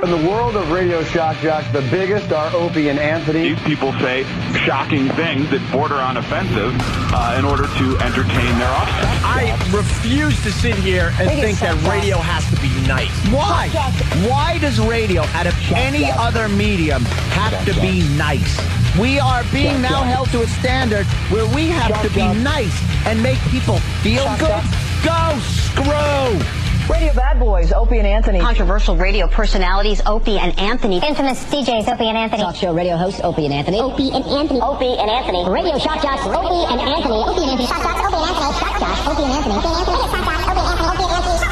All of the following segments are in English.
In the world of radio shock jocks, the biggest are Opie and Anthony. These people say shocking things that border on offensive in order to entertain their audience. I refuse to sit here and think that radio has to be nice. Why? Why does radio, out of any other medium, have to be nice? We are being now held to a standard where we have to be nice and make people feel good. Go screw! Radio bad boys, Opie and Anthony. Controversial radio personalities, Opie and Anthony. Infamous DJs, Opie and Anthony. Talk show radio hosts, Opie and Anthony. Opie and Anthony. Opie and Anthony. Radio shock jocks, Opie and Anthony. Opie and Anthony. Shock jocks, Opie and Anthony. Shock jocks, Opie and Anthony. Opie and Anthony. Shock jocks, Opie and Anthony. Opie and Anthony.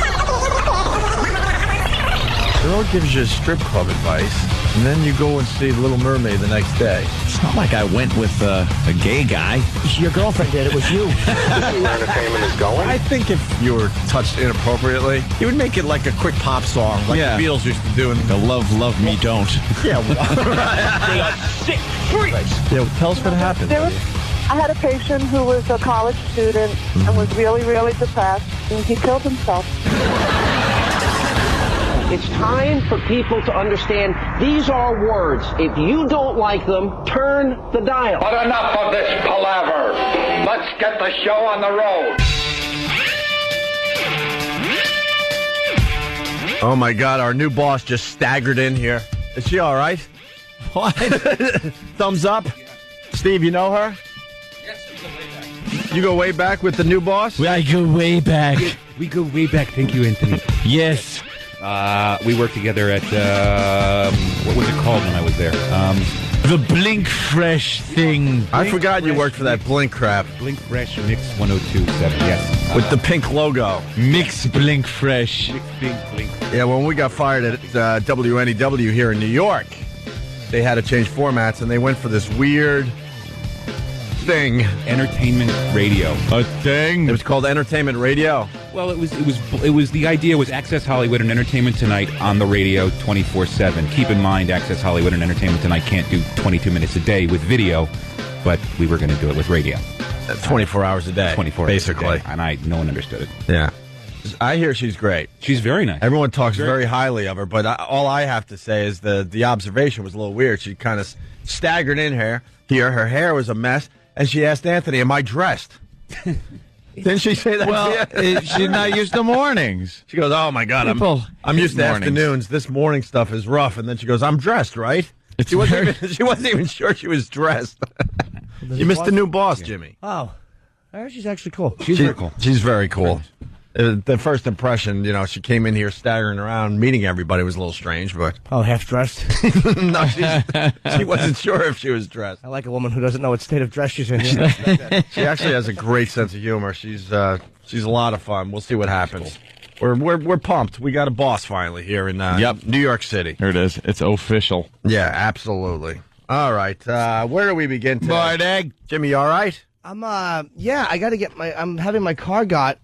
Girl gives you strip club advice, and then you go and see Little Mermaid the next day. It's not like I went with a gay guy. Your girlfriend did. It was you. Entertainment is going. I think if you were touched inappropriately, you would make it like a quick pop song, like the Beatles used to do. The love me don't. Yeah, They are sick freaks. Yeah, tell us what happened. I had a patient who was a college student and was really, really depressed, and he killed himself. It's time for people to understand these are words. If you don't like them, turn the dial. But enough of this palaver. Let's get the show on the road. Oh my God, our new boss just staggered in here. Is she all right? What? Thumbs up. Steve, you know her? Yes, we go way back. You go way back with the new boss? I go way back. We go way back. Thank you, Anthony. Yes. We worked together at, what was it called when I was there? The Blink Fresh thing. I forgot you worked for that Blink crap. Blink Fresh Mix 1027, yes. With the pink logo. Mix Blink Fresh. Mix Blink. Yeah, when we got fired at WNEW here in New York, they had to change formats, and they went for this weird thing. Entertainment radio. A thing? It was called Entertainment Radio. Well, it was the idea was Access Hollywood and Entertainment Tonight on the radio 24/7. Keep in mind, Access Hollywood and Entertainment Tonight can't do 22 minutes a day with video, but we were going to do it with radio. 24 hours a day. 24 basically. hours a day, and no one understood it. Yeah. I hear she's great. She's very nice. Everyone talks very highly of her, but all I have to say is the observation was a little weird. She kind of staggered in here. Her hair was a mess, and she asked Anthony, "Am I dressed?" Didn't she say that? Well, she's not used to mornings. She goes, "Oh my God, I'm used to afternoons. This morning stuff is rough." And then she goes, "I'm dressed, right?" She wasn't even sure she was dressed. You missed the new boss, Jimmy. Oh, she's actually cool. She's very cool. She's very cool. The first impression, she came in here staggering around, meeting everybody was a little strange, but... Oh, half-dressed? No, she wasn't sure if she was dressed. I like a woman who doesn't know what state of dress she's in. She actually has a great sense of humor. She's a lot of fun. We'll see what happens. We're pumped. We got a boss finally here in New York City. There it is. It's official. Yeah, absolutely. All right. Where do we begin today? Morning. Jimmy, you all right? I'm I got to get I'm having my car got.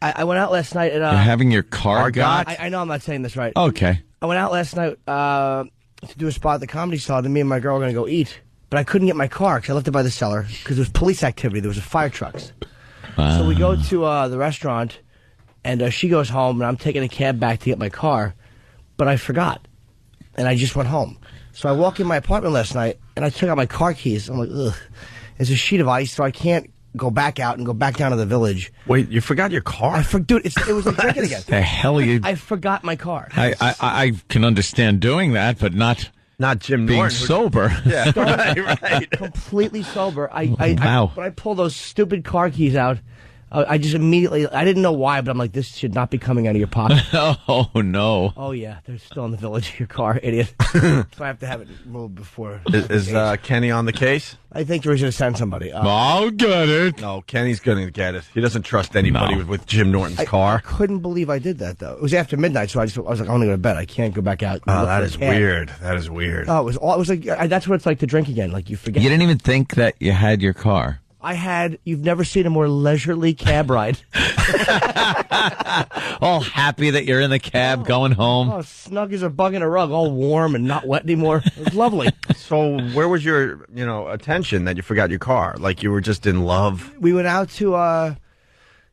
I went out last night and You're having your car got? I know I'm not saying this right. Okay. I went out last night to do a spot at the Comedy Cellar. Then me and my girl were going to go eat, but I couldn't get my car because I left it by the cellar because there was police activity. There was fire trucks. So we go to the restaurant, and she goes home, and I'm taking a cab back to get my car, but I forgot, and I just went home. So I walk in my apartment last night, and I took out my car keys. I'm like, ugh. There's a sheet of ice, so I can't go back out and go back down to the village. Wait, you forgot your car? Dude, it was like drinking again. The hell you... I forgot my car. I can understand doing that, but not Jim being Norton. sober. Yeah, right. Completely sober. Wow. When I pull those stupid car keys out, I just immediately, I didn't know why, but I'm like, this should not be coming out of your pocket. Oh, no. Oh, yeah. They're still in the village of your car, idiot. So I have to have it moved before. Is Kenny on the case? I think we're going to send somebody. I'll get it. No, Kenny's going to get it. He doesn't trust anybody with Jim Norton's car. I couldn't believe I did that, though. It was after midnight, so I was like, I want to go to bed. I can't go back out. Oh, that is weird. That is weird. Oh, it was like, that's what it's like to drink again. Like, you forget. You didn't even think that you had your car. You've never seen a more leisurely cab ride. All happy that you're in the cab going home. Oh, snug as a bug in a rug, all warm and not wet anymore. It was lovely. So where was your, attention that you forgot your car? Like you were just in love? We went out to,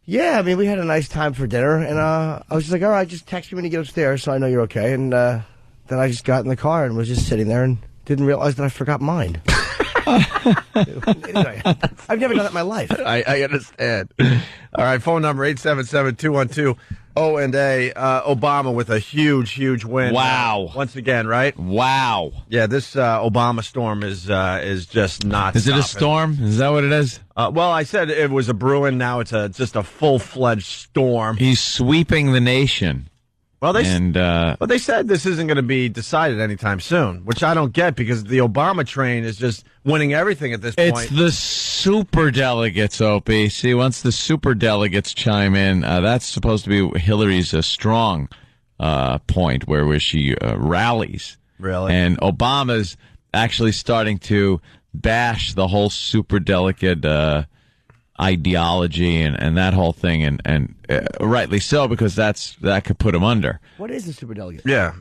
we had a nice time for dinner, and I was just like, all right, just text me when you get upstairs so I know you're okay, and then I just got in the car and was just sitting there and didn't realize that I forgot mine. Anyway, I've never done that in my life. I understand. All right, phone number 877-212-O&A. Obama with a huge win. Wow. Once again, right? Wow. Yeah, this Obama storm is just not Is it a stopping. storm? Is that what it is? Well, I said it was a brewing. Now it's just a full-fledged storm. He's sweeping the nation. Well, they said this isn't going to be decided anytime soon, which I don't get because the Obama train is just winning everything at this point. It's the superdelegates, Opie. See, once the superdelegates chime in, that's supposed to be Hillary's strong point where she rallies. Really? And Obama's actually starting to bash the whole superdelegate ideology and that whole thing, and rightly so, because that could put him under. What is a superdelegate? Yeah.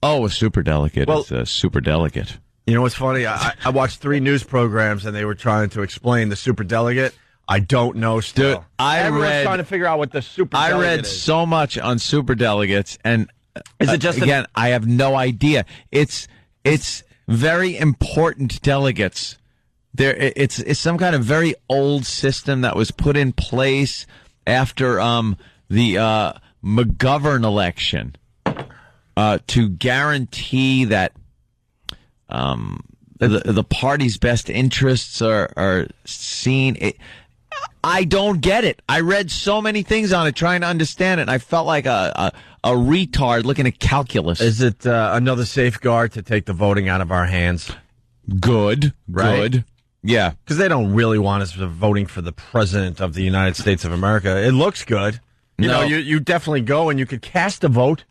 Oh, a superdelegate is a superdelegate. You know what's funny? I watched 3 news programs, and they were trying to explain the superdelegate. I don't know still. Dude, Everyone's trying to figure out what the superdelegate I read is. so much on superdelegates, and is it just again, I have no idea. It's very important delegates. It's some kind of very old system that was put in place after the McGovern election to guarantee that the party's best interests are seen. I don't get it. I read so many things on it trying to understand it, and I felt like a retard looking at calculus. Is it another safeguard to take the voting out of our hands? Good. Right? Good. Yeah. Because they don't really want us voting for the president of the United States of America. It looks good. You know, you definitely go and you could cast a vote,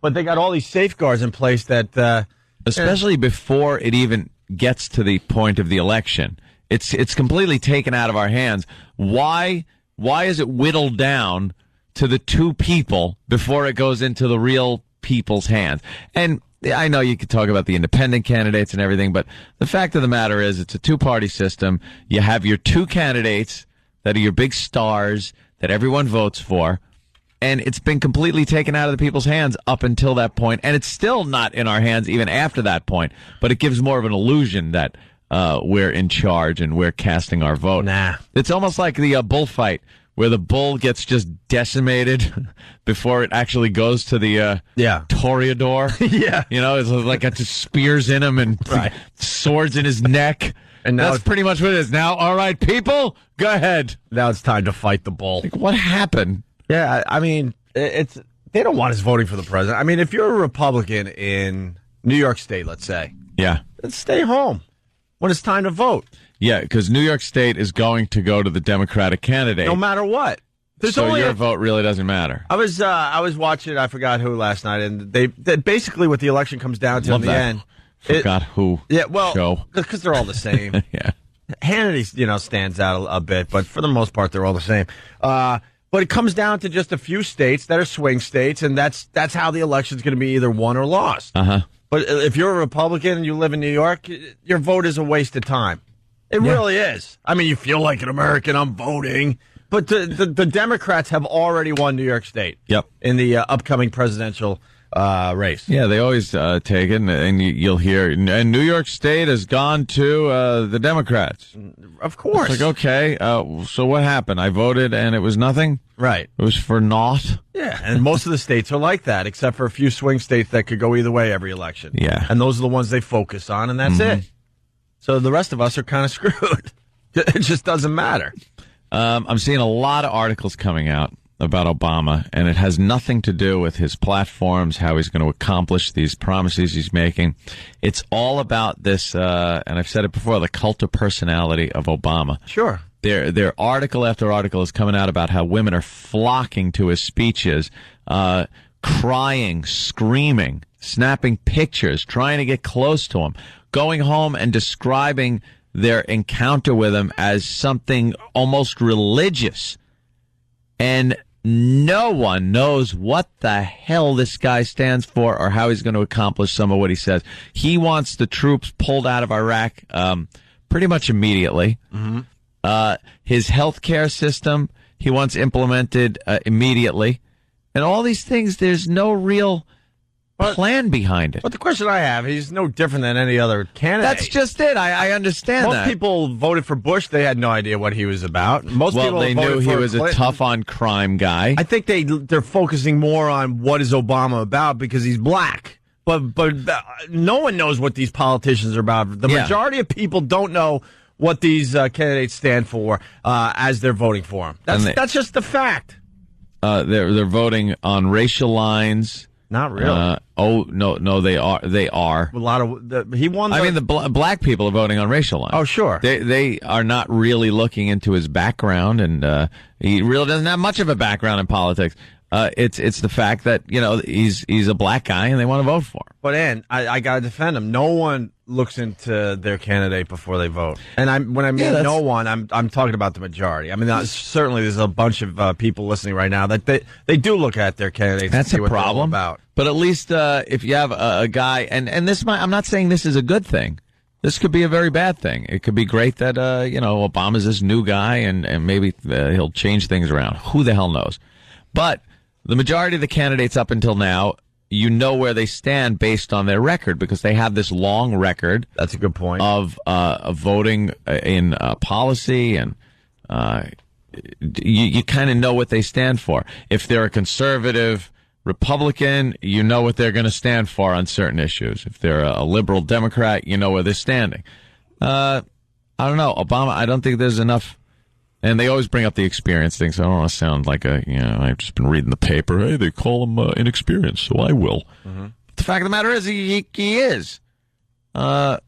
but they got all these safeguards in place that... especially before it even gets to the point of the election. It's completely taken out of our hands. Why is it whittled down to the 2 people before it goes into the real people's hands? And I know you could talk about the independent candidates and everything, but the fact of the matter is it's a 2-party system. You have your 2 candidates that are your big stars that everyone votes for, and it's been completely taken out of the people's hands up until that point, and it's still not in our hands even after that point, but it gives more of an illusion that we're in charge and we're casting our vote. Nah. It's almost like the bullfight, where the bull gets just decimated before it actually goes to the toreador. Yeah. You know, it's like it just spears in him and swords in his neck. And now that's pretty much what it is. Now, all right, people, go ahead. Now it's time to fight the bull. Like, what happened? Yeah, I mean, they don't want us voting for the president. I mean, if you're a Republican in New York State, let's say. Yeah. Then stay home when it's time to vote. Yeah, because New York State is going to go to the Democratic candidate. No matter what. So your vote really doesn't matter. I was watching, I forgot who last night, and they basically what the election comes down to in the end. Forgot who. Yeah, well, show. Because they're all the same. Yeah. Hannity, stands out a bit, but for the most part, they're all the same. But it comes down to just a few states that are swing states, and that's how the election's going to be either won or lost. Uh-huh. But if you're a Republican and you live in New York, your vote is a waste of time. It really is. I mean, you feel like an American, I'm voting. But the Democrats have already won New York State. Yep. In the upcoming presidential race. Yeah, they always take it, and you'll hear, and New York State has gone to the Democrats. Of course. It's like, okay, so what happened? I voted, and it was nothing? Right. It was for naught? Yeah, and most of the states are like that, except for a few swing states that could go either way every election. Yeah. And those are the ones they focus on, and that's it. So the rest of us are kind of screwed. It just doesn't matter. I'm seeing a lot of articles coming out about Obama, and it has nothing to do with his platforms, how he's going to accomplish these promises he's making. It's all about this, and I've said it before, the cult of personality of Obama. Sure. Their article after article is coming out about how women are flocking to his speeches, crying, screaming, snapping pictures, trying to get close to him, going home and describing their encounter with him as something almost religious. And no one knows what the hell this guy stands for or how he's going to accomplish some of what he says. He wants the troops pulled out of Iraq pretty much immediately. Mm-hmm. His health care system, he wants implemented immediately. And all these things, there's no real plan behind it. But the question I have, he's no different than any other candidate. That's just it. I understand Most that. people voted for Bush. They had no idea what he was about. Most people they knew voted he for was Clinton. a tough-on-crime guy. I think they're focusing more on what is Obama about because he's black. But no one knows what these politicians are about. The majority of people don't know what these candidates stand for as they're voting for them. That's just the fact. They're voting on racial lines. Not really. No, they are. They are. A lot of he won. The black people are voting on racial lines. Oh, sure. They are not really looking into his background, and he really doesn't have much of a background in politics. It's the fact that he's a black guy, and they want to vote for him. But Ann, I got to defend him. No one looks into their candidate before they vote, and when I mean no one, I'm talking about the majority. I mean, certainly there's a bunch of people listening right now that they do look at their candidates. That's and see a what problem. they're all about. But at least if you have a guy, and this I'm not saying this is a good thing. This could be a very bad thing. It could be great that Obama's this new guy, and maybe he'll change things around. Who the hell knows? But the majority of the candidates up until now, you know where they stand based on their record because they have this long record. That's a good point. Of voting in policy, and you kind of know what they stand for. If they're a conservative Republican, you know what they're going to stand for on certain issues. If they're a liberal Democrat, you know where they're standing. I don't know. Obama, I don't think there's enough. And they always bring up the experience thing, so I don't want to sound like I've just been reading the paper. Hey, they call him inexperienced, so I will. Mm-hmm. The fact of the matter is, he is. Again,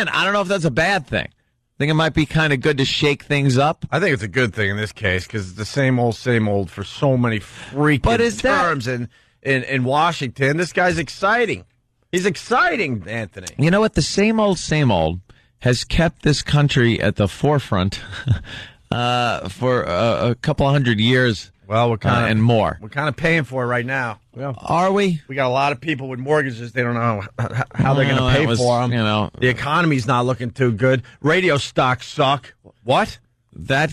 I don't know if that's a bad thing. I think it might be kind of good to shake things up. I think it's a good thing in this case because it's the same old for so many freaking terms in Washington. This guy's exciting. He's exciting, Anthony. You know what? The same old has kept this country at the forefront for a couple of 100 years. Well, we're kind of and more. We're kind of paying for it right now. Yeah. Are we? We got a lot of people with mortguages. They don't know how they're going to pay for them. The economy's not looking too good. Radio stocks suck. What? That's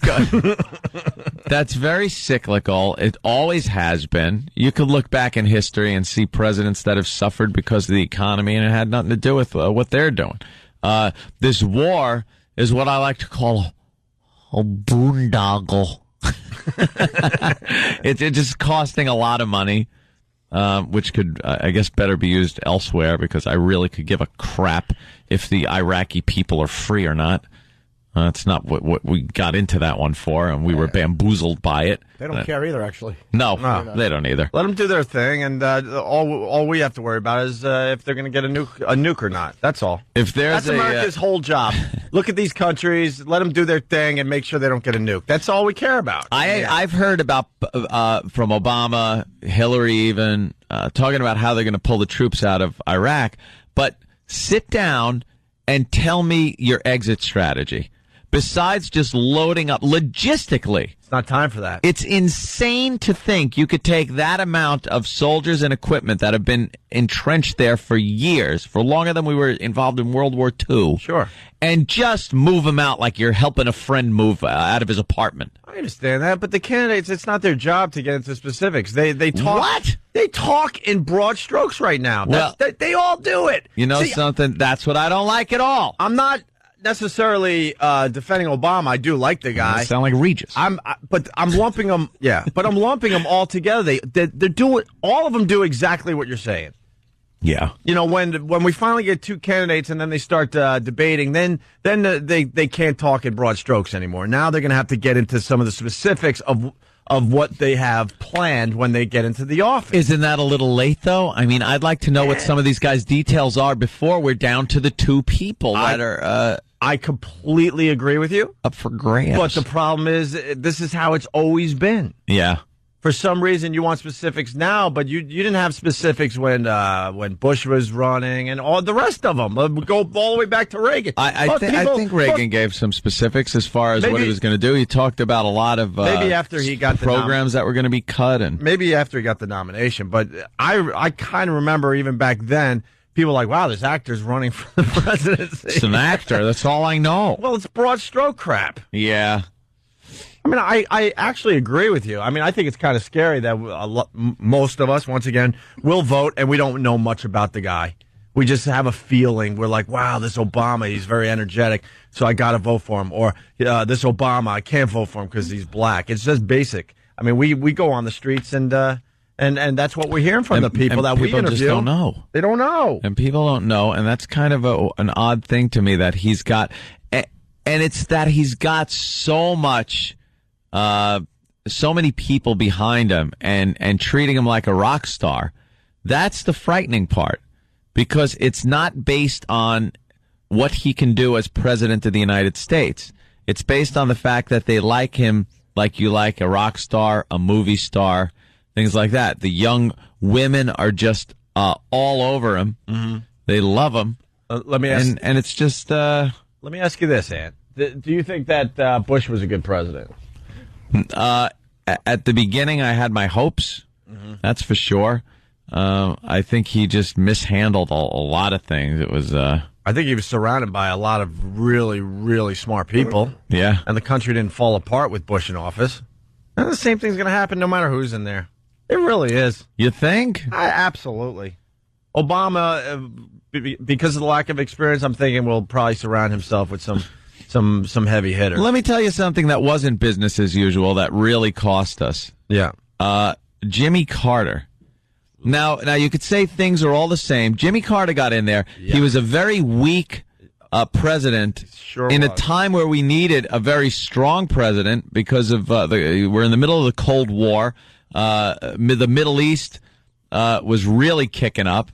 very cyclical. It always has been. You could look back in history and see presidents that have suffered because of the economy, and it had nothing to do with what they're doing. This war is what I like to call a boondoggle. It's just costing a lot of money, which could, I guess, better be used elsewhere because I really could give a crap if the Iraqi people are free or not. It's not what we got into that one for, and we were bamboozled by it. They don't care either, actually. No, they don't either. Let them do their thing, and all we have to worry about is if they're going to get a nuke or not. That's all. That's America's whole job. Look at these countries, let them do their thing, and make sure they don't get a nuke. That's all we care about. I've heard about from Obama, Hillary even, talking about how they're going to pull the troops out of Iraq. But sit down and tell me your exit strategy. Besides just loading up logistically. It's not time for that. It's insane to think you could take that amount of soldiers and equipment that have been entrenched there for years, for longer than we were involved in World War II. Sure. And just move them out like you're helping a friend move out of his apartment. I understand that, but the candidates, it's not their job to get into specifics. They talk. What? They talk in broad strokes right now. Well, they all do it. You know something? That's what I don't like at all. I'm not necessarily defending Obama. I do like the guy. You sound like Regis. But I'm lumping them. Yeah, but I'm lumping them all together. They're doing. All of them do exactly what you're saying. Yeah. You know, when we finally get two candidates and then they start debating, then they can't talk in broad strokes anymore. Now they're going to have to get into some of the specifics of what they have planned when they get into the office. Isn't that a little late, though? I mean, I'd like to know what some of these guys' details are before we're down to the two people that are... I completely agree with you. Up for grabs. But the problem is, this is how it's always been. Yeah. For some reason, you want specifics now, but you didn't have specifics when Bush was running and all the rest of them. Go all the way back to Reagan. I think Reagan gave some specifics as far as what he was going to do. He talked about a lot of maybe after he got programs that were going to be cut, and maybe after he got the nomination. But I kind of remember even back then, people were like, wow, this actor's running for the presidency. It's an actor. That's all I know. Well, it's broad stroke crap. Yeah. I mean, I actually agree with you. I mean, I think it's kind of scary that most of us, once again, will vote and we don't know much about the guy. We just have a feeling. We're like, wow, this Obama, he's very energetic, so I got to vote for him. Or this Obama, I can't vote for him because he's black. It's just basic. I mean, we go on the streets and that's what we're hearing from the people that we interview. People just don't know. They don't know. And people don't know, and that's kind of an odd thing to me that he's got. And it's that he's got so much, so many people behind him and treating him like a rock star. That's the frightening part, because it's not based on what he can do as president of the United States. It's based on the fact that they like him like you like a rock star, a movie star, things like that. The young women are just all over him. Mm-hmm. They love him. Let me ask, and it's just. Let me ask you this, Ant. Do you think that Bush was a good president? At the beginning, I had my hopes. Mm-hmm. That's for sure. I think he just mishandled a lot of things. It was. I think he was surrounded by a lot of really, really smart people. Yeah. And the country didn't fall apart with Bush in office. And the same thing's going to happen no matter who's in there. It really is. You think? Absolutely. Obama, because of the lack of experience, I'm thinking will probably surround himself with some heavy hitters. Let me tell you something that wasn't business as usual that really cost us. Yeah. Jimmy Carter. Now you could say things are all the same. Jimmy Carter got in there. Yeah. He was a very weak president in a time where we needed a very strong president because of we're in the middle of the Cold War. The Middle East was really kicking up,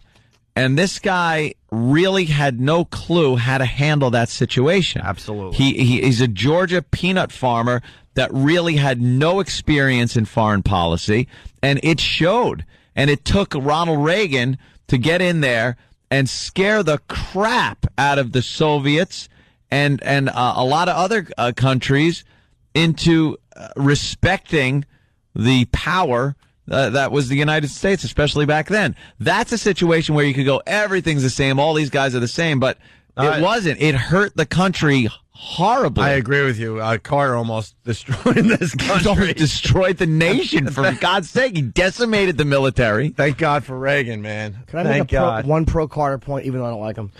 and this guy really had no clue how to handle that situation. Absolutely. He's a Georgia peanut farmer that really had no experience in foreign policy, and it showed. And it took Ronald Reagan to get in there and scare the crap out of the Soviets and a lot of other countries into respecting the power that was the United States, especially back then. That's a situation where you could go, everything's the same, all these guys are the same, but it wasn't. It hurt the country horribly. I agree with you. Carter almost destroyed this country. Almost destroyed the nation, for God's sake. He decimated the military. Thank God for Reagan, man. Can I make one pro-Carter point, even though I don't like him?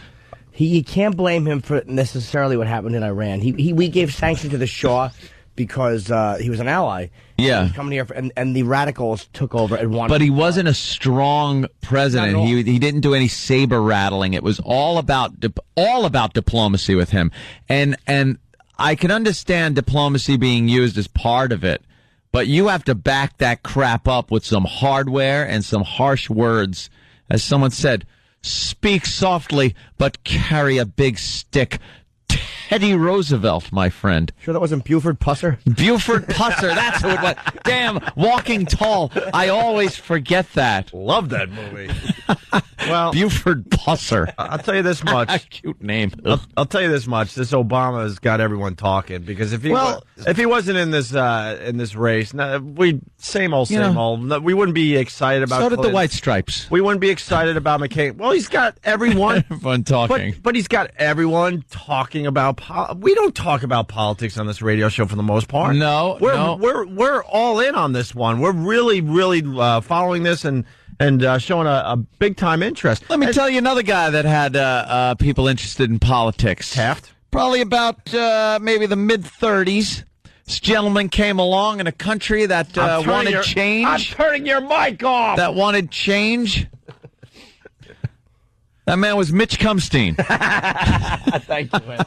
You can't blame him for necessarily what happened in Iran. We gave sanctions to the Shah because he was an ally. Yeah. He was coming here, and the radicals took over and wanted. But he wasn't a strong president. He didn't do any saber rattling. It was all about diplomacy with him. And I can understand diplomacy being used as part of it, but you have to back that crap up with some hardware and some harsh words. As someone said, speak softly, but carry a big stick. Teddy Roosevelt, my friend. Sure that wasn't Buford Pusser? Buford Pusser, that's who it was. Damn, Walking Tall. I always forget that. Love that movie. Well, Buford Pusser. I'll tell you this much. Cute name. I'll tell you this much. This Obama has got everyone talking, because if he wasn't in this race, we same old. We wouldn't be excited about. So did the White Stripes. We wouldn't be excited about McCain. Well, he's got everyone everyone talking, but he's got everyone talking about. We don't talk about politics on this radio show for the most part. No, we're all in on this one. We're really following this and showing a big time interest. Let me tell you another guy that had people interested in politics. Taft? Probably about maybe the mid-30s. This gentleman came along in a country that wanted change. I'm turning your mic off. That wanted change. That man was Mitch Cumstein. Thank you, man.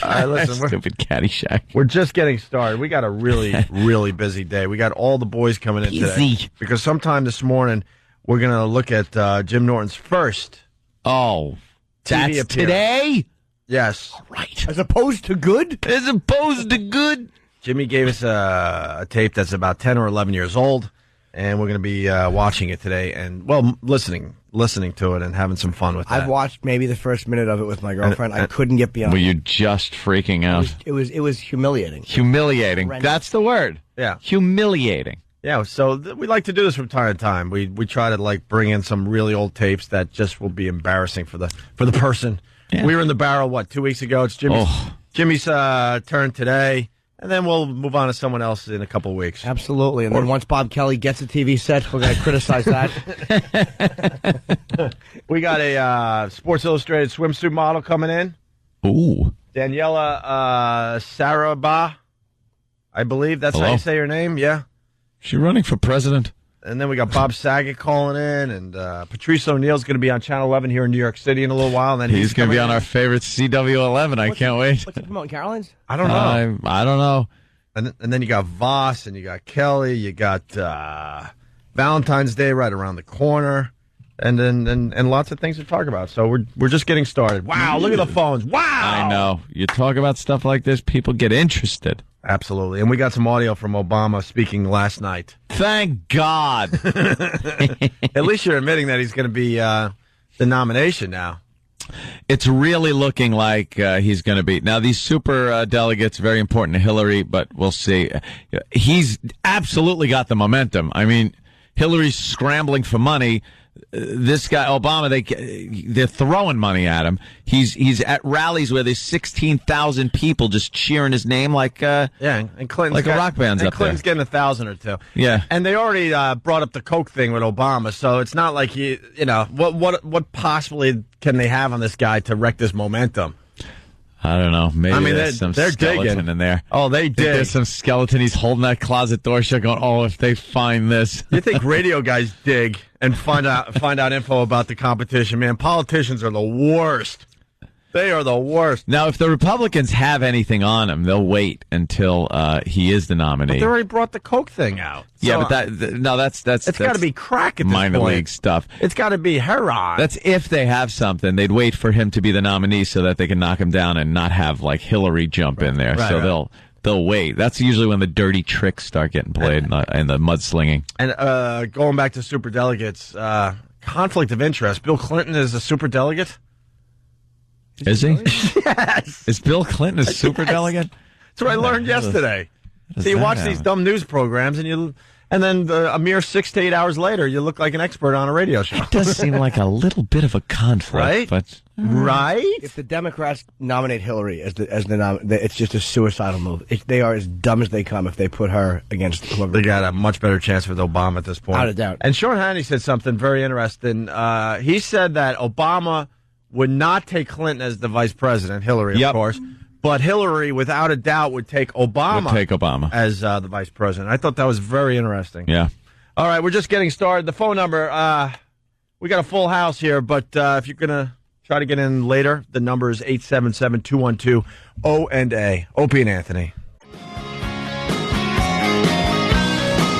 All right, listen. Stupid Caddyshack. We're just getting started. We got a really busy day. We got all the boys coming in today. Because sometime this morning, we're going to look at Jim Norton's first TV appearance. Today? Yes. All right. As opposed to good? As opposed to good? Jimmy gave us a tape that's about 10 or 11 years old. And we're going to be watching it today and, listening to it and having some fun with that. I've watched maybe the first minute of it with my girlfriend. I couldn't get beyond. Were you just freaking out? It was humiliating. Humiliating. That's the word. Yeah. Humiliating. Yeah, so we like to do this from time to time. We try to bring in some really old tapes that just will be embarrassing for the person. Yeah. We were in the barrel, 2 weeks ago? It's Jimmy's Jimmy's turn today, and then we'll move on to someone else in a couple of weeks. Absolutely. And then once Bob Kelly gets a TV set, we're going to criticize that. We got a Sports Illustrated swimsuit model coming in. Ooh. Daniela Saraba, I believe. That's how you say her name, yeah? She running for president. And then we got Bob Saget calling in, and Patrice O'Neal's going to be on Channel 11 here in New York City in a little while. And then he's going to be on our favorite CW11. I can't wait. What's it promoting, Caroline's? I don't know. I don't know. And then you got Voss, and you got Kelly, you got Valentine's Day right around the corner, and lots of things to talk about. So we're just getting started. Wow, look at the phones. Wow. I know. You talk about stuff like this, people get interested. Absolutely. And we got some audio from Obama speaking last night. Thank God. At least you're admitting that he's going to be the nomination now. It's really looking like he's going to be. Now, these super delegates, very important to Hillary, but we'll see. He's absolutely got the momentum. I mean, Hillary's scrambling for money. This guy, Obama, they're throwing money at him. He's at rallies where there's 16,000 people just cheering his name like and Clinton's like a rock band's up there. Clinton's getting 1,000 or two. Yeah, and they already brought up the Coke thing with Obama, so it's not like what possibly can they have on this guy to wreck this momentum? I don't know. Maybe there's some they're skeleton digging in there. Oh, they did. There's some skeleton. He's holding that closet door shut going, oh, if they find this. You think radio guys dig and find out info about the competition, man? Politicians are the worst. They are the worst. Now, if the Republicans have anything on him, they'll wait until he is the nominee. But they already brought the Coke thing out. Yeah, but that's it's got to be crack at this minor point. League stuff. It's got to be heroin. That's if they have something. They'd wait for him to be the nominee so that they can knock him down and not have like Hillary jump in there. Right, so they'll wait. That's usually when the dirty tricks start getting played and the mudslinging. And going back to superdelegates, conflict of interest. Bill Clinton is a superdelegate. Is he? Yes. Is Bill Clinton a superdelegate? That's what I learned yesterday. So you watch these dumb news programs, and then a mere 6 to 8 hours later, you look like an expert on a radio show. It does seem like a little bit of a conflict, right? But right? If the Democrats nominate Hillary as it's just a suicidal move. They are as dumb as they come if they put her against whoever. They got a much better chance with Obama at this point, without a doubt. And Sean Hannity said something very interesting. He said that Obama would not take Clinton as the vice president, Hillary, of course. But Hillary, without a doubt, would take Obama as the vice president. I thought that was very interesting. Yeah. All right, we're just getting started. The phone number, we got a full house here, but if you're going to try to get in later, the number is 877-212-O&A. Opie and Anthony.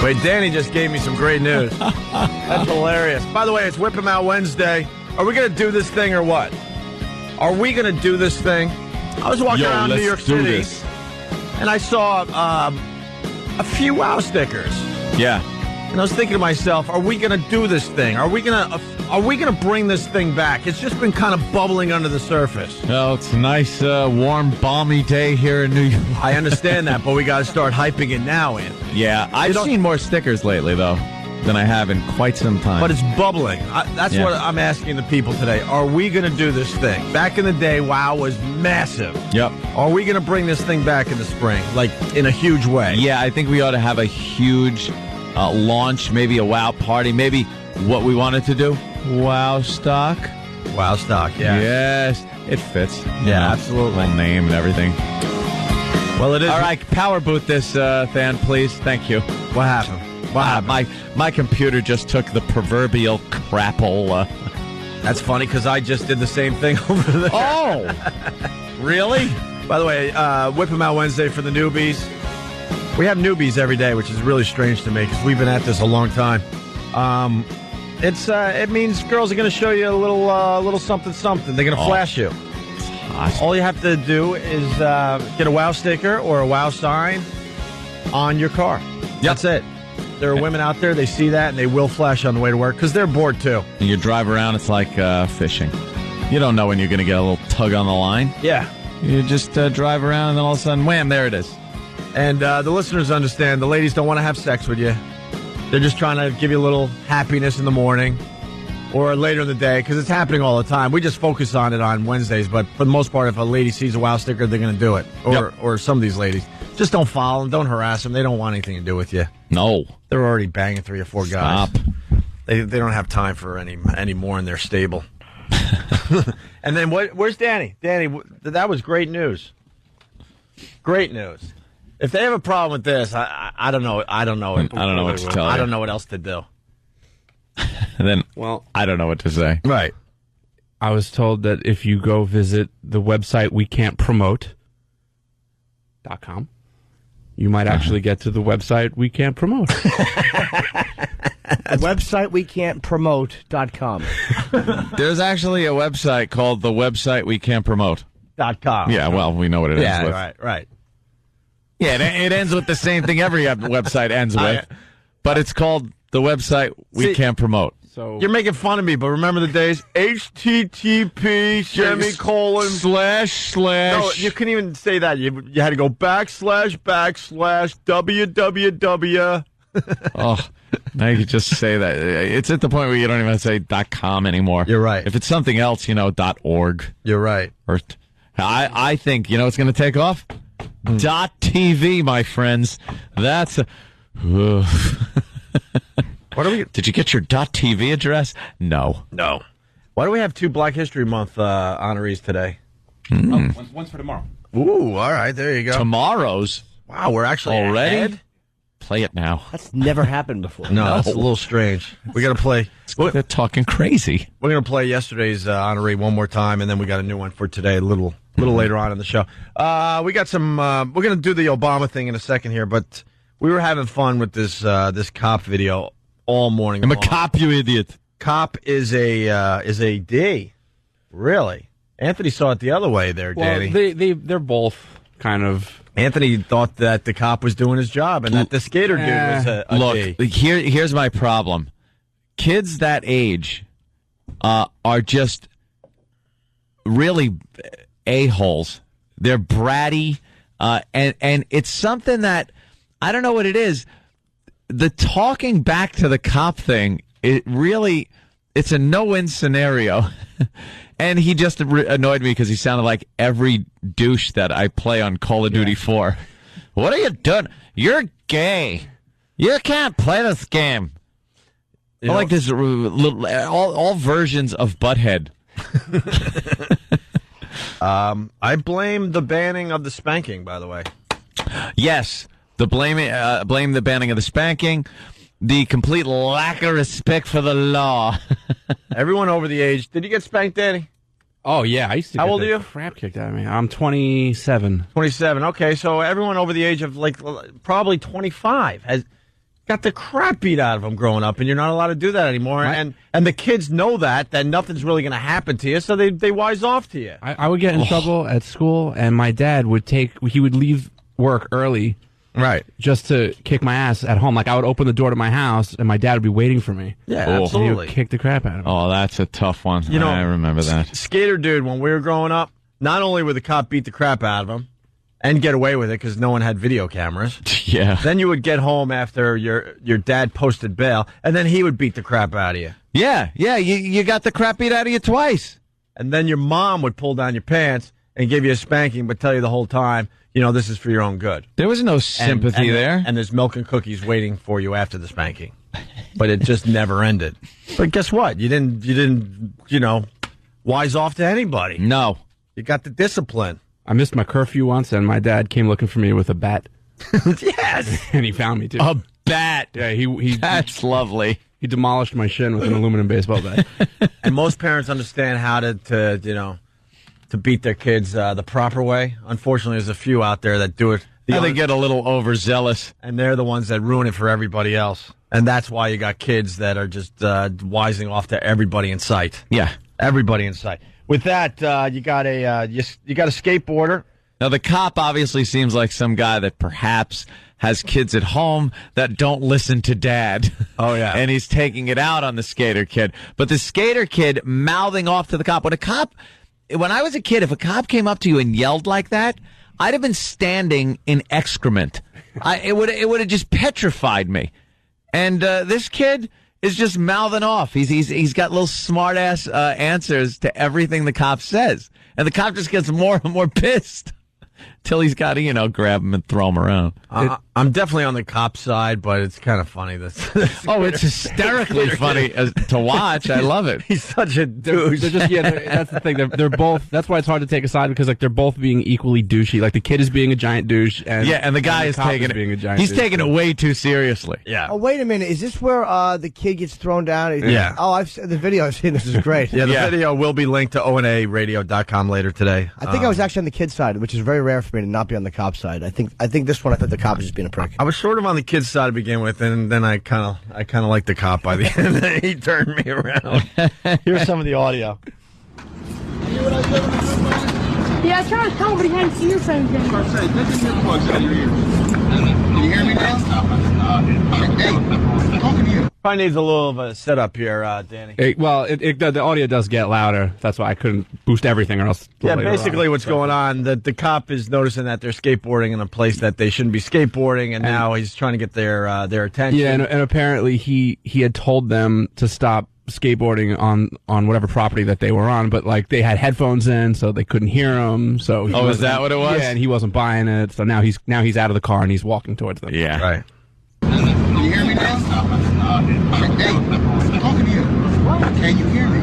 Wait, Danny just gave me some great news. That's hilarious. By the way, it's Whip 'Em Out Wednesday. Are we going to do this thing or what? Are we going to do this thing? I was walking around New York City, and I saw a few WOW stickers. Yeah. And I was thinking to myself, are we going to do this thing? Are we going to bring this thing back? It's just been kind of bubbling under the surface. Oh, it's a nice, warm, balmy day here in New York. I understand that, but we got to start hyping it now, Anthony. Yeah, I've seen more stickers lately, though, than I have in quite some time. But it's bubbling. That's what I'm asking the people today. Are we going to do this thing? Back in the day, WOW was massive. Yep. Are we going to bring this thing back in the spring, like in a huge way? Yeah, I think we ought to have a huge launch, maybe a WOW party, maybe what we wanted to do. WOW stock. WOW stock, yeah. Yes, it fits. Yeah, absolutely. Full name and everything. Well, it is. All right, power boot this, Than, please. Thank you. What happened? My computer just took the proverbial crapola. That's funny because I just did the same thing over there. Oh, really? By the way, Whip 'Em Out Wednesday for the newbies. We have newbies every day, which is really strange to me because we've been at this a long time. It means girls are going to show you a little something. They're going to flash you. All you have to do is get a WOW sticker or a WOW sign on your car. Yep. That's it. There are women out there, they see that, and they will flash on the way to work because they're bored, too. And you drive around, it's like fishing. You don't know when you're going to get a little tug on the line. Yeah. You just drive around, and then all of a sudden, wham, there it is. And the listeners understand, the ladies don't want to have sex with you. They're just trying to give you a little happiness in the morning. or later in the day, because it's happening all the time. We just focus on it on Wednesdays, but for the most part, if a lady sees a wow sticker, they're going to do it. Or some of these ladies. Just don't follow them. Don't harass them. They don't want anything to do with you. No. They're already banging 3 or 4 guys. Stop. They don't have time for any more in their stable. And then where's Danny? Danny, that was great news. Great news. If they have a problem with this, I don't know. I don't know. I don't know what to tell you. I don't know what else to do. Then, I don't know what to say. Right. I was told that if you go visit the website wecan'tpromote.com, you might actually get to the website we can't promote. Website wecan'tpromote.com. There's actually a website called the website we can't promote.com. Yeah, well, we know what it ends with. Right. Yeah, it ends with the same thing every website ends with, but it's called the website we can't promote. So you're making fun of me, but remember the days? HTTP semicolon / No, you couldn't even say that. You had to go / www. Oh, now you could just say that. It's at the point where you don't even say .com anymore. You're right. If it's something else, .org. You're right. Or I think, it's going to take off? .tv, my friends. That's What are we? Did you get your .tv address? No. Why do we have 2 Black History Month honorees today? One's for tomorrow. Ooh, all right, there you go. Tomorrow's? Wow, we're actually already ahead? Play it now. That's never happened before. No, that's a little strange. We got to play. They're talking crazy. We're going to play yesterday's honoree one more time, and then we got a new one for today, a little later on in the show. We got some. We're going to do the Obama thing in a second here, but we were having fun with this cop video all morning. I'm long. a cop, you idiot. Cop is a D. Really? Anthony saw it the other way there, Danny. They're both kind of. Anthony thought that the cop was doing his job and that the skater dude was a D. Look, here's my problem. Kids that age are just really a-holes. They're bratty, and it's something that, I don't know what it is. The talking back to the cop thing, it's a no-win scenario. And he just annoyed me because he sounded like every douche that I play on Call of Duty 4. What are you doing? You're gay. You can't play this game. I like this all versions of Butthead. I blame the banning of the spanking, by the way. Yes, blame the banning of the spanking. The complete lack of respect for the law. Everyone over the age. Did you get spanked, Danny? Oh, yeah. I used to How get old the are you? crap kicked out of me. I'm 27. 27. Okay, so everyone over the age of probably 25 has got the crap beat out of them growing up, and you're not allowed to do that anymore. Right. And the kids know that nothing's really going to happen to you, so they wise off to you. I would get in trouble at school, and my dad would leave work early. Right. Just to kick my ass at home. Like, I would open the door to my house, and my dad would be waiting for me. Yeah, And absolutely. he would kick the crap out of me. Oh, that's a tough one. I remember that. Skater dude, when we were growing up, not only would the cop beat the crap out of him and get away with it because no one had video cameras. Yeah. Then you would get home after your dad posted bail, and then he would beat the crap out of you. Yeah. You got the crap beat out of you twice. And then your mom would pull down your pants and give you a spanking, but tell you the whole time, this is for your own good. There was no sympathy there. And there's milk and cookies waiting for you after the spanking. But it just never ended. But guess what? You didn't, wise off to anybody. No. You got the discipline. I missed my curfew once, and my dad came looking for me with a bat. Yes. And he found me, too. A bat. Yeah, he That's lovely. He demolished my shin with an aluminum baseball bat. And most parents understand how to beat their kids the proper way. Unfortunately, there's a few out there that do it. They get a little overzealous. And they're the ones that ruin it for everybody else. And that's why you got kids that are just wising off to everybody in sight. Yeah. Everybody in sight. With that, you got a skateboarder. Now, the cop obviously seems like some guy that perhaps has kids at home that don't listen to dad. Oh, yeah. And he's taking it out on the skater kid. But the skater kid mouthing off to the cop. When I was a kid, if a cop came up to you and yelled like that, I'd have been standing in excrement. It would have just petrified me. And this kid is just mouthing off. He's got little smart ass answers to everything the cop says, and the cop just gets more and more pissed till he's got to grab him and throw him around. I'm definitely on the cop side, but it's kind of funny. It's hysterically funny to watch. I love it. He's such a douche. They're just that's the thing. They're both. That's why it's hard to take a side because they're both being equally douchey. Like the kid is being a giant douche, and the guy is taking being a giant. He's taking it way too seriously. Yeah. Oh, wait a minute. Is this where the kid gets thrown down? Yeah. Oh, the video I've seen. This is great. The video will be linked to onaradio.com later today. I think I was actually on the kid's side, which is very rare for me to not be on the cop side. I think this one, I thought the cop was just being a prick. I was sort of on the kid's side to begin with, and then I kind of liked the cop by the end. He turned me around. Here's some of the audio. Yeah, I was trying to tell him, but he hadn't seen your phone yet. I said, take your earplugs out of your ears. Can you hear me now? Hey, talking to you. Probably needs a little of a setup here, Danny. The audio does get louder. That's why I couldn't boost everything, or else. Yeah, basically what's going on, the cop is noticing that they're skateboarding in a place that they shouldn't be skateboarding, and now he's trying to get their attention. Yeah, and apparently he had told them to stop skateboarding on whatever property that they were on, but like they had headphones in, so they couldn't hear him. So is that what it was? Yeah, and he wasn't buying it. So now he's out of the car and he's walking towards them. Yeah, right. Can you hear me now? Hey, talking to you. Can you hear me?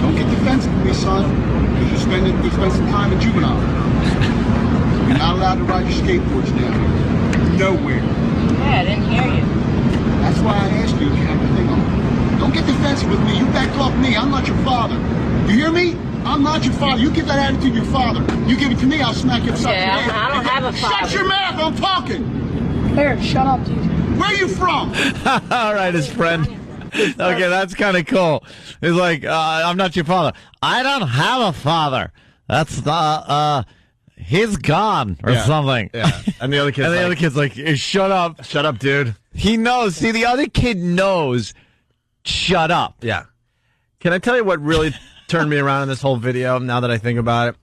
Don't get defensive with me, son, because you spend some time in juvenile. You're not allowed to ride your skateboards down here. Nowhere. Yeah, I didn't hear you. That's why I asked you if you have the thing on. Don't get defensive with me. You back off me. I'm not your father. You hear me? I'm not your father. You give that attitude to your father. You give it to me, I'll smack you upside Yeah, the head. I don't have a father. Shut your mouth. I'm talking. Here, shut up, dude. Where are you from? All right, his friend. Okay, that's kind of cool. He's like, I'm not your father. I don't have a father. That's he's gone or something. Yeah. And the other kid's like, hey, shut up, dude. He knows. See, the other kid knows. Shut up. Yeah. Can I tell you what really turned me around in this whole video? Now that I think about it,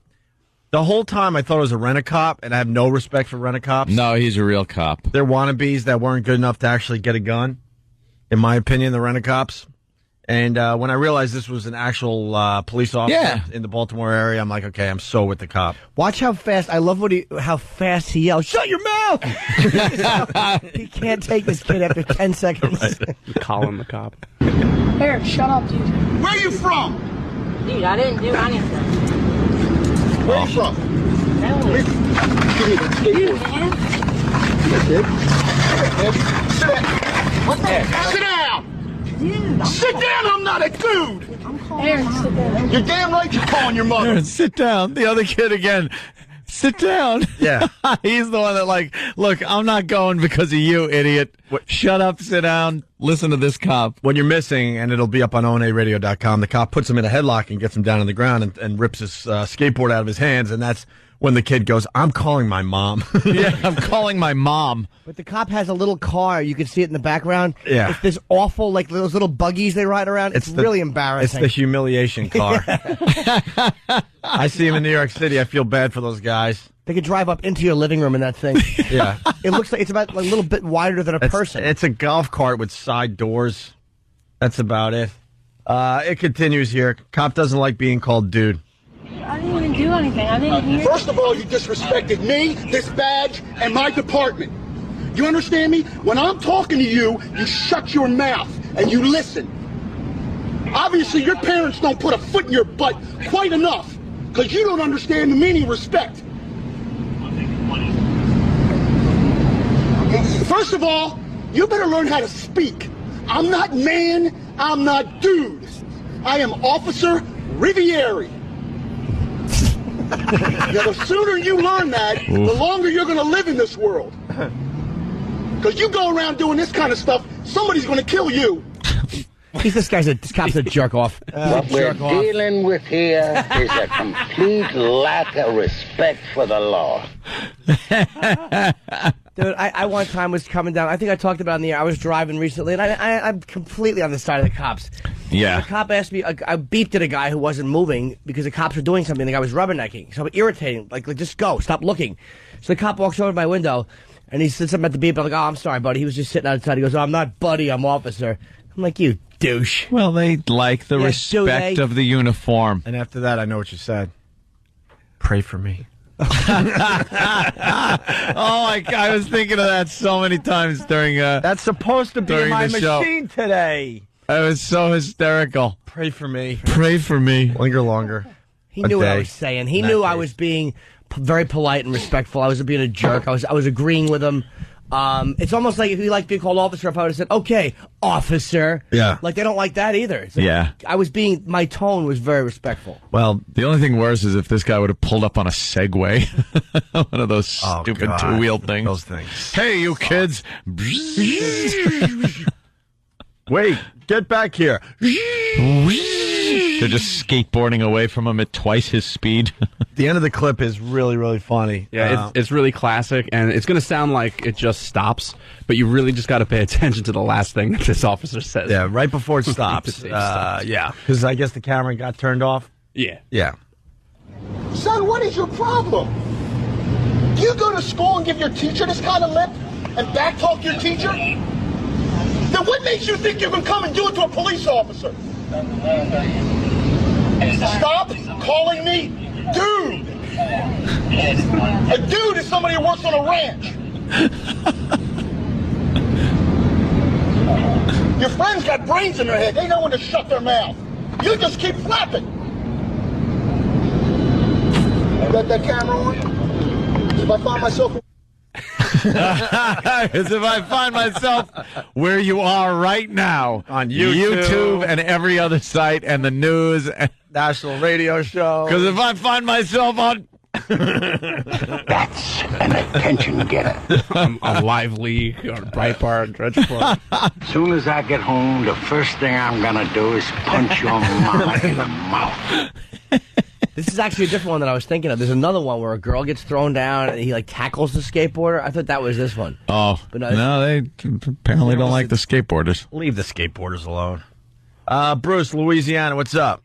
the whole time I thought it was a rent-a-cop, and I have no respect for rent-a-cops. No, he's a real cop. They're wannabes that weren't good enough to actually get a gun, in my opinion, the rent-a-cops. And when I realized this was an actual police officer in the Baltimore area, I'm like, okay, I'm so with the cop. Watch how fast. I love how fast he yells. Shut your mouth! He can't take this kid after 10 seconds. Right. Call him the cop. Here, shut up, dude. Where are you from? Dude, I didn't do anything. Where are you from? Give me that skateboard. What the hell? Sit down! Dude, sit down, I'm not a dude! Aaron, sit down. You're damn right you're calling your mother. Aaron, sit down. The other kid again. Sit down. Yeah. He's the one that look, I'm not going because of you, idiot. Shut up, sit down, listen to this cop. When you're missing, and it'll be up on onaradio.com, the cop puts him in a headlock and gets him down on the ground and rips his skateboard out of his hands, and that's when the kid goes, I'm calling my mom. Yeah, I'm calling my mom. But the cop has a little car. You can see it in the background. Yeah. It's this awful, like those little buggies they ride around. It's really embarrassing. It's the humiliation car. I see him in New York City. I feel bad for those guys. They could drive up into your living room in that thing. Yeah. It looks like it's about a little bit wider than a person. It's a golf cart with side doors. That's about it. It continues here. Cop doesn't like being called dude. I didn't even do anything. I didn't hear. First of all, you disrespected me, this badge, and my department. You understand me? When I'm talking to you, you shut your mouth and you listen. Obviously, your parents don't put a foot in your butt quite enough because you don't understand the meaning of respect. First of all, you better learn how to speak. I'm not man, I'm not dude. I am Officer Rivieri. Now, the sooner you learn that, the longer you're going to live in this world. Because you go around doing this kind of stuff, somebody's going to kill you. This cop's a jerk off. What we're dealing with here is a complete lack of respect for the law. Dude, I one time was coming down. I think I talked about it in the air. I was driving recently, and I'm completely on the side of the cops. Yeah. The cop asked me, I beeped at a guy who wasn't moving because the cops were doing something. The guy was rubbernecking. So I'm irritating. Like, just go. Stop looking. So the cop walks over to my window, And he said something at the beep. I'm like, oh, I'm sorry, buddy. He was just sitting outside. He goes, oh, I'm not buddy, I'm officer. I'm like, you douche. Well, they like the respect of the uniform. And after that, I know what you said. Pray for me. I was thinking of that so many times during that's supposed to be my machine today. I was so hysterical. Pray for me. Pray for me. Linger longer. He knew what I was saying. He knew I was being very polite and respectful. I was being a jerk. I was agreeing with him. It's almost like if you like being called officer, if I would have said, okay, officer. Yeah. Like, they don't like that either. Yeah. My tone was very respectful. Well, the only thing worse is if this guy would have pulled up on a Segway. One of those stupid two-wheel things. Those things. Hey, you kids. Wait, get back here. They're just skateboarding away from him at twice his speed. The end of the clip is really, really funny. Yeah, it's really classic, and it's going to sound like it just stops, but you really just got to pay attention to the last thing that this officer says. Yeah, right before it stops. Yeah, because I guess the camera got turned off. Yeah. Yeah. Son, what is your problem? Do you go to school and give your teacher this kind of lip and backtalk your teacher? Then what makes you think you can come and do it to a police officer? Stop calling me dude. A dude is somebody who works on a ranch. Your friends got brains in their head. They know when to shut their mouth. You just keep flapping. You got that camera on? If I find myself... As if I find myself where you are right now on YouTube and every other site and the news and national radio show. Because if I find myself on That's an attention getter. On Live League, on Breitbart, Drudgeport. As soon as I get home, the first thing I'm gonna do is punch your mama in the mouth. This is actually a different one that I was thinking of. There's another one where a girl gets thrown down and he like tackles the skateboarder. I thought that was this one. Oh, but no, they apparently don't like the skateboarders. Leave the skateboarders alone. Bruce, Louisiana, what's up?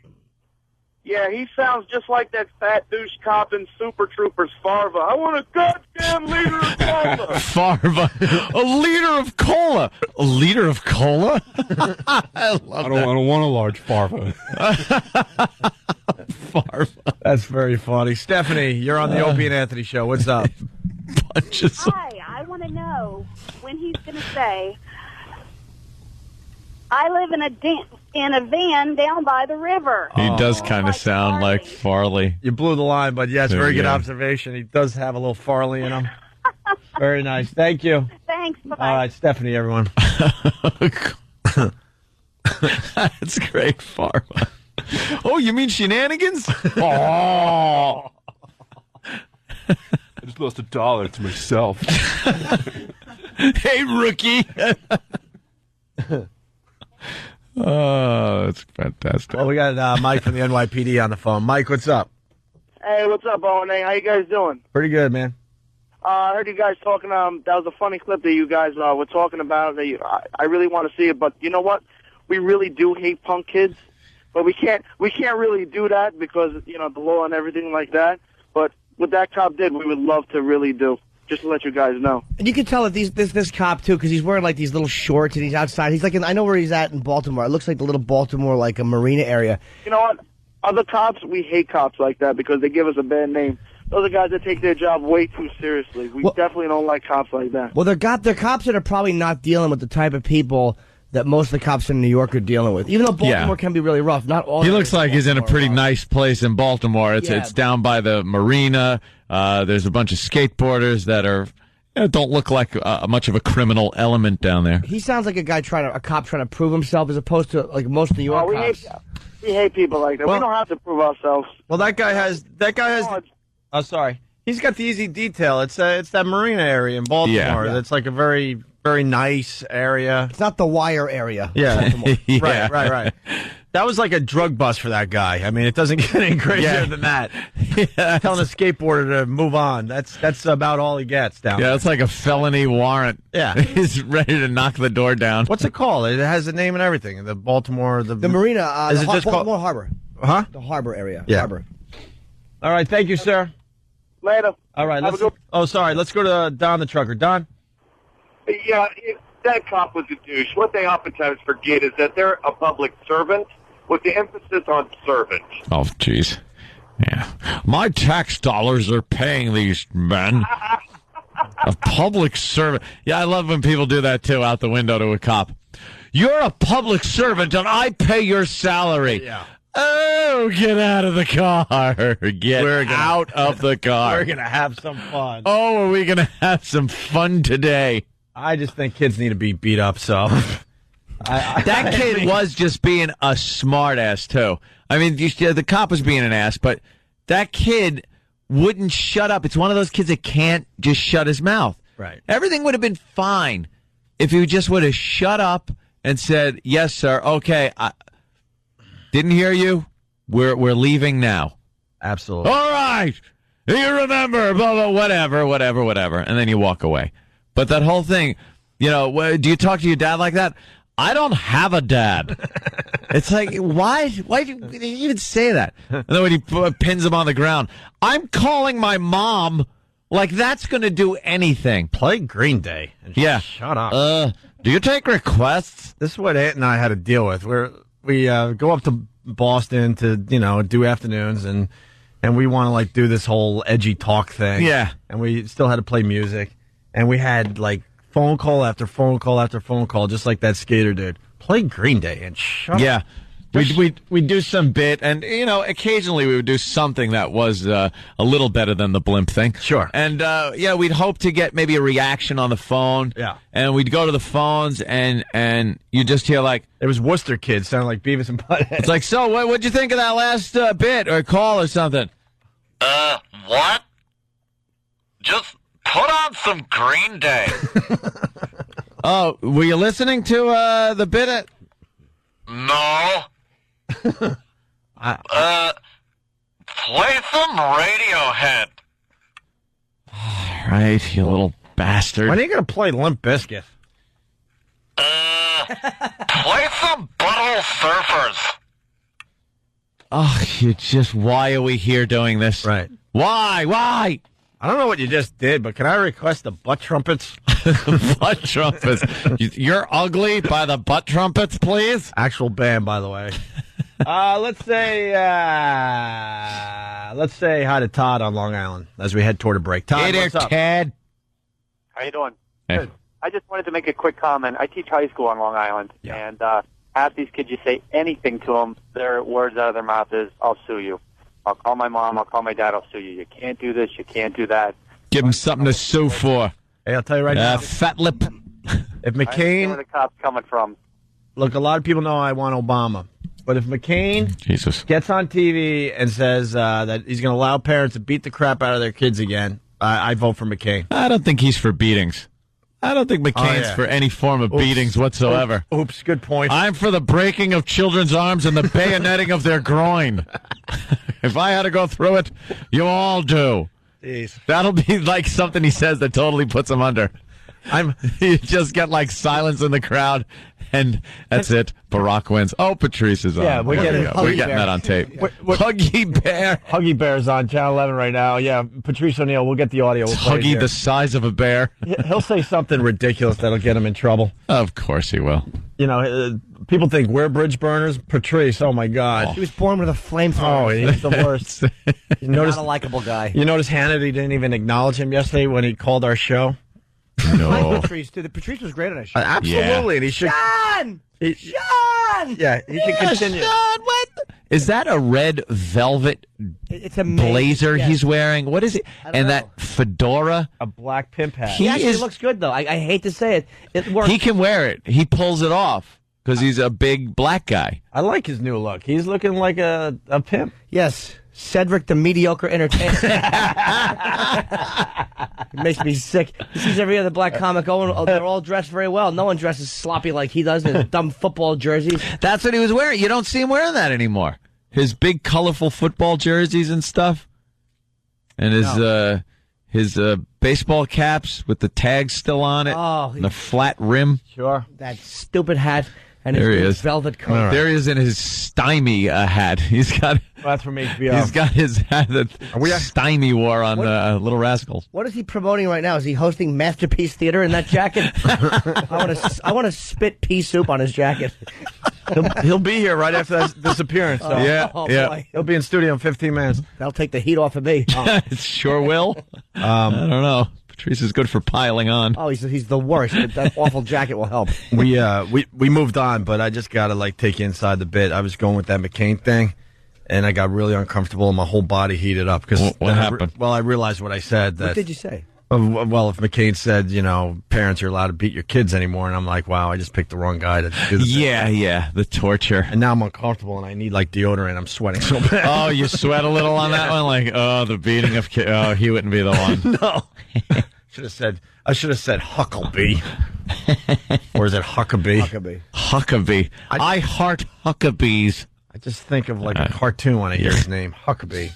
Yeah, he sounds just like that fat douche cop in Super Troopers, Farva. I want a goddamn liter of cola. Farva, a liter of cola. A liter of cola? I don't want a large Farva. Farva. That's very funny. Stephanie, you're on the Opie and Anthony show. What's up? Hi, I want to know when he's going to say, I live in a van down by the river. He does kind of sound like Farley. You blew the line, but yes, very good Yeah. observation. He does have a little Farley in him. Very nice. Thank you. Thanks. Bye. All right, Stephanie, everyone. That's great, Farva. Oh, you mean shenanigans? Oh. I just lost $1 to myself. Hey, rookie. Oh, that's fantastic. Well, we got Mike from the NYPD on the phone. Mike, what's up? Hey, what's up, Owen? How you guys doing? Pretty good, man. I heard you guys talking. That was a funny clip that you guys were talking about. I really want to see it, but you know what? We really do hate punk kids, but we can't really do that because the law and everything like that. But what that cop did, we would love to really do. Just to let you guys know. And you can tell that this cop, too, because he's wearing, like, these little shorts and he's outside. He's like, I know where he's at in Baltimore. It looks like the little Baltimore, like, a marina area. You know what? Other cops, we hate cops like that because they give us a bad name. Those are guys that take their job way too seriously. We definitely don't like cops like that. Well, they're cops that are probably not dealing with the type of people that most of the cops in New York are dealing with. Even though Baltimore can be really rough, not all. He looks like he's in a pretty nice place in Baltimore. It's down by the marina. There's a bunch of skateboarders that are don't look like much of a criminal element down there. He sounds like a cop trying to prove himself, as opposed to like most New York cops. We hate people like that. Well, we don't have to prove ourselves. Well, that guy has. Oh, sorry. He's got the easy detail. It's that marina area in Baltimore. That's like a very, very nice area. It's not the Wire area. Yeah. Right. That was like a drug bust for that guy. I mean, it doesn't get any crazier than that. Telling a skateboarder to move on. That's about all he gets down there. Yeah, it's like a felony warrant. Yeah. He's ready to knock the door down. What's it called? It has a name and everything. The Baltimore... The marina. Is it just Baltimore called... Harbor. Huh? The harbor area. Yeah. Harbor. All right. Thank you, sir. Later. All right. Let's go to Don the trucker. Don? Yeah, that cop was a douche. What they oftentimes forget is that they're a public servant with the emphasis on servant. Oh, jeez. Yeah. My tax dollars are paying these men. A public servant. Yeah, I love when people do that, too, out the window to a cop. You're a public servant, and I pay your salary. Yeah. Oh, get out of the car. Get out of the car. We're going to have some fun. Oh, are we going to have some fun today? I just think kids need to be beat up, so... That kid was just being a smart ass, too. I mean, the cop was being an ass, but that kid wouldn't shut up. It's one of those kids that can't just shut his mouth. Right. Everything would have been fine if he just would have shut up and said, yes, sir, okay, I didn't hear you. We're leaving now. Absolutely. All right. You remember, blah, blah, whatever. And then you walk away. But that whole thing, do you talk to your dad like that? I don't have a dad. It's like, why do you even say that? And then when he pins him on the ground, I'm calling my mom. Like, that's going to do anything. Play Green Day. And yeah. Shut up. Do you take requests? This is what Aunt and I had to deal with. We go up to Boston to, do afternoons, and we want to, like, do this whole edgy talk thing. Yeah. And we still had to play music. And we had, like, phone call after phone call after phone call, just like that skater dude. Play Green Day and shut up. Yeah. We'd do some bit, and, occasionally we would do something that was a little better than the blimp thing. Sure. And, we'd hope to get maybe a reaction on the phone. Yeah. And we'd go to the phones, and you just hear, like... It was Worcester kids, sounding like Beavis and Butthead. It's like, so, what'd you think of that last bit or call or something? What? Just put on some Green Day. Oh, were you listening to the bit? No. Play some Radiohead. All right, you little bastard. When are you going to play Limp Bizkit? Play some Butthole Surfers. Oh, why are we here doing this? Right. Why? I don't know what you just did, but can I request the butt trumpets? Butt trumpets. You're ugly by the butt trumpets, please. Actual band, by the way. Let's say hi to Todd on Long Island as we head toward a break. Todd, hey there, what's up? Ted. How you doing? Hey. Good. I just wanted to make a quick comment. I teach high school on Long Island, and half these kids, you say anything to them, their words out of their mouth is, "I'll sue you. I'll call my mom. I'll call my dad. I'll sue you. You can't do this. You can't do that." Give him something to sue for. Hey, I'll tell you right now. Fat lip. If I see McCain... where the cops coming from. Look, a lot of people know I want Obama. But if McCain gets on TV and says that he's going to allow parents to beat the crap out of their kids again, I vote for McCain. I don't think he's for beatings. I don't think McCain's for any form of beatings whatsoever. Oops, good point. I'm for the breaking of children's arms and the bayoneting of their groin. If I had to go through it, you all do. Jeez. That'll be like something he says that totally puts him under. You just get like silence in the crowd, and that's it. Barack wins. Oh, Patrice is on. Yeah, we're getting that on tape. Huggy Bear. Huggy Bear's on Channel 11 right now. Yeah, Patrice O'Neal. We'll get the audio. We'll play it Huggy here. the size of a bear. He'll say something ridiculous that'll get him in trouble. Of course he will. People think we're bridge burners. Patrice, oh my God. He was born with a flamethrower. Oh, he's the worst. Not a likable guy. You notice Hannity didn't even acknowledge him yesterday when he called our show? No. Patrice, dude. Patrice was great on that show. Absolutely. And he should. Sean! Sean! Yeah, he should continue. Sean, what? Is that a red velvet it's a blazer he's wearing? What is it? And that fedora? A black pimp hat. He actually looks good, though. I hate to say it. It works. He can wear it. He pulls it off because he's a big black guy. I like his new look. He's looking like a pimp. Yes. Cedric the mediocre entertainer. It makes me sick. He sees every other black comic going, they're all dressed very well. No one dresses sloppy like he does in his dumb football jerseys. That's what he was wearing. You don't see him wearing that anymore. His big, colorful football jerseys and stuff. And his baseball caps with the tags still on it. Oh, and the flat rim. Sure. That stupid hat. And There he his is. velvet coat. There he is in his stymie hat. He's got. That's from HBO. He's got his hat that Stymie wore on Little Rascals. What is he promoting right now? Is he hosting Masterpiece Theater in that jacket? I want to spit pea soup on his jacket. He'll be here right after this appearance. So. Yeah. Boy. He'll be in studio in 15 minutes. That'll take the heat off of me. It sure will. I don't know. Patrice is good for piling on. Oh, he's the worst. But that awful jacket will help. We moved on, but I just got to take you inside the bit. I was going with that McCain thing, and I got really uncomfortable, and my whole body heated up. What happened? I realized what I said. What did you say? Well, if McCain said, parents are allowed to beat your kids anymore, and I'm like, wow, I just picked the wrong guy to do this. Yeah, the torture. And now I'm uncomfortable, and I need deodorant. I'm sweating so bad. Oh, you sweat a little on that one? The beating of kids. Oh, he wouldn't be the one. No. I should have said Huckabee. Or is it Huckabee? Huckabee. I heart Huckabees. I just think of a cartoon when I hear his name, Huckabee.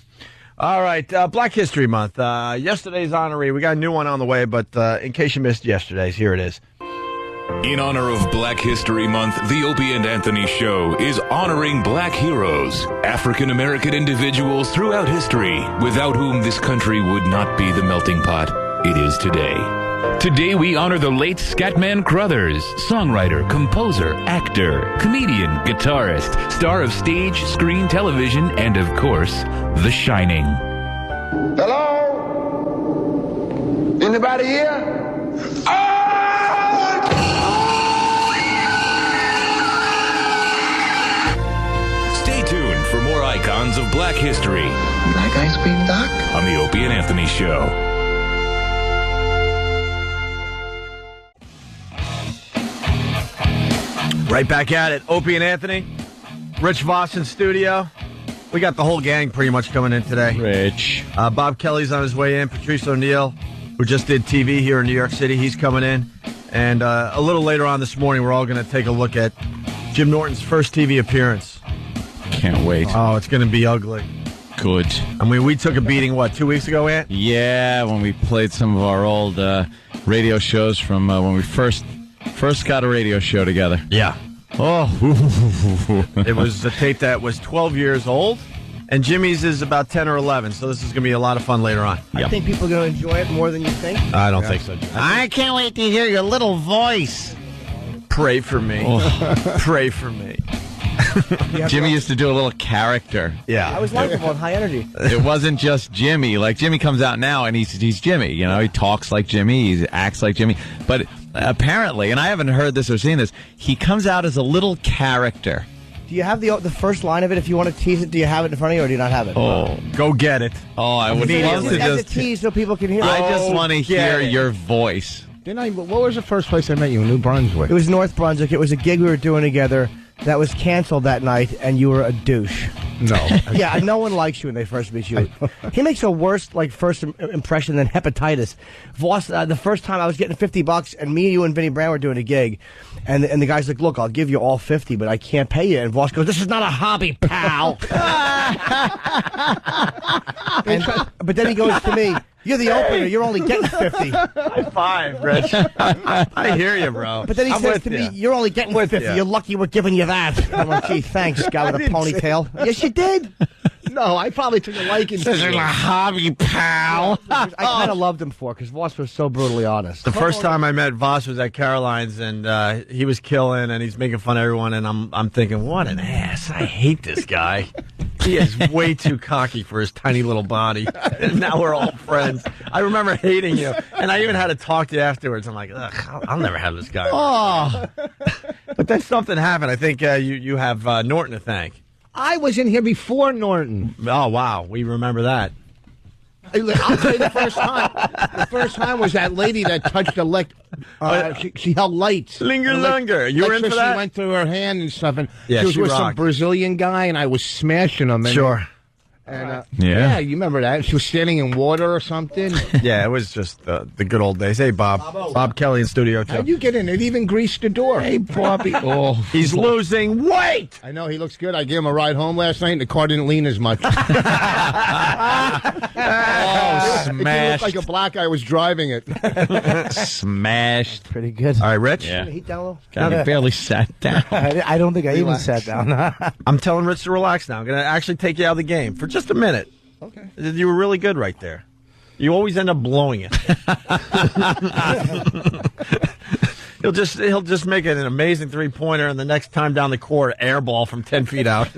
All right, Black History Month. Yesterday's honoree. We got a new one on the way, but in case you missed yesterday's, here it is. In honor of Black History Month, the Opie and Anthony Show is honoring black heroes, African-American individuals throughout history, without whom this country would not be the melting pot it is today. Today we honor the late Scatman Crothers, songwriter, composer, actor, comedian, guitarist, star of stage, screen, television, and of course, The Shining. Hello? Anybody here? Stay tuned for more icons of black history. You like ice cream, Doc? On the Opie and Anthony Show. Right back at it. Opie and Anthony. Rich Vos in studio. We got the whole gang pretty much coming in today. Rich. Bob Kelly's on his way in. Patrice O'Neal, who just did TV here in New York City, he's coming in. And a little later on this morning, we're all going to take a look at Jim Norton's first TV appearance. Can't wait. Oh, it's going to be ugly. Good. I mean, we took a beating, 2 weeks ago, Ant? Yeah, when we played some of our old radio shows from when we first got a radio show together. Yeah. Oh. It was a tape that was 12 years old, and Jimmy's is about 10 or 11, so this is going to be a lot of fun later on. I think people are going to enjoy it more than you think. I don't think so, Jimmy. I can't wait to hear your little voice. Pray for me. Pray for me. Jimmy used to do a little character. Yeah. I was likable and high energy. It wasn't just Jimmy. Like, Jimmy comes out now, and he's Jimmy. He talks like Jimmy. He acts like Jimmy. But apparently, and I haven't heard this or seen this, he comes out as a little character. Do you have the first line of it? If you want to tease it, do you have it in front of you, or do you not have it? Oh, go get it. Oh, I would love to as a just tease so people can hear. I just want to hear your voice. What was the first place I met you in New Brunswick? It was North Brunswick. It was a gig we were doing together that was canceled that night, and you were a douche. No. Yeah, no one likes you when they first meet you. He makes a worse first impression than hepatitis. Voss, the first time I was getting $50, and me, you, and Vinnie Brown were doing a gig, and the guy's like, "Look, I'll give you all 50, but I can't pay you." And Voss goes, "This is not a hobby, pal." But then he goes to me, "You're the opener. You're only getting 50." High five, Rich. I hear you, bro. But then he says to me, "You're only getting 50. You're lucky we're giving you that." I'm like, "Gee, thanks, guy with a ponytail." Yes, you did. No, I probably took a liking to This is a hobby, pal. I kind of loved him for because Voss was so brutally honest. The first time I met Voss was at Caroline's, and he was killing, and he's making fun of everyone, and I'm thinking, what an ass. I hate this guy. He is way too cocky for his tiny little body. And now we're all friends. I remember hating you, and I even had to talk to you afterwards. I'm like, ugh, I'll never have this guy. Oh. But then something happened. I think you have Norton to thank. I was in here before Norton. Oh, wow. We remember that. I'll tell you the first time. The first time was that lady that touched she held lights. Linger. You were in for that? She went through her hand and stuff. And yeah, she was with some rocked. Brazilian guy, and I was smashing him. And sure. And, Yeah. you remember that? She was standing in water or something. Yeah, it was just the good old days. Hey, Bob. Bob Kelly in studio, too. How'd you get in? It even greased the door. Hey, Bobby. Oh, he's losing weight. I know, he looks good. I gave him a ride home last night, and the car didn't lean as much. Oh, It smashed. looked like a black guy was driving it. Smashed. Pretty good. All right, Rich? Heat down a little? God, he barely sat down. I don't think I even sat down. I'm telling Rich to relax now. I'm going to actually take you out of the game for just a minute. Okay. You were really good right there. You always end up blowing it. He'll just make it an amazing 3-pointer, and the next time down the court, air ball from 10 feet out.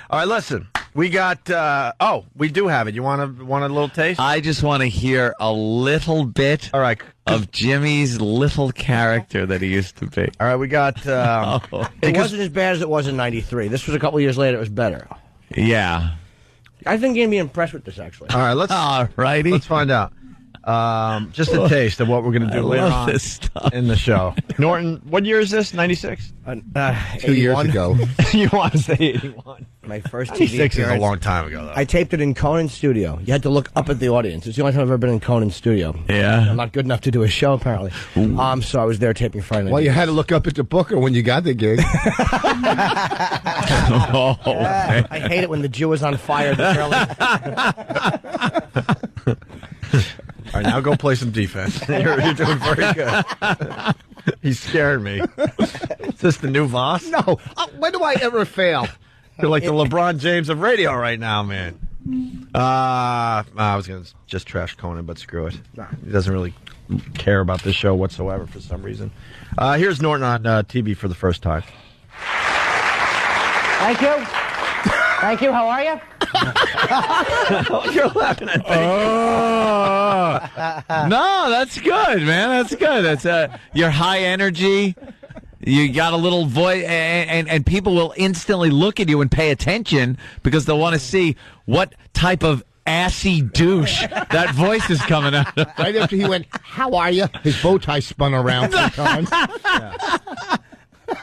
All right, listen. We got. We do have it. You want a little taste? I just want to hear a little bit. All right. Of Jimmy's little character that he used to be. All right, we got. It wasn't as bad as it was in '93. This was a couple years later. It was better. Yeah. I think you're going to be impressed with this, actually. All right, let's find out. Just a taste of what we're going to do later on in the show. Norton, what year is this? 96? 2 years ago. You want to say 81? My first TV 96 is a appearance. long time ago, though. I taped it in Conan's studio. You had to look up at the audience. It's the only time I've ever been in Conan's studio. Yeah. I'm not good enough to do a show, apparently. So I was there taping Friday Night. Well, you had to look up at the booker when you got the gig. I hate it when the Jew is on fire. All right, now go play some defense. You're doing very good. He's scaring me. Is this the new Voss? No. When do I ever fail? You're like the LeBron James of radio right now, man. I was going to just trash Conan, but screw it. He doesn't really care about this show whatsoever for some reason. Here's Norton on TV for the first time. Thank you. Thank you. How are you? You're laughing at me. No, that's good, man. That's good. That's your high energy. You got a little voice, and people will instantly look at you and pay attention because they'll want to see what type of assy douche that voice is coming out of. Right after he went, "How are you?" His bow tie spun around 3 times.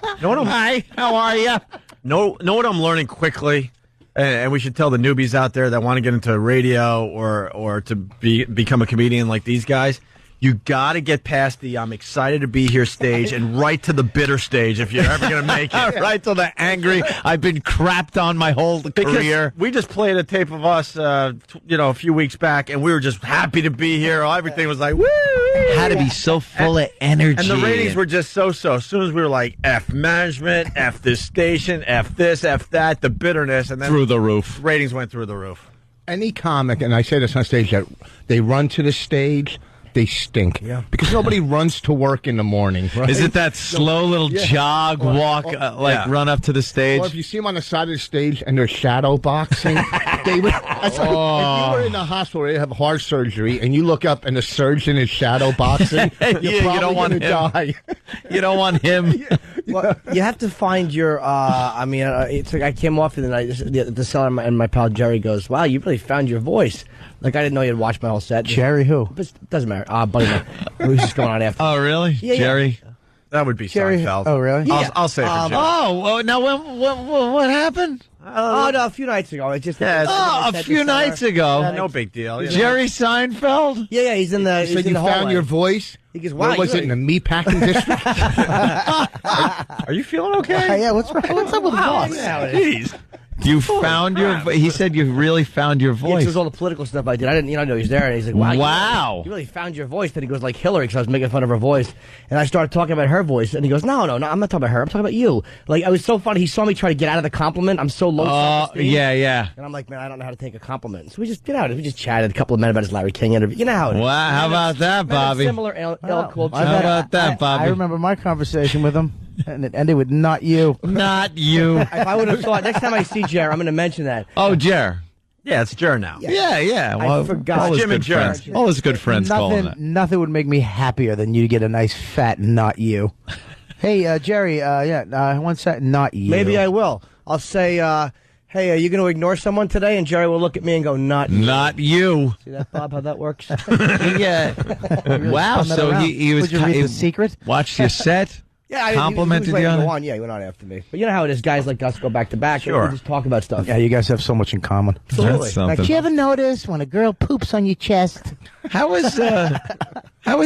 Hi, how are you? Know what I'm learning quickly, and we should tell the newbies out there that want to get into radio or to become a comedian like these guys. You got to get past the "I'm excited to be here" stage and right to the bitter stage if you're ever going to make it. Right to the angry, I've been crapped on my whole career. We just played a tape of us, a few weeks back, and we were just happy to be here. Everything was like, woo! Had to be so full of energy. And the ratings were just so-so. As soon as we were like, F management, F this station, F this, F that, the bitterness. And then through the roof. Ratings went through the roof. Any comic, and I say this on stage, that they run to the stage, they stink. Yeah. Because nobody runs to work in the morning. Right? Is it that slow little jog, walk, run up to the stage? Or if you see them on the side of the stage and they're shadow boxing, they would. If you were in the hospital where you have heart surgery and you look up and the surgeon is shadow boxing, you're probably don't want going to die. You don't want him. Well, you have to find your. It's like I came off the night. The seller and my pal Jerry goes, "Wow, you really found your voice." Like I didn't know you'd watched my whole set. Jerry who? But it doesn't matter. Buddy, who's just going on after? Oh, really? Yeah, Jerry? Yeah. That would be Jerry. Seinfeld. Oh, really? Yeah. I'll say it for Jerry. Now what happened? No, a few nights ago. It just a few nights ago. No big deal. Jerry Seinfeld? Yeah, he's in the. So you found your voice? He goes, Where wow, was it, in the meatpacking district? Are you feeling okay? Yeah, what's up with Voss? Jeez. You found your. He said you really found your Yeah, voice. it was all the political stuff I did. I didn't, know he was there, and he's like, "Wow, Wow. you really found your voice." Then he goes like Hillary, because I was making fun of her voice, and I started talking about her voice, and he goes, "No, I'm not talking about her. I'm talking about you." Like I was so funny. He saw me try to get out of the compliment. I'm so low self-esteem. Yeah. And I'm like, man, I don't know how to take a compliment. So we just get out. We just chatted a couple of minutes about his Larry King interview. You know how it is. Wow, how about that, Bobby? Similar ilk culture. How about that, Bobby? I remember my conversation with him, and it ended with "not you." Not you. If I would have thought next time I see Jer, I'm going to mention that. Oh, Jer. Yeah, it's Jer now. Yeah. Well, I forgot. All his Jim good and Jer. friends. All his good friends calling that. Nothing would make me happier than you to get a nice fat "not you." Hey, Jerry. One second, "not you." Maybe I will. I'll say, hey, are you going to ignore someone today? And Jerry will look at me and go, "Not you." Not you. See that, Bob, how that works? Yeah. Wow. So he was. Would you read The Secret? Watched your set. complimented he was you ready to on go it? on. Yeah, he went on after me. But you know how it is. Guys like us go back to back. Sure. And we just talk about stuff. Yeah, you guys have so much in common. Absolutely. That's something. Did you ever notice when a girl poops on your chest? How was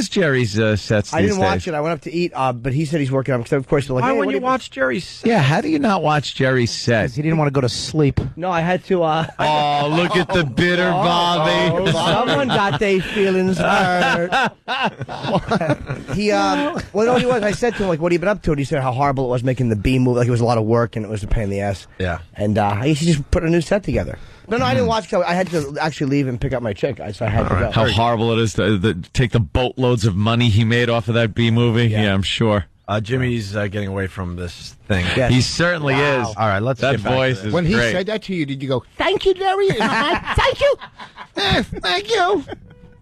Jerry's sets I these didn't watch days? it. I went up to eat, but he said he's working on it. Because of course, they're like, Why hey, wouldn't what you do watch Jerry's? Yeah, how do you not watch Jerry's set? He didn't want to go to sleep. No, I had to. Oh, look at the bitter Bobby. Someone got their feelings hurt. He, well, no, he was. I said to him, like, what have you been up to? And he said how horrible it was making the B movie. Like, it was a lot of work and it was a pain in the ass. Yeah. And he just put a new set together. No, I didn't watch. I had to actually leave and pick up my chick. So I had to go. How horrible it is to take the boatloads of money he made off of that B movie. Yeah, I'm sure. Jimmy's getting away from this thing. Yes. He certainly is. All right, let's That get back to voice this. is When he great. said that to you, did you go, thank you, Jerry? Thank you. Thank you.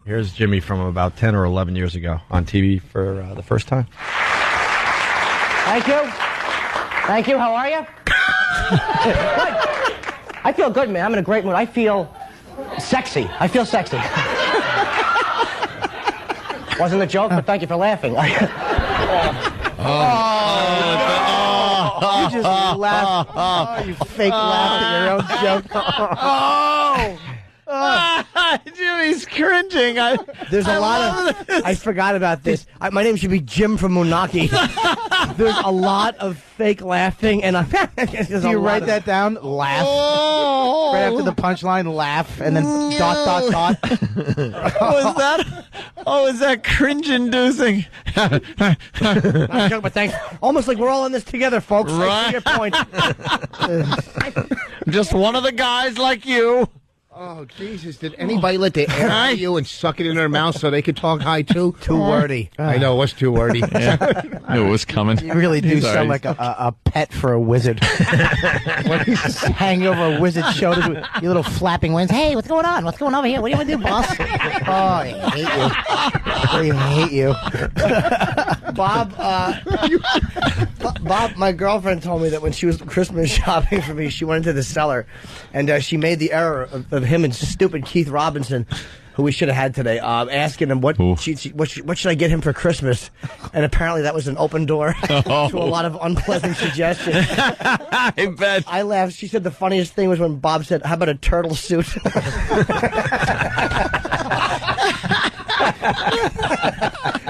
Here's Jimmy from about 10 or 11 years ago on TV for the first time. Thank you. Thank you. How are you? Good. I feel good, man. I'm in a great mood. I feel sexy. I feel sexy. Wasn't a joke, but thank you for laughing. You just laughed. Oh, you fake laughed at your own joke. Jimmy's cringing. There's a lot of. I forgot about this. My name should be Jim from Munaki. There's a lot of fake laughing, and Do you write that down? Laugh. Right after the punchline, laugh, and then dot. What was that? Oh, is that cringe-inducing? Not a joke, but thanks. Almost like we're all in this together, folks. I see your point. Just one of the guys like you. Oh, Jesus. Did anybody let the air out of you and suck it in their mouth so they could talk high, too? Too wordy. I know, it was too wordy. Knew it was coming. You really do He's sound all right. like a pet for a wizard. When he's hanging over a wizard's shoulders with your little flapping wings. Hey, what's going on? What's going over here? What do you want to do, boss? Oh, I hate you. I hate you. Bob, my girlfriend told me that when she was Christmas shopping for me, she went into the cellar, and she made the error of him and stupid Keith Robinson, who we should have had today, asking him what should I get him for Christmas, and apparently that was an open door to a lot of unpleasant suggestions. I bet. I laughed. She said the funniest thing was when Bob said, "How about a turtle suit?"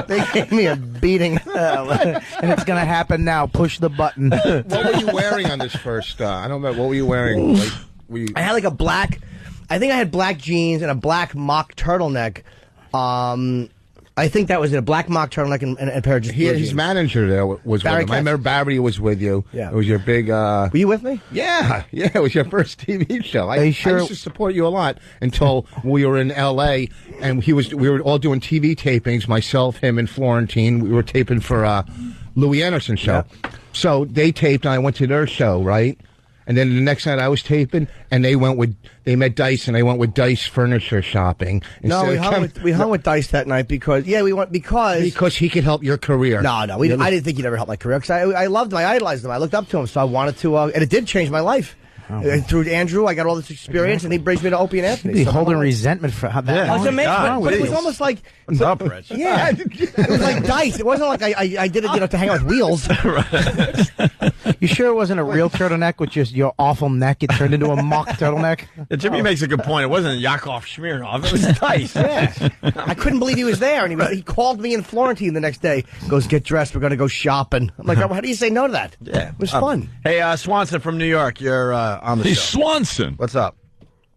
They gave me a beating. And it's going to happen now. Push the button. What were you wearing on this first? I don't know. What were you wearing? Like, I had like a black, I think I had black jeans and a black mock turtleneck. I think that was it, a black mock turtleneck and a pair of just blue his jeans. manager there was with Barry him. I remember Barry was with you. Yeah. It was your big... Were you with me? Yeah, it was your first TV show. Are you sure? I used to support you a lot until we were in L.A. and we were all doing TV tapings, myself, him, and Florentine. We were taping for Louis Anderson's show. Yep. So they taped, and I went to their show, right? And then the next night I was taping, and they met Dice, and they went with Dice furniture shopping. No, we hung with Dice that night because he could help your career. No, I didn't think he'd ever help my career because I loved him, I idolized him, I looked up to him, so I wanted to, and it did change my life. Through Andrew, I got all this experience, and he brings me to Opie and Anthony. You'd be holding resentment for how that. I was amazed, but it was almost like What's up, Rich? Yeah, it was like Dice. It wasn't like I did it, to hang out with wheels. You sure it wasn't a real turtleneck with just your awful neck? It turned into a mock turtleneck. Jimmy makes a good point. It wasn't Yakov Smirnov. It was Dice. Yeah. I couldn't believe he was there, and he called me and Florentine the next day. Goes, get dressed. We're going to go shopping. I'm like, how do you say no to that? Yeah, it was fun. Hey, Swanson from New York, you're on the show. Swanson. What's up?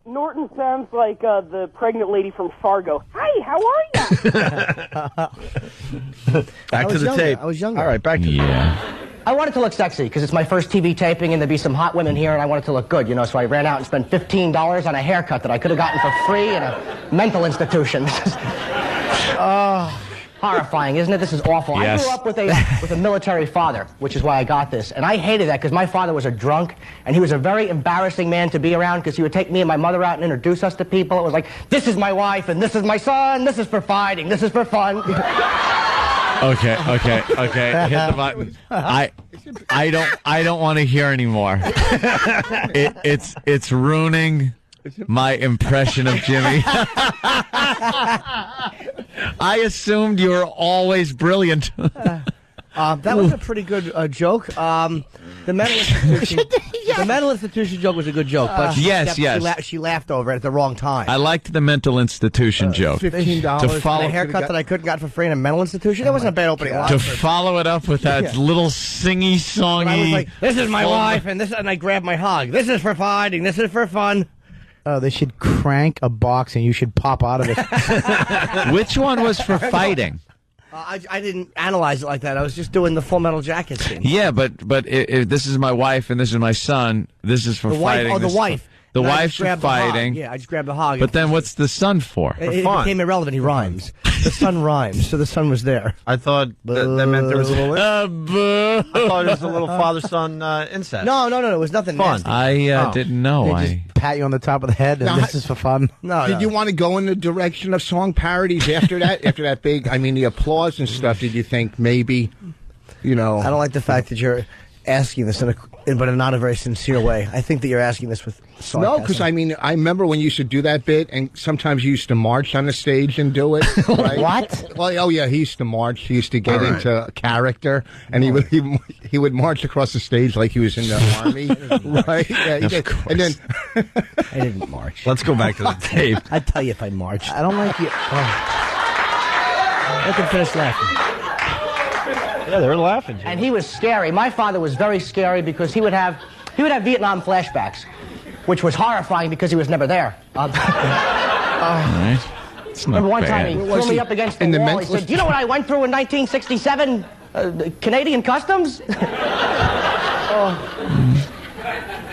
Norton sounds like the pregnant lady from Fargo. Hi, how are you? Back to the tape. I was younger. All right, back to I wanted to look sexy because it's my first TV taping and there'd be some hot women here and I wanted to look good, so I ran out and spent $15 on a haircut that I could have gotten for free in a mental institution. Horrifying, isn't it? This is awful. Yes. I grew up with a military father, which is why I got this. And I hated that because my father was a drunk, and he was a very embarrassing man to be around because he would take me and my mother out and introduce us to people. It was like, this is my wife, and this is my son, this is for fighting, this is for fun. Okay. Hit the button. I don't want to hear anymore. It's ruining my impression of Jimmy. I assumed you were always brilliant. That was a pretty good joke. The mental institution, the mental institution joke was a good joke, but she laughed over it at the wrong time. I liked the mental institution joke. $15 to follow and a haircut that I couldn't got for free in a mental institution. That wasn't a bad opening line. To follow it up with that little singy-songy. I was like, "This is my wife," and I grabbed my hog. This is for fighting. This is for fun. Oh, they should crank a box and you should pop out of it. Which one was for fighting? I didn't analyze it like that. I was just doing the Full Metal Jacket scene. Yeah, but if this is my wife and this is my son, this is for fighting. The wife. The And wife's for fighting. Yeah, I just grabbed the hog. But then what's the son for? It became irrelevant. He rhymes. The son rhymes, so the son was there. I thought that meant there was a little. I thought it was a little father-son incest. No, it was nothing fun. nasty. I didn't know. They just pat you on the top of the head, and this is for fun. Did you want to go in the direction of song parodies after that? After that big, the applause and stuff, did you think maybe, I don't like the fact that you're asking this but in not a very sincere way. I think that you're asking this with sarcasm. No, because I remember when you used to do that bit, and sometimes you used to march on the stage and do it. Right? What? Well, oh yeah, he used to march. He used to get into character, and he would march across the stage like he was in the army, right? Yeah, he did. And then I didn't march. Let's go back to the tape. I'd tell you if I marched. I don't like you. Let them finish laughing. Yeah, they were laughing. And he was scary. My father was very scary because he would have Vietnam flashbacks, which was horrifying because he was never there. Right. Remember one time he threw me up against the wall. He said, "Do you know what I went through in 1967? Canadian Customs?"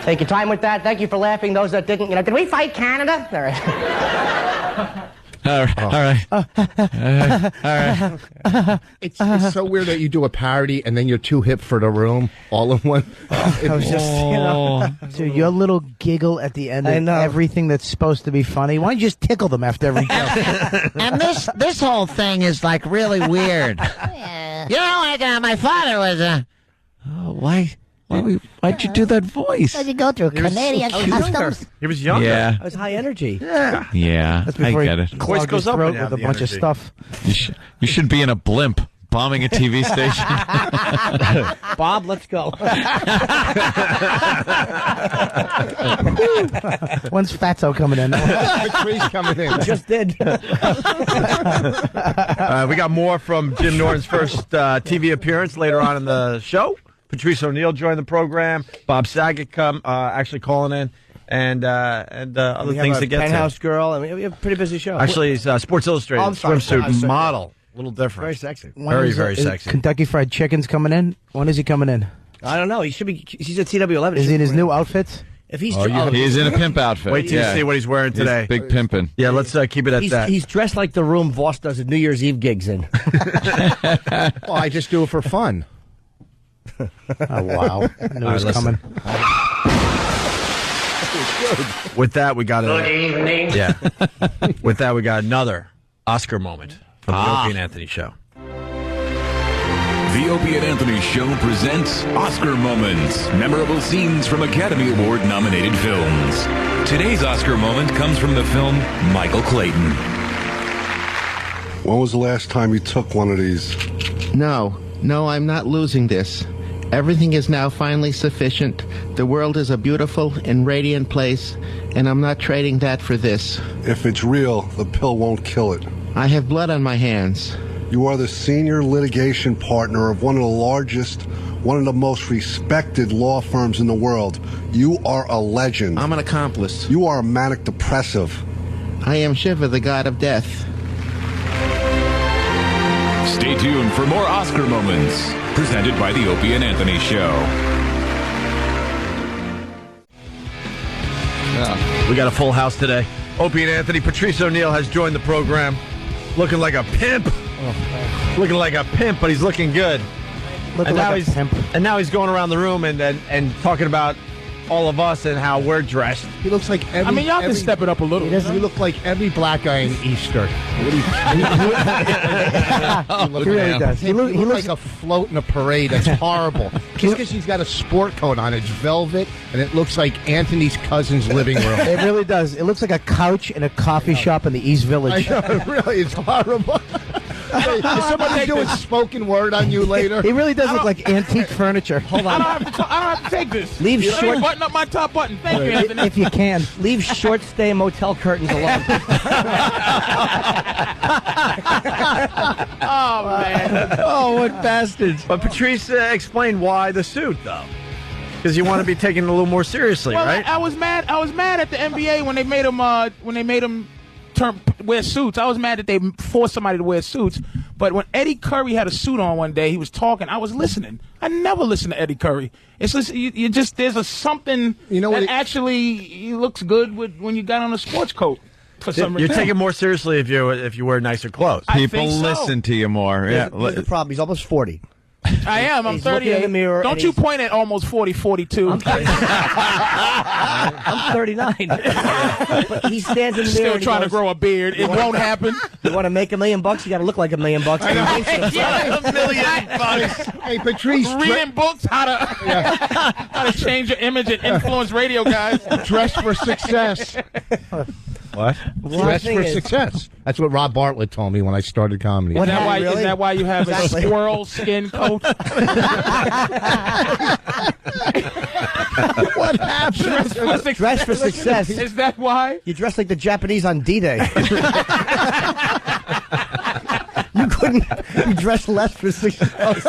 Take your time with that. Thank you for laughing. Those that didn't, did we fight Canada? All right. All right. it's so weird that you do a parody and then you're too hip for the room all in one. I was just, Dude, your little giggle at the end of everything that's supposed to be funny. Why don't you just tickle them after every joke? And this whole thing is like really weird. My father was Why'd you do that voice? Why'd you go through Canadian Customs? He was younger. Yeah. I was high energy. Yeah, That's before I get it. he clogged his throat with a bunch of stuff. You should be in a blimp bombing a TV station. Bob, let's go. When's Fatso coming in? Patrice coming in. Just did. We got more from Jim Norton's first TV appearance later on in the show. Patrice O'Neal joined the program. Bob Saget actually calling in, and other things to get to. Penthouse Girl. We have a pretty busy show. Actually, he's Sports Illustrated swimsuit model. A little different. Very sexy. Very sexy. Kentucky Fried Chicken's coming in. When is he coming in? I don't know. He should be. He's at CW11. Is he in his new outfits? If he's he's in a pimp outfit. Wait till you see what he's wearing today. He's big pimping. Yeah, let's keep it at that. He's dressed like the room Voss does at New Year's Eve gigs in. Well, I just do it for fun. Oh, wow. I knew it was coming. With that, we got Good evening. Yeah. With that, we got another Oscar moment from the Opie and Anthony Show. The Opie and Anthony Show presents Oscar Moments, memorable scenes from Academy Award-nominated films. Today's Oscar moment comes from the film Michael Clayton. When was the last time you took one of these? No, I'm not losing this. Everything is now finally sufficient. The world is a beautiful and radiant place, and I'm not trading that for this. If it's real, the pill won't kill it. I have blood on my hands. You are the senior litigation partner of one of the largest, one of the most respected law firms in the world. You are a legend. I'm an accomplice. You are a manic depressive. I am Shiva, the god of death. Stay tuned for more Oscar moments, presented by the Opie and Anthony Show. We got a full house today. Opie and Anthony. Patrice O'Neal has joined the program, looking like a pimp. Looking like a pimp, but he's looking good. Looking like a pimp. And now he's going around the room and talking about all of us and how we're dressed. He looks like every... y'all can step it up a little. You look like every black guy in Easter. He really does. He looks like a float in a parade. That's horrible. Just because he's got a sport coat on. It's velvet, and it looks like Anthony's cousin's living room. It really does. It looks like a couch in a coffee shop in the East Village. I know, really. It's horrible. Is somebody doing spoken word on you later? He really does look like antique furniture. Hold I on. don't have to take this. Leave Let me short- button up my top button. Thank you, Anthony. If you can. Leave short stay motel curtains alone. Oh, man. Oh, what bastards. But Patrice explained why the suit, though. Because you want to be taken a little more seriously, Well, right? I was mad at the NBA when they made them wear suits. I was mad that they forced somebody to wear suits. But when Eddie Curry had a suit on one day, he was talking. I was listening. I never listen to Eddie Curry. It's just you just there's something that actually looks good when you got on a sports coat. For some You're reason. taken more seriously if you wear nicer clothes. People listen to you more. Yeah. Here's the problem. He's almost 40. I am. I'm He's looking in 38. the mirror Don't and you he's- point at almost 40, 42. I'm 39. But he stands in the mirror. Still and he trying to goes, grow a beard. It won't happen. You want to make $1 million? You got to look like $1 million. $1 million. Hey, Patrice. Reading books how to change your image and influence radio guys. Dress for success. What? Dress for success. That's what Rob Bartlett told me when I started comedy. Is that why you have a squirrel skin coat? What happened? Dress for success. Is that why? You dress like the Japanese on D-Day. You couldn't. You dress less for success.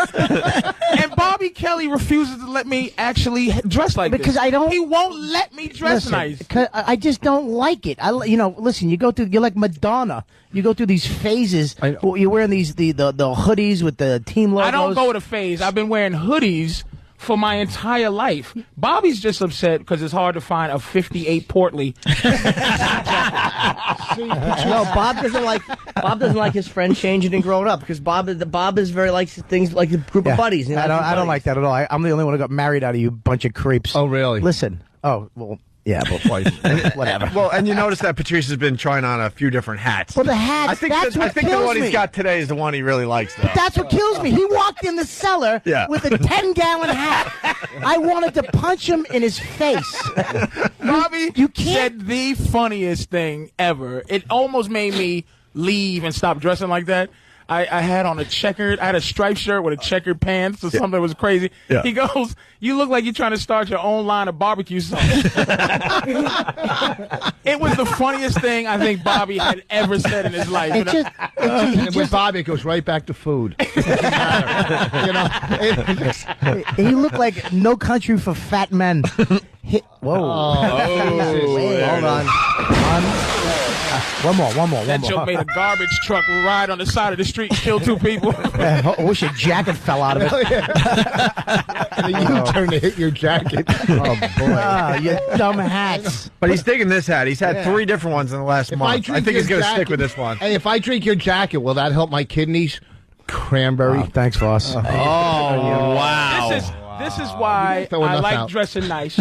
And Bobby Kelly refuses to let me actually dress like Because this. I don't. He won't let me dress nice. 'Cause I just don't like it. Listen. You're like Madonna. You go through these phases. You're wearing the hoodies with the team logos. I don't go with a phase. I've been wearing hoodies for my entire life. Bobby's just upset because it's hard to find a 58 Portly. No, Bob doesn't like his friend changing and growing up because Bob is very likes things like a group of buddies. You know, I don't like that at all. I'm the only one who got married out of you bunch of creeps. Oh, really? Listen. Oh, well, yeah, but whatever. Well, and you notice that Patrice has been trying on a few different hats. Well, the hats, I think that's I what think the kills one me. he's got today is the one he really likes, though. That's what kills me. He walked in the cellar with a 10-gallon hat. I wanted to punch him in his face. Bobby you can't. said the funniest thing ever. It almost made me leave and stop dressing like that. I had on I had a striped shirt with a checkered pants or something that was crazy. Yeah. He goes, "You look like you're trying to start your own line of barbecue sauce." It was the funniest thing I think Bobby had ever said in his life. And with Bobby, it goes right back to food. It doesn't matter. He looked like No Country for Fat Men. Whoa. Hold on. One more. That joke made a garbage truck ride on the side of the street and kill 2 people. I wish your jacket fell out of it. And then you turn to hit your jacket. Oh, boy. You dumb hats. But he's digging this hat. He's had 3 different ones in the last month. I think he's going to stick with this one. Hey, if I drink your jacket, will that help my kidneys? Cranberry. Oh, thanks, Voss. Wow. This is why I like dressing nice.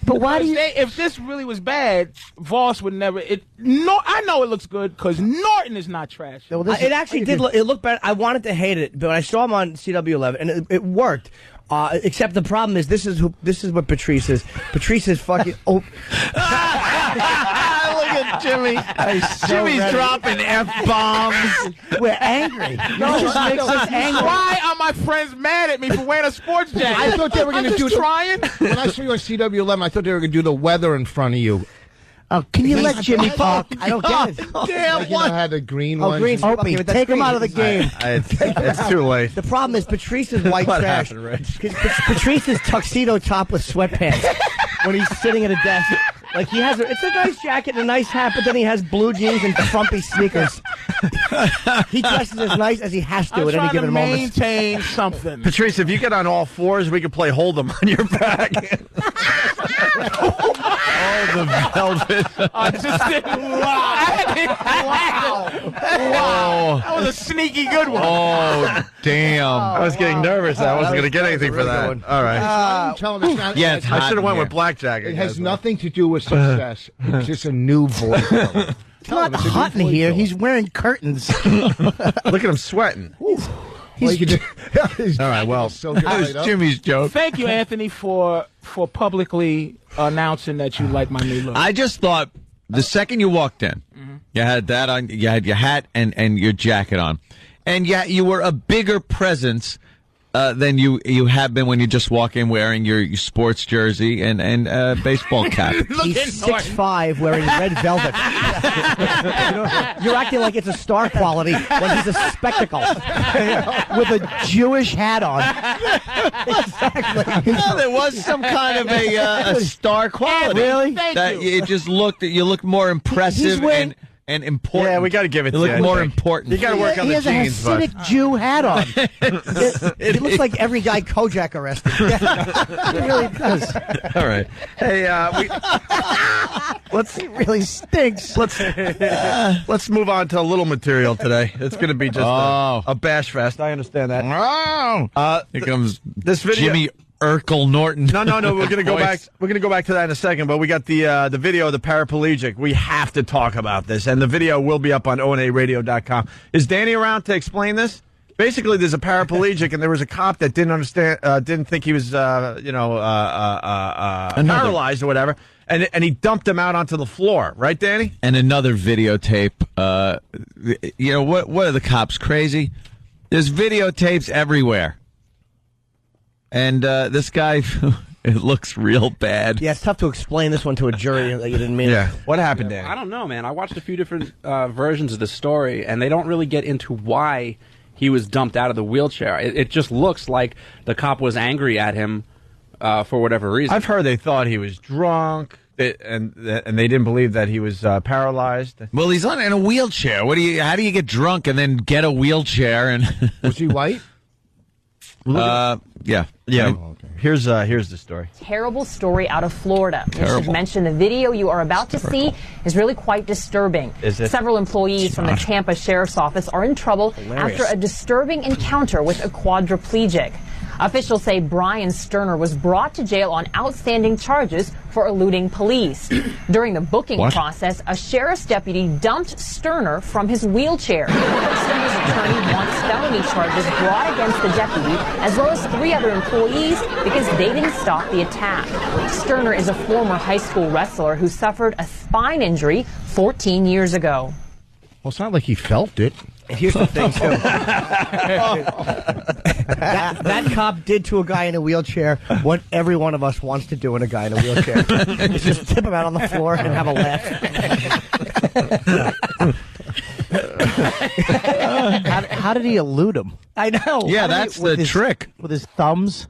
But why do you? If this really was bad, Voss would never. I know it looks good because Norton is not trash. It actually did. It looked better. I wanted to hate it, but I saw him on CW11, and it worked. Except the problem is this is what Patrice is. Patrice is fucking. Look at Jimmy. Jimmy's dropping F-bombs. We're angry. No, just makes us angry. Why are my friends mad at me for wearing a sports jacket? I thought they were going to do trying. When I saw you on CW11, I thought they were going to do the weather in front of you. Oh, can you let Jimmy talk? I don't get it. Damn, like, I had the green one. Opie, take him out of the game. It's too late. The problem is Patrice is white What trash. happened, Rich? Patrice is tuxedo top with sweatpants when he's sitting at a desk. Like it's a nice jacket and a nice hat, but then he has blue jeans and frumpy sneakers. He dresses as nice as he has to at any given moment. Maintain something. Patrice, if you get on all fours, we could play hold 'em on your back. The velvet. Wow. That was a sneaky good one. Oh, damn. I was getting nervous. I wasn't going to get anything for that. All right. I'm telling you, it's not, Yeah, it's I hot should have in went here. with blackjack. it has nothing to do with success. It's just a new voice. It's not hot in here. He's wearing curtains. Look at him sweating. All right, well, That was Jimmy's joke. Thank you, Anthony, for publicly announcing that you like my new look. I just thought the second you walked in, You had that on. You had your hat and your jacket on. And yeah, you were a bigger presence than you have been when you just walk in wearing your sports jersey and baseball cap. He's 6'5", wearing red velvet. You're acting like it's a star quality when he's a spectacle with a Jewish hat on. Exactly. Well, there was some kind of a star quality. Really? That you just looked. You looked more impressive and important. Yeah, we got to give it to you. You look more important. You got to work on the jeans. He has a Hasidic Jew hat on. He looks like every guy Kojak arrested. He really does. All right. Hey, he really stinks. Let's move on to a little material today. It's going to be just a bash fest. I understand that. Here comes this video. Jimmy Urkel Norton. No. We're going to go back. We're going to go back to that in a second. But we got the video of the paraplegic. We have to talk about this, and the video will be up on onaradio.com. Is Danny around to explain this? Basically, there's a paraplegic, and there was a cop that didn't understand, didn't think he was, paralyzed or whatever, and he dumped him out onto the floor. Right, Danny? And another videotape. What are the cops crazy? There's videotapes everywhere. And this guy, it looks real bad. Yeah, it's tough to explain this one to a jury that you didn't mean. Yeah. What happened, Dan? I don't know, man. I watched a few different versions of the story, and they don't really get into why he was dumped out of the wheelchair. It just looks like the cop was angry at him for whatever reason. I've heard they thought he was drunk, and they didn't believe that he was paralyzed. Well, he's in a wheelchair. How do you get drunk and then get a wheelchair? And was he white? Yeah. Oh, okay. Here's the story. Terrible story out of Florida. I should mention the video you are about to see is really quite disturbing. Is it? Several employees from the Tampa Sheriff's Office are in trouble after a disturbing encounter with a quadriplegic. Officials say Brian Sterner was brought to jail on outstanding charges for eluding police. During the booking process, a sheriff's deputy dumped Sterner from his wheelchair. Sterner's attorney wants felony charges brought against the deputy, as well as 3 other employees, because they didn't stop the attack. Sterner is a former high school wrestler who suffered a spine injury 14 years ago. Well, it's not like he felt it. Here's the thing, too. that cop did to a guy in a wheelchair what every one of us wants to do in a guy in a wheelchair. Is just tip him out on the floor and have a laugh. How did he elude him? I know. Yeah, that's the trick. With his thumbs.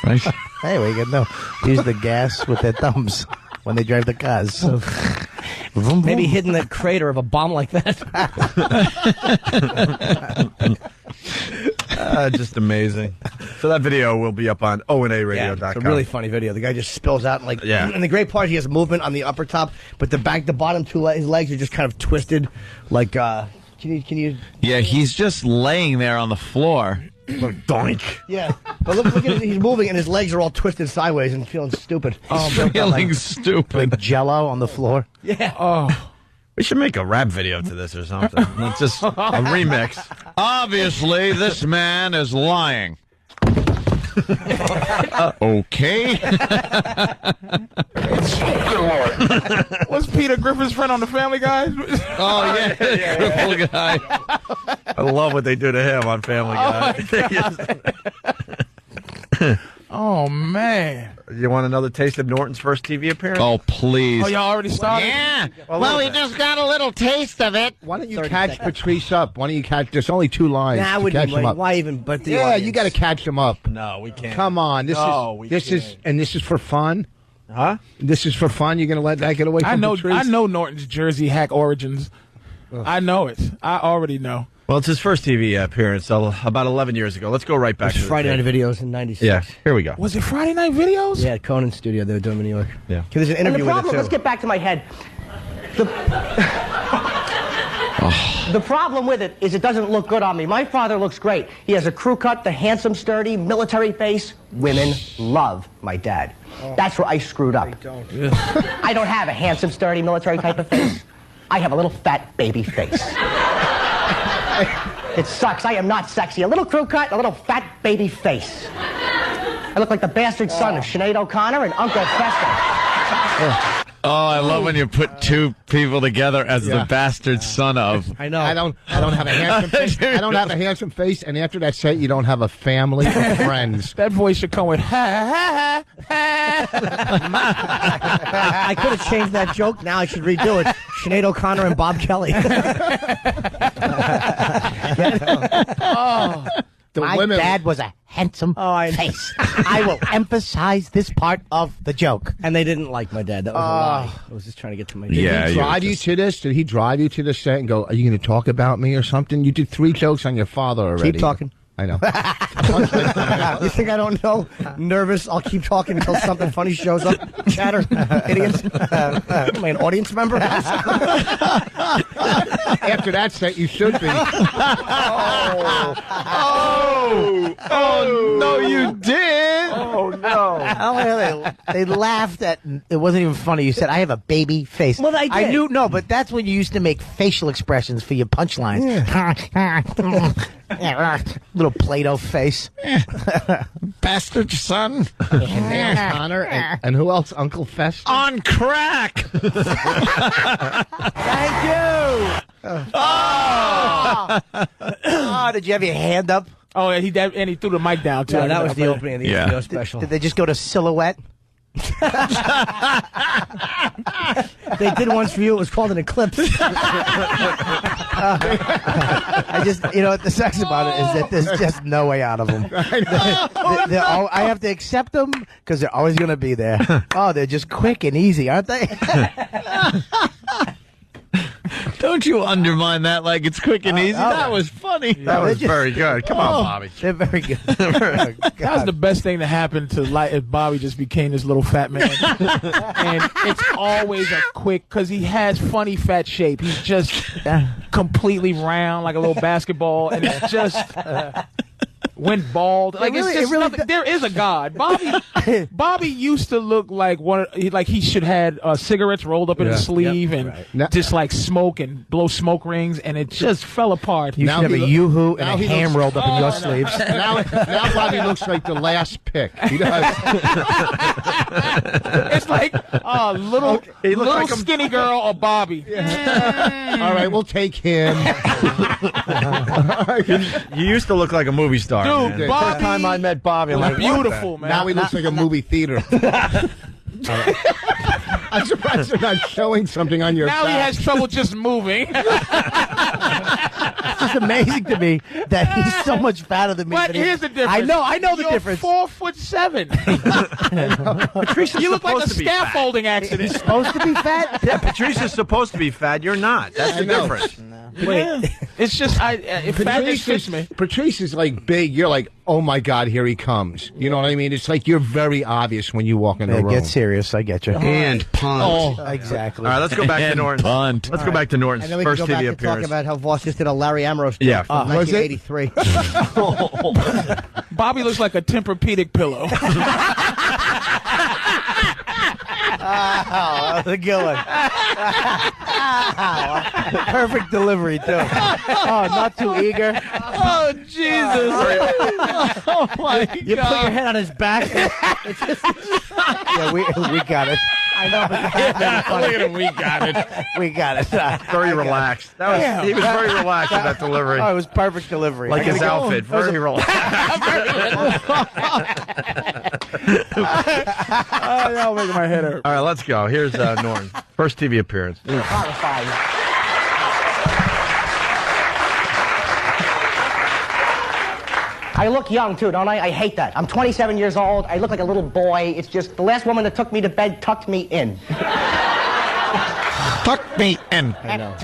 Right. Anyway, you know, use the gas with their thumbs when they drive the cars. So. Maybe hid in the crater of a bomb like that. Just amazing. So that video will be up on onaradio.com. Yeah, it's a really funny video. The guy just spills out and the great part, he has movement on the upper top, but the bottom two his legs are just kind of twisted. Like, can you? Yeah, he's just laying there on the floor. Doink. Yeah, but look at it. He's moving, and his legs are all twisted sideways and feeling stupid. Feeling stupid. Like Jello on the floor. Yeah. Oh. We should make a rap video to this or something. It's just a remix. Obviously, this man is lying. Okay. What's Peter Griffin's friend on the Family Guy? Oh, yeah. Family Guy. I love what they do to him on Family Guy. Oh, man. You want another taste of Norton's first TV appearance? Oh, please. Oh, y'all already started? Yeah. Well, we just got a little taste of it. Why don't you catch Patrice up? Why don't you catch? There's only 2 lines. Nah, I wouldn't. Why even? But you got to catch him up. No, we can't. Come on, this is for fun. Huh? This is for fun. You're gonna let that get away from Patrice? I know Norton's Jersey hack origins. Ugh. I know it. I already know. Well, it's his first TV appearance about 11 years ago. Let's go right back to Friday Night Videos in '96. Yeah, here we go. Was it Friday Night Videos? Yeah, at Conan's studio. They were doing in New York. Yeah. There's an interview with it, too. Let's get back to my head. The problem with it is it doesn't look good on me. My father looks great. He has a crew cut, the handsome, sturdy, military face. Women love my dad. That's where I screwed up. I don't have a handsome, sturdy, military type of face. I have a little fat baby face. It sucks. I am not sexy. A little crew cut, a little fat baby face. I look like the bastard son of Sinead O'Connor and Uncle Fester. Oh, I love when you put two people together as the bastard son of. I know. I don't have a handsome face. I don't have a handsome face, and after that set, you don't have a family or friends. That voice should come with ha ha ha. I could have changed that joke. Now I should redo it. Sinead O'Connor and Bob Kelly. My dad was a handsome face. I will emphasize this part of the joke. And they didn't like my dad. That was a lie. I was just trying to get to my dad. Did he drive you to this? Did he drive you to the set and go, are you going to talk about me or something? You did 3 jokes on your father already. Keep talking. I know. You think I don't know? Nervous. I'll keep talking until something funny shows up. Chatter. Idiots. Am I an audience member? After that set, you should be. Oh, no, you did. Oh, no. They laughed at, it wasn't even funny. You said, I have a baby face. Well, I did. I knew, no, but that's when you used to make facial expressions for your punchlines. Little Play-Doh face. Bastard son. And Connor. And who else? Uncle Fester. On crack. Thank you. Did you have your hand up? Oh, and he threw the mic down too. No, that was the opening of the HBO special. Did they just go to silhouette? They did once for you. It was called an eclipse. I just, what the sucks about it is that there's just no way out of them. I have to accept them because they're always going to be there. Oh, they're just quick and easy, aren't they? Don't you undermine that like it's quick and easy. That was funny. That was very good. Come on, Bobby. They're very good. That was the best thing to happen to if Bobby just became this little fat man. And it's always a quick, because he has funny fat shape. He's just completely round like a little basketball, and it's just went bald. Like it's just nothing. There is a God. Bobby used to look like he should had cigarettes rolled up in his sleeve and just like smoke and blow smoke rings, and it just fell apart. You should have a yoo-hoo and a ham rolled up in your sleeves. Now Bobby looks like the last pick. He does. It's like little like skinny girl or Bobby. All right, we'll take him. You used to look like a movie star. Dude, man. Bobby, First time I met Bobby, I'm like, beautiful, man. Now he looks like a movie theater. I'm surprised they're not showing something on your Now back. he has trouble just moving. It's just amazing to me that he's so much fatter than me. But here's the difference. I know the difference. 4'7". Patrice You look like a supposed to be scaffolding accident. He's supposed to be fat? Yeah, Patrice is supposed to be fat. You're not. That's the difference. Wait, it's just if fatness fits me. Patrice is like big. You're like, oh my God, here he comes. You know what I mean? It's like you're very obvious when you walk in the room. Get serious. I get you. And punt. Oh, exactly. All right, let's go back to Norton. Punt. Let's go back to Norton's And then we can first go back TV and talk appearance. about how Voss just did a Larry Ambrose joke Yeah. from 1983. Bobby looks like a Tempur-Pedic pillow. That was a good one. Perfect delivery, too. Oh, not too eager. Oh, Jesus. Oh, my God. You put your head on his back. Yeah, we got it. I know, but Look at him. We got it. we got it. Very relaxed. He was very relaxed in that delivery. Oh, it was perfect delivery. Like his outfit. Very relaxed. Oh, making my head hurt. All right, let's go. Here's Norton. First TV appearance. Horrifying. I look young, too, don't I? I hate that. I'm 27 years old. I look like a little boy. It's just the last woman that took me to bed tucked me in. Tuck me in. I know.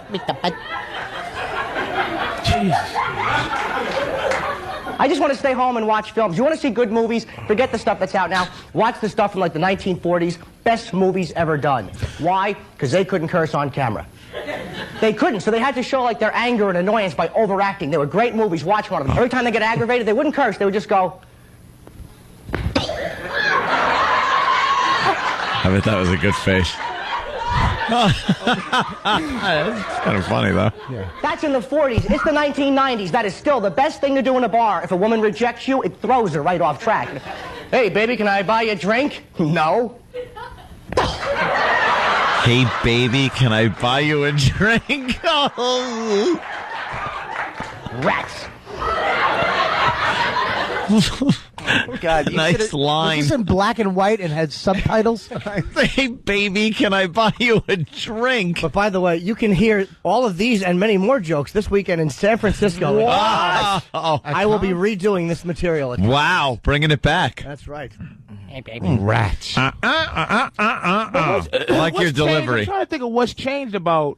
I just want to stay home and watch films. You want to see good movies? Forget the stuff that's out now. Watch the stuff from like the 1940s. Best movies ever done. Why? Because they couldn't curse on camera. They couldn't, so they had to show like their anger and annoyance by overacting. They were great movies. Watch one of them. Every time they get aggravated, they wouldn't curse. They would just go. I bet that was a good face. It's kind of funny, though. Yeah. That's in the 40s. It's the 1990s. That is still the best thing to do in a bar. If a woman rejects you, it throws her right off track. Hey, baby, can I buy you a drink? No. Hey, baby, can I buy you a drink? Oh. Rats. God, nice line. Was this in black and white and had subtitles? Hey, baby, can I buy you a drink? But by the way, you can hear all of these and many more jokes this weekend in San Francisco. Wow. I will be redoing this material. Wow, bringing it back. That's right. Hey, baby. Rats. I like your delivery. I'm trying to think of what's changed about.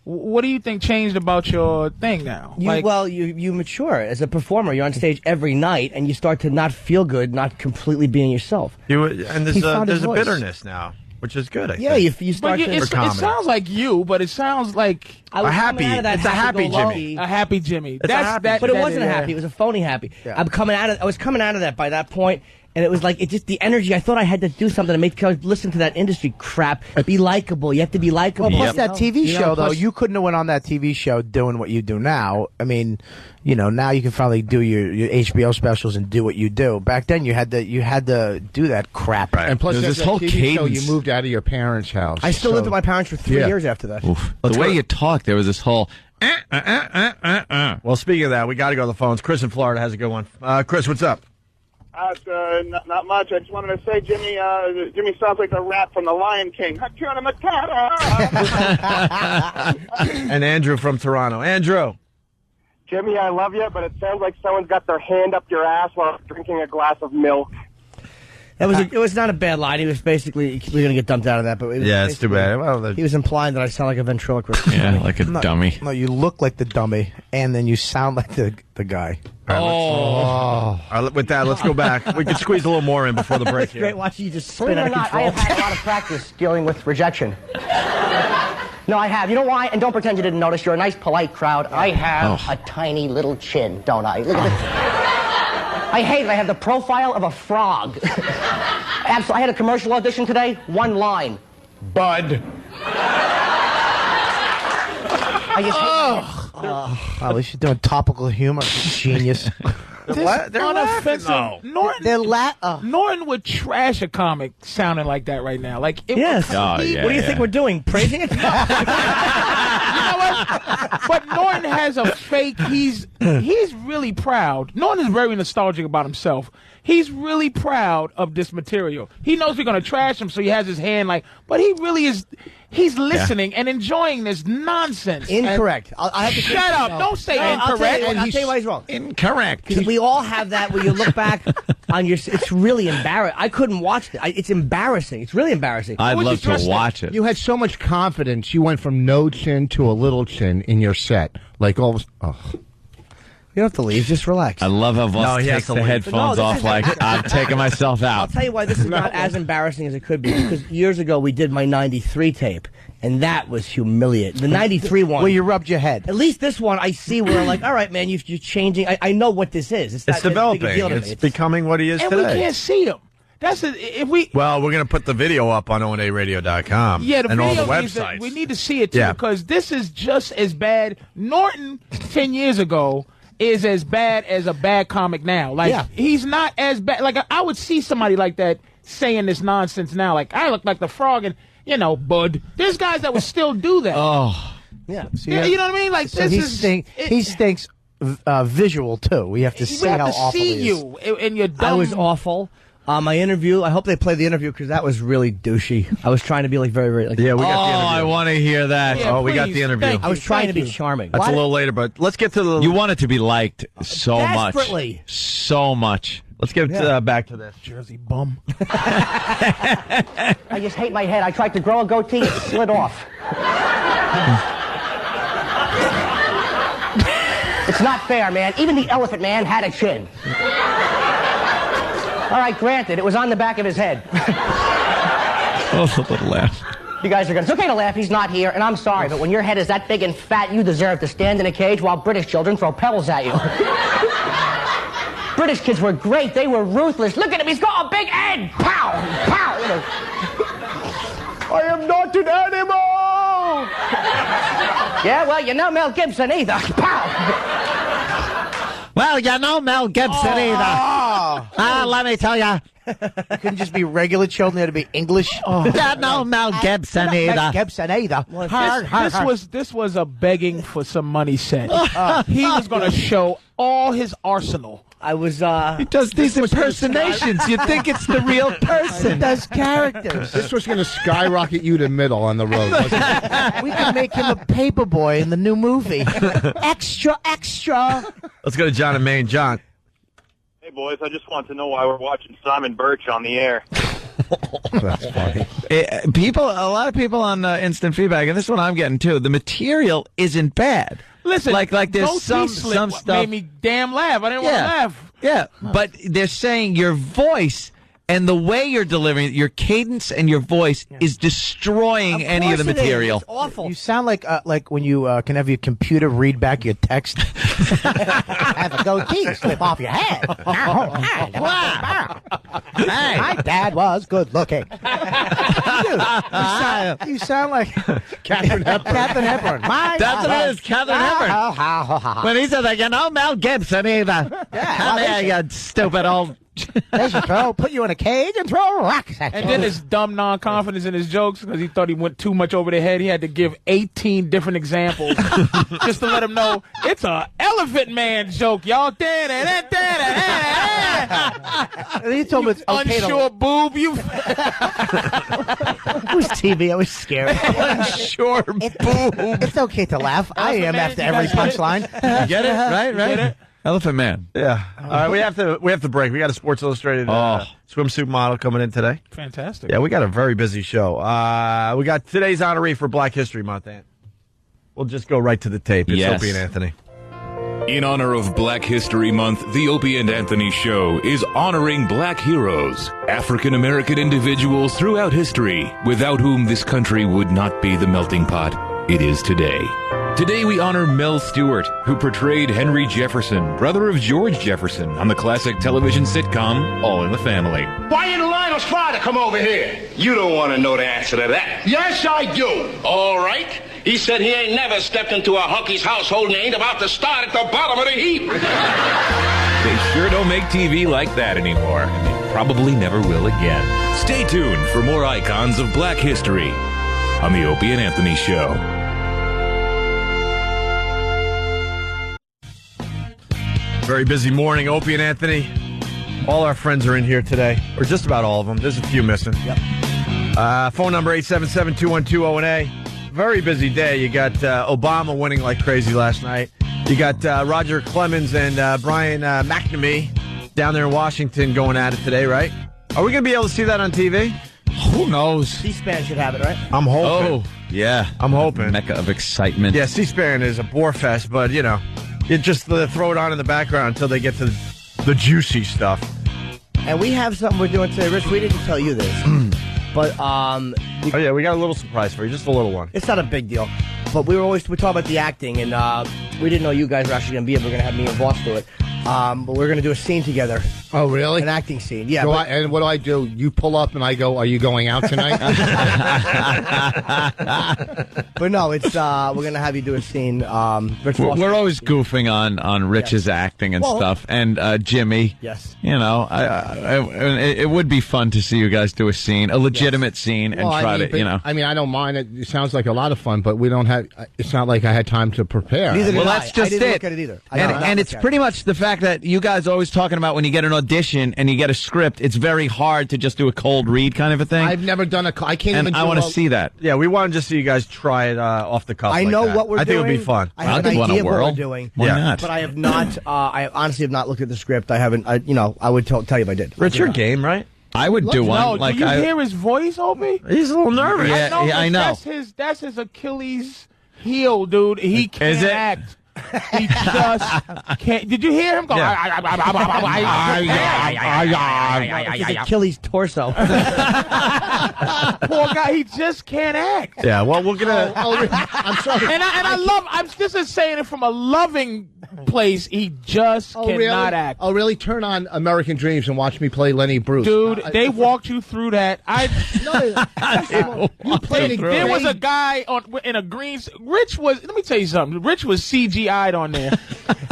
What do you think changed about your thing now? You mature as a performer. You're on stage every night, and you start to not feel good, not completely being yourself. And there's a bitterness now, which is good. I think. You start to. It sounds like you, but it sounds like a happy. It's a happy Jimmy. A happy Jimmy. But it wasn't a happy. It was a phony happy. Yeah. I was coming out of that by that point. And it was like, the energy, I thought I had to do something to make people listen to that industry crap. Be likable. You have to be likable. Well, plus that TV show, though, you couldn't have went on that TV show doing what you do now. I mean, now you can finally do your HBO specials and do what you do. Back then, you had to do that crap. Right. And plus, this whole TV show, you moved out of your parents' house. I still lived with my parents for 3 years after that. The way you talk, there was this whole... Well, speaking of that, we got to go to the phones. Chris in Florida has a good one. Chris, what's up? Not much. I just wanted to say, Jimmy sounds like the rat from The Lion King. Hakuna Matata. And Andrew from Toronto. Andrew. Jimmy, I love you, but it sounds like someone's got their hand up your ass while drinking a glass of milk. It was not a bad line. He was basically, we're going to get dumped out of that, but it's too bad. Well, he was implying that I sound like a ventriloquist. Yeah, like a dummy. No, you look like the dummy, and then you sound like the guy. With that, let's go back. We can squeeze a little more in before the break It's here. great watching you just spin Believe it out or of not, control. I have had a lot of practice dealing with rejection. No, I have. You know why? And don't pretend you didn't notice. You're a nice, polite crowd. I have a tiny little chin, don't I? Look at this. I hate it. I have the profile of a frog. Absolutely. I had a commercial audition today. One line. Bud. I just At least you're doing topical humor. Genius. They're unoffensive. No. Norton would trash a comic sounding like that right now. Like, What do you think we're doing? Praising it? You know what? But Norton has a fake. He's really proud. Norton is very nostalgic about himself. He's really proud of this material. He knows we're going to trash him, so he has his hand but he really is. He's listening and enjoying this nonsense. Incorrect. I have to Shut up. Don't say incorrect. I'll tell you why he's wrong. Incorrect. Because we all have that where you look back on your... It's really embarrassing. I couldn't watch it. It's embarrassing. It's really embarrassing. I'd love to watch it. You had so much confidence. You went from no chin to a little chin in your set. Like all of a... You don't have to leave. Just relax. I love how Voss takes the headphones off like I'm taking myself out. I'll tell you why this is not as embarrassing as it could be. Because years ago we did my 93 tape, and that was humiliating. The 93 one. Where you rubbed your head. At least this one I see where like, all right, man, you're changing. I know what this is. It's developing. Big a deal to me. It's becoming what he is And today. we can't see him. Well, we're going to put the video up on onaradio.com and all the websites. We need to see it, too, because this is just as bad. Norton, 10 years ago, is as bad as a bad comic now. Like, he's not as bad. Like, I would see somebody like that saying this nonsense now. Like, I look like the frog and, Bud. There's guys that would still do that. Oh. Yeah. You know what I mean? Like, So he stinks visual, too. We have to see how awful he is. You and your dumb... I was awful. My interview, I hope they play the interview because that was really douchey. I was trying to be like very, very... Like, we got the interview. I want to hear that. Yeah, we got the interview. I was trying to be charming. That's a little later, but let's get to the... You want it to be liked so Desperately. much. So much. Let's get back to this. Jersey bum. I just hate my head. I tried to grow a goatee, it slid off. It's not fair, man. Even the elephant man had a chin. All right, granted, it was on the back of his head. Oh, a little laugh. You guys are good. It's okay to laugh. He's not here, and I'm sorry, but when your head is that big and fat, you deserve to stand in a cage while British children throw pebbles at you. British kids were great. They were ruthless. Look at him. He's got a big head. Pow! Pow! I am not an animal! Yeah, well, you're no Mel Gibson either. Pow! Well, you know Mel Gibson either. Let me tell you, Couldn't just be regular children. They had to be English. Oh. No, Mel Gibson either. Mel Gibson either. This was a begging for some money set. He was going to show all his arsenal. I was, He does these impersonations. You think it's the real person. He does characters. This was going to skyrocket you to middle on the road. We can make him a paper boy in the new movie. Extra, extra. Let's go to John and Maine. John. Hey, boys, I just want to know why we're watching Simon Birch on the air. That's funny. A lot of people on Instant Feedback, and this is what I'm getting too. The material isn't bad. Listen, like there's Goatee some Slip stuff made me damn laugh. I didn't want to laugh. Yeah, but they're saying your voice and the way you're delivering it, your cadence and your voice is destroying any of the material. It's awful. You sound like when you can have your computer read back your text. Have a goatee slip off your head. Hey, my dad was good looking. You sound like Catherine Hepburn. Catherine Hepburn. That's what it is, Catherine Hepburn. When he said that, Mel Gibson either. Come here, you stupid old... They should put you in a cage and throw rocks at you. And then his dumb non-confidence in his jokes because he thought he went too much over their head. He had to give 18 different examples just to let him know it's a elephant man joke, y'all. He told me it's okay unsure boob. You. It was TV. I was scared. Unsure boob. It's okay to laugh. I am after every punchline. You get it? Right? Get it? Elephant Man. Yeah. All right, we have to break. We got a Sports Illustrated swimsuit model coming in today. Fantastic. Yeah, we got a very busy show. We got today's honoree for Black History Month, Ant. We'll just go right to the tape. It's Opie and Anthony. In honor of Black History Month, the Opie and Anthony Show is honoring black heroes, African-American individuals throughout history, without whom this country would not be the melting pot it is today. Today we honor Mel Stewart, who portrayed Henry Jefferson, brother of George Jefferson, on the classic television sitcom All in the Family. Why didn't Lionel's father come over here? You don't want to know the answer to that. Yes, I do. All right. He said he ain't never stepped into a hunky's household and ain't about to start at the bottom of the heap. They sure don't make TV like that anymore, and they probably never will again. Stay tuned for more icons of black history on the Opie and Anthony Show. Very busy morning, Opie and Anthony. All our friends are in here today, or just about all of them. There's a few missing. Yep. Phone number 877-212-0NA. Very busy day. You got Obama winning like crazy last night. You got Roger Clemens and Brian McNamee down there in Washington going at it today, right? Are we going to be able to see that on TV? Who knows? C-SPAN should have it, right? I'm hoping. Oh, yeah. I'm hoping. Mecca of excitement. Yeah, C-SPAN is a bore fest, but, you know, you just throw it on in the background until they get to the juicy stuff. And we have something we're doing today. Rich, we didn't tell you this. But, oh, yeah, we got a little surprise for you. Just a little one. It's not a big deal. But we talking about the acting, and we didn't know you guys were actually going to be here. We're going to have me and Voss do it. But we're going to do a scene together. Oh, really? An acting scene, yeah. And what do I do? You pull up and I go, are you going out tonight? But no, it's we're going to have you do a scene. Rich Vos. We're always goofing on Rich's acting and stuff, and Jimmy. Yes. You know, it would be fun to see you guys do a scene, a legitimate scene, and try to, you know. I mean, I don't mind. It sounds like a lot of fun, but we don't have. It's not like I had time to prepare. Well, that's just I didn't it. Look at it either. And it's pretty much the fact that you guys are always talking about when you get an audition and you get a script, it's very hard to just do a cold read kind of a thing. I've never done I can't even. I want to see that. Yeah, we want to just see you guys try it off the cuff. I know what we're doing. I think it would be fun. I have an idea of what we're doing. Why not? But I have not. I honestly have not looked at the script. I haven't. I would tell you if I did. Rich, your game, right? I would do one. No, like do you hear his voice, Opie? He's a little nervous. Yeah, I know. That's his Achilles heel, dude. He can't act. He just can't. Did you hear him go? His Achilles torso. Poor guy, he just can't act. Yeah, well, we're gonna. I'm sorry. And I love. I'm just saying it from a loving place. He just cannot act. Oh, really? Turn on American Dreams and watch me play Lenny Bruce. Dude, they walked you through that. You played There was a guy in a green. Rich was. Let me tell you something. Rich was CGI'd on there.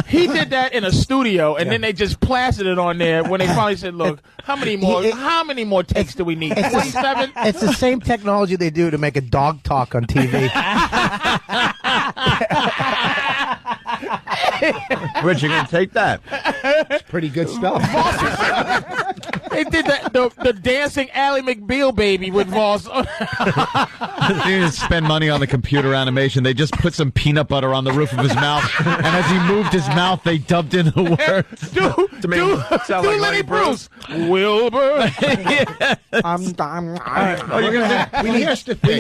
He did that in a studio, and then they just plastered it on there when they finally said, "Look, how many more takes do we need? 27." It's the same technology they do to make a dog talk on TV. Rich, you gonna take that? It's pretty good stuff. They did the dancing Ally McBeal baby with Voss. They didn't spend money on the computer animation. They just put some peanut butter on the roof of his mouth, and as he moved his mouth, they dubbed in the words. Do Lenny Bruce. Wilbur.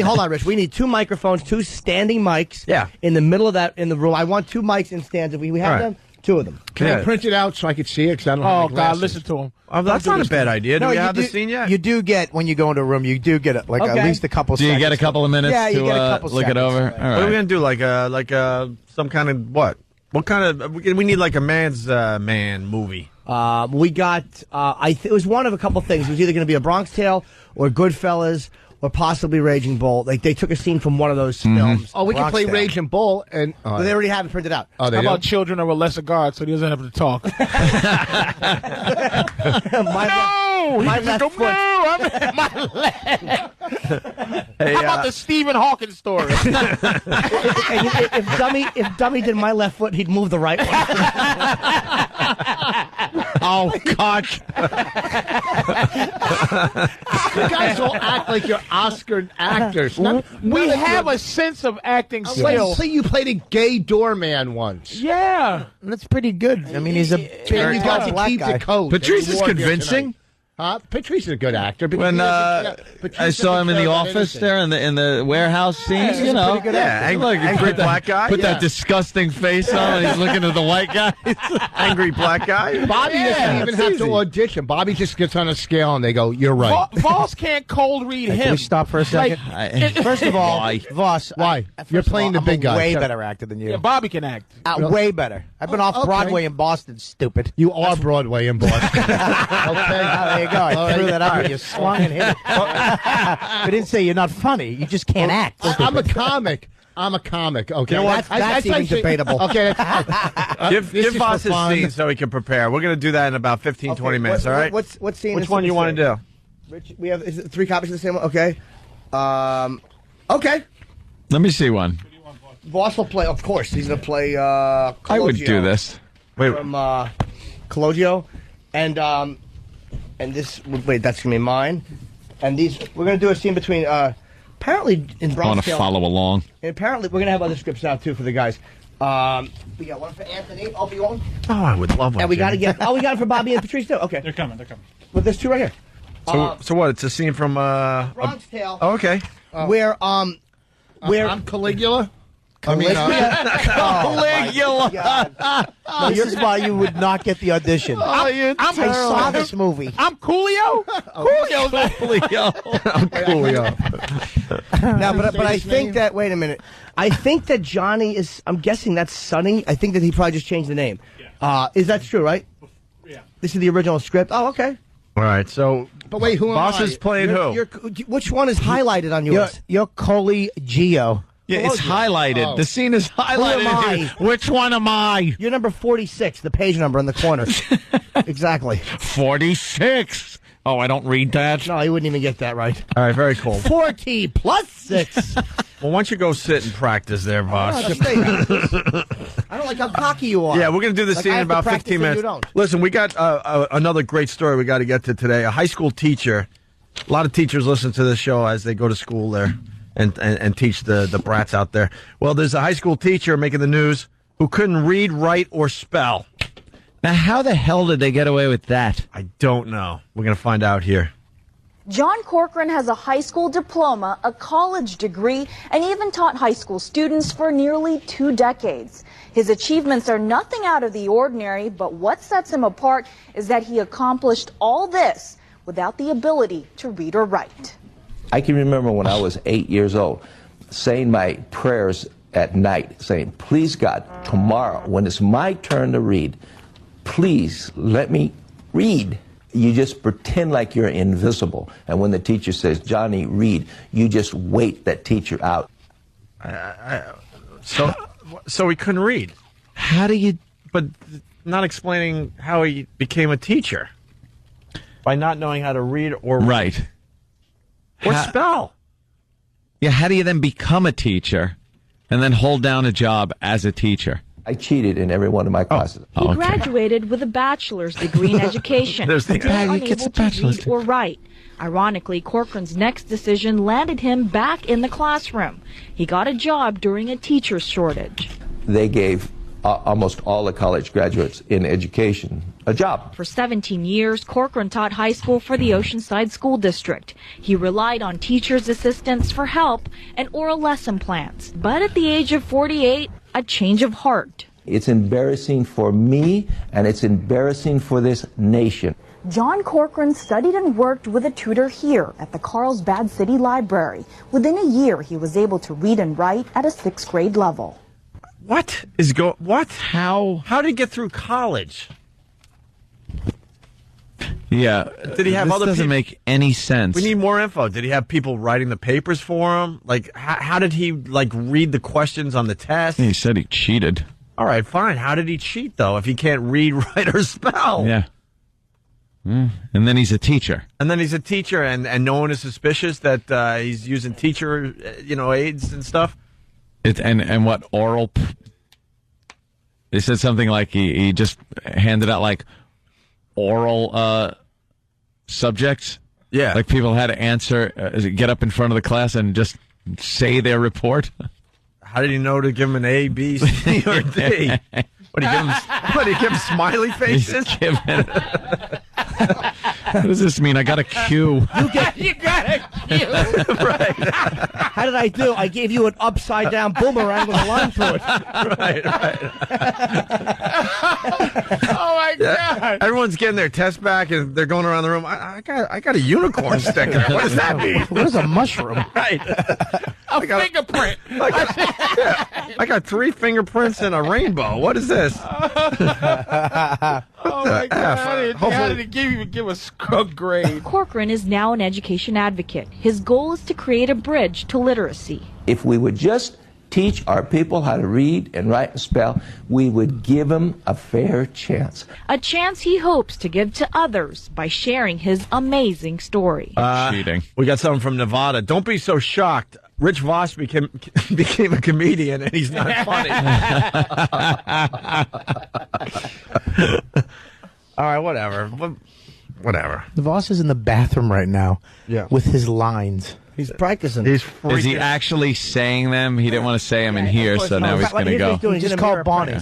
Hold on, Rich. We need 2 microphones, 2 standing mics. Yeah. In the middle of that, in the room. I want 2 mics in stands. If we have them, 2 of them. Can I print it out so I could see it? 'Cause I don't have Oh my God, glasses. listen to him. That's not a bad idea. Do we have the do- scene yet? You do get, when you go into a room, you do get at least a couple Do you seconds. get a couple of minutes Yeah, you to get a couple look it seconds. over? All What are we right. gonna do? Like some kind of what? What kind of? We need like a man's man movie. We got. It was one of a couple things. It was either going to be A Bronx Tale or Goodfellas or possibly Raging Bull. They took a scene from one of those films. Oh, we can Bronx play Tale. Raging Bull, and But they already have it printed out. oh, they How do? about children of a lesser guard, so he doesn't have to talk? My left foot. I'm my leg. How about the Stephen Hawking story? If Dummy did my left foot, he'd move the right one. Oh, God. You guys all act like you're Oscar actors. We have a sense of acting skill. Let's say you played a gay doorman once. Yeah. That's pretty good. I mean, he's a And you got to black keep guy. the coat. Patrice that you is wore here convincing. tonight. Patrice is a good actor. But When Patrice I saw him in the doesn't office care about there in the warehouse scenes, you know. Angry black guy. Put that disgusting face on when he's looking at the white guys. Angry black guy. Bobby doesn't even have to audition. Bobby just gets on a scale and they go, "You're right." Voss can't cold read him. Can we stop for a second? First of all, Voss. Why? You're playing the big guy. I'm a way Shut up. better actor than you. Yeah, Bobby can act. Way better. I've been off okay. Broadway in Boston, stupid. You are Broadway in Boston. Okay. There you go. I threw that up and you swung and hit it. We didn't say you're not funny. You just can't act. I'm a comic. Okay, You know what? That's even debatable. Okay, Give this is Voss for his fun. scene so he can prepare. We're going to do that in about 15, 20 minutes, all right? What scene? Which is one it you want to do? Rich, we have 3 copies of the same one. Okay. Okay. Let me see one. Voss will play. Of course, he's going to play. I would do Cologio this. Wait. from Cologio, and this. Wait, that's going to be mine. And these, we're going to do a scene between. Apparently, in I Bronx want to Tale. follow along. And apparently, we're going to have other scripts out too for the guys. We got one for Anthony. Opie, you want one? Oh, I would love one. And we got to Jimmy. get. Oh, we got it for Bobby and Patrice too. Okay. They're coming. But there's 2 right here. So what? It's a scene from Bronx Tale. Oh, okay. Where I'm Caligula. Caligula. No, this is why you would not get the audition. I saw this movie. I'm Coolio. No, but I think that. Wait a minute. I think that Johnny is. I'm guessing that's Sonny. I think that he probably just changed the name. Is that true? Right? Yeah. This is the original script. Oh, okay. All right. So, But wait, who am Voss I? is playing who? Which one is highlighted on yours? You're Coligio. Yeah, it's highlighted. Oh. The scene is highlighted. Who am I? Which one am I? You're number 46, the page number in the corner. Exactly. 46. Oh, I don't read that. No, you wouldn't even get that right. All right, very cool. 40 plus 6. Well, why don't you go sit and practice there, Voss? I don't like how cocky you are. Yeah, we're going to do this Like, scene I in have to about practice 15 and minutes. you don't. Listen, we got another great story we got to get to today. A high school teacher. A lot of teachers listen to this show as they go to school there and teach the brats out there. Well, there's a high school teacher making the news who couldn't read, write, or spell. Now, how the hell did they get away with that? I don't know. We're going to find out here. John Corcoran has a high school diploma, a college degree, and even taught high school students for nearly 2 decades. His achievements are nothing out of the ordinary, but what sets him apart is that he accomplished all this without the ability to read or write. I can remember when I was 8 years old saying my prayers at night, saying, please God, tomorrow when it's my turn to read, please let me read. You just pretend like you're invisible. And when the teacher says, Johnny, read, you just wait that teacher out. So he couldn't read. How do you but not explaining how he became a teacher by not knowing how to read or Right. or spell. Yeah, how do you then become a teacher and then hold down a job as a teacher? I cheated in every one of my classes. He graduated with a bachelor's degree in education. There's the Still guy who unable gets a to bachelor's read or write. Ironically, Corcoran's next decision landed him back in the classroom. He got a job during a teacher's shortage. They gave almost all the college graduates in education a job. For 17 years, Corcoran taught high school for the Oceanside School District. He relied on teachers' assistants for help and oral lesson plans. But at the age of 48, a change of heart. It's embarrassing for me, and it's embarrassing for this nation. John Corcoran studied and worked with a tutor here at the Carlsbad City Library. Within a year, he was able to read and write at a 6th grade level. What? How did he get through college? Yeah. Did he have this other doesn't people? make any sense. We need more info. Did he have people writing the papers for him? Like, how did he read the questions on the test? He said he cheated. All right, fine. How did he cheat though? If he can't read, write, or spell? Yeah. And then he's a teacher. And then he's a teacher, and no one is suspicious that he's using teacher, aids and stuff. And what oral? They said something like he just handed out like oral subjects. Yeah, like people had to answer, get up in front of the class and just say their report. How did he know to give him an A, B, C, or D? What do you give him smiley faces? What does this mean? I got a Q. You got a cue. Right. How did I do? I gave you an upside down boomerang with a line through it. Right. Oh my God! Everyone's getting their test back, and they're going around the room. I got a unicorn sticker. What does that mean? What is a mushroom? Right. A fingerprint. I got 3 fingerprints and a rainbow. What is this? Oh my God! How did he give a scrub grade? Corcoran is now an education advocate. His goal is to create a bridge to literacy. If we would just teach our people how to read and write and spell, we would give them a fair chance. A chance he hopes to give to others by sharing his amazing story. Cheating. We got someone from Nevada. Don't be so shocked. Rich Vos became a comedian, and he's not funny. All right, whatever. Whatever. The Voss is in the bathroom right now. Yeah. With his lines. He's practicing. He's Is he actually saying them? He didn't want to say them in here, so now he's going to go. He just called Bonnie. No,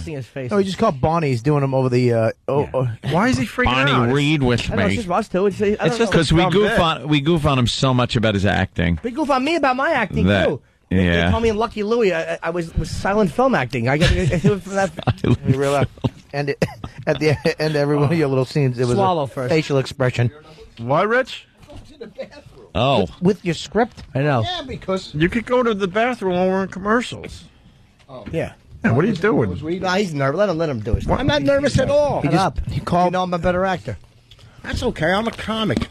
he just called Bonnie. He's doing them over the. Why is he freaking Bonnie, out? read with I know, it's me. just us two. It's It's just because we goof on him so much about his acting. They goof on me about my acting That- too. They yeah. call me in Lucky Louie. I was silent film acting. I got to do it from that. You realize, and at the end of every one of your little scenes, it was Swallow a first. facial expression. Why, Rich? Oh. With your script? I know. Yeah, because You could go to the bathroom while we're in commercials. Yeah. Yeah, what are you doing? No, he's nervous. Let him do it. I'm not nervous at all. Shut up. You know I'm a better actor. That's okay. I'm a comic.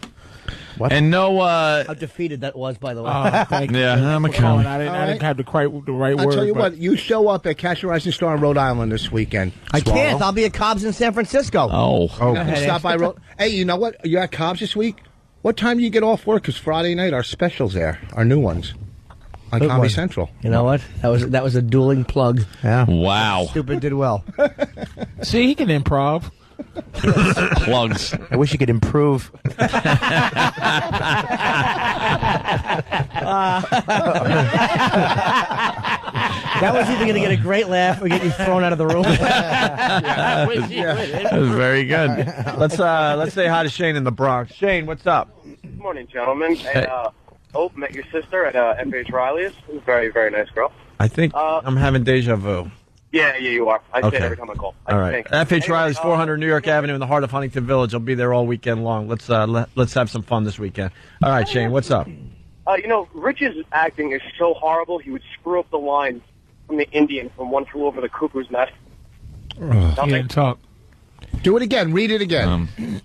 What? And no, How defeated that was, by the way. Thank you. yeah, I'm a For calling. comic. I didn't have the right I'll word. tell you but- what. You show up at Cash and Rising Star in Rhode Island this weekend. I can't. Swallow. I'll be at Cobb's in San Francisco. Oh. Stop by. Hey, you know what? You're at Cobb's this week. What time do you get off work? Because Friday night our specials there, our new ones on Good Comedy one. Central. You know what? That was a dueling plug. Yeah. Wow. Stupid did well. See, he can improv. Plugs. I wish you could improve. That was either going to get a great laugh or get you thrown out of the room. That was very good. Let's say hi to Shane in the Bronx. Shane, what's up? Good morning, gentlemen. Hey, Hope met your sister at F.H. Riley's. Very, very nice girl. I think I'm having deja vu. Yeah, you are. I say Okay. it every time I call. All right. F.H. Riley's, 400 New York Avenue in the heart of Huntington Village. I'll be there all weekend long. Let's have some fun this weekend. All right, Shane, what's up? Rich's acting is so horrible, he would screw up the line from the Indian from One Flew Over the Cuckoo's Nest. He didn't talk. Do it again. Read it again.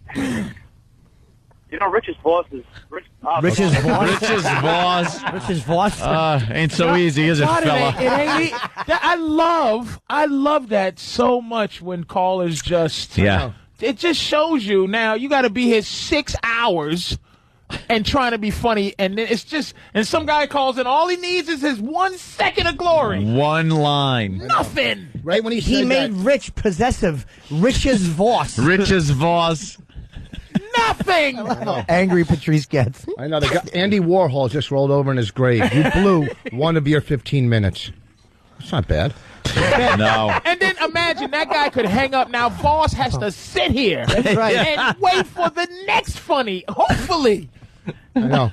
You know, Rich's Vos is... Rich's Vos? Rich's Vos. Rich's Vos? Ain't so easy, is it, God, fella? It ain't I love that so much when callers just... Yeah. It just shows you now you got to be here 6 hours and trying to be funny, and then it's just... And some guy calls in, all he needs is his 1 second of glory. One line. Nothing. Right when he made Rich possessive. Rich's Vos. Rich's Vos. Nothing. Angry Patrice gets. I know. Andy Warhol just rolled over in his grave. You blew one of your 15 minutes. That's not bad. No. And then imagine that guy could hang up. Now Voss has to sit here That's right. and wait for the next funny. Hopefully. I know.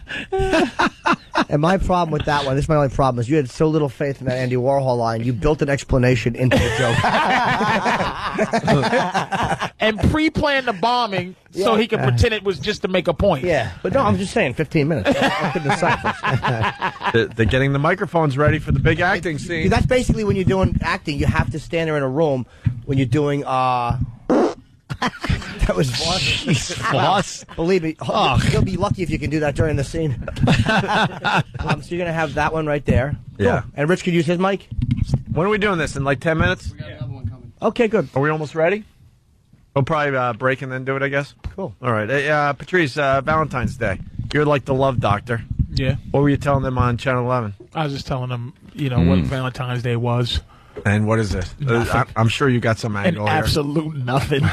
And my problem with that one, this is my only problem, is you had so little faith in that Andy Warhol line, you built an explanation into the joke. And pre-planned the bombing so he could pretend it was just to make a point. Yeah. But no, I'm just saying, 15 minutes. I couldn't decipher. They're getting the microphones ready for the big acting scene. That's basically when you're doing acting, you have to stand there in a room when you're doing, that was Voss. Jeez, Voss. Believe me, you'll be lucky if you can do that during the scene. So you're going to have that one right there. Yeah. Cool. And Rich could use his mic? When are we doing this? In like 10 minutes? We got another one coming. Okay, good. Are we almost ready? We'll probably break and then do it, I guess. Cool. All right. Hey, Patrice, Valentine's Day. You're like the love doctor. Yeah. What were you telling them on Channel 11? I was just telling them, what Valentine's Day was. And what is it? I'm sure you got some angle here. Absolute nothing.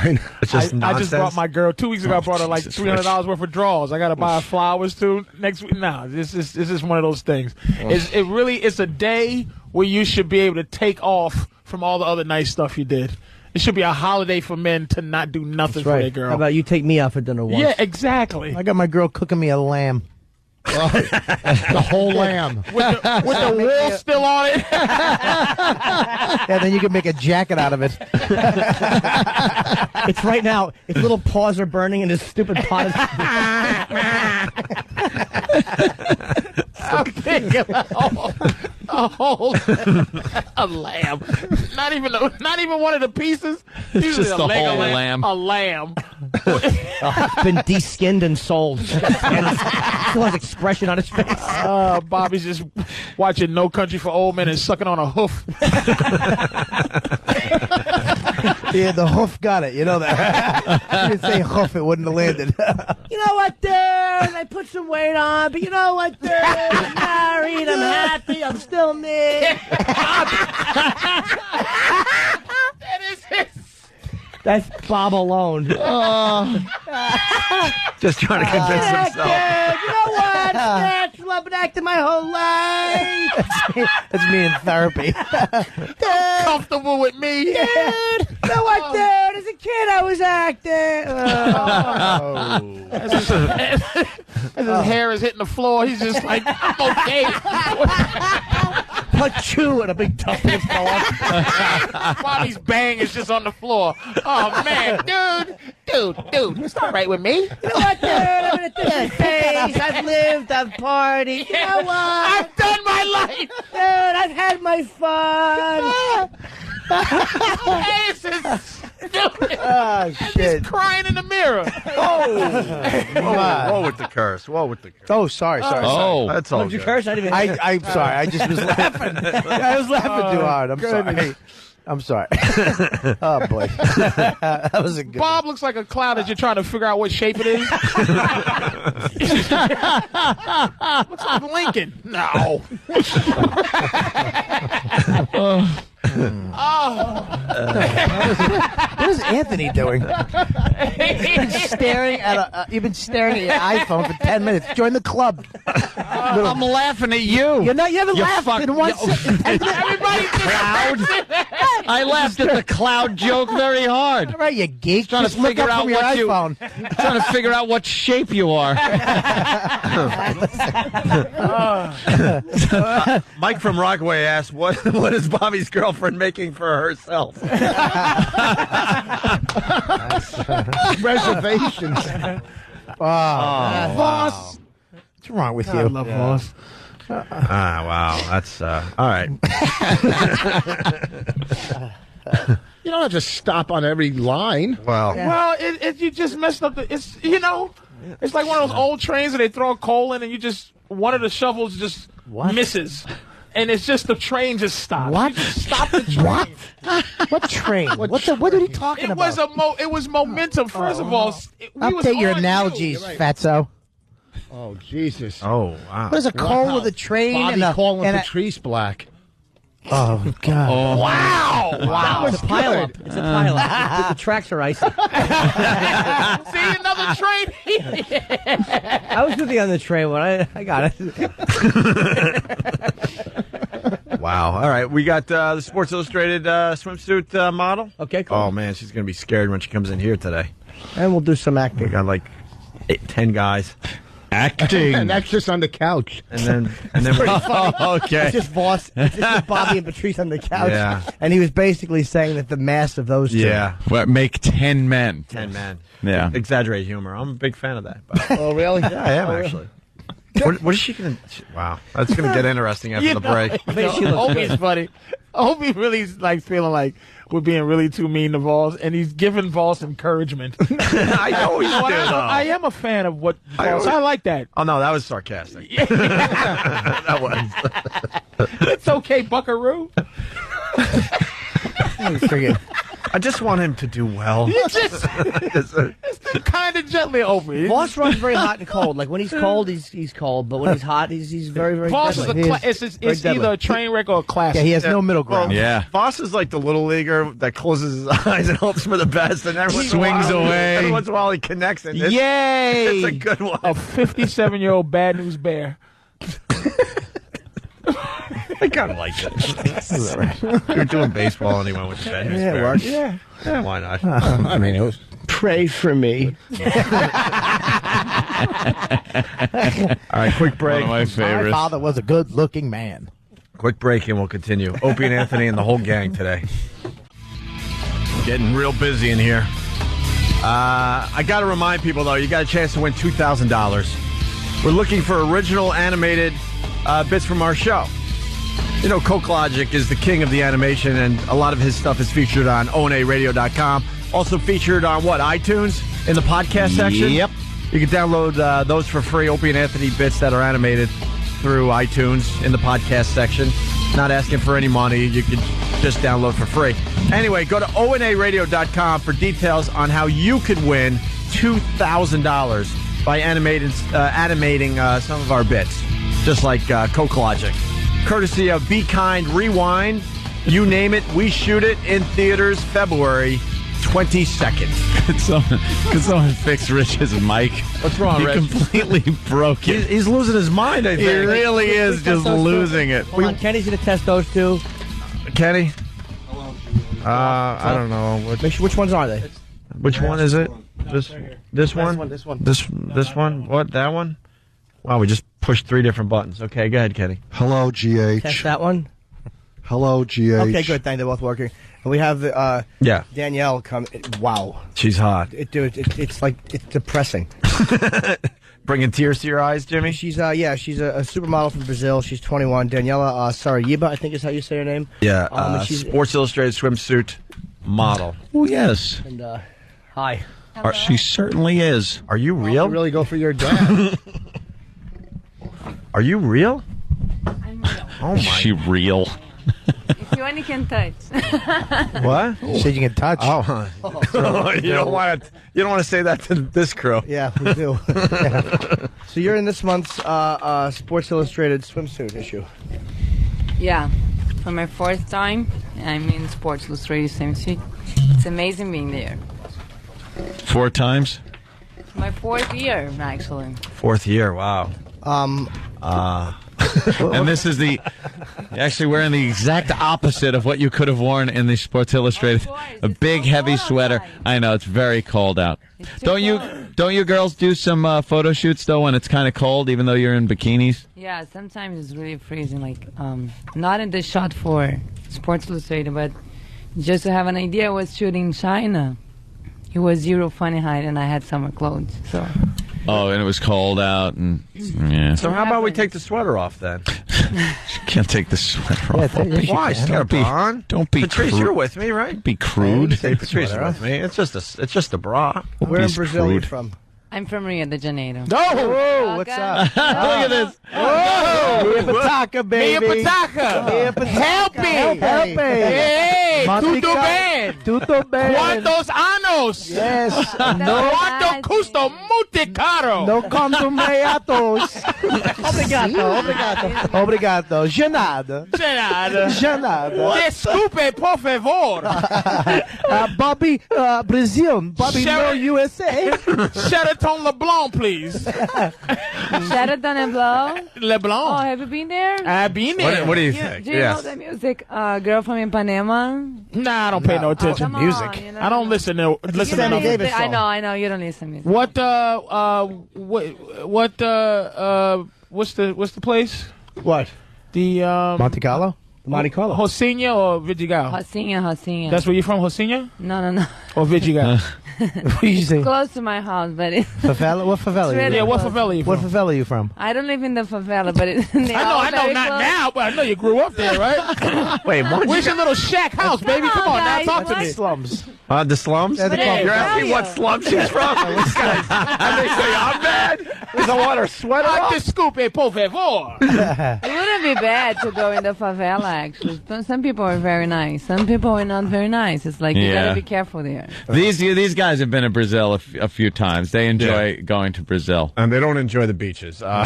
It's just I just brought my girl 2 weeks ago. I brought her like Jesus, $300 worth of drawers. I got to buy her flowers too next week. No, this is one of those things. It's a day where you should be able to take off from all the other nice stuff you did. It should be a holiday for men to not do nothing for their girl. How about you take me out for dinner once? Yeah, exactly. I got my girl cooking me a lamb. The whole lamb. With the wool still on it. Yeah, then you can make a jacket out of it. It's right now. Its little paws are burning and his stupid pot is... I'm thinking a lamb. Not even one of the pieces. It's just the whole lamb. A lamb. It's been de-skinned and sold. Still has expression on his face. Bobby's just watching No Country for Old Men and sucking on a hoof. Yeah, the hoof got it. You know that. You didn't say hoof, it wouldn't have landed. You know what, dude? I put some weight on, but you know what, dude? I'm married, I'm happy, I'm still me. That is his. That's Bob alone. Just trying to convince himself. Dude, you know what? Natural. I've been acting my whole life. That's me in therapy. Comfortable with me. Dude, you know what, dude? As a kid, I was acting. As his hair is hitting the floor, he's just like, I'm okay. Punch you and a big tough fist fell off. Bobby's bang is just on the floor. Oh, man, dude, it's not right with me. You know what, dude? I'm in a different phase. I've lived, I've partied. You know what? I've done my life. Dude, I've had my fun. This is stupid. Oh, shit. He's crying in the mirror. Whoa with the curse. Whoa with the curse. Oh, sorry. Oh. That's all Did you good. curse? I'm sorry. I just was laughing. I was laughing too hard. I'm sorry. I'm sorry. Oh, boy. That was a good Bob looks like a cloud as you're trying to figure out what shape it is. Looks like Lincoln. No. What is Anthony doing? You've been staring at your iPhone for 10 minutes. Join the club. I'm laughing at you. You haven't laughed in one Everybody's cloud. I laughed at the cloud joke very hard. All right, you geek. Trying to Just look figure up out from your what iPhone. Trying to figure out what shape you are. Mike from Rockaway asked, what is Bobby's girlfriend making for herself? Reservations. Voss. What's wrong with you? I love Voss. Wow. That's, all right. You don't have to stop on every line. Well, Well, you just messed up the. It's like one of those old trains that they throw a coal in and you just, one of the shovels just misses. And it's just the train just stops. What? You just stop the train. What train? What are you talking about? It was momentum. First of all, update your analogies, Fatso. Oh, Jesus. Oh, wow. What is a coal with a train Bobby and calling a Patrice black. Oh, God. Oh. Wow. It's a pileup. It's a pileup. The tracks are icy. See, another train. I was with you on the train when I got it. Wow. All right. We got the Sports Illustrated swimsuit model. Okay, cool. Oh, man. She's going to be scared when she comes in here today. And we'll do some acting. We got like 10 guys. Acting. And that's just on the couch. And then Pretty funny. okay. It's just Voss. It's just Bobby and Patrice on the couch. Yeah. And he was basically saying that the mass of those two. Yeah. What, make 10 men. 10 men. Yeah. Exaggerated humor. I'm a big fan of that. But. Oh, really? Yeah, I am, actually. What is she going to... Wow. That's going to get interesting after the break. Opie's funny. Opie really like feeling like we're being really too mean to Voss, and he's giving Voss encouragement. I always do, though. I am a fan of what Voss. I like that. Oh, no, that was sarcastic. That was. It's okay, buckaroo. I just want him to do well. It's kind of gently over it. Voss runs very hot and cold. Like when he's cold, he's cold, but when he's hot, he's very, very Voss deadly. it's either a train wreck or a classic. Yeah, he has no middle ground. Well, Voss is like the little leaguer that closes his eyes and hopes for the best, and every Swings away. Every once in a while he connects, and it's, Yay! it's a good one. A 57-year-old bad news bear. I kind of like that. You're doing baseball anyway with the bad news Yeah, it bear. works. Yeah. Why not? I mean, it was... Pray for me. All right, quick break. One of my My favorites. father was a good-looking man. Quick break, and we'll continue. Opie and Anthony and the whole gang today. Getting real busy in here. I got to remind people, though, you got a chance to win $2,000. We're looking for original animated bits from our show. You know, Coke Logic is the king of the animation, and a lot of his stuff is featured on onaradio.com. Also featured on, iTunes in the podcast section? Yep. You can download those for free, Opie and Anthony bits that are animated through iTunes in the podcast section. Not asking for any money. You can just download for free. Anyway, go to onaradio.com for details on how you could win $2,000 by animating some of our bits, just like Coke Logic. Courtesy of Be Kind Rewind. You name it, we shoot it in theaters February 22nd. Could someone fix Rich's mic? What's wrong, He Rich? completely broke it. He's losing his mind, I He think. really is just losing it. Hold on, Kenny's going to test those two. Kenny? I don't know. Which ones are they? Which one is it? This one? This one. This one? What? That one? Wow, we just pushed 3 different buttons. Okay, go ahead, Kenny. Hello, GH. Test that one. Hello, GH. Okay, good. Thank you. They're both working. And we have Yeah. Danielle come. Wow. She's hot. It's like, it's depressing. Bringing tears to your eyes, Jimmy? She's she's a supermodel from Brazil. She's 21. Daniela Sarayiba, I think is how you say her name. Yeah, and she's Sports Illustrated swimsuit model. Oh, yes. And hi. She certainly is. Are you real? You really go for your dad. Are you real? I'm real. Oh, my. Is she real? If you want, you can touch. What? You said you can touch. Oh, you don't want to say that to this crew. Yeah, we do. So you're in this month's Sports Illustrated swimsuit issue. Yeah, for my 4th time, I'm in Sports Illustrated swimsuit. It's amazing being there. 4 times? My 4th year, actually. 4th year, wow. And this is actually wearing the exact opposite of what you could have worn in the Sports Illustrated. A big, heavy sweater. I know, it's very cold out. Don't you girls do some photo shoots, though, when it's kind of cold, even though you're in bikinis? Yeah, sometimes it's really freezing. Like, not in the shot for Sports Illustrated, but just to have an idea, I was shooting in China. It was 0 Fahrenheit, and I had summer clothes, so... Oh, and it was cold out, and yeah. So how about we take the sweater off then? You can't take the sweater off. Why? Still on? Don't be Patrice, crude. you're with me, right? Be crude. Say Patrice is with me. It's just a bra. Where in be Brazil are you screwed. from? I'm from Rio de Janeiro. No! What's up? Look at this. Mia Pataka, baby. Mia Pataka. Mia Pataka. Help me. Help me. Hey, tudo bem? Tudo bem. ¿Cuántos años? Yes. No. ¿Cuánto custo? Muito caro. No conto meatos. Obrigado. Janada. Desculpe, por favor. Bobby, Brazil. Bobby, no USA. Sheraton LeBlanc, please. Sheraton LeBlanc? LeBlanc. Oh, have you been there? I've been there. What do you think? Do you know the music, Girl from Ipanema? Nah, I don't pay no attention to music. On, you know, I don't listen to Sammy Davis song. I know, you don't listen to music. What's the place? What? The Monte Carlo? Monte Carlo. Rocinha or Vidigal? Rocinha. That's where you're from, Rocinha? No. Or Vidigal? What do you say? Close to my house, but it's Favela? What favela? Really Yeah, what favela are you from? What favela are you from? I don't live in the favela, but it's I know, not now, but I know you grew up there, right? Wait, where's your little shack house, baby? Come on, now talk to me. Slums. The slums? Yeah, You're asking what slum she's from? This guy's, and they say, I'm bad? Does I want her sweater off? Desculpe, por favor. It wouldn't be bad to go in the favela, actually. Some people are very nice. Some people are not very nice. It's like, you gotta be careful there. These guys have been to Brazil a few times. They enjoy going to Brazil. And they don't enjoy the beaches. No, I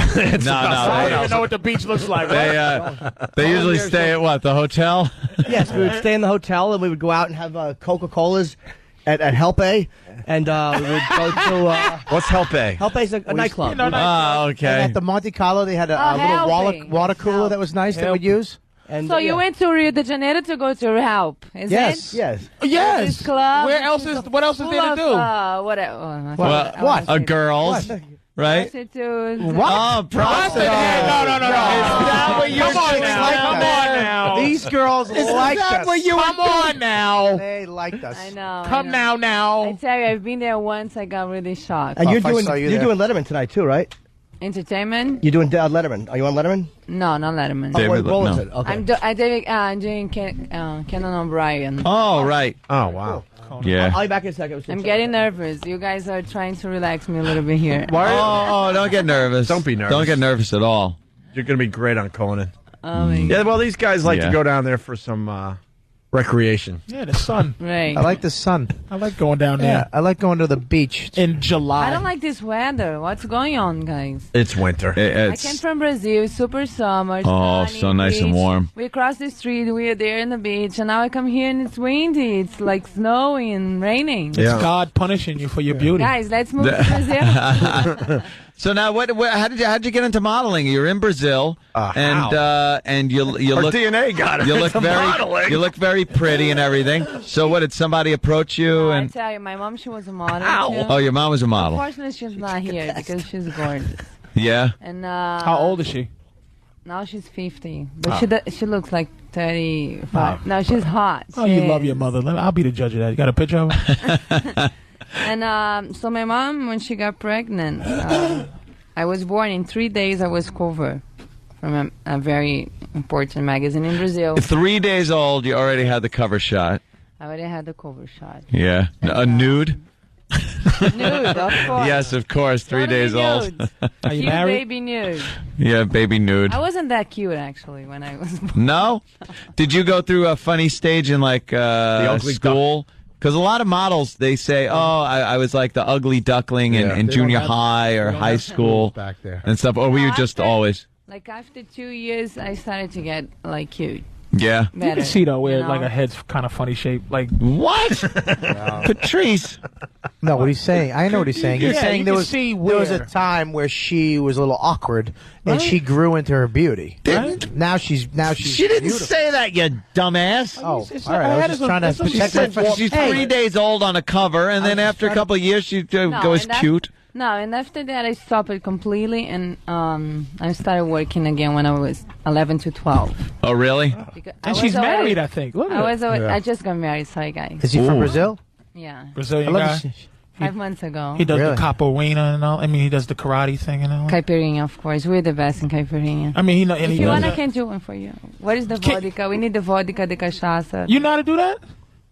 don't even know what the beach looks like. They usually stay at what, the hotel? Yes, we would stay in the hotel and we would go out and have Coca-Colas at Helpe, and we would go to what's Helpe? Helpe's a nightclub. Okay. And at the Monte Carlo, they had a little water cooler that was nice that we'd use. And, so you went to Rio de Janeiro to go to Help, is yes, it? Yes. Yes. This club. What else is there to do? What? Girls. Right? Prostitutes. What? Oh, prostitutes. No. Is that what you're saying? Come on now. These girls liked us. Come on now. They liked us. I know. Come now. I tell you, I've been there once. I got really shocked. And you're doing Letterman tonight too, right? Entertainment? You're doing Letterman. Are you on Letterman? No, not Letterman. David, what was no. it? Okay. I'm doing Conan O'Brien. Oh, right. Oh, wow. Yeah. I'll be back in a second. I'm getting nervous. You guys are trying to relax me a little bit here. Oh, don't get nervous. Don't be nervous. Don't get nervous at all. You're going to be great on Conan. Oh, my God. Yeah, well, these guys like to go down there for some recreation. Yeah, the sun. Right. I like the sun. I like going down there. Yeah, I like going to the beach in July. I don't like this weather. What's going on, guys? It's winter. I came from Brazil, super summer. Oh, so nice and warm. We crossed the street, we are there in the beach, and now I come here and it's windy. It's like snowing and raining. It's God punishing you for your beauty. Guys, let's move to Brazil. So now, how did you get into modeling? You're in Brazil, and you look DNA got it. You look very pretty and everything. So what, did somebody approach you? I tell you, my mom, she was a model. Too. Oh, your mom was a model. Unfortunately, she's not here because she's gorgeous. Yeah. And how old is she? Now she's 50, but she looks like 35. No, she's hot. Oh, you love your mother. I'll be the judge of that. You got a picture of her? And so my mom, when she got pregnant, I was born in 3 days. I was covered from a very important magazine in Brazil. 3 days old, you already had the cover shot. I already had the cover shot. Yeah. A nude? Nude, of course. Yes, of course. 3 days old. Are you Cute married? Baby nude. Yeah, baby nude. I wasn't that cute, actually, when I was born. No? Did you go through a funny stage in, like, school? Because a lot of models, they say, I was like the ugly duckling in junior high or high school back there and stuff. Or were you just always? Like, after 2 years, I started to get, like, cute. Yeah. Better, you can see, though, where, you know? like, her head's kind of funny shaped. Like, what? Patrice. No, what he's saying, I know what he's saying. He's saying there was a time where she was a little awkward and she grew into her beauty. Right? Now she's She didn't beautiful. say that, you dumbass. Oh, all right. I was just trying to protect my. She's 3 days old on a cover, and then after a couple of years, she goes cute. No, and after that, I stopped it completely, and I started working again when I was 11 to 12. Oh, really? And she's married, I think. Look at her. I just got married, sorry, guys. Is he from Brazil? Yeah. Brazilian guy? 5 months ago. He does the capoeira and all. I mean, he does the karate thing and all. Caipirinha, of course. We're the best in caipirinha. I mean, if you want, I can do one for you. What is the vodka? We need the vodka, the cachaça. You know how to do that?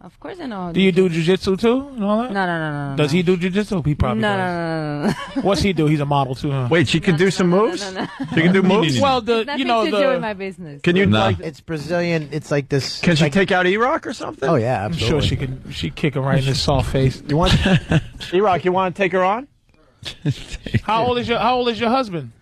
Of course I know. Do you do jiu-jitsu too and all that? No. Does he do jiu-jitsu? He probably does. No. What's he do? He's a model too, huh? Wait, she can do some moves? No. She can do moves? Well, Nothing to do with my business. Can you like? It's Brazilian. It's like this. Can she take out E-Rock or something? Oh yeah, I'm absolutely. sure she can. She kick him right in his soft face. You want E-Rock? You want to take her on? How old is your husband?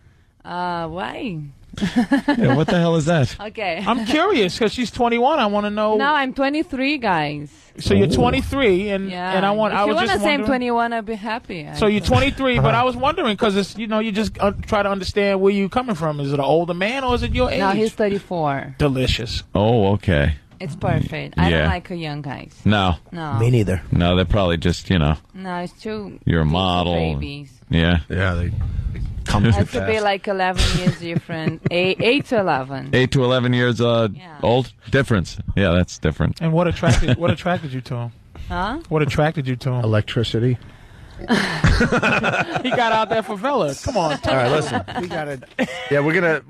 Why? Yeah, what the hell is that? Okay. I'm curious because she's 21. I want to know. No, I'm 23, guys. So you're 23, and I want. If I you was want to just say I'm wondering. 21, I'd be happy. So you're 23, but I was wondering because it's you just try to understand where you coming from. Is it an older man or is it your age? No, he's 34. Delicious. Oh, okay. It's perfect. I Yeah. don't like young guys. No. No. Me neither. No, they're probably just, No, it's too. you're a too model. Babies. Yeah. Yeah, they come too Has to be fast. like 11 years different. 8 to 11. 8 to 11 years old? Difference. Yeah, that's different. And what attracted you to him? Huh? What attracted you to him? Electricity. He got out there for Vela. Come on. All right, listen. We got it. Yeah, we're gonna.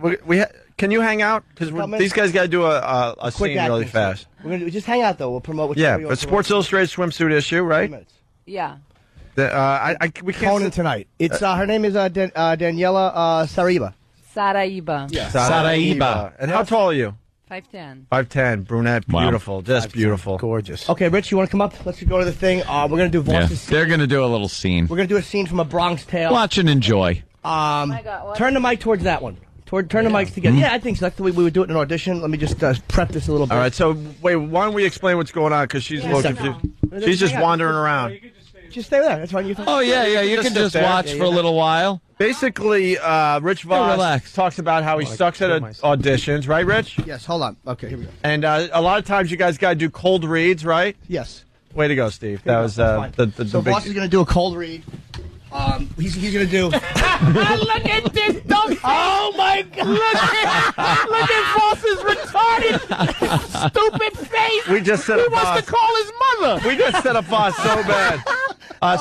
Can you hang out? Because these guys got to do a Quick scene really acting fast. We're gonna just hang out though. We'll promote. Yeah, whichever you but want. Sports Illustrated swimsuit issue, right? Yeah. We can't. Conan tonight. It's her name is Daniela Sariba. Saraiba. Yeah. Saraiba. And how tall are you? 5'10". 5'10", brunette, Wow. beautiful, just beautiful, gorgeous. Okay, Rich, you want to come up? Let's go to the thing. We're gonna do Yeah. Voss's scene. They're going to do a little scene. We're gonna do a scene from A Bronx Tale. Watch and enjoy. Turn the mic towards that one. Turn the mics together. Yeah, I think so. That's the way we would do it in an audition. Let me just prep this a little bit. All right, so wait, why don't we explain what's going on? Because she's a little confused. She's just wandering around. Just stay there. That's fine. Oh, yeah, you can just watch for a little while. Basically, Rich Vos talks about how he sucks at auditions, right, Rich? Yes, hold on. Okay, here we go. And a lot of times you guys got to do cold reads, right? Yes. Way to go, Steve. That was the So big... Voss is going to do a cold read. He's going to do... Look at this dumb face. Oh my God! Look at Voss's retarded, stupid face. We just set He up wants Voss. to call his mother. We just set up Voss so bad.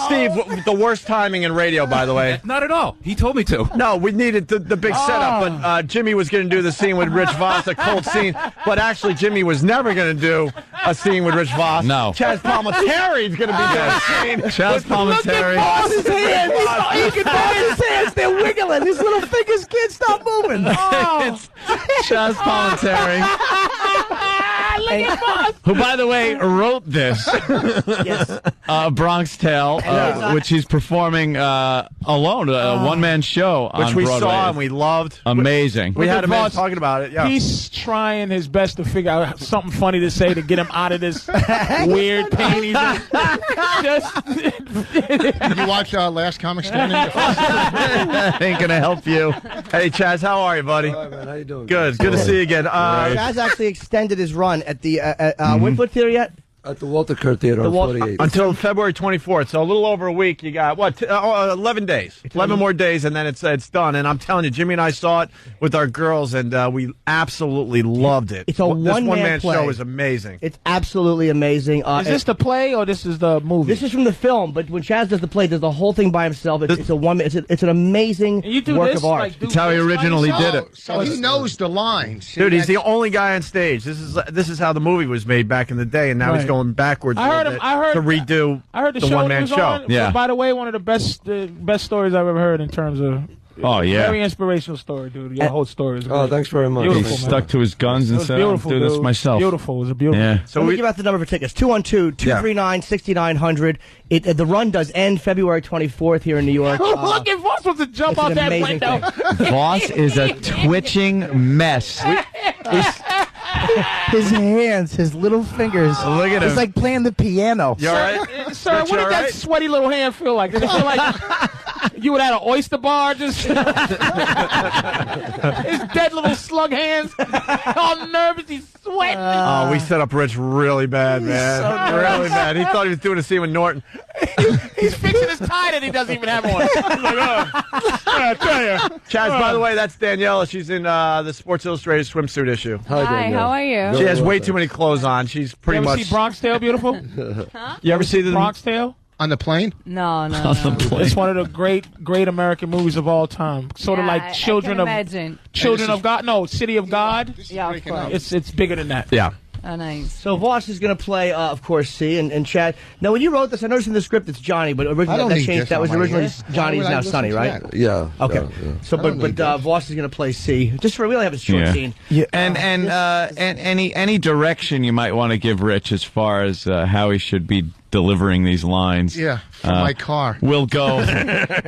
Steve, the worst timing in radio, by the way. Not at all. He told me to. No, we needed the big setup, but Jimmy was going to do the scene with Rich Vos, a cold scene. But actually, Jimmy was never going to do a scene with Rich Vos. No. Chaz Palminteri is going to be doing a scene. Chaz Palminteri. Voss's hands. You can feel his hands. They're wiggling. His little fingers can't stop moving. It's Chaz Palminteri. Look at Voss. Who, by the way, wrote this Bronx Tale, which he's performing alone, a one-man show on Which we Broadway. saw and we loved. Amazing. We had a man Voss. talking about it. Yeah. He's trying his best to figure out something funny to say to get him out of this weird pain he's in. Did you watch Last Comic Standing? Ain't going to help you. Hey, Chaz, how are you, buddy? All right, man. How you doing? Good. Good to see you again. Chaz actually extended his run at the Winfoot Theater yet? At the Walter Kerr Theater on 48th. Until February 24th, so a little over a week. You got, 11 days. 11 more days, and then it's done. And I'm telling you, Jimmy and I saw it with our girls, and we absolutely loved it. It's a This one-man play. show is amazing. It's absolutely amazing. Is this the play or this is the movie? This is from the film, but when Chaz does the play, does the whole thing by himself. It's a one. It's an amazing And you do work this, of art. like, do It's how he this by originally yourself? did it. So he knows the lines. Dude, he's the only guy on stage. This is how the movie was made back in the day, and now he's Right. going backwards I heard a him. bit I heard to redo I heard the show one-man was show. on. Yeah. By the way, one of the best stories I've ever heard in terms of. Oh, yeah. Very inspirational story, dude. Your whole story is great. Oh, thanks very much. He Beautiful, man. stuck to his guns It and was said, I'll beautiful, do this dude. myself. Beautiful. It was a beautiful. Yeah. So let me give out the number for tickets: 212-239-6900. The run does end February 24th here in New York. Look at Voss wants to jump it's out an that amazing window. Voss is a twitching mess. His hands, his little fingers. Look at It's him. like playing the piano. You all right? Sir, Rich, what you did all that right? sweaty little hand feel like? Did it feel like you were at an oyster bar, just his dead little slug hands, all nervous, he's sweating. Oh, we set up Rich really bad, man. Really bad. He thought he was doing a scene with Norton. He's fixing his tie that he doesn't even have on. He's like, I tell you. Chaz, by the way, that's Daniela. She's in the Sports Illustrated swimsuit issue. Hi, how are you? She has way too many clothes on. She's You pretty ever much. see Bronx Tale, beautiful? You ever see the Bronx Tale? On the plane? No. It's one of the great American movies of all time. Sort of Yeah, like Children I of can imagine. Children of God. No, City of God. Yeah, of course. It's bigger than that. Yeah. Oh, nice. So Voss is going to play, of course, C and Chad. Now, when you wrote this, I noticed in the script it's Johnny, but originally that changed. That was originally Johnny is now Sonny, right? Yeah. Okay. Yeah. So, but Voss is going to play C. Just for we only have a short scene. Yeah. And any direction you might want to give Rich as far as how he should be delivering these lines. Yeah, from my car. We'll go.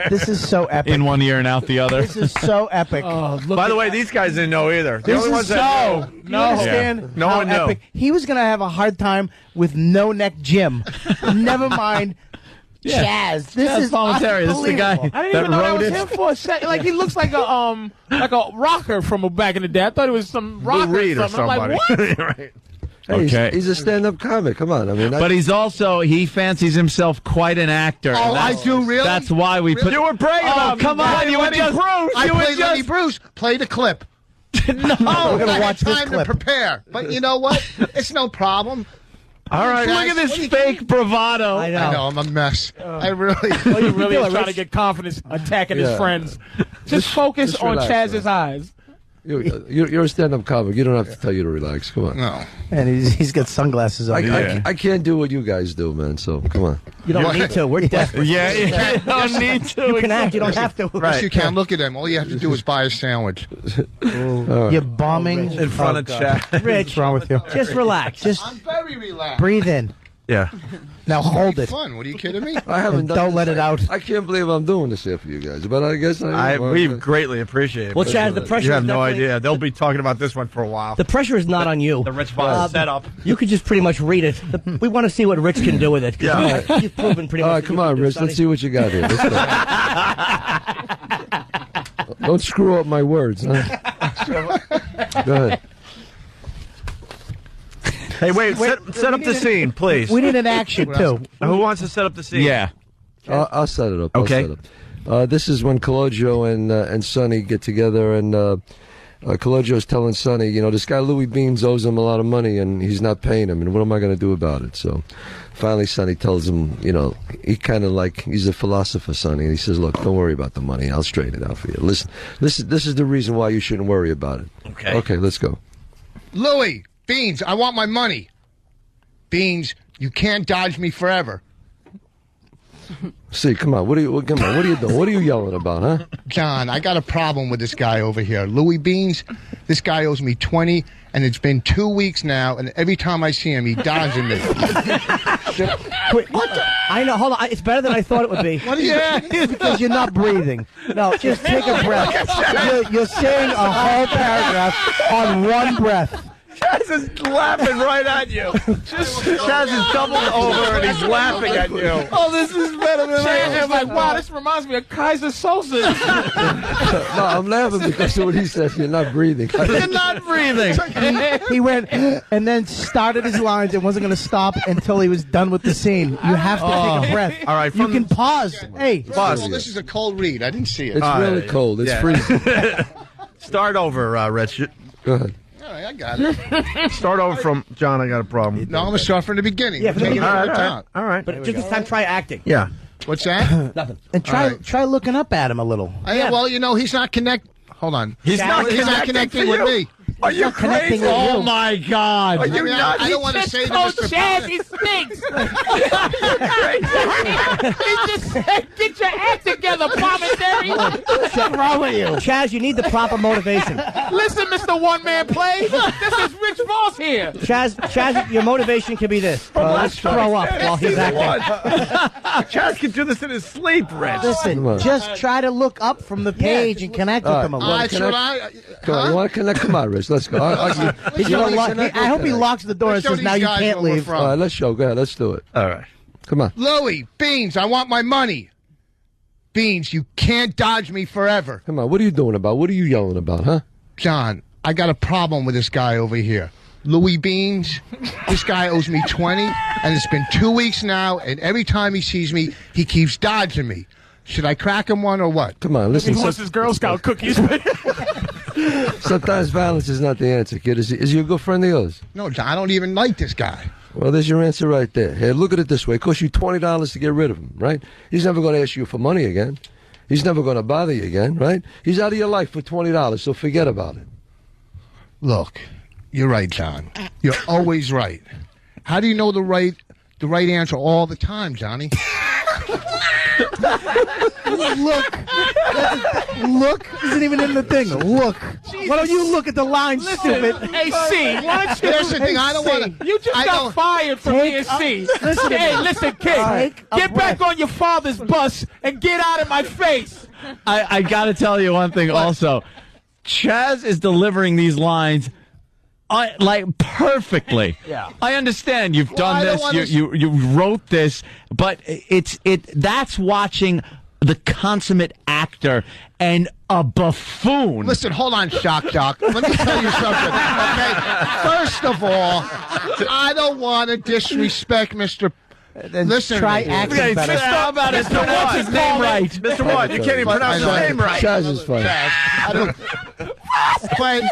This is so epic. In one ear and out the other. This is so epic. By the way, these guys didn't know either. The This only is ones so. that knew. You understand No how one knew. epic? He was going to have a hard time with no neck Jim. Never mind. Chaz. This Chaz is Palminteri. This is the guy I didn't even know that wrote was it. him for a second. Like he looks like a rocker from back in the day. I thought it was some rocker Lou Reed or something. I'm somebody. like, what? Right. Hey, Okay. he's a stand-up comic. Come on. I mean, But he's also, he fancies himself quite an actor. Oh, I do really? That's why we put. You were bragging about me. Come on, you were just. I You were played Lenny just. Bruce. Play the clip. No, we're going I to watch had this time to clip. prepare. But you know what? It's no problem. All right. Look at this fake bravado. I know, I'm a mess. I really... Well, you really is trying to get confidence attacking his Yeah. friends. Just focus just on relax, Chaz's eyes. You're a stand-up comic. You don't have to tell you to relax. Come on. No. And he's got sunglasses on. I can't do what you guys do, man. So come on. You don't need to. We're desperate. Yeah, you don't need to. You can act. You don't have to. Yes, you can. Look at them. All you have to do is buy a sandwich. You're bombing In front of Chad. Rich, What's wrong with you? just relax. Just I'm very relaxed. breathe in. Yeah. Now hold it. Fun. What are you kidding me? I haven't And done don't this. let it out. I can't believe I'm doing this here for you guys, but I guess We greatly appreciate it. Well, Chad, the pressure You is have no definitely- idea. They'll be talking about this one for a while. The pressure is not on you. The Rich Vos setup. You could just pretty much read it. We want to see what Rich can do with it. Yeah. You've proven pretty All much. right, come on, Rich. Let's see what you got here. Let's go. Don't screw up my words. Huh? Go ahead. Hey, wait. Set up the scene, please. We need an action, too. Who wants to set up the scene? Yeah. I'll set it up. Okay. I'll set it up. This is when Cologio and Sonny get together, and Cologio's telling Sonny, you know, this guy Louis Beans owes him a lot of money, and he's not paying him, and what am I going to do about it? So finally Sonny tells him, you know, he kind of like, he's a philosopher, Sonny, and he says, look, don't worry about the money. I'll straighten it out for you. Listen, this is the reason why you shouldn't worry about it. Okay, let's go. Louis, Beans, I want my money. Beans, you can't dodge me forever. See, come on, what are you doing? What are you yelling about, huh? John, I got a problem with this guy over here. Louis Beans, this guy owes me 20, and it's been 2 weeks now, and every time I see him, he dodges me. Wait, what? I know. Hold on. It's better than I thought it would be. What are you Because you're not breathing. No, just take a breath. You're saying a whole paragraph on one breath. Chaz is laughing right at you. Chaz is doubled over and he's laughing at you. Oh, this is better than I am. Like, wow, this reminds me of Kaiser Sosa. No, I'm laughing because of what he says. You're not breathing. You're not breathing. He went and then started his lines and wasn't going to stop until he was done with the scene. You have to take a breath. All right, You can pause. Hey, Well, this is a cold read. I didn't see it. It's really cold. It's freezing. Start over, Rich. Go ahead. All right, I got it. Start over from John. I got a problem. No, I'm going to start from the beginning. Yeah, from the Take it beginning. right down. All right. But just this time, try acting. Yeah. What's that? Nothing. and try All right. try looking up at him a little. Well, you know, he's not Hold on. He's not connecting with me. Are you connecting crazy? with you. Oh my God! Are you I don't want to say Oh, that Mr. Chaz, he stinks. He just said, get your act together, Palminteri. What's wrong with you? Chaz, you need the proper motivation. Listen, Mr. One-Man Play. This is Rich Vos here. Chaz, your motivation can be this. Let's throw up while he's acting. Chaz can do this in his sleep, Rich. Listen, just try to look up from the page and connect with him a little. Should I? Come on, you want to connect? Come on, Rich. Let's go. I hope he locks the door and says, now you can't leave. All right, let's show. Go ahead. Let's do it. All right. Come on. Louis, Beans, I want my money. Beans, you can't dodge me forever. Come on. What are you doing about? What are you yelling about, huh? John, I got a problem with this guy over here. Louis Beans, this guy owes me 20, and it's been 2 weeks now, and every time he sees me, he keeps dodging me. Should I crack him one or what? Come on, listen. He wants his Girl Scout cookies. Sometimes violence is not the answer, kid. Is he a good friend of yours? No, John, I don't even like this guy. Well, there's your answer right there. Hey, look at it this way. It costs you $20 to get rid of him, right? He's never going to ask you for money again. He's never going to bother you again, right? He's out of your life for $20, so forget about it. Look, You're right, John. You're always right. How do you know the right answer all the time, Johnny? Look isn't even in the thing. Look. Why don't you look at the line, stupid? Hey, C, why don't you... Here's the thing, I don't want to... You just got fired from being C. Listen, kid. Get back on your father's bus and get out of my face. I got to tell you one thing also. Chaz is delivering these lines like perfectly. Yeah. I understand you've done this. You wrote this, but that's watching the consummate actor and a buffoon. Listen, hold on, Shock Jock. Let me tell you something, okay? First of all, I don't want to disrespect Mr. Listen, try acting better. How about it? What's his name right? Mr. Watt, you can't even pronounce his name right. Chaz is funny. But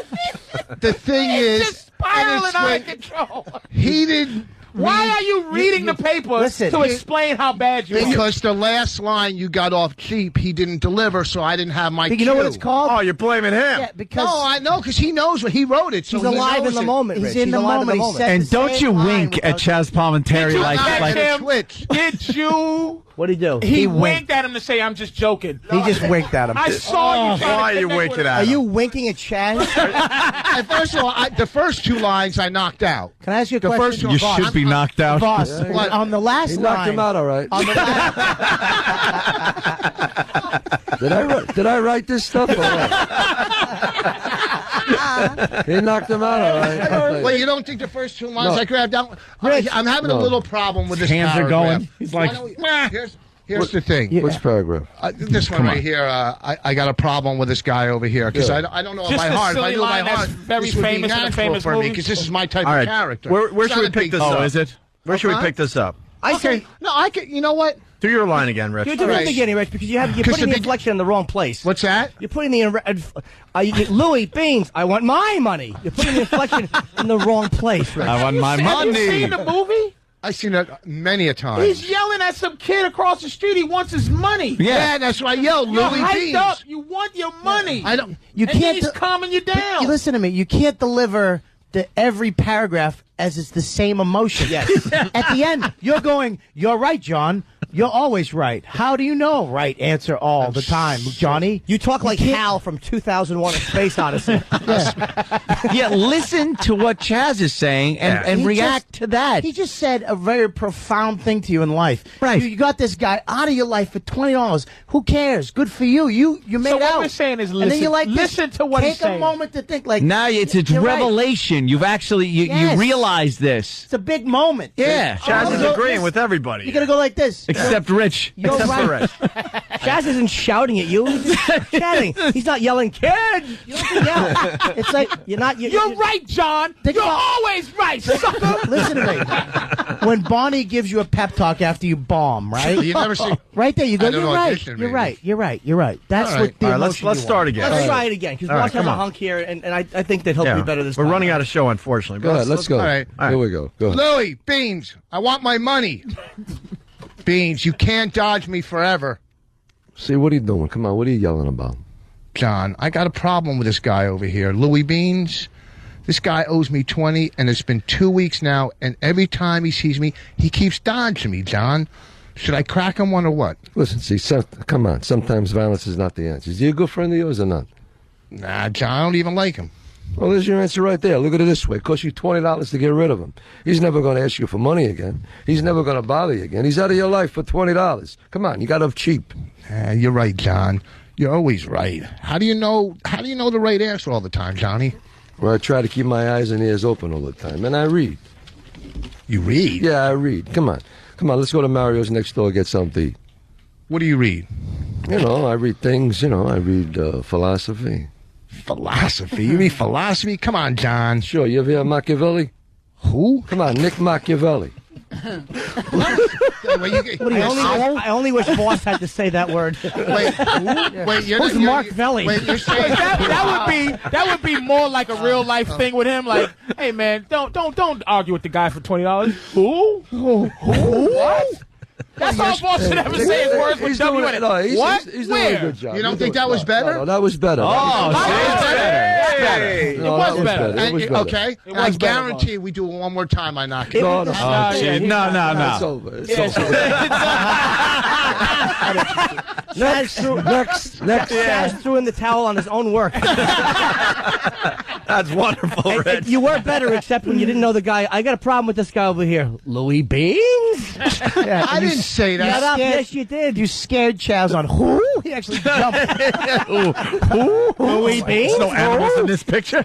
the thing is, Spiraling out of control. he didn't. Why are you reading the paper to explain how bad you are? Because the last line you got off cheap, he didn't deliver, so I didn't have my But you know what it's called? Oh, you're blaming him. Yeah, because No, I know, because he knows what he wrote it. So he's alive in the moment. He's in the moment. And don't you wink at Chaz Palminteri like Did you? What'd he do? He winked at him to say, I'm just joking. He just winked at him. I saw you. Why are you winking at Are him? you winking at Chaz? First of all, the first two lines I knocked out. Can I ask you a question? First two, you should be knocked out. Boss, on the last He line. knocked him out, all right. On the Did I write this stuff? Or what? He knocked him out, all right. Well, you don't think the first two lines No. I grabbed out? I'm having a little problem with this Hands are paragraph. going. He's like, Here's the thing. Which paragraph? This one right here, I got a problem with this guy over here because I don't know if Just by the heart. If I silly knew by line that's heart, very this would be famous in a natural famous for me movie. because this is my type All right. of character. Where It's should we not a pick big this deal. up? Is it? Where should we pick this up? I say no. I can. You know what? Do your line again, Rich. You're doing it again, Rich, because you're putting the inflection in the wrong place. What's that? You're putting the Louis Beans. I want my money. You're putting the inflection in the wrong place. Rich. I want my Have you money. seen the movie? I've seen it many a time. He's yelling at some kid across the street. He wants his money. Yeah, that's why I yelled. You're Louis hyped Beans. up. You want your money. I don't. You and can't. he's calming you down. You listen to me. You can't deliver every paragraph as it's the same emotion. Yes. At the end, you're going, you're right, John. You're always right. How do you know? Right answer all the time, Johnny. You talk like Hal from 2001: A Space Odyssey. Yeah, listen to what Chaz is saying and react to that. He just said a very profound thing to you in life. Right. You got this guy out of your life for $20. Who cares? Good for you. You made So it what out. we're saying is And then listen- you like listen to what Take he's saying. a moment to think. Like Now it's you're right. revelation. You've actually you Yes. realize this. It's a big moment. Yeah. Chaz is Oh, agreeing this- with everybody. You're gonna go like this. Except Rich. You're Except for right. Rich. Chaz isn't shouting at you. He's just chatting. He's not yelling, kids. You don't have to yell. It's like you're not. You're right, John. You're always right, sucker. Listen to me. When Bonnie gives you a pep talk after you bomb, right? You never see. Right there, you go. I don't You're know, right. audition, You're maybe. right. You're right. You're right. That's All right. what the All right, emotion let's you start want. again. Let's try it again because All right, Voss has come a on. hunk here, and I think that he'll be better this We're time. running out of show, unfortunately. Go ahead, let's go. All right. Here we go. Go ahead. Louis Beans, I want my money. Beans, you can't dodge me forever. See, what are you doing? Come on, what are you yelling about? John, I got a problem with this guy over here. Louis Beans, this guy owes me 20, and it's been 2 weeks now, and every time he sees me, he keeps dodging me, John. Should I crack him one or what? Listen, see, come on. Sometimes violence is not the answer. Is he a good friend of yours or not? Nah, John, I don't even like him. Well, there's your answer right there. Look at it this way. It costs you $20 to get rid of him. He's never going to ask you for money again. He's never going to bother you again. He's out of your life for $20. Come on, you got off cheap. You're right, John. You're always right. How do you know the right answer all the time, Johnny? Well, I try to keep my eyes and ears open all the time, and I read. You read? Yeah, I read. Come on, let's go to Mario's next door and get something to eat. What do you read? You know, I read things, I read philosophy. Philosophy? You read philosophy? Come on, John. Sure, you ever hear Machiavelli? Who? Come on, Nick Machiavelli. I only wish Voss had to say that word. Wait, Who's Mark Velli? Wait, you're saying that would be more like a real life thing with him. Like, hey man, don't argue with the guy for $20. Who? What? That's all Voss should ever say is words with W in it. No, What? He's doing a good job. You don't think that was better? No, that was better. Oh, It was better. It was better. Okay, I guarantee we do it one more time. I knock it. No, no. No. It's over. It's Yes. over. Next. Chaz threw in the towel on his own work. That's wonderful, And Rich. you were better, except when you didn't know the guy. I got a problem with this guy over here. Louis Beans? I didn't say that. Shut up. Yes, you did. You scared Chaz on who? He actually jumped. Louis Beans? There's no animals in this picture.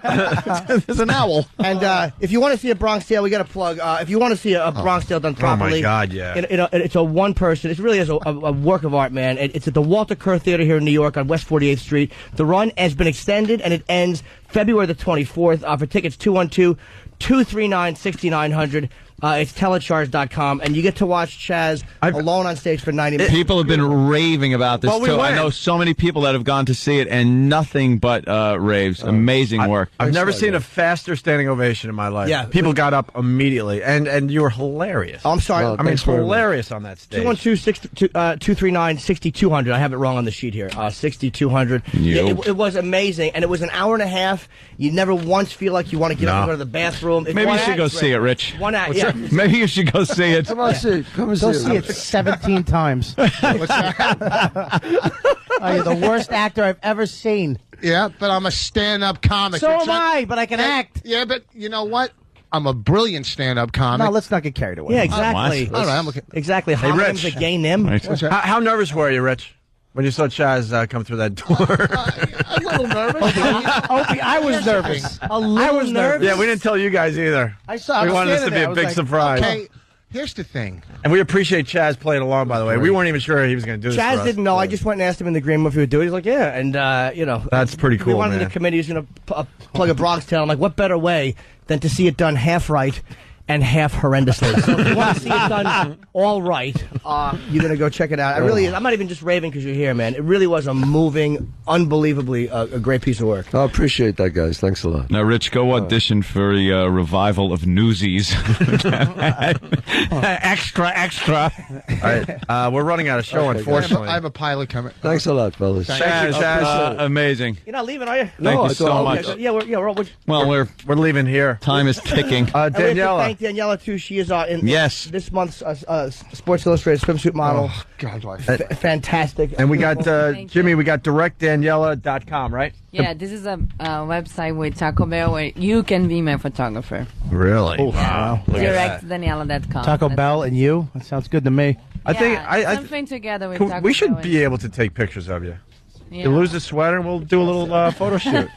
There's an owl. And if you want to see a Bronx Tale, we got a plug. If you want to see a Bronx Tale done properly, God, yeah. It's a one person. It really is a work of art, man. It's at the Walter Kerr Theater here in New York on West 48th Street. The run has been extended, and it ends February the 24th. For tickets, 212-239-6900. It's telecharge.com, and you get to watch Chaz alone on stage for 90 minutes. People have been raving about this, too. I know so many people that have gone to see it, and nothing but raves. Amazing work. I've never seen a faster standing ovation in my life. Yeah. People got up immediately, and you were hilarious. Oh, I'm sorry. I mean, hilarious on that stage. 212-239-6200. I have it wrong on the sheet here. 6200. Yeah, it was amazing, and it was an hour and a half. You never once feel like you want to get up and go to the bathroom. Maybe you should go see it, Rich. One act, yeah. Maybe you should go see it. Come on, see. Come and Go see see it 17 times. You're the worst actor I've ever seen. Yeah, but I'm a stand-up comic. So am I, but I can act. Yeah, but you know what? I'm a brilliant stand-up comic. No, let's not get carried away. Yeah, exactly. All right, I'm okay. Exactly. Hey, Homonyms, Rich. a gay nim. How nervous were you, Rich, when you saw Chaz come through that door? A little nervous. Opie, I was nervous. A little nervous. Yeah, we didn't tell you guys either. I saw. We wanted this to standing be there. a I big was like, surprise. Okay, here's the thing. And we appreciate Chaz playing along, by the way. We weren't even sure he was going to do this for Chaz us. didn't know. I just went and asked him in the green room if he would do it. He's like, yeah. And, That's pretty cool, we wanted man. the committee was going to plug a Bronx Tale. I'm like, what better way than to see it done half right and half horrendously? So if you want to see it done all right, you're going to go check it out. I'm not even just raving because you're here, man. It really was a moving, unbelievably a great piece of work. I appreciate that, guys. Thanks a lot. Now, Rich, go audition for a revival of Newsies. Extra. All right, we're running out of show, unfortunately. I have a pilot coming. Thanks a lot, fellas. Chaz, amazing. You're not leaving, are you? Thank you so much. Yeah, we're all. Well, we're leaving here. Time is ticking. Daniela. Thank Daniela too. She is in Yes. this month's Sports Illustrated swimsuit model. Oh, God, Fantastic. And we got Jimmy. We got directdaniela.com, right? Yeah, this is a website with Taco Bell where you can be my photographer. Really? Oh, wow. DirectDaniela.com. Taco Bell and you? That sounds good to me. I think something together with Taco we should Bell be able to take pictures of you. Yeah. You lose the sweater, and we'll do a little photo shoot.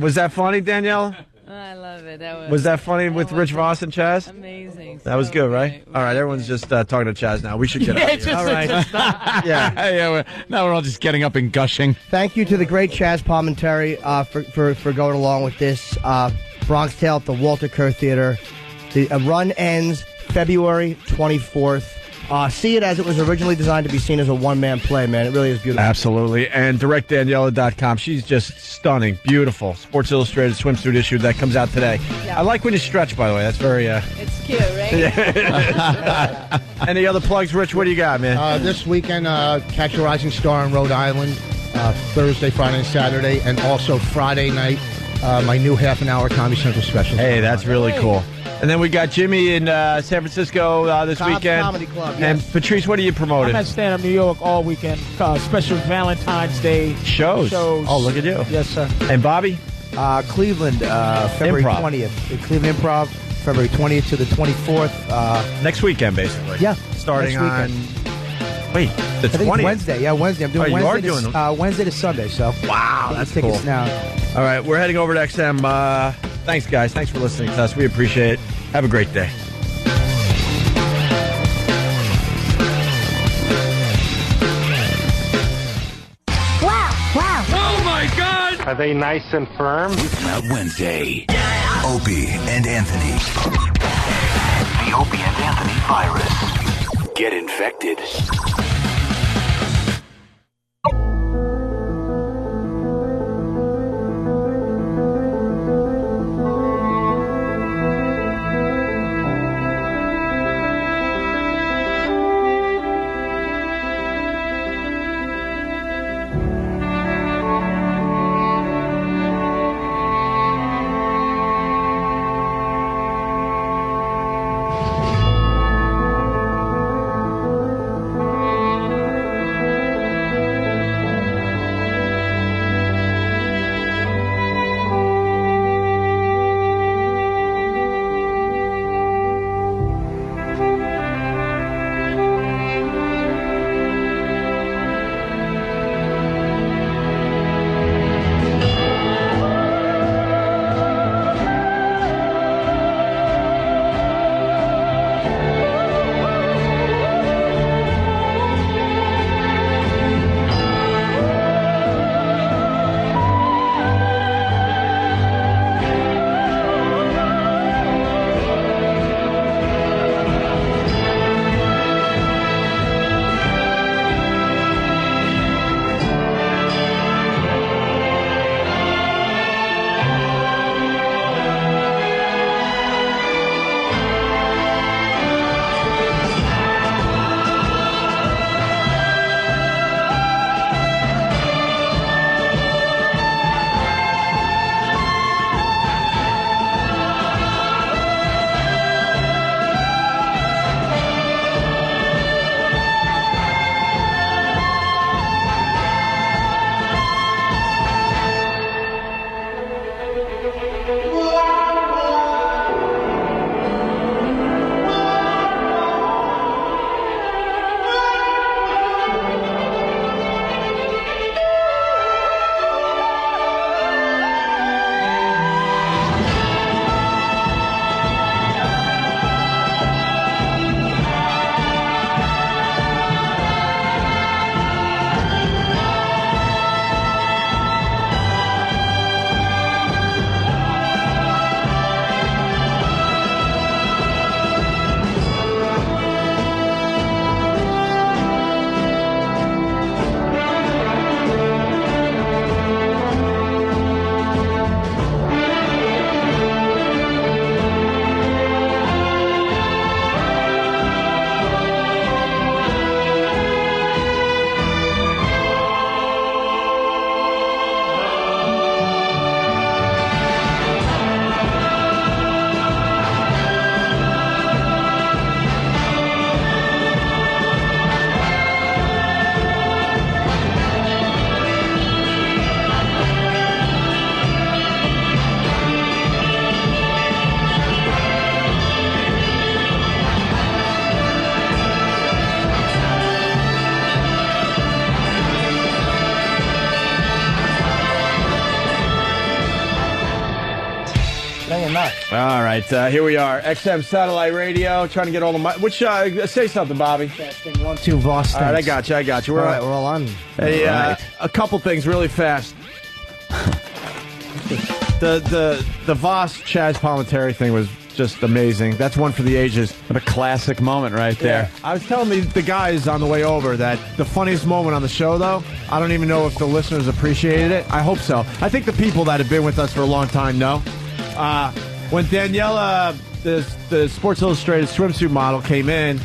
Was that funny, Danielle? I love it. Was that funny with Rich Vos and Chaz? Amazing. That was good, right? All right, everyone's just talking to Chaz now. We should get out of here. All right. Yeah. Now we're all just getting up and gushing. Thank you to the great Chaz Palminteri for going along with this Bronx Tale at the Walter Kerr Theater. The run ends February 24th. See it as it was originally designed to be seen as a one-man play, man. It really is beautiful. Absolutely. And directdaniela.com. She's just stunning, beautiful. Sports Illustrated swimsuit issue that comes out today. Yeah. I like when you stretch, by the way. That's very... It's cute, right? Any other plugs, Rich? What do you got, man? This weekend, Catch a Rising Star in Rhode Island. Thursday, Friday, and Saturday. And also Friday night, my new half-an-hour Comedy Central special. Hey, that's really cool. And then we got Jimmy in San Francisco this Cobb's weekend. Comedy Club, And yes. Patrice, what are you promoting? I'm at Stand Up New York all weekend. Special Valentine's Day Shows. Oh, look at you. Yes, sir. And Bobby? Cleveland, February Improv. 20th. The Cleveland Improv, February 20th to the 24th. Next weekend, basically. Yeah. Starting next on... weekend. Wait, the I think 20th? it's Wednesday. Yeah, Wednesday. I'm doing Oh, you are Wednesday, doing to, Wednesday to Sunday. So Wow, get that's your tickets cool. now. All right, we're heading over to XM. Thanks, guys. Thanks for listening to us. We appreciate it. Have a great day. Oh my God! Are they nice and firm? Cloud Wednesday. Opie and Anthony. The Opie and Anthony virus. Get infected. No, you're not. All right, here we are. XM Satellite Radio, trying to get all the money. Which, say something, Bobby. Testing 1, 2, Voss. All right, I got you. We're all on. Hey, a couple things really fast. The Voss Chaz Palminteri thing was just amazing. That's one for the ages. What a classic moment right there. I was telling the guys on the way over that the funniest moment on the show, though, I don't even know if the listeners appreciated it. I hope so. I think the people that have been with us for a long time know. When Daniela, the Sports Illustrated swimsuit model, came in,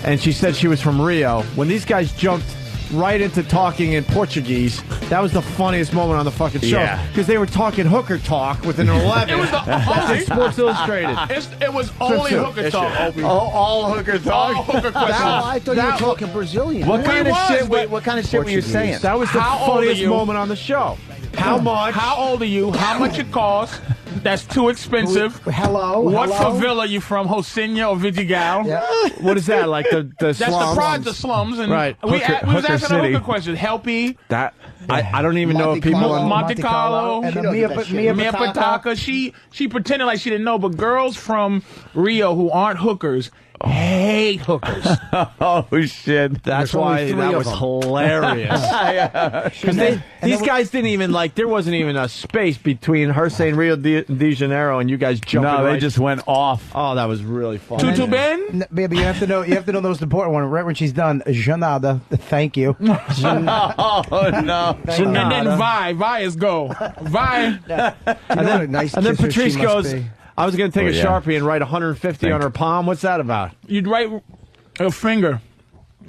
and she said she was from Rio, when these guys jumped right into talking in Portuguese, that was the funniest moment on the fucking show. Because they were talking hooker talk with an 11. It was That's in Sports Illustrated. It was only hooker talk. All hooker talk. All hooker questions. I thought you were talking Brazilian. What kind of shit were you saying? That was the funniest moment on the show. How much? How old are you? How much it costs? That's too expensive. Hello? What favela you from? Hosinha or Vidigal? Yeah. What is that? Like the That's slums? the pride, the slums. And right. We was Hooker asking City. a hooker question. Helpy. That I don't even know if people Monte Carlo. And Mia Pataka. She pretended like she didn't know, but girls from Rio who aren't hookers hate hookers. Oh shit! That's why that was hilarious. Because these guys didn't even there wasn't even a space between her saying Rio de Janeiro and you guys jumping. No, right. they just went off. Oh, that was really fun. Tutu Ben? Baby, you have to know the most important one. Right when she's done, Janada, thank you. Oh no! And then Vi is go. Vi. And then Patrice goes, I was going to take a Sharpie and write 150 on her palm. What's that about? You'd write a finger,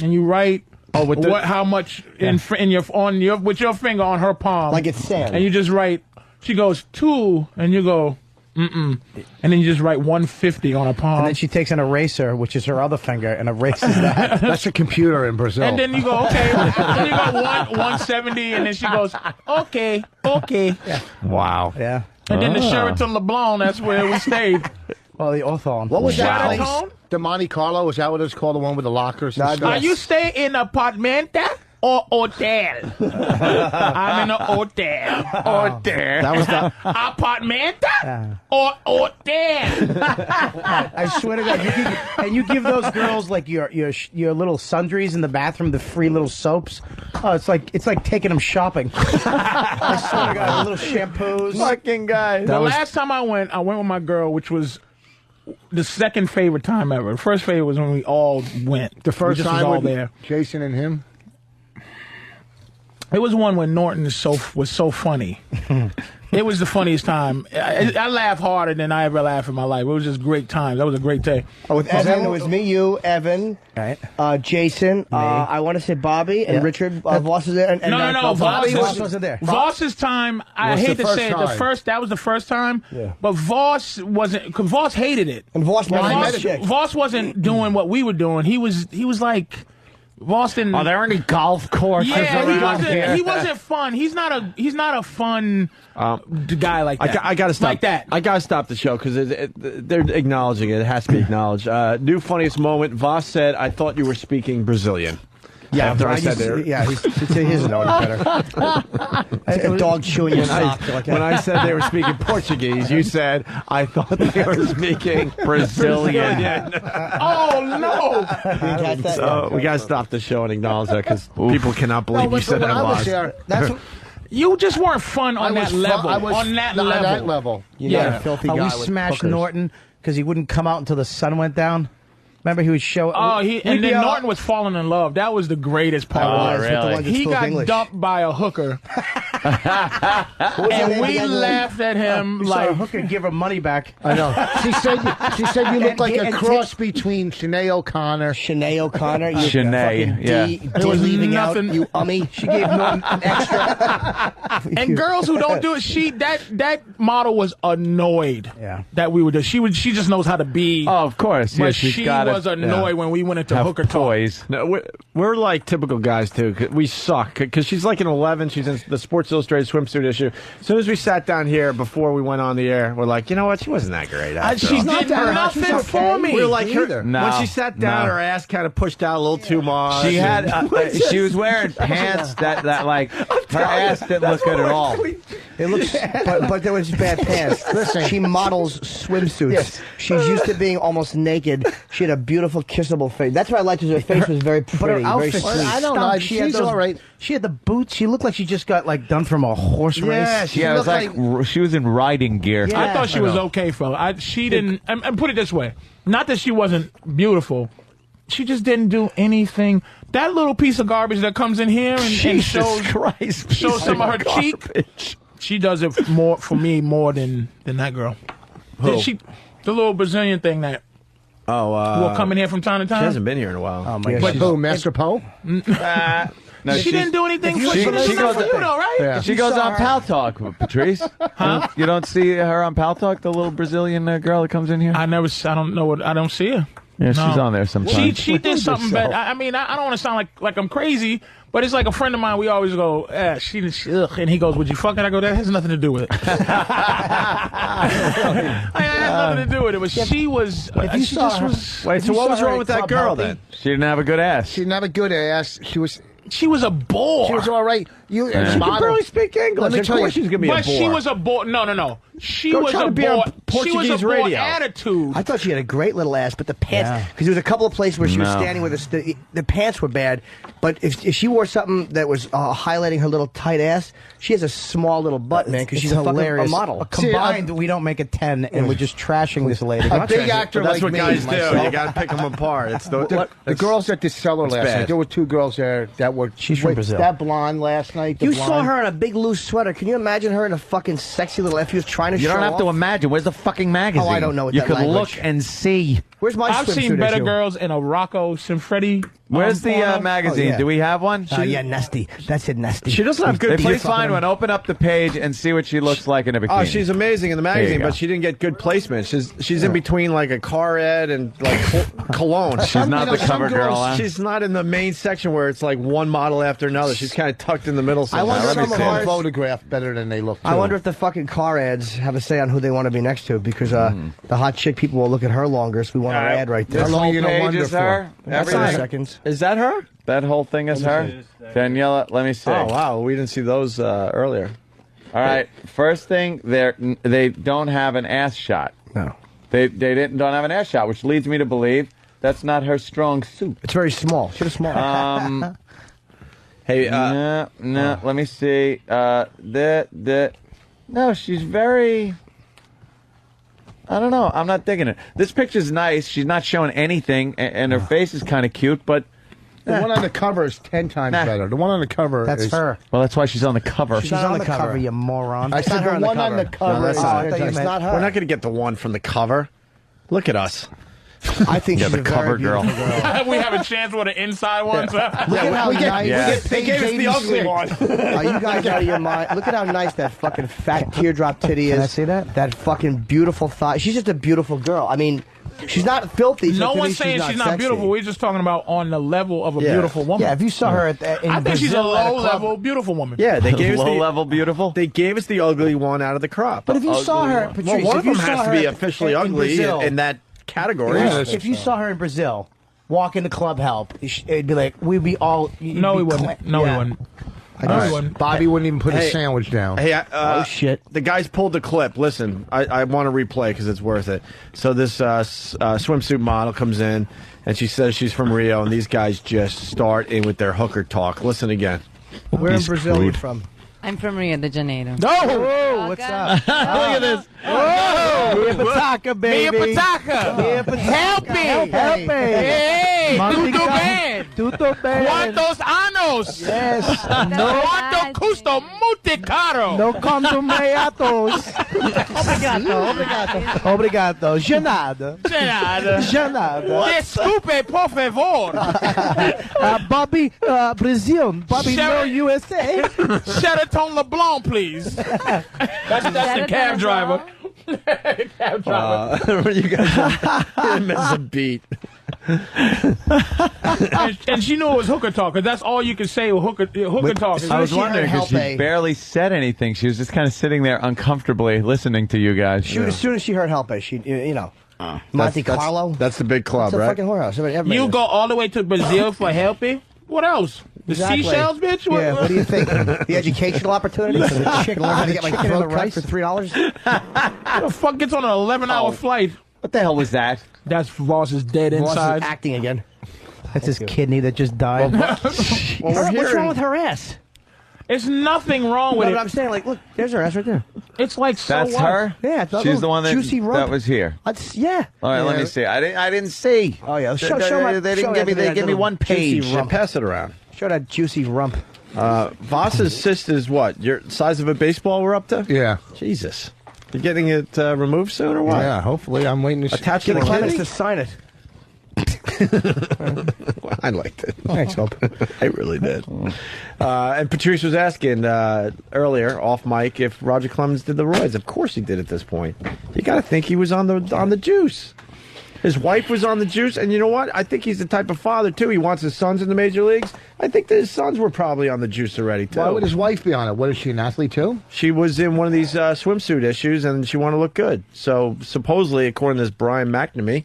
and you write how much with your finger on her palm, like it's sand. And you just write. She goes 2, and you go and then you just write 150 on her palm. And then she takes an eraser, which is her other finger, and erases that. That's a computer in Brazil. And then you go then you go 170, and then she goes okay. Yeah. Wow. Yeah. And then the Sheraton LeBlanc, that's where we stayed. Well, the Othon. What was that Sheraton? place? The Monte Carlo? Was that what it's called? The one with the lockers? And stuff? Are you staying in apartmenta or hotel? I'm in a hotel. Hotel. That was the apartmenta or hotel. I swear to God, you give those girls like your little sundries in the bathroom, the free little soaps. Oh, it's like taking them shopping. I swear to God, the little shampoos. Fucking guy. The last time I went with my girl, which was the second favorite time ever. The first favorite was when we all went. The first we just time was all with there. Jason and him? It was one when Norton was so funny. It was the funniest time. I laughed harder than I ever laughed in my life. It was just great times. That was a great day. Oh, with Evan, it was me, you, Evan, right. Jason. I want to say Bobby and Richard. Voss is there. And No. Voss wasn't there. Voss's time. I hate to say it. That was the first time. Yeah. But Voss wasn't. Because Voss hated it. And Voss wasn't doing what we were doing. He was like. Boston. Are there any golf courses around here? He wasn't fun. He's not a fun guy like that. I gotta stop. Like that. I gotta stop the show because they're acknowledging it. It has to be acknowledged. New funniest moment. Voss said, "I thought you were speaking Brazilian." Yeah, after I said that. Yeah, he doesn't know any better. Like a dog chewing your sock. When I said they were speaking Portuguese, you said, I thought they were speaking Brazilian. Oh, no. So we got to stop the show and acknowledge that because people cannot believe you said that. You just weren't fun on that level. On that level. Yeah, filthy guy. We smashed Norton because he wouldn't come out until the sun went down. Remember, he would show. And then Norton was falling in love. That was the greatest part. Oh, really? He got dumped by a hooker, and we laughed at him like a hooker give her money back. I know. She said you look like a cross between Sinead O'Connor. Sinead O'Connor. You Sinead. There was leaving nothing. Out, you ummy. She gave Norton an extra. And girls who don't do it, that model was annoyed. Yeah. That we would do. She just knows how to be. Oh, of course. But Yeah, she was annoyed when we went into hooker toys. No, we're like typical guys too. We suck because she's like an 11. She's in the Sports Illustrated swimsuit issue. As soon as we sat down here before we went on the air, we're like, you know what? She wasn't that great. She did nothing for me. We were like, when she sat down, No. her ass kind of pushed out a little too much. She had she was wearing pants that like her ass didn't look good at all. It looks, but there was bad pants. Listen, she models swimsuits. Yes. She's used to being almost naked. She had a beautiful, kissable face. That's what I liked. Is her face was very pretty, but her very outfit, sweet. I don't know. She's all right. She had the boots. She looked like she just got like done from a horse race. Yeah, it was like she was in riding gear. Yeah. I thought she was okay, fella. She didn't. And put it this way: not that she wasn't beautiful. She just didn't do anything. That little piece of garbage that comes in here and shows some of her cheek. She does it more for me more than that girl. Who? The little Brazilian thing that will come in here from time to time. She hasn't been here in a while. Oh my God! Who? Master Poe? No, she didn't do anything for you, though, right? Yeah. She goes on Pal Talk, Patrice. Huh? You don't see her on Pal Talk, the little Brazilian girl that comes in here? I don't see her. Yeah, she's on there sometimes. She did something bad. I mean, I don't want to sound like I'm crazy, but it's like a friend of mine. We always go, and he goes, "Would you fuck it?" I go, "That has nothing to do with it." I had nothing to do with it. But she was. If you saw her, wait, so what was wrong with that girl then? She didn't have a good ass. She didn't have a good ass. She was a bore. She was all right. She can barely speak English. Of course she's going to be a bore. But she was a bore. No. She was a be bore. on Portuguese she was a bore radio. attitude. I thought she had a great little ass, but the pants, because there was a couple of places where she was standing with the pants were bad, but if she wore something that was highlighting her little tight ass, she has a small little butt, man, because she's hilarious. A model. Combined, we don't make a 10, and we're just trashing this lady. A big actor that's like what me, guys do. You got to pick them apart. It's the girls at the cellar last night. There were two girls there that were. She's from Brazil. That blonde last night. You saw her in a big loose sweater. Can you imagine her in a fucking sexy little F? She was trying to show You don't have to off? imagine. Where's the fucking magazine? Oh, I don't know what you that could language. look and see. Where's my I've seen swimsuit better issue? girls in a Rocco Siffredi. Where's the magazine? Oh, yeah. Do we have one? Yeah, nasty. That's it, nasty. She doesn't have good Please placement. find one. Open up the page and see what she looks like in a bikini. Oh, she's amazing in the magazine, but she didn't get good placement. She's in between like a car ad and like cologne. She's not the cover girl. Huh? She's not in the main section where it's like one model after another. She's kind of tucked in the middle. I wonder Let me if some see of it. her photographed better than they look. I wonder if the fucking car ads have a say on who they want to be next to, because the hot chick people will look at her longer, so we want our ad right there. This How long whole you gonna page wonder is for? her. That's Everything. 5 seconds. Is that her? That whole thing is her. Daniela, let me see. Oh wow, we didn't see those earlier. All right. First thing, they don't have an ass shot. No. They don't have an ass shot, which leads me to believe that's not her strong suit. It's very small. She was small. Hey, no. Let me see. No, she's very. I don't know. I'm not digging it. This picture's nice. She's not showing anything, and her face is kind of cute, but. The one on the cover is 10 times better. The one on the cover That's is... her. Well, that's why she's on the cover. She's on the cover, you moron. I said the one on the cover is... It's not her. We're not going to get the one from the cover. Look at us. I think she's the a cover very girl. beautiful girl. We have a chance with the inside ones. Look at how nice. They gave us the ugly one. Are you guys out of your mind? Look at how nice that fucking fat teardrop titty is. Can I see that? That fucking beautiful thigh. She's just a beautiful girl. I mean, she's not filthy. So No to me, one's saying she's not sexy. beautiful. We're just talking about on the level of a beautiful woman. Yeah, if you saw her in I think she's a Brazil at club- low-level beautiful woman. Yeah, they gave us Low the level beautiful. They gave us the ugly one out of the crop. But if you saw her, Well, Patrice, one if of you them saw has to her be at- officially in ugly Brazil, in that category. if you saw her in Brazil, walk into club help, it'd be like we'd be all. No, he wouldn't. No, he wouldn't. No, he wouldn't. Bobby wouldn't even put Hey. a sandwich down. Hey, Oh shit! the guys pulled the clip. Listen, I want to replay because it's worth it. So this swimsuit model comes in, and she says she's from Rio, and these guys just start in with their hooker talk. Listen again. Where in He's Brazil are you screwed. from? I'm from Rio de Janeiro. Oh, what's up? Look at this. Mia Pataka, baby. Mia Pataka. Mia Pataka. Help me. Help me. Hey, Mami tutto Ga- bene. Tutto bene. ¿Cuántos años? Yes. ¿Cuánto custo? Muito caro. No consumeatos. Obrigado. Janada. Nada. Janada. Desculpe, por favor. Bobby, Brazil. Bobby, no USA. Sheraton LeBlanc, please. That's the cab driver. Cab driver. You guys miss a beat. And she knew it was hooker talk, because that's all you can say with hooker talk. I was wondering because she Helpe. barely said anything. She was just kind of sitting there uncomfortably listening to you guys. As soon as she heard Helpe, she, you know, Monte Carlo. That's the big club, It's a right? fucking whorehouse. Everybody You knows. go all the way to Brazil for helping? What else? The seashells, bitch? What do you think? The educational opportunities? The chick learn how to get my throat cut for $3? Who the fuck gets on an 11-hour flight? What the hell was that? That's Voss's dead Voss inside. is acting again. That's his kidney that just died. What's wrong with her ass? There's nothing wrong with No, it. but I'm saying, like, look, there's her ass right there. It's like, so That's what? her? Yeah, it's a She's little the one juicy rump. that was here. Yeah. All right, let me see. I didn't see. Oh yeah, They didn't give me one page. Yeah, pass it around. Show that juicy rump. Voss's cyst is what? Your size of a baseball we're up to? Yeah. Jesus. You're getting it removed soon or what? Yeah, hopefully. I'm waiting to Attached to the Clemens kidney? to sign it. I liked it. Thanks, Hope. I really did. And Patrice was asking earlier, off mic, if Roger Clemens did the roids. Of course he did at this point. You got to think he was on the juice. His wife was on the juice, and you know what? I think he's the type of father, too. He wants his sons in the major leagues. I think that his sons were probably on the juice already, too. Why would his wife be on it? What, is she an athlete, too? She was in one of these swimsuit issues, and she wanted to look good. So, supposedly, according to this Brian McNamee,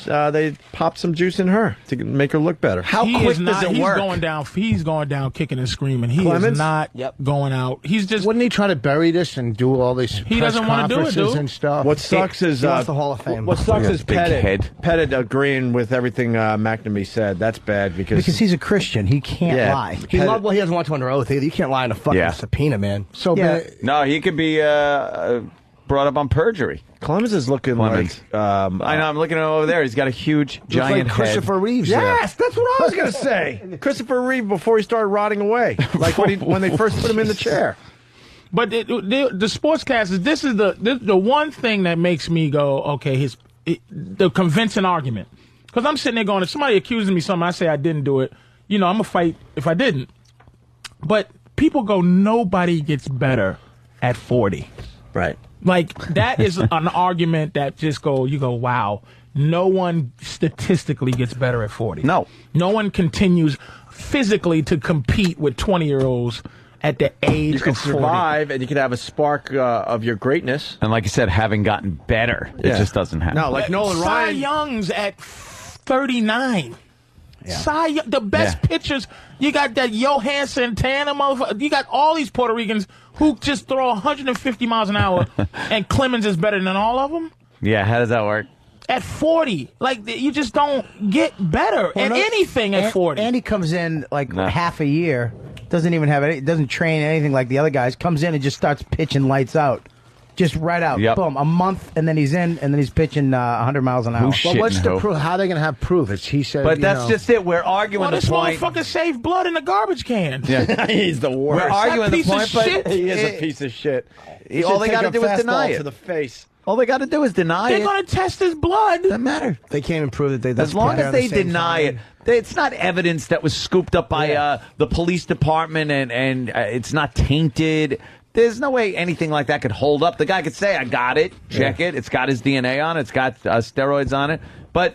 they popped some juice in her to make her look better. How quick does it work? He's going down kicking and screaming. He Clemens? is not going out. He's just... Wouldn't he try to bury this and do all these He press doesn't wanna do it, conferences dude. and stuff? What sucks is He wants the Hall of Fame. What sucks is big head. Pettit agreeing with everything McNamee said. That's bad because he's a Christian. He can't lie. He doesn't want to under oath either. You can't lie in a fucking subpoena, man. So, No, he could be brought up on perjury. Clemens is looking like I know. I'm looking at him over there. He's got a huge, giant like Christopher head. Reeves. Yes, that's what I was going to say. Christopher Reeve before he started rotting away, like when they first put him in the chair. But the sportscasters, this is the one thing that makes me go, okay, the convincing argument. Because I'm sitting there going, if somebody accuses me of something, I say I didn't do it. You know, I'm going to fight if I didn't. But people go, nobody gets better at 40. Right. Like, that is an argument that you go, wow, no one statistically gets better at 40. No one continues physically to compete with 20-year-olds at the age you can of 40. survive, and you can have a spark of your greatness. And like you said, having gotten better, it just doesn't happen. No, like Nolan Cy Ryan. Young's at 39. Yeah. The best pitchers, you got that Johan Santana motherfucker. You got all these Puerto Ricans who just throw 150 miles an hour, and Clemens is better than all of them. Yeah, how does that work? At 40, like, you just don't get better at anything at 40. Andy comes in like half a year, doesn't even have any, doesn't train anything like the other guys. Comes in and just starts pitching lights out. Just right out, boom, a month, and then he's in, and then he's pitching 100 miles an hour. But what's the proof? How are they going to have proof? He said, but that's just it. We're arguing this the point. motherfucker saved blood in the garbage can. Yeah, he's the worst. We're arguing the point, but he is a piece of shit. All they got to do is deny it. To the face. All they got to do is deny They're it. going to test his blood. Doesn't matter. They can't even prove that as long as they deny it. It's not evidence that was scooped up by the police department, and it's not tainted. There's no way anything like that could hold up. The guy could say, I got it, check it, it's got his DNA on it, it's got steroids on it, but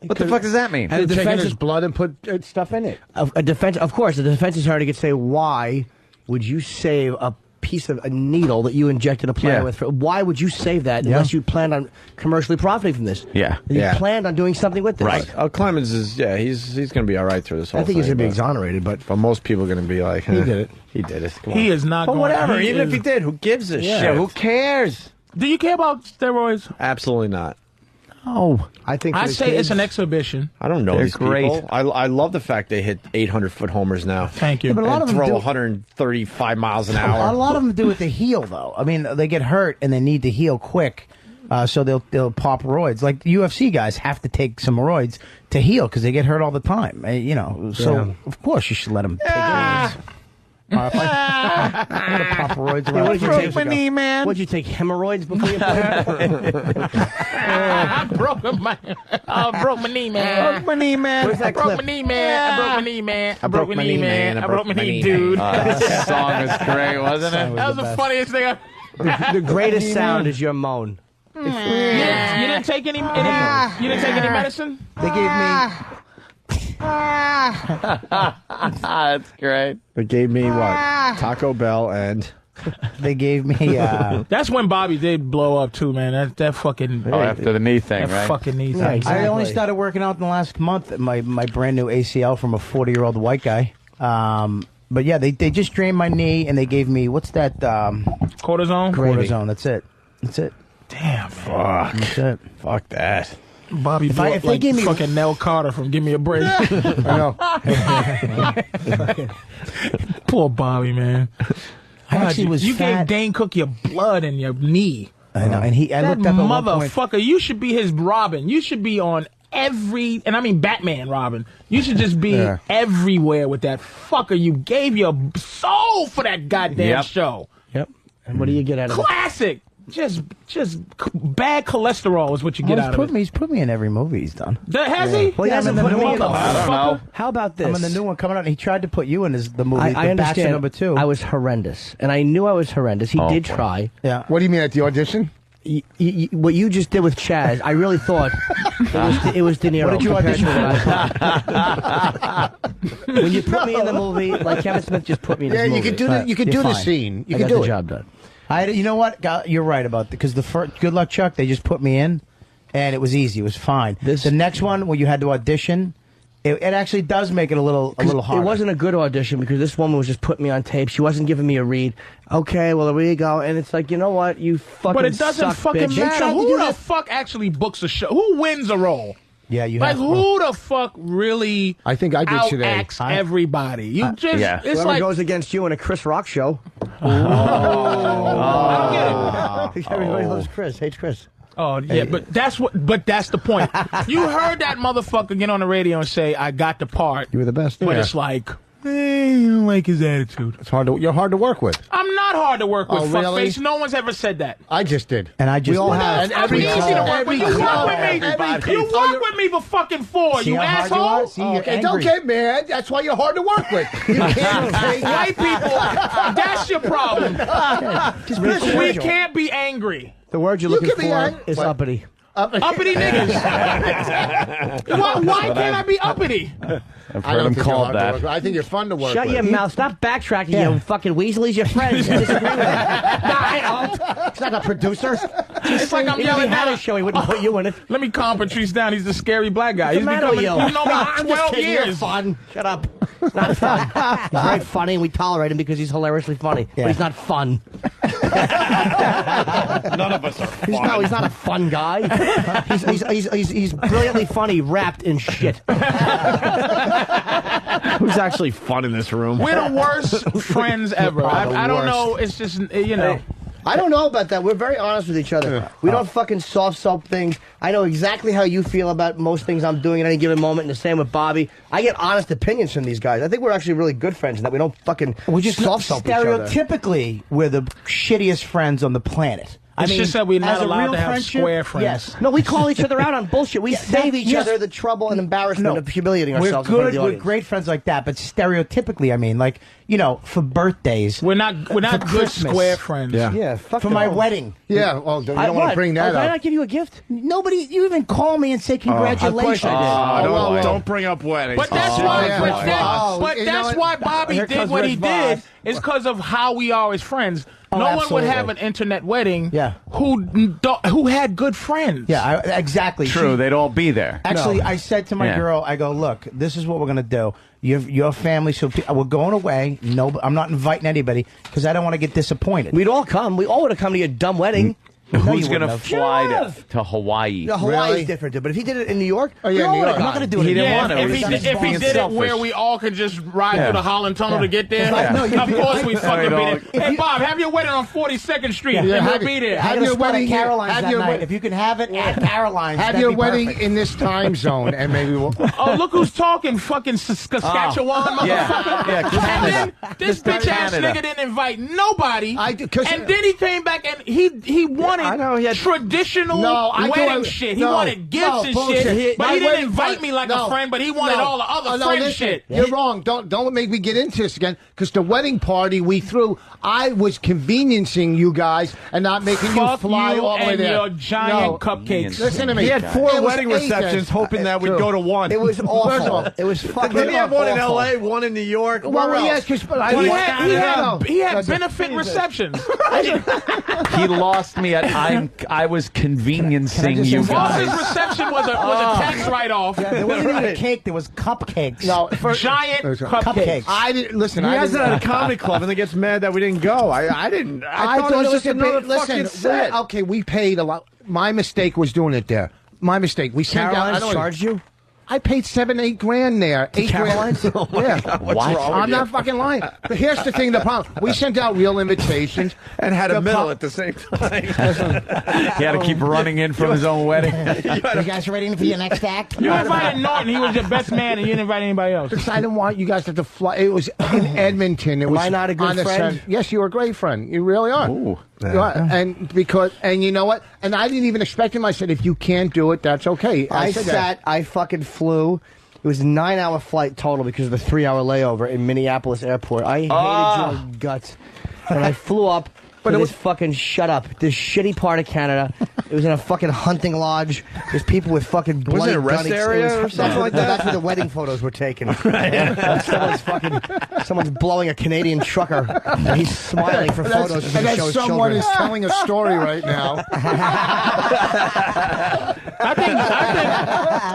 what the fuck does that mean? And taking his blood and put stuff in it. Of course, the defense attorney could say, why would you save a piece of a needle that you injected a player with? Why would you save that unless you planned on commercially profiting from this? Yeah. You planned on doing something with this. Right. Clemens is, he's going to be all right through this whole thing. I think he's going to be exonerated, but most people are going to be like, he did it. He did it. He is not but going whatever, he even is, if he did, who gives a shit? Who cares? Do you care about steroids? Absolutely not. Oh, I think I say it's an exhibition. I don't know They're these great. people. I love the fact they hit 800-foot homers now. Thank you. Yeah, but a lot of them throw do- 135 miles an hour. A lot of them do it to heal, though. I mean, they get hurt and they need to heal quick, so they'll pop roids. Like UFC guys have to take some roids to heal because they get hurt all the time. So of course you should let them take roids. I'm gonna pop roids. What did you take? my knee, man. What did you take? Hemorrhoids before you played? I broke my knee, man. Broke my knee, man. Where's that I broke clip? my knee, man. I broke my knee, man. I broke my knee, man. I broke my knee, dude. That song was great, wasn't it? That was the funniest thing. The greatest sound is your moan. You didn't take any medicine? They gave me. That's great. They gave me what? Taco Bell and... They gave me. That's when Bobby did blow up too, man. That fucking. After the knee thing, that right? fucking knee thing. Yeah, exactly. I only started working out in the last month. My brand new ACL from a 40-year-old white guy. But yeah, they just drained my knee and they gave me what's that? Cortisone. Cortisone. That's it. Damn. Fuck. That's it. Fuck that. Bobby If brought they like gave me- fucking Nell Carter from Give Me a Break. I know. Poor Bobby, man. I actually was you fat. gave Dane Cook your blood and your knee. I know, and I That looked up at one point. motherfucker, you should be his Robin. You should be on every, and I mean Batman Robin. You should just be everywhere with that fucker. You gave your soul for that goddamn show. Yep. And what do you get out of it? Classic. Just bad cholesterol is what you get out of it. He's put me in every movie he's done. Has he? Well, he Yeah, hasn't I'm in put the me new in. one. I don't know. How about this? I'm in the new one coming out, and he tried to put you in the movie. I The Bachelor understand. number 2. I was horrendous, and I knew I was horrendous. He did try. Yeah. What do you mean at the audition? What you just did with Chaz, I really thought it was De Niro. What did you compared audition to what I thought. When you put me in the movie, like Kevin Smith just put me in his movie. you could do the you could do the scene. You I could got do the it. job done. You know what? You're right about that because the first Good Luck Chuck, they just put me in, and it was easy. It was fine. The next one where you had to audition, it actually does make it a little harder. It wasn't a good audition because this woman was just putting me on tape. She wasn't giving me a read. Okay, well, there you go. And it's like, you know what? You fucking But it doesn't suck, fucking bitch. matter. Who the fuck actually books a show? Who wins a role? Yeah, you like have who the fuck really? I think I did today. Outacts everybody. You just it's Whoever like goes against you in a Chris Rock show. I don't get it. Everybody loves Chris. Hates Chris. Oh yeah, but that's the point. You heard that motherfucker get on the radio and say, "I got the part." You were the best. But it's like, you don't like his attitude. It's hard to. You're hard to work with. I'm not hard to work with. Oh, really? Fuckface. No one's ever said that. I just did. And I just we all have. And I'm easy to work with. You work with me. You work with me for fucking 4. See you how hard you asshole. are? See, you're Okay, don't angry. get mad. That's why you're hard to work with. You can't take White people. That's your problem. Just We can't be angry. The word you're You looking can be for angry. is What? uppity. Uppity niggas. Why can't I be uppity? I've I heard don't him think you're called hard to that. work with. I think you're fun to work Shut with. your mouth. Stop backtracking. You fucking Weasley's your friend. You disagree with him. No, I don't. He's not a producer. It's like I'm If yelling he had down. a show, he wouldn't put you in it. Let me calm Patrice down. He's the scary black guy. What's He's the matter with becoming. you? You know me I'm just 12 kidding. You're years. fun. Shut up. Not fun. He's very funny, and we tolerate him because he's hilariously funny. But he's not fun. None of us are fun. He's not a fun guy. He's brilliantly funny, wrapped in shit. Who's actually fun in this room? We're the worst friends ever. I don't know. It's just, you know. I don't know about that. We're very honest with each other. We don't fucking soft soap things. I know exactly how you feel about most things I'm doing at any given moment, and the same with Bobby. I get honest opinions from these guys. I think we're actually really good friends in that we don't fucking soft soap each other. Stereotypically, we're the shittiest friends on the planet. It's just that we're not as a allowed real to have friendship, square friends. Yes. No, we call each other out on bullshit. We save each yes. other the trouble and embarrassment of humiliating ourselves. We're in front of the good. We're audience. great friends like that. But stereotypically, I mean, like, you know, for birthdays. We're not good Christmas. square friends. Yeah, fuck For them my all. wedding. Yeah, well, you don't want to bring that Did I up. not give you a gift? Nobody, you even call me and say congratulations. Don't bring up weddings. But that's why. yeah. But You know that's what? why Bobby Here did comes what he Rich did. Vos. Is because of how we are as friends. Oh, No one would absolutely. have an internet wedding. Yeah. Who had good friends. Yeah, exactly. True, they'd all be there. Actually, I said to my Yeah. girl, I go, look, this is what we're going to do. Your family, so we're going away. No, I'm not inviting anybody because I don't want to get disappointed. We'd all come. We all would have come to your dumb wedding. Who's going to fly to Hawaii? No, Hawaii's Really? different, but if he did it in New York, Oh, yeah, we all New would've York. gone. I'm not going to do it. He didn't again. want to. If he did it where we all could just ride through the Holland Tunnel to get there, of course we fucking be there. Hey, Bob, have your wedding on 42nd Street. Yeah, and have we'll be there. have I got your a spot wedding at here. Caroline's Have that your night. wed- If you can have it at Caroline's, Have that'd your be wedding perfect. in this time zone, and maybe we'll. Oh, look who's talking, fucking Saskatchewan, motherfucker. Yeah, Canada. And then this Mr. bitch ass Canada. nigga didn't invite nobody. I do, 'cause- and then he came back and he wanted I know, he had- traditional No, I wedding do it- shit. He no, wanted gifts no, and bullshit. shit. But My he didn't wedding invite party- me like no, a friend, but he wanted no. all the other Oh, no, friend listen, shit. You're wrong. Don't make me get into this again. Because the wedding party we threw, I was conveniencing you guys and not making Fuck you fly you all the way and there. your giant No. cupcakes. Listen to me. He had 4 It was wedding aces. receptions, hoping that we'd go to one. It was First of all, awful. It was fucking Didn't he have one in awful. L.A., one in New York? Well, Where yes, else? because He had benefit receptions. He lost me at I was conveniencing you Voss's guys. reception was a tax write-off. Yeah, there wasn't even a cake. There was cupcakes. No, Giant cupcakes. I didn't listen. He I has didn't. it at a comedy club and then gets mad that we didn't go. I didn't. I thought it was just another fucking set. Okay, we paid a lot. My mistake was doing it there. My mistake. We sent out. Caroline's charged you? I paid $7-8 grand there. $8 grand. Yeah. What's wrong with I'm you? not fucking lying. But here's the thing: the problem. We sent out real invitations And had a middle at the same time. He had to keep running in from his own wedding. You guys ready for your next act? You invited Norton. He was your best man, and you didn't invite anybody else. Because I didn't want you guys to have to fly. It was in Edmonton. It was I not a good on the friend? Yes, you were a great friend. You really are. Ooh. You are. And you know what? And I didn't even expect him. I said, if you can't do it, that's okay. I fucking flew. It was a 9-hour flight total because of the 3-hour layover in Minneapolis airport. I hated your guts. And I flew up to this fucking this shitty part of Canada. It was in a fucking hunting lodge. There's people with fucking bloody Was it a rest area or something like that? That's where the wedding photos were taken. Someone's blowing a Canadian trucker, and he's smiling for photos. And then someone is telling a story right now.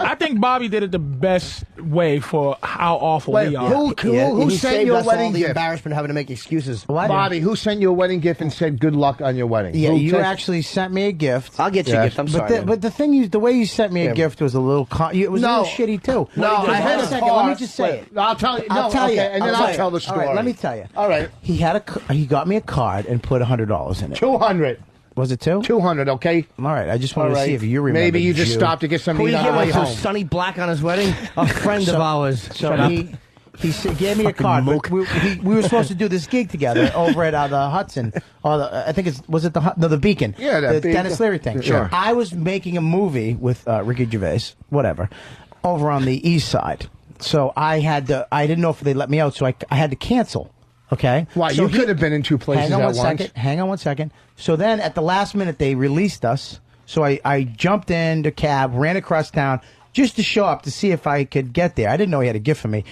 I think Bobby did it the best way for how awful we are. Who sent you a wedding all the gift? embarrassment of having to make excuses. Bobby, who sent you a wedding gift and said good luck on your wedding? Yeah, you actually sent me a gift. I'll get you a gift. I'm sorry. But the thing the way you sent me a gift was a little it was a little shitty too. No, I had a second. Let me just say it. I'll tell you. I'll tell you, and then I'll tell the story. All right, let me tell you. All right. He got me a card and put $100 in it. 200. Was it 2? 200. Okay. All right. I just wanted to see if you remember. Maybe you just stopped to get something to eat on the way home. Sonny Black on his wedding? A friend of ours. So he gave me a card. But we were supposed to do this gig together over at the Hudson. I think the Beacon. Yeah, the Dennis Leary thing. Sure. I was making a movie with Ricky Gervais, whatever, over on the East Side. So I didn't know if they let me out, so I had to cancel. Okay. Why? So you could have been in two places at once. Hang on one second. So then at the last minute, they released us. So I jumped in the cab, ran across town just to show up to see if I could get there. I didn't know he had a gift for me.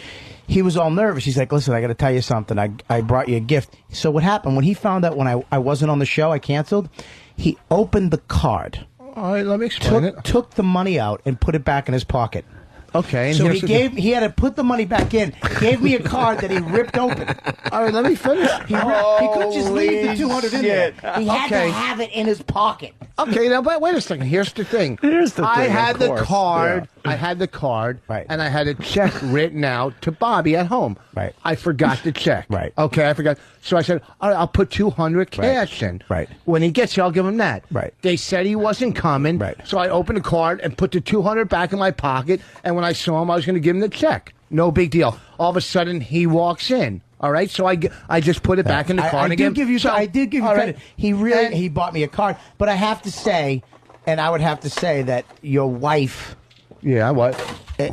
He was all nervous. He's like, listen, I got to tell you something. I brought you a gift. So what happened, when he found out when I wasn't on the show, I canceled, he opened the card. All right, let me explain it. Took the money out and put it back in his pocket. Okay. And so he had to put the money back in. Gave me a card that he ripped open. All right, let me finish. He couldn't just leave the 200 in there. He had to have it in his pocket. Okay, now wait a second. Here's the thing. I had the card. Yeah. I had the card, right, and I had a check written out to Bobby at home. Right. I forgot the check. Right. Okay, I forgot. So I said, all right, I'll put 200 cash in. Right. When he gets here, I'll give him that. Right. They said he wasn't coming. Right. So I opened the card and put the 200 back in my pocket. And when I saw him, I was going to give him the check. No big deal. All of a sudden, he walks in. All right, so I just put it back in the card again. I did give you credit. Right. He bought me a card, but I have to say, and I would have to say that your wife, yeah, what,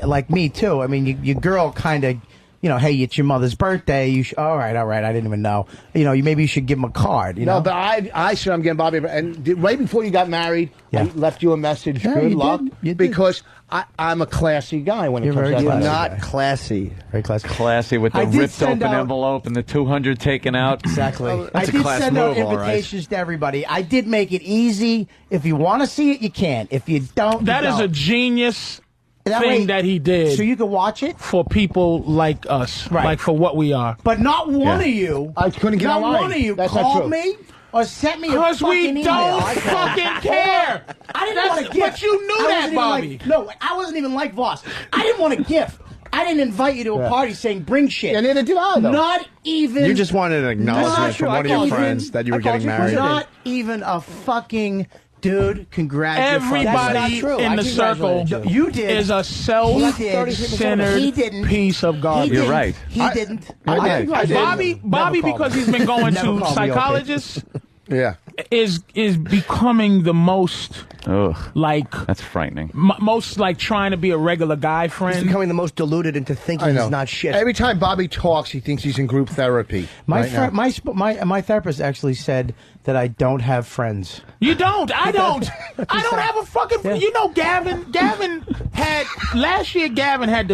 like me too. I mean, your girl kind of, hey, it's your mother's birthday. You should, all right. I didn't even know. Maybe you should give him a card. You know? But I said I'm getting Bobby, and right before you got married, I left you a message. Yeah, good you luck, did. because I'm a classy guy when it comes to that. Not classy. Very classy. Classy with the ripped open envelope and the 200 taken out. Exactly. That's I did a class send out move, invitations to everybody. I did make it easy. If you want to see it, you can. If you don't, that is a genius thing that he did. So you can watch it for people like us, right? Like for what we are. But not one of you. I couldn't get online. Not one of you called me or sent me a fucking email. Because we don't fucking care. I didn't want a gift. But you knew that, Bobby. No, I wasn't even like Voss. I didn't want a gift. I didn't invite you to a party saying bring shit. And neither did I, though. Not even. You just wanted an acknowledgement from one of your friends that you were getting married. Not even a fucking. Dude, congratulations. Everybody in the circle is a self-centered piece of garbage. You're right. He didn't. Bobby, because he's been going to psychologists, is becoming the most that's frightening. Most like trying to be a regular guy friend. He's becoming the most deluded into thinking he's not shit. Every time Bobby talks, he thinks he's in group therapy. My therapist actually said that I don't have friends. You don't. I don't. I don't have a fucking. Gavin. Gavin had last year. Gavin had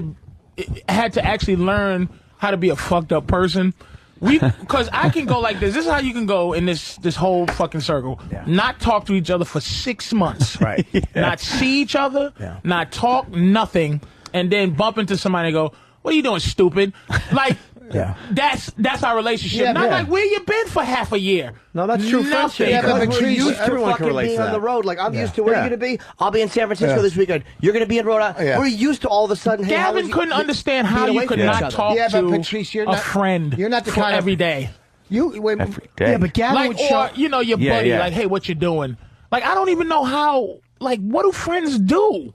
to actually learn how to be a fucked up person. Because I can go like this. This is how you can go in this whole fucking circle. Not talk to each other for 6 months. Right. Not see each other. Not talk, nothing. And then bump into somebody and go, what are you doing, stupid? Like, that's our relationship. Yeah, Not yeah. like, where you been for half a year? No, that's true Nothing. friendship. Yeah, but Patrice, we're used to everyone can fucking relate being to on that. the road. Like, I'm used to where you're going to be. I'll be in San Francisco this weekend. You're going to be in Rhode Island. We're used to all of a sudden. Hey, Gavin couldn't understand how you could not talk but to Patrice, you're a not, friend you're not the for kind of every day. Every day. Yeah, but Gavin like, would show... or, your buddy, like, hey, what you doing? Like, I don't even know how, like, what do friends do?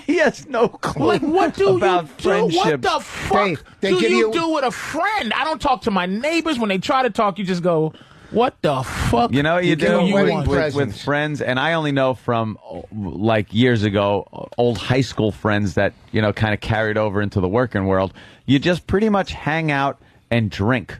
He has no clue like, what do about you do? friendships. What the fuck They do give you you- do with a friend? I don't talk to my neighbors. When they try to talk, you just go, what the fuck? You know what you do do you want? with friends, and I only know from like years ago, old high school friends that kind of carried over into the working world. You just pretty much hang out and drink.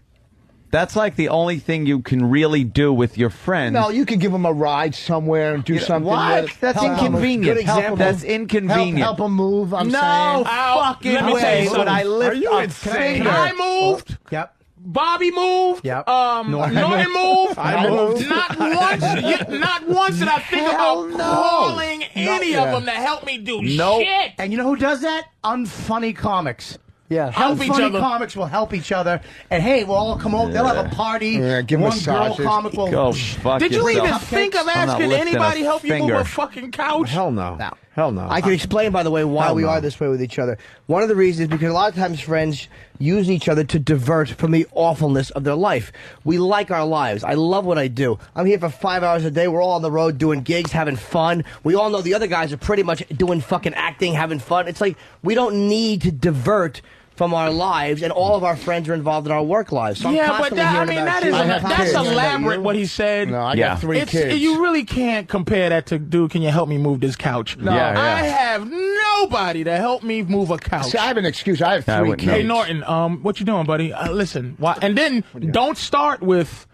That's like the only thing you can really do with your friends. No, you could give them a ride somewhere and do something. What? with- That's help 'em- inconvenient. Good example. That's inconvenient. Help them move. I'm No saying. fucking Let me tell way you would something. I lift Are you a insane? finger. I moved. Yep. Bobby moved. Yep. Norton moved. I moved. Not once did I think about calling any of them to help me do shit. And you know who does that? Unfunny comics. Yeah. Help each Unfunny other. comics will help each other. And hey, we'll all come over. They'll have a party. Yeah, give One massages. girl comic will... Go fuck Did you even yourself. think of I'm not asking lifting anybody a help you move finger. a fucking couch? Hell no. No. Hell no. I can explain, by the way, why we are this way with each other. One of the reasons is because a lot of times friends use each other to divert from the awfulness of their life. We like our lives. I love what I do. I'm here for 5 hours a day. We're all on the road doing gigs, having fun. We all know the other guys are pretty much doing fucking acting, having fun. It's like we don't need to divert from our lives, and all of our friends are involved in our work lives. So I'm Yeah, but constantly hearing about that shit. is that's elaborate what he said. No, I got 3 kids. You really can't compare that to, dude, can you help me move this couch? No. I have nobody to help me move a couch. See, I have an excuse. I have 3 kids. Hey, Norton, what you doing, buddy? Listen, why? And then don't start with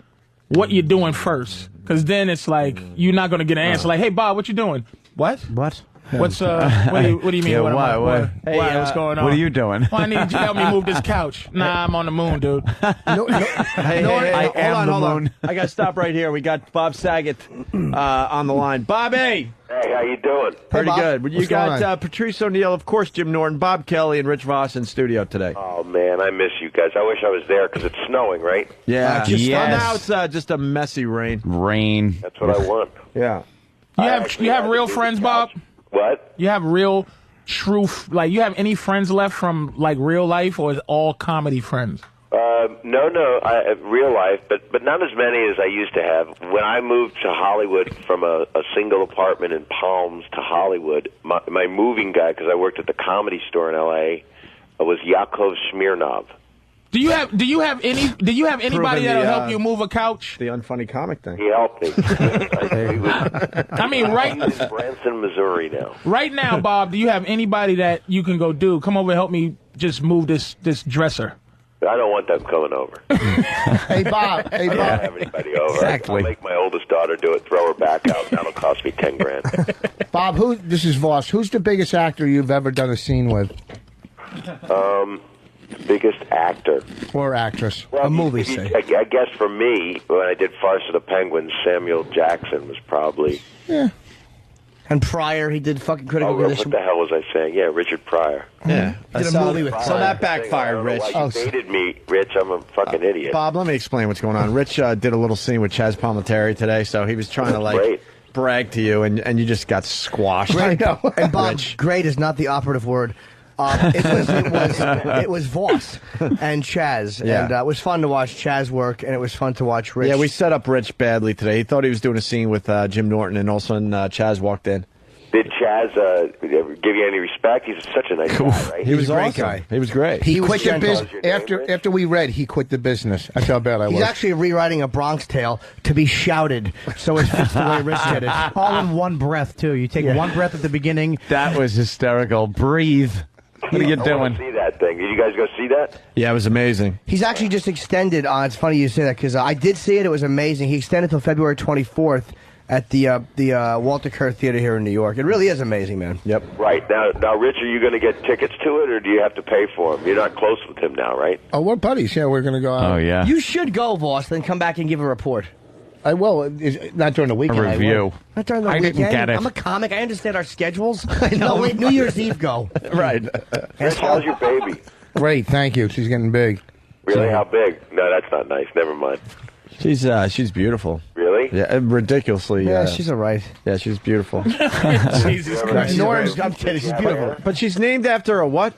what you're doing first, because then it's like you're not going to get an answer. Like, hey, Bob, what you doing? What? What's what do you mean? Yeah, what why? what's going on? What are you doing? Well, I need you to help me move this couch. Nah, I'm on the moon, dude. Hey, I am the moon. I got to stop right here. We got Bob Saget on the line. Bobby! Hey, how you doing? Pretty good. You What's going got Patrice O'Neal, of course, Jim Norton, Bob Kelly, and Rich Vos in studio today. Oh, man, I miss you guys. I wish I was there because it's snowing, right? Yeah. Yes. Now it's just a messy rain. That's what I want. Yeah. You have real friends, Bob? What? You have real, true, like, you have any friends left from, like, real life, or is it all comedy friends? No, real life, but not as many as I used to have. When I moved to Hollywood from a single apartment in Palms to Hollywood, my moving guy, because I worked at the Comedy Store in L.A., was Yakov Smirnov. Do you have anybody that'll help you move a couch? The unfunny comic thing. He helped me. I mean, right in Branson, Missouri now. Right now, Bob, do you have anybody that you can go, dude, come over and help me just move this dresser? I don't want them coming over. Hey, Bob. I don't have anybody over. Exactly. I'll make my oldest daughter do it, throw her back out. That'll cost me $10,000. Bob, this is Voss. Who's the biggest actor you've ever done a scene with? Biggest actor. Or actress. Well, a movie, say. I guess for me, when I did Farce of the Penguins, Samuel Jackson was probably... Yeah. And Pryor, he did fucking Critical what Condition. the hell was I saying? Yeah, Richard Pryor. Yeah. He did a movie with So that backfired, Rich. You baited me, Rich. I'm a fucking idiot. Bob, let me explain what's going on. Rich did a little scene with Chaz Palminteri today, so he was trying to, Great. brag to you, and you just got squashed. Great. I know. And Bob, great is not the operative word. It was Voss and Chaz, Yeah. and it was fun to watch Chaz work, and it was fun to watch Rich. Yeah, we set up Rich badly today. He thought he was doing a scene with Jim Norton, and all of a sudden Chaz walked in. Did Chaz give you any respect? He's such a nice guy, right? He was a great awesome. guy. He was great. He quit the gentle. business. After we read, he quit the business. That's how bad I was. He's actually rewriting A Bronx Tale to be shouted, so it fits the way Rich did it. All in one breath, too. You take one breath at the beginning. That was hysterical. Breathe. What are you I doing? want to see that thing. Did you guys go see that? Yeah, it was amazing. He's actually just extended. It's funny you say that because I did see it. It was amazing. He extended till February 24th. at the Walter Kerr Theater here in New York. It really is amazing, man. Yep. Right. Now, Rich, are you going to get tickets to it, or do you have to pay for them? You're not close with him now, right? Oh, we're buddies. Yeah, we're going to go out. Oh, yeah. You should go, Voss, then come back and give a report. I will. Not during the weekend. A review. Not during the I weekend. didn't get it. I'm a comic. I understand our schedules. No, wait, New Year's Eve go. Right. Rich, how's your baby? Great, thank you. She's getting big. Really? How big? No, that's not nice. Never mind. She's beautiful. Really? Yeah, ridiculously. Yeah, she's all right. Yeah, she's beautiful. Jesus Christ. I'm kidding. She's beautiful. But she's named after a what?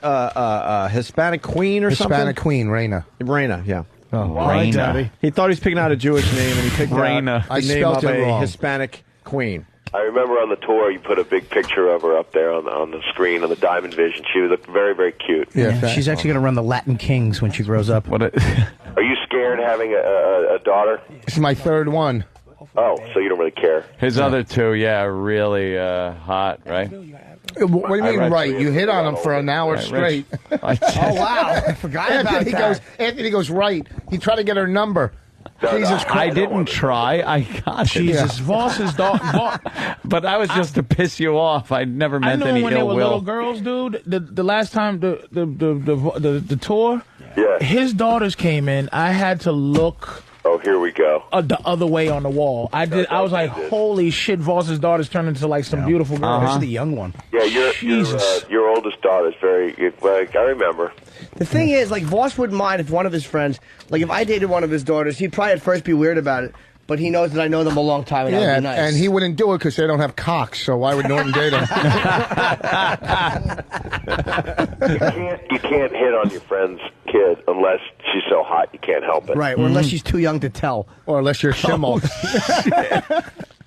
Hispanic queen or something? Hispanic queen, Reina. Reina, yeah. Oh, Reina. Daddy. He thought he was picking out a Jewish name, and he picked Reina. out the name spelt of it a wrong. Hispanic queen. I remember on the tour you put a big picture of her up there on the screen on the Diamond Vision. She looked very, very cute. Yeah, She's actually going to run the Latin Kings when she grows up. What a, Are you scared having a daughter? This is my third one. Oh, so you don't really care. his other two, yeah, really hot, right? What do you mean, read right? three You of hit them. on him for an hour Right, straight. Rich. Oh, wow. I forgot about that. Anthony goes, right. He tried to get her number. Jesus Christ. I didn't try. I got it. Jesus, Voss's daughter. But I was just to piss you off. I never I meant know any when they ill were will. little girls, dude. The last time the tour, Yeah. his daughters came in. I had to look Oh, here we go. the other way on the wall. I was like, holy shit! Voss's daughters turned into like some beautiful girls. This is the young one. Yeah, Jesus. your oldest daughter is very. Like, I remember. The thing is, like, Voss wouldn't mind if one of his friends, like, if I dated one of his daughters, he'd probably at first be weird about it, but he knows that I know them a long time, and that Yeah, would be nice. and he wouldn't do it because they don't have cocks, so why would Norton date him? You can't hit on your friend's kid unless she's so hot you can't help it. Right, or unless she's too young to tell. Or unless you're Schimmel.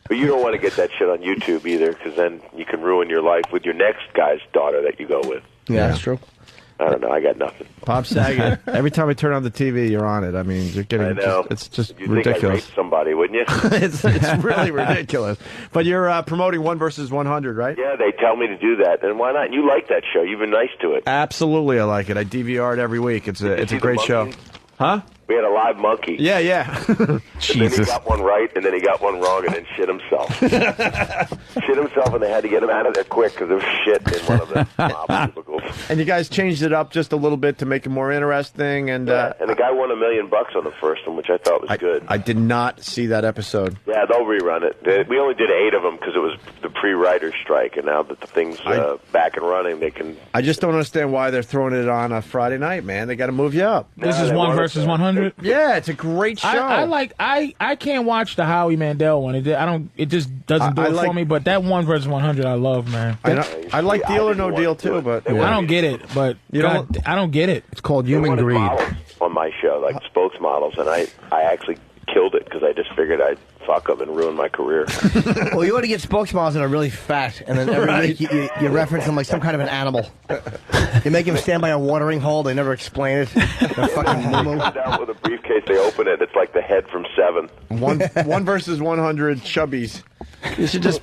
But you don't want to get that shit on YouTube either, because then you can ruin your life with your next guy's daughter that you go with. Yeah, that's true. I don't know. I got nothing. Bob Saget. Every time I turn on the TV, you're on it. I mean, you're getting. I know. It's just You'd think I'd ridiculous. rape somebody, wouldn't you? it's really ridiculous. But you're promoting 1 versus 100, right? Yeah, they tell me to do that, and why not? You like that show. You've been nice to it. Absolutely, I like it. I DVR it every week. It's a see the great show. monkey? Huh? We had a live monkey. Yeah, yeah. And then he Jesus. got one right, and then he got one wrong, and then shit himself. Shit himself, and they had to get him out of there quick because there was shit in one of the obstacles. And you guys changed it up just a little bit to make it more interesting. And And the guy won $1 million on the first one, which I thought was good. I did not see that episode. Yeah, they'll rerun it. We only did 8 of them because it was the pre-writer's strike, and now that the thing's back and running, they can. I just don't understand why they're throwing it on a Friday night, man. They got to move you up. This is 1 versus 100. Yeah, it's a great show. I can't watch the Howie Mandel one. It just doesn't do it for me. But that 1 versus 100, I love, man. I like Deal or No Deal too, but I don't get it. But I don't get it. It's called human greed. On my show, like spokesmodels, and I actually killed it because I just figured I'd fuck them and ruin my career. Well, you ought to get spokesmodels that are really fat, and then every week you reference them like some kind of an animal. You make them stand by a watering hole. They never explain it. They're fucking moo-moo. Come down with a briefcase, they open it. It's like the head from Seven. 1 versus 100 chubbies. You should just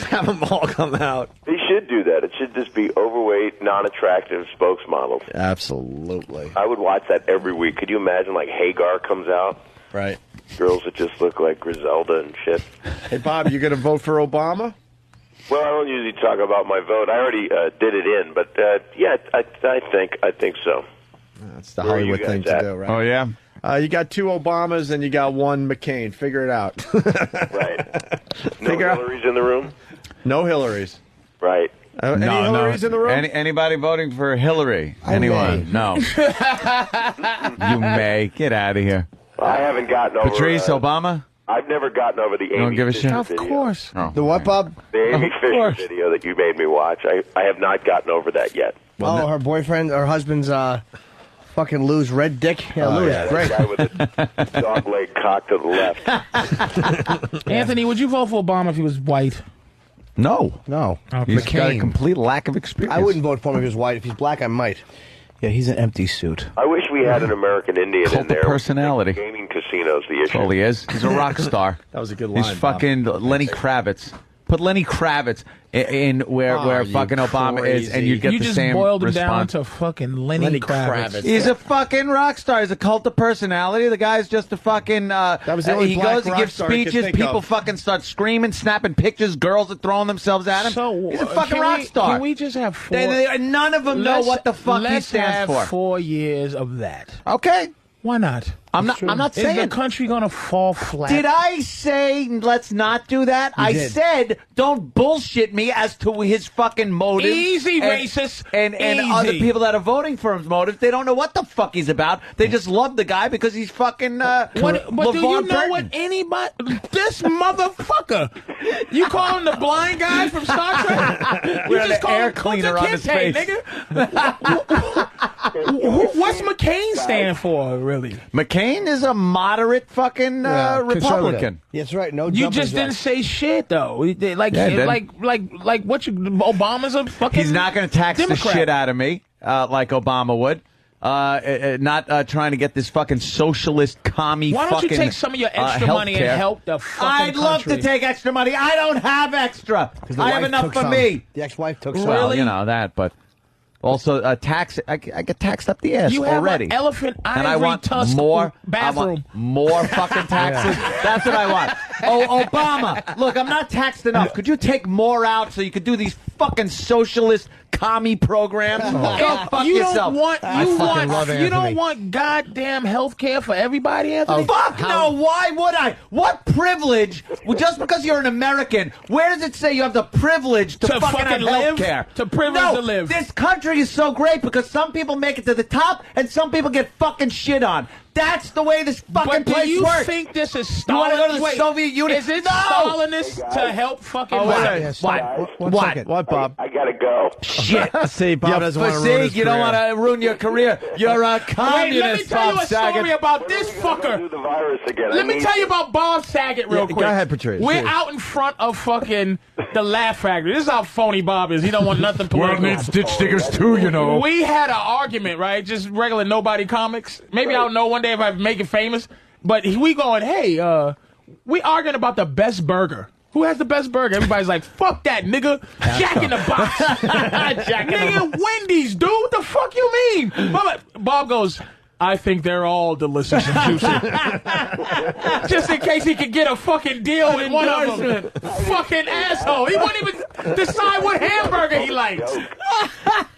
have them all come out. They should do that. It should just be overweight, non-attractive spokesmodels. Absolutely. I would watch that every week. Could you imagine, like, Hagar comes out? Right. Girls that just look like Griselda and shit. Hey, Bob, you going to vote for Obama? Well, I don't usually talk about my vote. I already did it in, but yeah, I think so. That's the Where are Hollywood you thing guys to at? do, right? Oh, yeah? You got 2 Obamas and you got 1 McCain. Figure it out. Right. No Hillary's in the room? No Hillarys. Right. Any Hillarys in the room? Anybody voting for Hillary? Anyone? No. You may. Get out of here. I haven't gotten over... Patrice Obama? I've never gotten over the Amy don't give a Fisher shit? video. Of course. Oh, The what, Bob? The Amy Of Fisher course. video that you made me watch. I have not gotten over that yet. Her boyfriend, her husband's fucking Lou's red dick. Yeah, Lou is great. That guy with the dog leg cock to the left. Anthony, would you vote for Obama if he was white? No. Okay. He's got a complete lack of experience. I wouldn't vote for him if he was white. If he's black, I might. Yeah, he's an empty suit. I wish we had an American Indian Cult in of there. personality. Gaming casinos, the issue. That's all he is. He's a rock star. That was a good line, He's fucking Lenny Kravitz. Put Lenny Kravitz in where fucking Obama is, and you'd get the just same boiled him response. down to fucking Lenny Kravitz. He's a fucking rock star. He's a cult of personality. The guy's just a fucking. That was the only he black goes, he rock gives star I could speeches. think People of. fucking start screaming, snapping pictures. Girls are throwing themselves at him. So, He's a fucking rock star. Can we just have 4? None of them know what the fuck he stands Let's have for. 4 years of that. Okay. Why not? I'm not saying Is the country going to fall flat? Did I say let's not do that? I did. said don't bullshit me as to his fucking motives. Easy, and, racist. And Easy. other people that are voting for his motives, they don't know what the fuck he's about. They just love the guy because he's fucking But do you know what anybody... This motherfucker. You call him the blind guy from Star Trek? We You had just an call air him cleaner on his Kente, face. nigga. What's McCain stand for, really? McCain is a moderate fucking Republican. That's right. No, You jumping just didn't jacks. say shit though. Like, Yeah, like what? Obama's a fucking. He's not going to tax Democrat. the shit out of me like Obama would. Not trying to get this fucking socialist commie. Why don't you fucking, take some of your extra money and healthcare. help the fucking I'd love country? to take extra money. I don't have extra. The I have wife enough took for some. me. The ex-wife took Well, some. you know that, but also tax. I get taxed up the ass You have already. an elephant and I ivory want tusk more bathroom. I want more fucking taxes. That's what I want. Oh, Obama, look, I'm not taxed enough. Could you take more out so you could do these fucking socialist commie programs? Go fuck you yourself. You don't want goddamn health care for everybody, Anthony? Fuck no, why would I? What privilege? Well, just because you're an American, where does it say you have the privilege to fucking have live? health care? To privilege to live. This country is so great because some people make it to the top and some people get fucking shit on. That's the way this fucking But do place you works. think this is You want to go to the Wait, Soviet Union? Is it No! Stalinist to help fucking... Oh, wait, what? wait. What? What, Bob? I gotta go. Shit. See, Bob doesn't want to ruin his You don't career. want to ruin your career. You're a Wait, communist, let me tell you Bob a story Saget. about this fucker. Do the virus again. Let me tell you about Bob Saget real quick. Go ahead, Patrice. We're Please. out in front of fucking the Laugh Factory. This is how phony Bob is. He don't want nothing political. ditch stickers too, you know. We had an argument, right? Just regular nobody comics. Maybe I'll know one day if I make it famous. But we going, hey, we arguing about the best burger. Who has the best burger? Everybody's like, fuck that, nigga. Jack in the Box. Nigga, Wendy's, dude. What the fuck you mean? Bob goes, I think they're all delicious and juicy. Just in case he could get a fucking deal with one of them. Fucking asshole. He wouldn't even decide what hamburger he likes.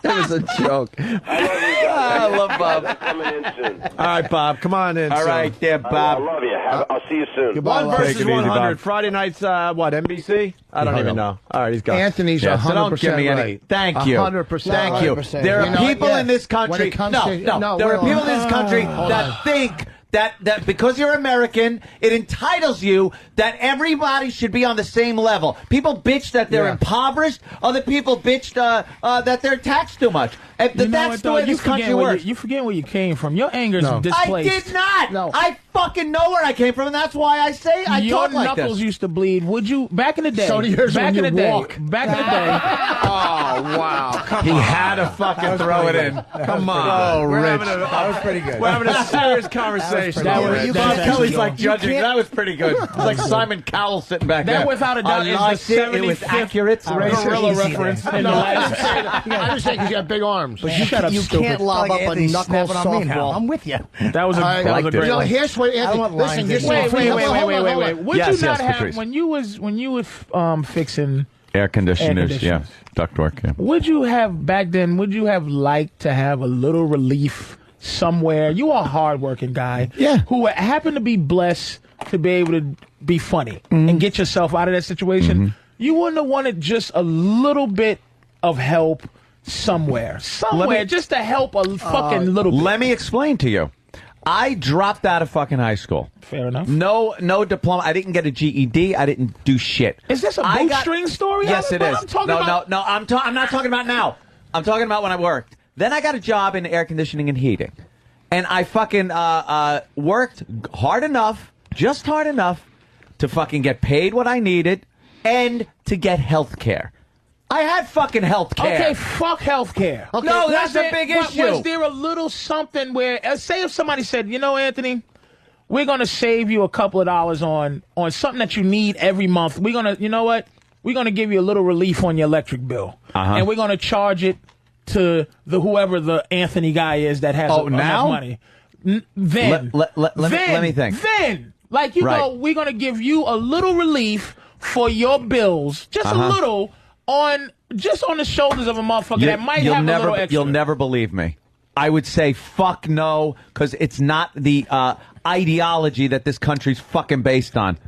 It was a joke. I love Bob. Coming in soon. All right, Bob, come on in. All son. right, there, I Bob. love you. I'll see you soon. One Bob. versus Take it easy, 100. Bob. Friday nights, what, NBC? I don't even know. All right, he's gone. Anthony's Yeah, so 100% don't give me any. right. Thank you. 100% Thank you. 100%. There are You know, people yeah. in this When country. it comes No, to- no. no, There are hold people on. in this country Hold that on. think that because you're American, it entitles you that everybody should be on the same level. People bitch that they're Yeah. impoverished. Other people bitch that they're taxed too much. And You know that's what, the though? way You this country forget where works. you forget where you came from. Your anger's No. I displaced. did not. No. I fucking know where I came from, and that's why I say I Your talk like knuckles this. used to bleed. Would you back in the day? So do yours back when in you the walk. day. Back in the day. Oh, wow. Come He on. had to fucking throw it in. Come on. Oh, We're Rich. having a, That was pretty good. we're having a serious conversation. That was- here. that- Bob Kelly's like you judging. can't- That was pretty good. It's like Simon Cowell sitting back there. That without a doubt I is liked the it. It was 75th accurate. gorilla Easy reference. there. In the No, last. I just think because you have big arms. But you, Shut up, you stupid. can't lob Like up a Anthony's knuckle snapping on me now. softball. I'm with you. That was a, I that was a liked great it. You know, one. here's what I Anthony. want Listen, lines this in is there. Wait. Would Yes, you not yes, have Patrice. when you were fixing? Air conditioners, Air yeah. Ductwork, yeah. Would you have back then? Would you have liked to have a little relief somewhere? You are a hardworking guy, Yeah. who happened to be blessed to be able to be funny and get yourself out of that situation. You wouldn't have wanted just a little bit of help somewhere, just to help a fucking little bit. Let me explain to you. I dropped out of fucking high school. Fair enough. No diploma. I didn't get a GED. I didn't do shit. Is this a I got- bootstring story? Yes, it is. I'm talking No, about. no. I'm not talking about now. I'm talking about when I worked. Then I got a job in air conditioning and heating, and I fucking worked hard enough, just hard enough, to fucking get paid what I needed and to get health care. I had fucking health care. Okay, fuck healthcare. Okay, no, that's a big but issue. Was there a little something where, say if somebody said, you know, Anthony, we're going to save you a couple of dollars on something that you need every month. We're going to, you know what? we're going to give you a little relief on your electric bill. And we're going to charge it to whoever the Anthony guy is that has enough money. Then, let me think. Then, like you go, we're going to give you a little relief for your bills, just a little on the shoulders of a motherfucker that might have a little extra. You'll never believe me. I would say fuck no, because it's not the ideology that this country's fucking based on.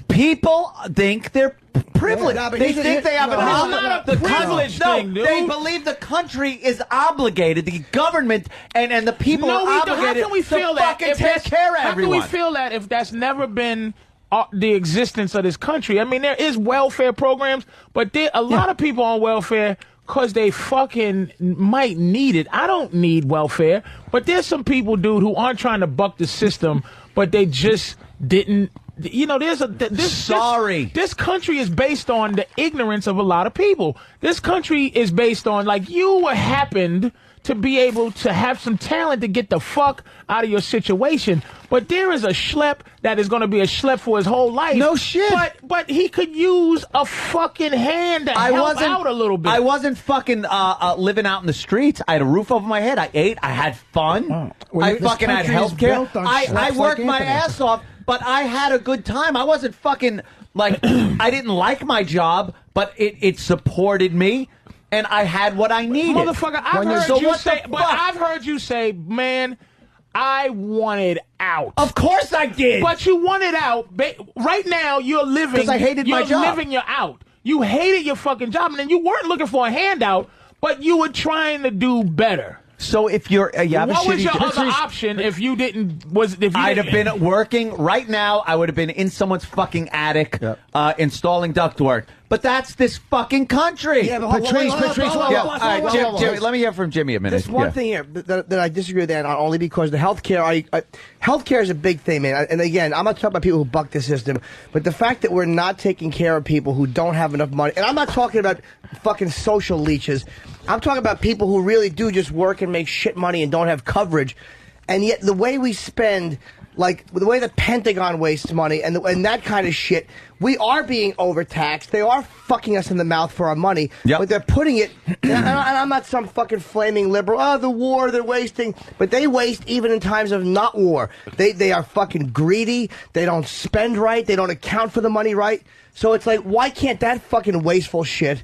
People think they're privileged. Yeah, they think they have the privilege thing, dude. They believe the country is obligated, the government and the people are obligated how can we feel to that fucking take care of everyone. How can we feel that if that's never been the existence of this country? I mean, there is welfare programs, but a lot of people on welfare because they fucking might need it. I don't need welfare, but there's some people, dude, who aren't trying to buck the system, but they just didn't. You know, this country is based on the ignorance of a lot of people. This country is based on, like, you happened to be able to have some talent to get the fuck out of your situation. But there is a schlep that is going to be a schlep for his whole life. No shit. But he could use a fucking hand to help out a little bit. I wasn't fucking living out in the streets. I had a roof over my head. I ate. I had fun. I fucking had health care. I worked my ass off. But I had a good time. I wasn't fucking, like, I didn't like my job, but it supported me, and I had what I needed. Motherfucker, I've heard you say, man, I wanted out. Of course I did. But you wanted out. Right now, you're living. Because I hated my job. You're living your out. You hated your fucking job, and then you weren't looking for a handout, but you were trying to do better. So if you're, what was your other option if you didn't? I'd have been working right now. I would have been in someone's fucking attic, installing ductwork. But that's this fucking country. Yeah, but Patrice, all right, Jimmy, let me hear from Jimmy a minute. There's one thing here that I disagree with that on, only because the healthcare. Healthcare is a big thing, man. And again, I'm not talking about people who buck the system, but the fact that we're not taking care of people who don't have enough money, and I'm not talking about fucking social leeches. I'm talking about people who really do just work and make shit money and don't have coverage, and yet the way we spend. Like, the way the Pentagon wastes money and that kind of shit, we are being overtaxed. They are fucking us in the mouth for our money. But they're putting it, and I'm not some fucking flaming liberal, the war, they're wasting. But they waste even in times of not war. They are fucking greedy. They don't spend right. They don't account for the money right. So it's like, why can't that fucking wasteful shit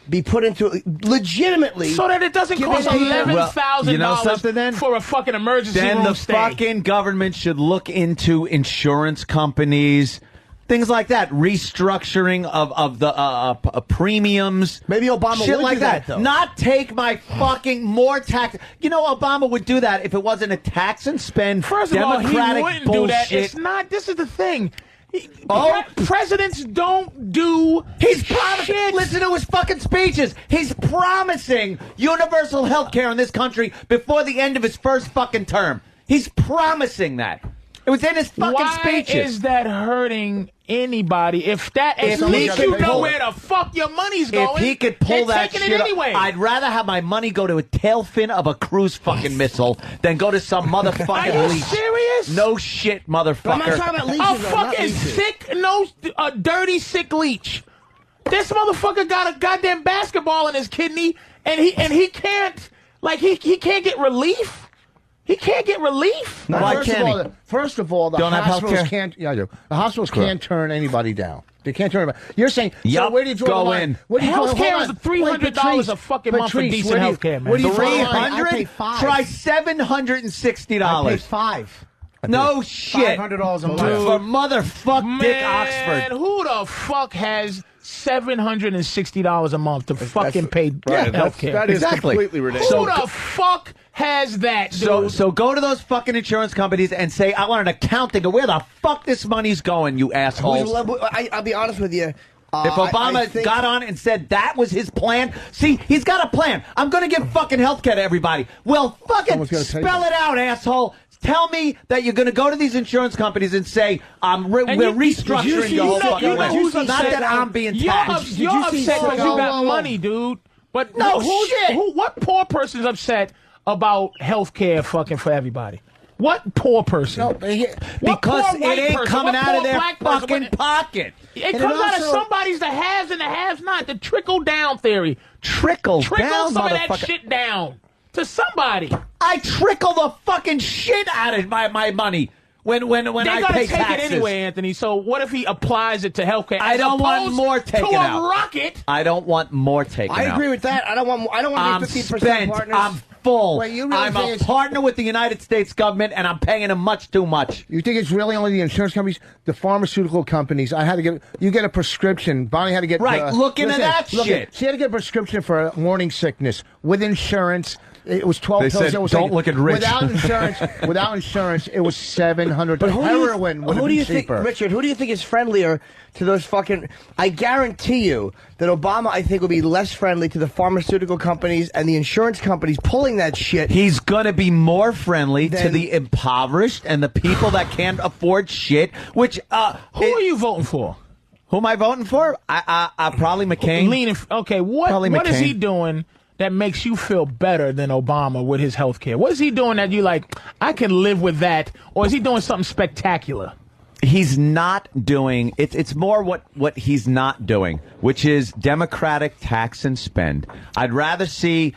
be put into legitimately so that it doesn't cost $11,000 for a fucking emergency room the stay. Fucking government should look into insurance companies, things like that, restructuring of the premiums. Maybe Obama shit would like do that though. Not take my fucking more tax. You know, Obama would do that if it wasn't a tax and spend. First of all, he wouldn't bullshit. do that. It's not. This is the thing. Presidents don't do. He's promising. Listen to his fucking speeches. He's promising universal health care in this country before the end of his first fucking term. He's promising that. It was in his fucking speeches. Why is that hurting anybody? If you know where the fuck your money's going, if he could pull that shit shit anyway. I'd rather have my money go to a tail fin of a cruise fucking missile than go to some motherfucking Are you leech. serious? No shit, motherfucker. I'm not talking about leeches. A fucking sick, dirty, sick leech. This motherfucker got a goddamn basketball in his kidney, and he can't, he can't get relief. He can't get relief. Why can't he? First of all, the Don't have hospitals healthcare? can't. Yeah, I do. The hospitals can't turn anybody down. They can't turn anybody. You're saying, so where do you draw the line? Healthcare is $300 a fucking month for decent healthcare, man. $300? Try $760. I pay $5. No shit. $500 a month. For motherfuck Dick Oxford. Who the fuck has $760 a month to fucking pay healthcare? That is completely ridiculous. Who the fuck has that, dude? So go to those fucking insurance companies and say, I want an accounting of where the fuck this money's going, you assholes. I'll be honest with you. If Obama got on and said that was his plan, see, he's got a plan. I'm going to give fucking healthcare to everybody. Well, fucking spell it out, asshole. Tell me that you're going to go to these insurance companies and say, we're restructuring your whole fucking plan. Not that I'm being taxed. You're upset because you got money, dude. But no shit. What poor person's upset about health care fucking for everybody? What poor person? No, because poor white it ain't person? coming What out of poor their black person? fucking pocket. It And comes out of also- somebody's the haves and the haves not. The trickle down theory. Trickle down, some of that motherfucker. shit down to somebody. I trickle the fucking shit out of my money when They're I gonna pay take taxes. it anyway, Anthony. So what if he applies it to healthcare? I as don't want opposed more taken to a out. rocket. I don't want more taken I out. agree with that. I don't want to I'm be 15% spent. partners. I'm full. Wait, you really I'm think a it's- partner with the United States government, and I'm paying them much too much. You think it's really only the insurance companies, the pharmaceutical companies? You get a prescription. Bonnie had to get Right, look into that shit. She had to get a prescription for morning sickness with insurance. It was 12 They pills. said, It was "Don't look at Rich." Without insurance, it was $700. But Heroin would have who do been you cheaper. think, Richard? Who do you think is friendlier to those fucking? I guarantee you that Obama, I think, would be less friendly to the pharmaceutical companies and the insurance companies pulling that shit. He's going to be more friendly to the impoverished and the people that can't afford shit. Which Who are you voting for? Who am I voting for? I probably McCain. Leaning. Okay, what is McCain. he doing that makes you feel better than Obama with his health care? What is he doing that you like, I can live with that? Or is he doing something spectacular? He's not doing it's more what he's not doing, which is democratic tax and spend. I'd rather see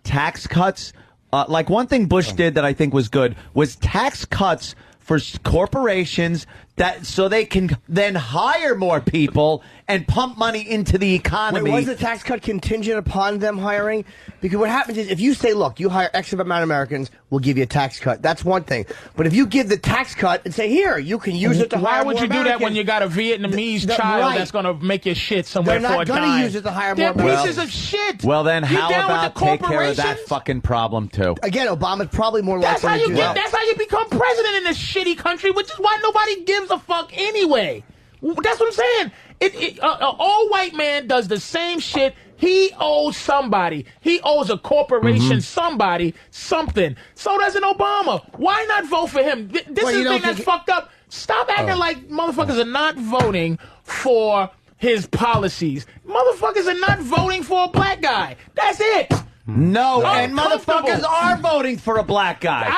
tax cuts. Like one thing Bush did that I think was good was tax cuts for corporations so they can then hire more people and pump money into the economy. Wait, was the tax cut contingent upon them hiring? Because what happens is if you say, look, you hire X amount of Americans, we'll give you a tax cut. That's one thing. But if you give the tax cut and say, here, you can use it to hire Why would more you do that Americans, when you got a Vietnamese child right. that's going to make your shit somewhere They're for not a gonna dime? use it to hire They're more pieces Americans. of shit. Well, then You how down with about the take care of that corporations? fucking problem too? Again, Obama's probably more That's likely how to you do that. That's how you become president in this shitty country, which is why nobody gives a fuck anyway. That's what I'm saying. An all-white man does the same shit. He owes somebody. He owes a corporation, somebody, something. So does an Obama. Why not vote for him? This Well, is you the don't thing that's think- fucked up. Stop acting like motherfuckers are not voting for his policies. Motherfuckers are not voting for a black guy. That's it. No, and Uncomfortable. motherfuckers are voting for a black guy.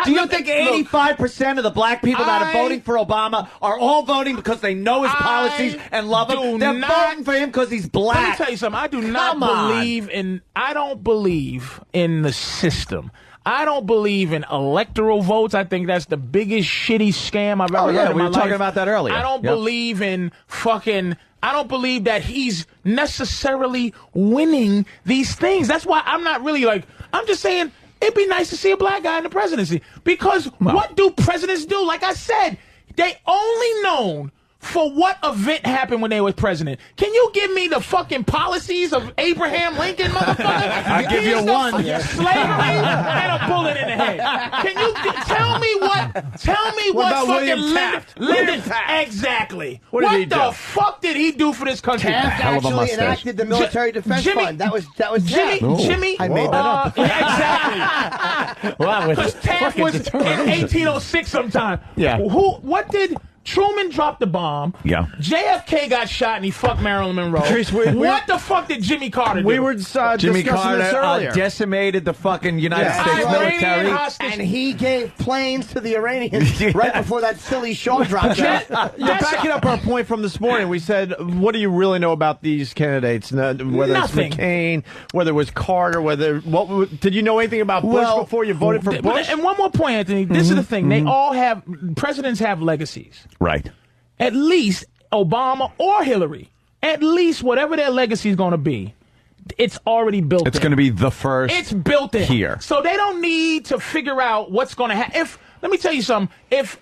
Do you think 85% of the black people that are voting for Obama are all voting because they know his policies and love him? They're voting for him because he's black. Let me tell you something. I do not believe in. I don't believe in the system. I don't believe in electoral votes. I think that's the biggest shitty scam I've ever heard in we my were talking life. about that earlier. I don't Yep. believe in fucking. I don't believe that he's necessarily winning these things. That's why I'm not really like. I'm just saying it'd be nice to see a black guy in the presidency because what do presidents do? Like I said, they only known for what event happened when they was president. Can you give me the fucking policies of Abraham Lincoln, motherfucker? I'll give you Here's the one. Slavery and a bullet in the head. Can you tell me what? Tell me what about fucking William Taft? Lyndon Exactly. What did he the do? fuck did he do for this country? Taft Hell of a actually mustache. enacted the military defense Jimmy- fund. That was Jimmy, Taft. Jimmy, I made that up. Exactly. Wow, Because Taft was in 1806 sometime. Yeah. What did Truman drop the bomb? Yeah. JFK got shot and he fucked Marilyn Monroe. Patrice, What the fuck did Jimmy Carter do? We were Jimmy discussing Carter this earlier. decimated the fucking United Yeah. States Iranian military. hostage. And he gave planes to the Iranians right before that silly Shaw dropped out. You're backing up our point from this morning. We said, what do you really know about these candidates? Whether Nothing. it's McCain, whether it was Carter, did you know anything about Bush before you voted for Bush? And one more point, Anthony. This is the thing. They all have, presidents have legacies. Right. At least Obama or Hillary, at least whatever their legacy is going to be, it's already built It's in. going to be the first. It's built in here. so they don't need to figure out what's going to happen. Let me tell you something. If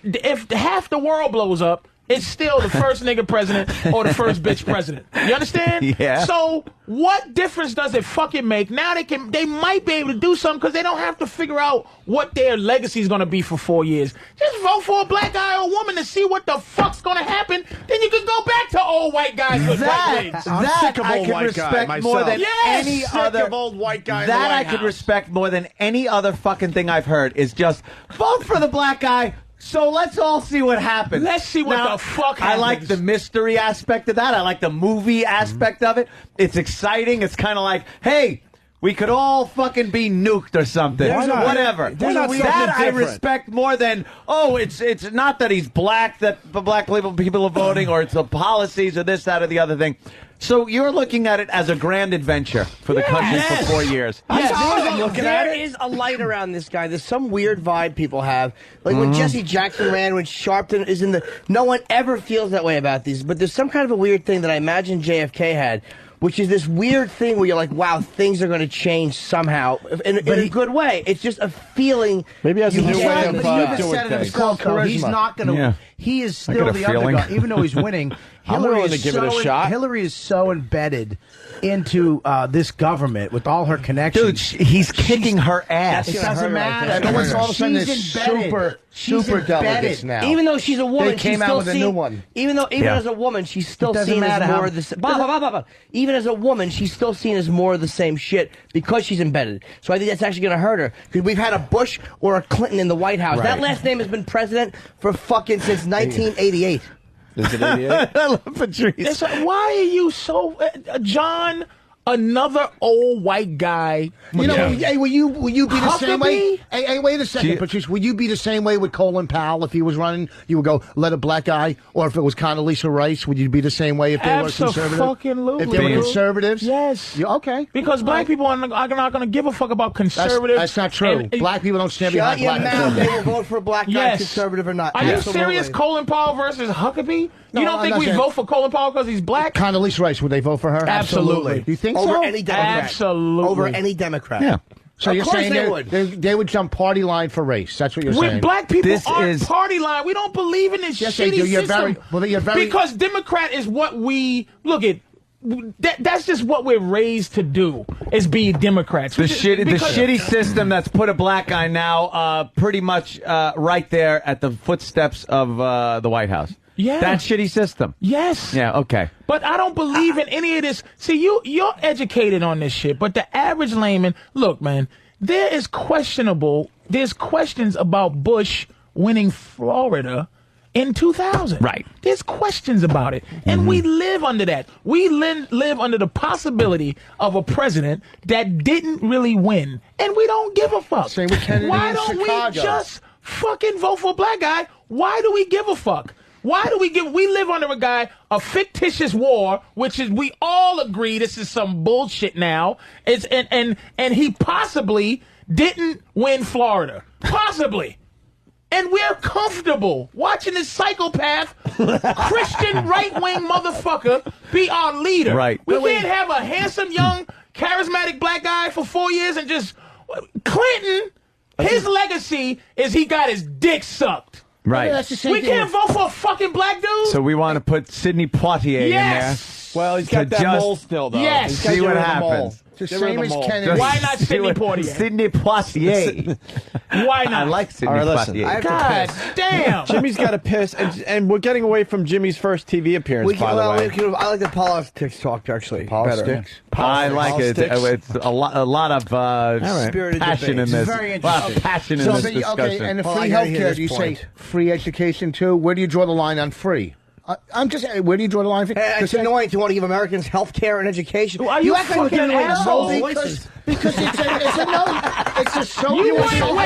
half the world blows up, it's still the first nigga president or the first bitch president. You understand? Yeah. So what difference does it fucking make? Now they might be able to do something because they don't have to figure out what their legacy is going to be for 4 years. Just vote for a black guy or woman to see what the fuck's going to happen. Then you can go back to old white guys with white wigs. I'm sick of I old can white guy respect more myself. than Yes! any Sick other of old white guy in the That White I could House. respect more than any other fucking thing I've heard is just vote for the black guy. So let's all see what happens. Let's see what Now, the fuck I like happens. the mystery aspect of that. I like the movie aspect of it. It's exciting. It's kind of like, hey, we could all fucking be nuked or something. Whatever. That I respect more than, it's not that he's black, that the black people are voting, or it's the policies or this, that, or the other thing. So you're looking at it as a grand adventure for the country for 4 years. There is a light around this guy. There's some weird vibe people have. Like when Jesse Jackson ran, when Sharpton is in the... No one ever feels that way about these. But there's some kind of a weird thing that I imagine JFK had, which is this weird thing where you're like, wow, things are going to change somehow in a good way. It's just a feeling. Maybe has a new way of He said it himself, though. He's not going to... He is still the underdog, even though he's winning. I'm willing to give it a shot. Hillary is so embedded into this government with all her connections. Dude, he's kicking her ass. It doesn't matter. All of a sudden, there's super delegates now. Even though she's a woman, They came she's out still with a seen, new one. Even as a woman, she's still seen as more of the even as a woman, she's still seen as more of the same shit because she's embedded. So I think that's actually going to hurt her because we've had a Bush or a Clinton in the White House. That last name has been president for fucking since 1988. Is it 88? I love Patrice. Why are you so, John? Another old white guy. You know, hey, will you be the same way? Huckabee? Hey, wait a second, Patrice. Will you be the same way with Colin Powell if he was running? You would go, let a black guy, or if it was Condoleezza Rice, would you be the same way if they were conservative? Absolutely. If they were conservatives? Yes. Okay. Because black people are not going to give a fuck about conservatives. That's not true. Black people don't stand behind black people. people. They will vote for a black guy, conservative or not. Are you serious? Colin Powell versus Huckabee? No, you don't think we vote for Colin Powell because he's black? Condoleezza Rice, would they vote for her? Absolutely. Do you think Over so? any Democrat. Absolutely. Over any Democrat. Yeah. So Of you're course saying they would jump party line for race. That's what you're saying. Black people aren't party line. We don't believe in this Yes, they shitty do. You're system. you're very... Because Democrat is what we... Look at... That's just what we're raised to do, is be Democrats. The shitty system that's put a black guy now pretty much right there at the footsteps of the White House. Yeah. That shitty system. Yes. Yeah, okay. But I don't believe in any of this. See, you're educated on this shit, but the average layman, look, man, there's questions about Bush winning Florida in 2000. Right. There's questions about it. And we live under that. We live under the possibility of a president that didn't really win. And we don't give a fuck. Same with Kennedy Why in don't Chicago. we just fucking vote for a black guy? Why do we give a fuck? Why do we live under a guy, a fictitious war, which is, we all agree this is some bullshit now. And he possibly didn't win Florida. Possibly. And we're comfortable watching this psychopath, Christian right-wing motherfucker be our leader. Right. We can't have a handsome, young, charismatic black guy for 4 years and just... Clinton, his legacy is he got his dick sucked. Right. We can't vote for a fucking black dude. So we want to put Sidney Poitier in there. Well, he's got that mole still, though. Yes. See what happens. The same as Kennedy. Why not Sidney Poitier? Sidney Poitier. Why not? I like Sidney All right, listen. Poitier. God damn. Jimmy's got to piss, and we're getting away from Jimmy's first TV appearance, by the way. I like the politics talk, actually. Politics. I like it. It's a lot of passion in this. Very A lot of passion in this discussion. Okay, and the Well, free I gotta hear healthcare, this do you point. say free education too? Where do you draw the line on free? I'm just where do you draw the line? It's annoying to want to give Americans health care and education. Are you act like we're fucking giving away asshole? no voices. Because it's a so You wouldn't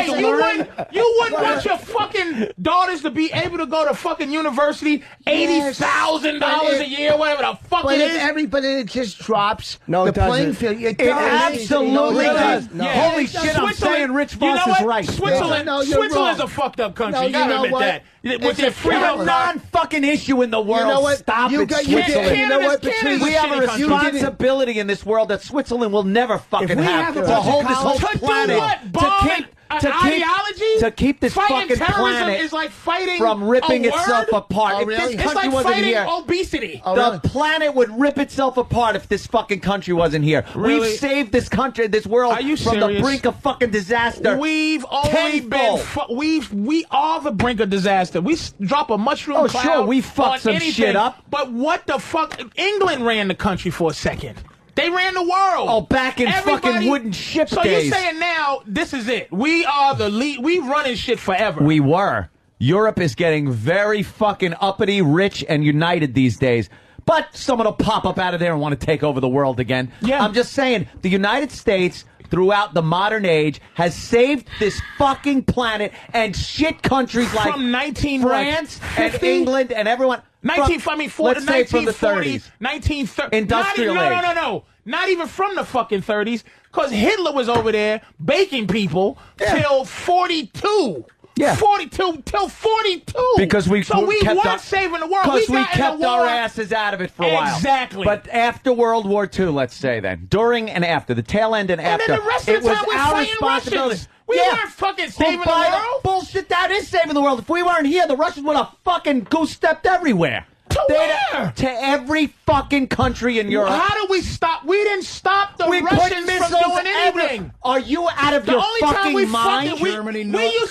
want your fucking daughters to be able to go to fucking university, $80,000 a year, whatever the fuck But it if is. everybody just drops No, the it doesn't. playing field. It absolutely does. No. Holy shit, I'm saying Rich Vos is right. Switzerland, No, you're Switzerland's wrong. a fucked up country. No, you gotta you know admit what? that. With It's their a free We're a health non-fucking issue in the world. You know what? Stop You it, got- Switzerland. you know what, Canada's We have a shitty country. responsibility in this world that Switzerland will never fucking we have have a to bunch of hold this whole To do planet what? Bomb ideology? to keep this Fighting fucking terrorism planet is like fighting from ripping a word? itself apart. Oh, If really? this It's country like wasn't fighting here, obesity. the planet would rip itself apart if this fucking country wasn't here. Really? We've saved this country, this world Are you from the serious? brink of fucking disaster. We've only Tenfold. we are the brink of disaster. We drop a mushroom cloud. Sure, we fucked on some anything, shit up. But what the fuck? England ran the country for a second. They ran the world. Oh, back in fucking wooden ship so days. you're saying now this is it? We are the lead. We running shit forever. We were. Europe is getting very fucking uppity, rich, and united these days. But someone will pop up out of there and want to take over the world again. Yeah. I'm just saying, the United States, throughout the modern age, has saved this fucking planet and shit countries like From 19 France and 50? England and everyone. Let's say from the 30s. 1930s. Industrial age. No. Not even from the fucking 30s, because Hitler was over there baking people till 42. Yeah. 42 till 42. Because we kept weren't saving the world. Because we got in kept the war. our asses out of it for a while. Exactly. But after World War II, let's say then, during and after, the tail end and after, then the rest of it the was time we're our fighting responsibility. Russians. We weren't fucking saving the world. Bullshit, that is saving the world. If we weren't here, the Russians would have fucking goose-stepped everywhere. To where? To every fucking country in Europe. How do we stop? We didn't stop the we Russians put missiles from doing anything. Are you out of the your only fucking time we mind? Fucking, Germany, we used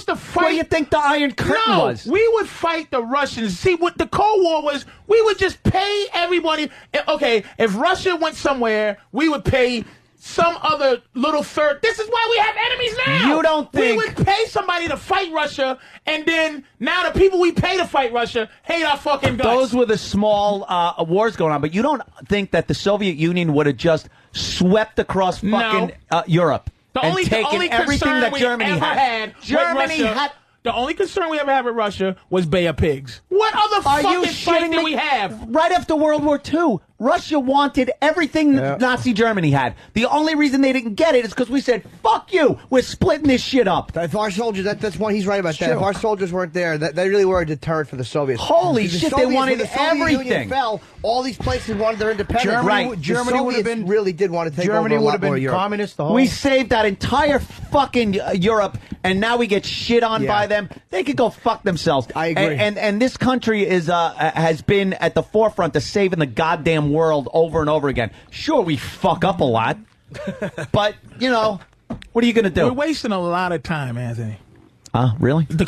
to fight. What do you think the Iron Curtain was? We would fight the Russians. See, what the Cold War was, we would just pay everybody. Okay, if Russia went somewhere, we would pay some other little third. This is why we have enemies now. You don't think we would pay somebody to fight Russia, and then now the people we pay to fight Russia hate our fucking guts. Those were the small wars going on, but you don't think that the Soviet Union would have just swept across fucking Europe and taken everything that Germany had? Germany had. The only concern we ever had with Russia was Bay of Pigs. What other fucking fight did we have? Right after World War II, Russia wanted everything Nazi Germany had. The only reason they didn't get it is because we said, fuck you, we're splitting this shit up. If our soldiers, that's one, he's right about that. If our soldiers weren't there, they really were a deterrent for the Soviets. Holy shit, they wanted when the Soviet Union everything. fell, all these places wanted their independence. Germany would have been really did want to take Germany over a would lot have been more Europe. communist the whole. We saved that entire fucking Europe, and now we get shit on by them. They could go fuck themselves. I agree. And this country is has been at the forefront of saving the goddamn world over and over again. Sure, we fuck up a lot, but you know, what are you going to do? We're wasting a lot of time, Anthony. Really? The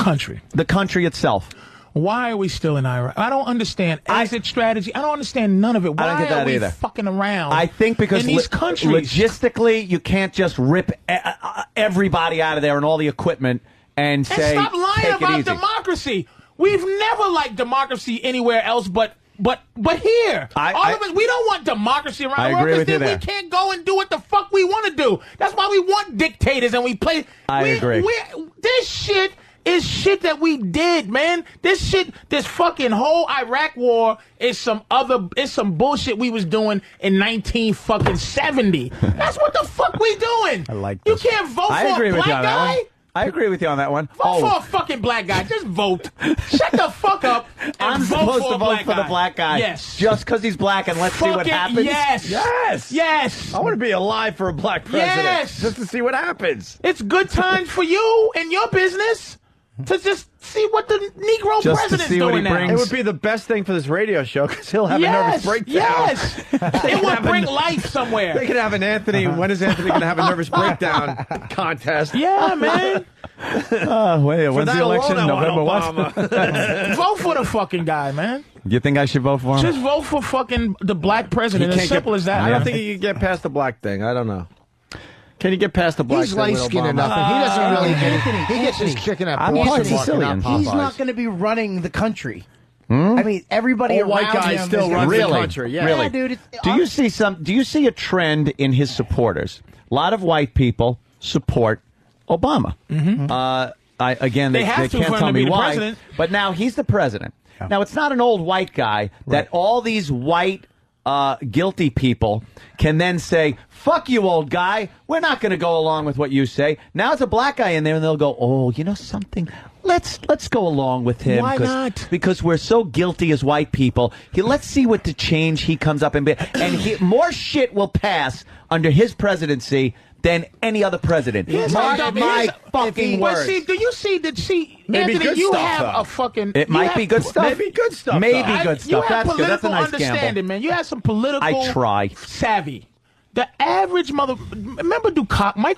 country itself. Why are we still in Iraq? I don't understand exit strategy. I don't understand none of it. Why I don't get that are we either. fucking around? I think because in these countries, logistically, you can't just rip everybody out of there and all the equipment and say, stop lying take it about easy. democracy. We've never liked democracy anywhere else, but here, all of us, we don't want democracy around I the world agree with you then there. we can't go and do what the fuck we want to do. That's why we want dictators and we play. I agree. This shit is shit that we did, man. This fucking whole Iraq war is some bullshit we was doing in 1970. That's what the fuck we doing. I like You this. can't vote I for agree a with black you on that guy. one. I agree with you on that one. Vote for a fucking black guy. Just vote. Shut the fuck up and I'm vote supposed for to a vote black for guy. the black guy. Yes. Just because he's black, and let's see what Fucking happens. yes. Yes. Yes. I want to be alive for a black president. Yes. Just to see what happens. It's good times for you and your business to just see what the Negro Just to president's see what doing he brings. now. It would be the best thing for this radio show because he'll have a nervous breakdown. Yes. It would bring life somewhere. They could have an Anthony. When is Anthony going to have a nervous breakdown contest? Yeah, man. When's For that the election? alone, I November want what? Obama. Vote for the fucking guy, man. You think I should vote for him? Just vote for fucking the black president. As simple as that. I don't man. think you can get past the black thing. I don't know. Can you get past the black He's thing with light-skinned Obama? enough, and he doesn't really get it. He gets his chicken at I'm Boston part Market, Sicilian. not He's Popeyes. not going to be running the country. I mean, everybody Old white around guy him still is runs the Really? country. Yeah. Really? Yeah, dude. It's, Do you see a trend in his supporters? A lot of white people support Obama. Again, They they have to can't for him tell to me be the why. president. But now he's the president. Now it's not an old white guy that all these white guilty people can then say, fuck you, old guy. We're not going to go along with what you say. Now it's a black guy in there, and they'll go, oh, you know something? Let's go along with him. Why not? Because we're so guilty as white people. Let's see what the change he comes up and more shit will pass under his presidency than any other president. Mark my fucking But words. see, Maybe Anthony, good you stuff, have though. a fucking. It might be good stuff. Maybe good stuff. Maybe though. good You stuff. have That's good. That's a political nice understanding, gamble. man. You have some political. I try. Savvy. The average remember Michael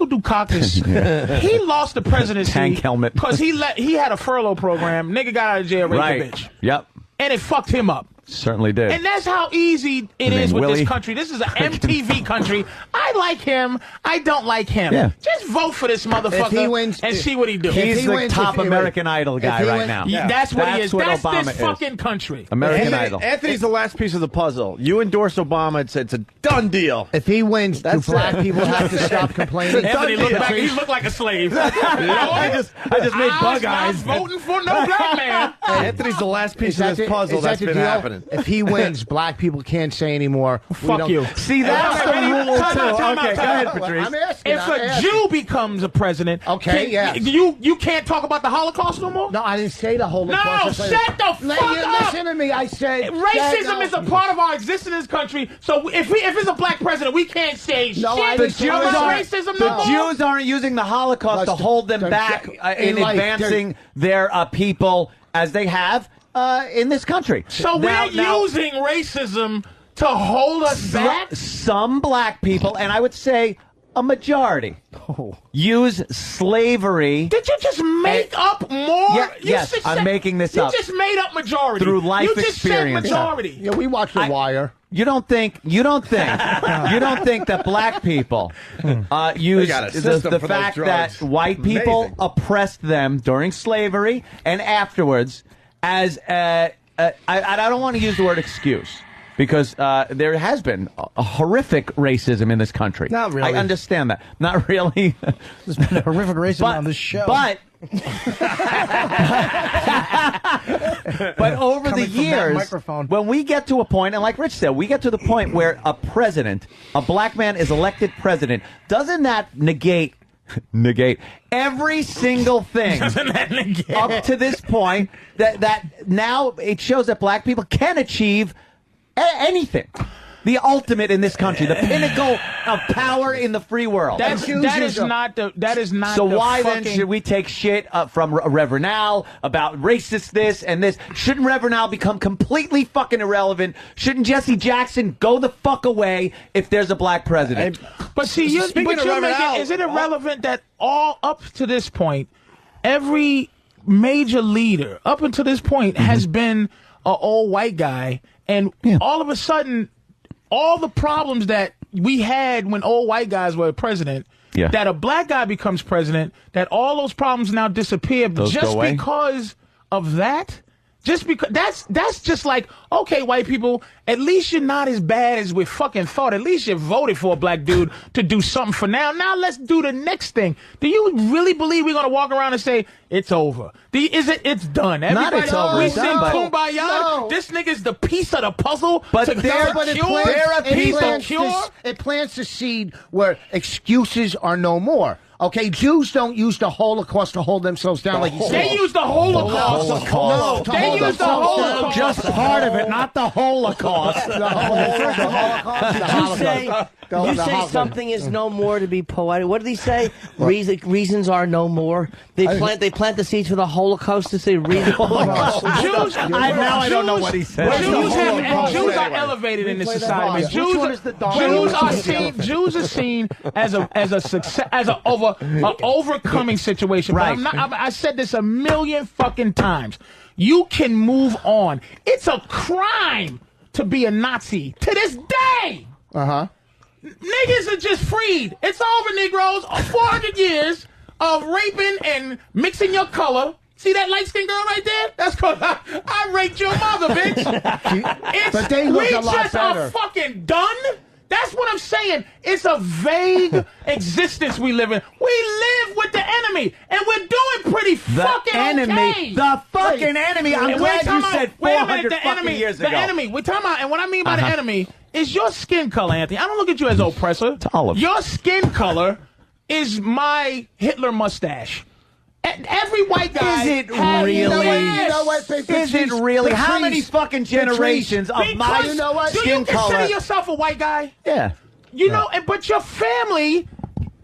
Dukakis? He lost the presidency. Tank helmet. Because he had a furlough program. Nigga got out of jail, raped Right. a bitch. Yep. And it fucked him up. Certainly did. And that's how easy it His is name with Willie? this country. This is an MTV country. I I like him. I don't like him. Yeah. Just vote for this motherfucker If he wins, and see what he do. He's he the wins, top if he American Idol guy right now. That's what he is. That's Obama this is. fucking country. American Idol. Anthony's the last piece of the puzzle. You endorse Obama. It's a done deal. If he wins, do black people have to stop complaining? Anthony looked back. He looked like a slave. I just made bug eyes. Not voting for no black man. Anthony's the last piece of this puzzle that's been happening. If he wins, black people can't say anymore. Fuck you. See, that's the rule too. Okay, go ahead, Patrice. I'm asking. If a Jew becomes a president, you can't talk about the Holocaust no more? No, I didn't say the Holocaust. No, shut the fuck up. Listen to me. I said racism is a part of our existence in this country. So if it's a black president, we can't say shit about racism no more. The Jews aren't using the Holocaust to hold them back in advancing their people as they have in this country. So we're using racism to hold us back? Some black people, and I would say a majority, use slavery. Did you just make up more? Yes, I'm making this up. You just made up majority. Through life experience. experience. Said majority. Yeah, we watched The Wire. You don't think that black people use the fact that white people oppressed them during slavery and afterwards as I don't want to use the word excuse. Because there has been a horrific racism in this country. Not really. I understand that. Not really. There's been a horrific racism on this show. But over the years, when we get to a point, and like Rich said, we get to the point where a black man is elected president, doesn't that negate every single thing up to this point that now it shows that black people can achieve anything. The ultimate in this country, the pinnacle of power in the free world. That is not. So why then should we take shit from Reverend Al about racist this and this? Shouldn't Reverend Al become completely fucking irrelevant? Shouldn't Jesse Jackson go the fuck away if there's a black president? But see, is it irrelevant that all up to this point, every major leader up until this point has been an old white guy, and all of a sudden, all the problems that we had when old white guys were president, that a black guy becomes president, that all those problems now disappear just because of that? Just because that's just like, okay, white people, at least you're not as bad as we fucking thought. At least you voted for a black dude to do something for now. Now let's do the next thing. Do you really believe we're gonna walk around and say it's over? It's done? Not it's over. We sing kumbaya. No. This nigga's the piece of the puzzle. But it plants the seed where excuses are no more. Okay, Jews don't use the Holocaust to hold themselves down like you said. They use the Holocaust. No, they use the Holocaust. Just part of it, not the Holocaust. You say something is no more to be poetic. What did he say? Reasons are no more. They plant the seeds for the Holocaust to say reasons. I don't know what he said. Jews are elevated in this society. Jews are seen as a success, as an overcoming situation. Right. But I said this a million fucking times. You can move on. It's a crime to be a Nazi to this day. Niggas are just freed. It's over, Negroes. 400 years of raping and mixing your color. See that light-skinned girl right there? That's because I raped your mother, bitch. But they look a lot we just better. are fucking done. That's what I'm saying. It's a vague existence we live in. We live with the enemy, and we're doing pretty fucking okay. The fucking enemy. I'm glad you said 400 fucking years ago. The enemy. We're talking about, and what I mean by the enemy is your skin color, Anthony. I don't look at you as oppressor. Your skin color is my Hitler mustache. Every white guy. Is it really? Is it really? How many fucking generations of my skin color? Do you consider yourself a white guy? Yeah. You know, but your family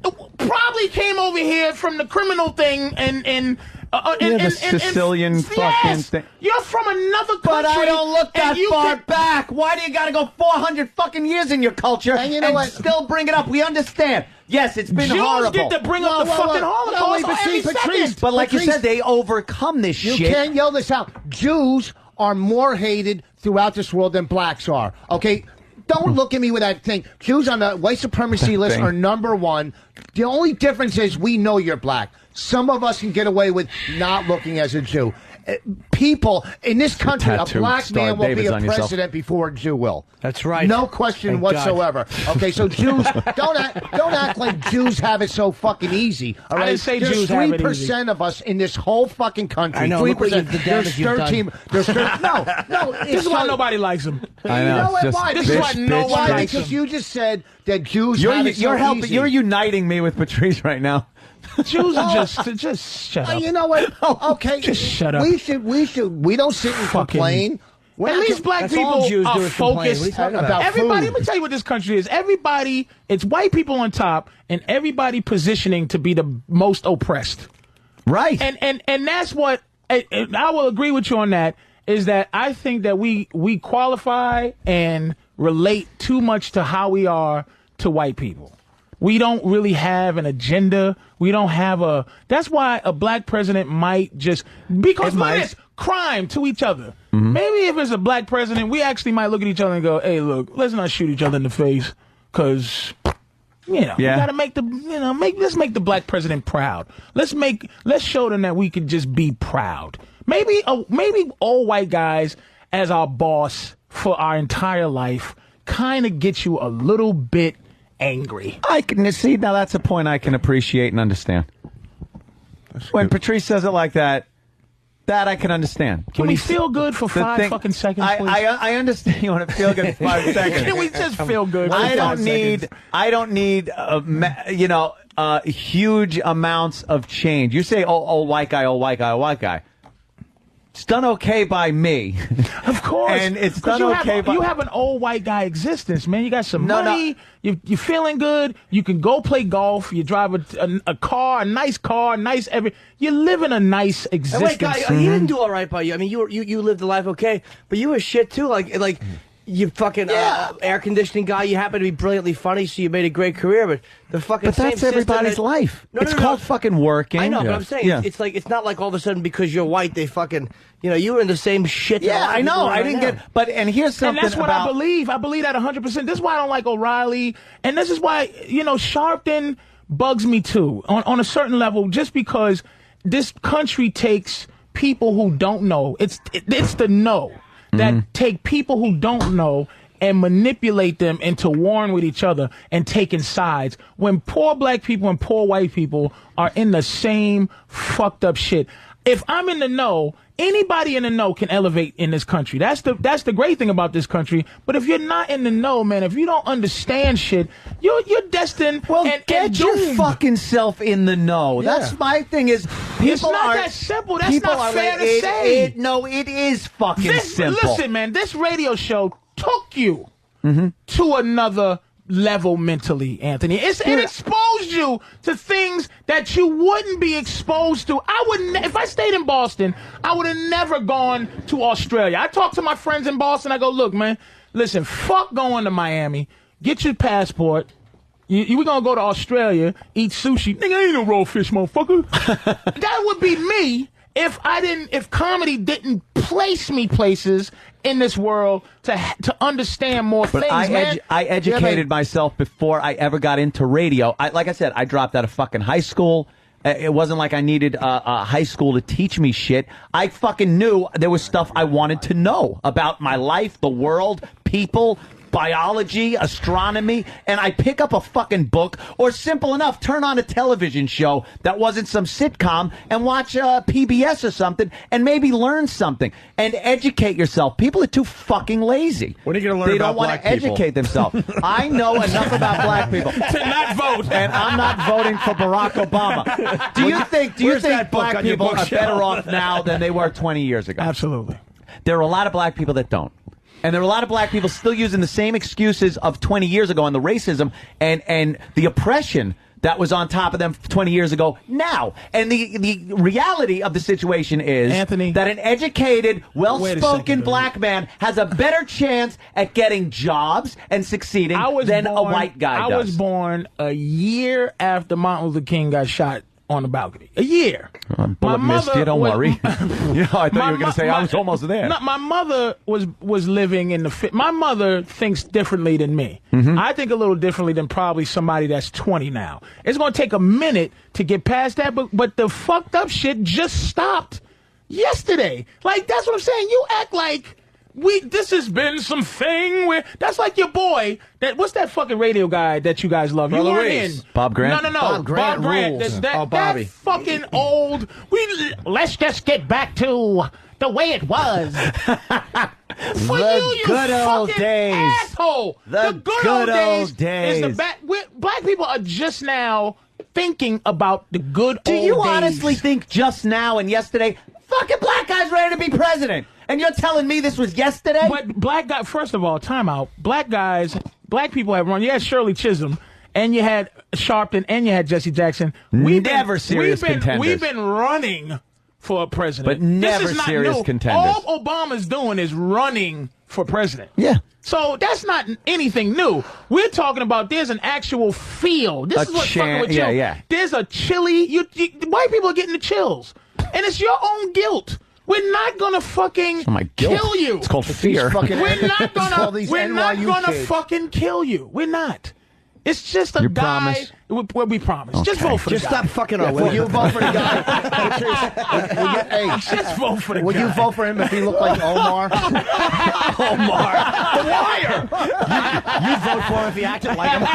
probably came over here from the criminal thing and the Sicilian fucking thing. You're from another country. But I don't look that far back. Why do you got to go 400 fucking years in your culture and still bring it up? We understand. Yes, it's been horrible. Jews get to bring up the fucking Holocaust every second. But like you said, they overcome this shit. You can't yell this out. Jews are more hated throughout this world than blacks are. Okay? don't look at me with that thing. Jews on the white supremacy list are number one. The only difference is we know you're black. Some of us can get away with not looking as a Jew. People in this country, a black man will be a president before a Jew will. That's right. No question whatsoever. Okay, so Jews don't act like Jews have it so fucking easy. All right, I didn't say there's Jews have it easy. 3% of us in this whole fucking country. I know. 3%. There's 13. There's no. This is why nobody likes him. I know. This is why nobody likes him. Because you just said that Jews have it so easy. You're uniting me with Patrice right now. Jews are just shut up. You know what? Okay, just shut up. We don't sit and complain. At least black people are focused about everybody. Let me tell you what this country is. Everybody, it's white people on top, and everybody positioning to be the most oppressed. Right. And that's what and I will agree with you on that. Is that I think that we qualify and relate too much to how we are to white people. We don't really have an agenda. We don't have a... That's why a black president might just... Because look at this, crime to each other. Mm-hmm. Maybe if it's a black president, we actually might look at each other and go, hey, look, let's not shoot each other in the face. Because, we got to make the... let's make the black president proud. Let's show them that we can just be proud. Maybe all white guys as our boss for our entire life kind of get you a little bit angry. I can see now. That's a point I can appreciate and understand. When Patrice says it like that, I can understand. Can we feel good for 5 fucking seconds, please? I understand you want to feel good for 5 seconds. Can we just feel good? I don't need huge amounts of change. You say, oh, white guy, oh, white guy, oh, white guy. It's done okay by me. Of course. And it's done okay by... You have an old white guy existence, man. You got some money. No. You're feeling good. You can go play golf. You drive a car, a nice car, you're living a nice existence. Wait, guy, he didn't do all right by you. I mean, you lived a life okay, but you were shit, too. Like you fucking air conditioning guy. You happen to be brilliantly funny, so you made a great career. But the fucking that's everybody's life. It's called fucking working. I know, but I'm saying it's not like all of a sudden because you're white they fucking you were in the same shit. Yeah, I know. I didn't get. But here's something. And that's what I believe. I believe that 100%. This is why I don't like O'Reilly, and this is why Sharpton bugs me too on a certain level. Just because this country takes people who don't know. It's the know. That take people who don't know and manipulate them into warring with each other and taking sides when poor black people and poor white people are in the same fucked up shit. If I'm in the know, anybody in the know can elevate in this country. That's the great thing about this country. But if you're not in the know, man, if you don't understand shit, you're destined. Well, get your fucking self in the know. Yeah. That's my thing. Is it's not that simple. That's not fair to say. It is fucking simple. Listen, man, this radio show took you to another level mentally, Anthony. It exposed you to things that you wouldn't be exposed to. If I stayed in Boston, I would have never gone to Australia. I talk to my friends in Boston. I go, look, man, listen, fuck going to Miami. Get your passport. We're going to go to Australia, eat sushi. Nigga, ain't no raw fish, motherfucker. That would be me if comedy didn't place me places in this world to understand more things, man. I educated myself before I ever got into radio. Like I said, I dropped out of fucking high school. It wasn't like I needed a high school to teach me shit. I fucking knew there was stuff I wanted to know about my life, the world, people, biology, astronomy, and I pick up a fucking book, or simple enough, turn on a television show that wasn't some sitcom and watch PBS or something and maybe learn something and educate yourself. People are too fucking lazy. What are you going to learn about black people? They don't want to educate themselves. I know enough about black people to not vote, and I'm not voting for Barack Obama. Do you think black people are better off now than they were 20 years ago? Absolutely. There are a lot of black people that don't. And there are a lot of black people still using the same excuses of 20 years ago and the racism and the oppression that was on top of them 20 years ago now. And the reality of the situation is, Anthony, that an educated, well-spoken black man has a better chance at getting jobs and succeeding than a white guy does. I was born a year after Martin Luther King got shot on the balcony. A year. Bullet missed you, don't worry. I thought you were going to say I was almost there. No, my mother was living in the... My mother thinks differently than me. I think a little differently than probably somebody that's 20 now. It's going to take a minute to get past that, but the fucked up shit just stopped yesterday. Like, that's what I'm saying. You act like... This has been something where that's like your boy. What's that fucking radio guy that you guys love? You weren't in. Bob Grant. No. Bob Grant. rules. That Bobby. Fucking old. Let's just get back to the way it was. For The you good old fucking days. asshole. The good old days. Is days. Black people are just now thinking about the good old days. Do you honestly think just now and yesterday, fucking black guys ready to be president? And you're telling me this was yesterday? But black guy, first of all, time out. Black people have run. You had Shirley Chisholm, and you had Sharpton, and you had Jesse Jackson. Never serious contenders. We've been running for a president. But never this is not serious new. contenders. All Obama's doing is running for president. Yeah. So that's not anything new. We're talking about there's an actual feel. This is what's fucking with you. Yeah. There's a chilly. White people are getting the chills. And it's your own guilt. We're not gonna fucking kill you. It's called fear. We're not gonna kids. fucking kill you. We're not. It's just a You guy. promise? We promise. Just Okay. vote for the Just guy. stop fucking up. Will you vote for the guy? Hey, Just vote for the guy. would you vote for him if he looked like Omar? Omar. The Wire. You vote for him if he acted like him.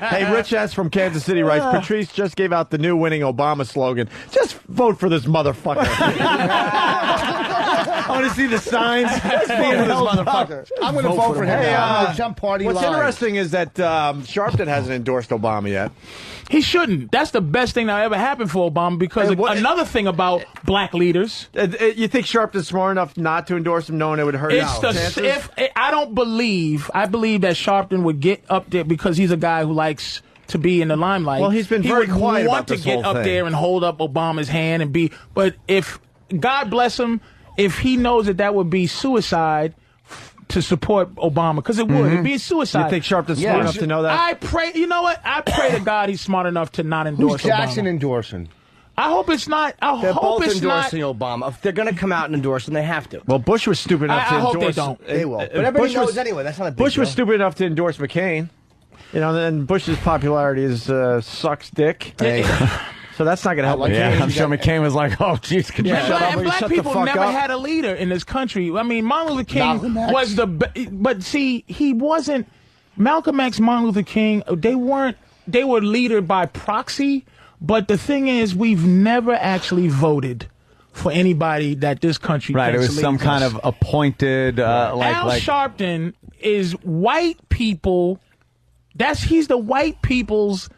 Hey, Rich S. from Kansas City writes, Patrice just gave out the new winning Obama slogan. Just vote for this motherfucker. I want to see the signs. Just vote for this motherfucker. I'm going to vote for him. Hey, Jump party what's live. interesting is that Sharpton hasn't endorsed Obama yet. He shouldn't. That's the best thing that ever happened for Obama because another thing about black leaders. You think Sharpton's smart enough not to endorse him knowing it would hurt his chances? I believe that Sharpton would get up there because he's a guy who likes to be in the limelight. Well, he's been very quiet He would want about to this get whole up thing. there and hold up Obama's hand and be. But if God bless him, if he knows that would be suicide to support Obama, because it would. It'd be suicide. You think Sharpton's smart enough to know that? I pray. You know what? I pray to God he's smart enough to not endorse Who's Jackson Obama. endorsing? I hope it's not. They're both endorsing Obama. If they're going to come out and endorse him, they have to. Well, Bush was stupid enough to I hope endorse. they don't. They will. But everybody knows anyway. That's not a big Bush was deal. stupid enough to endorse McCain. You know, and Bush's popularity is sucks dick. So that's not going to help. I'm sure McCain was like, "Oh, jeez, could you shut up? And black people never had a leader in this country. I mean, Martin Luther King was but see, he wasn't. Malcolm X, Martin Luther King, they were leader by proxy. But the thing is, we've never actually voted for anybody that this country. Right, it thinks was some leads kind us. of appointed, Al Sharpton is white people. He's the white people's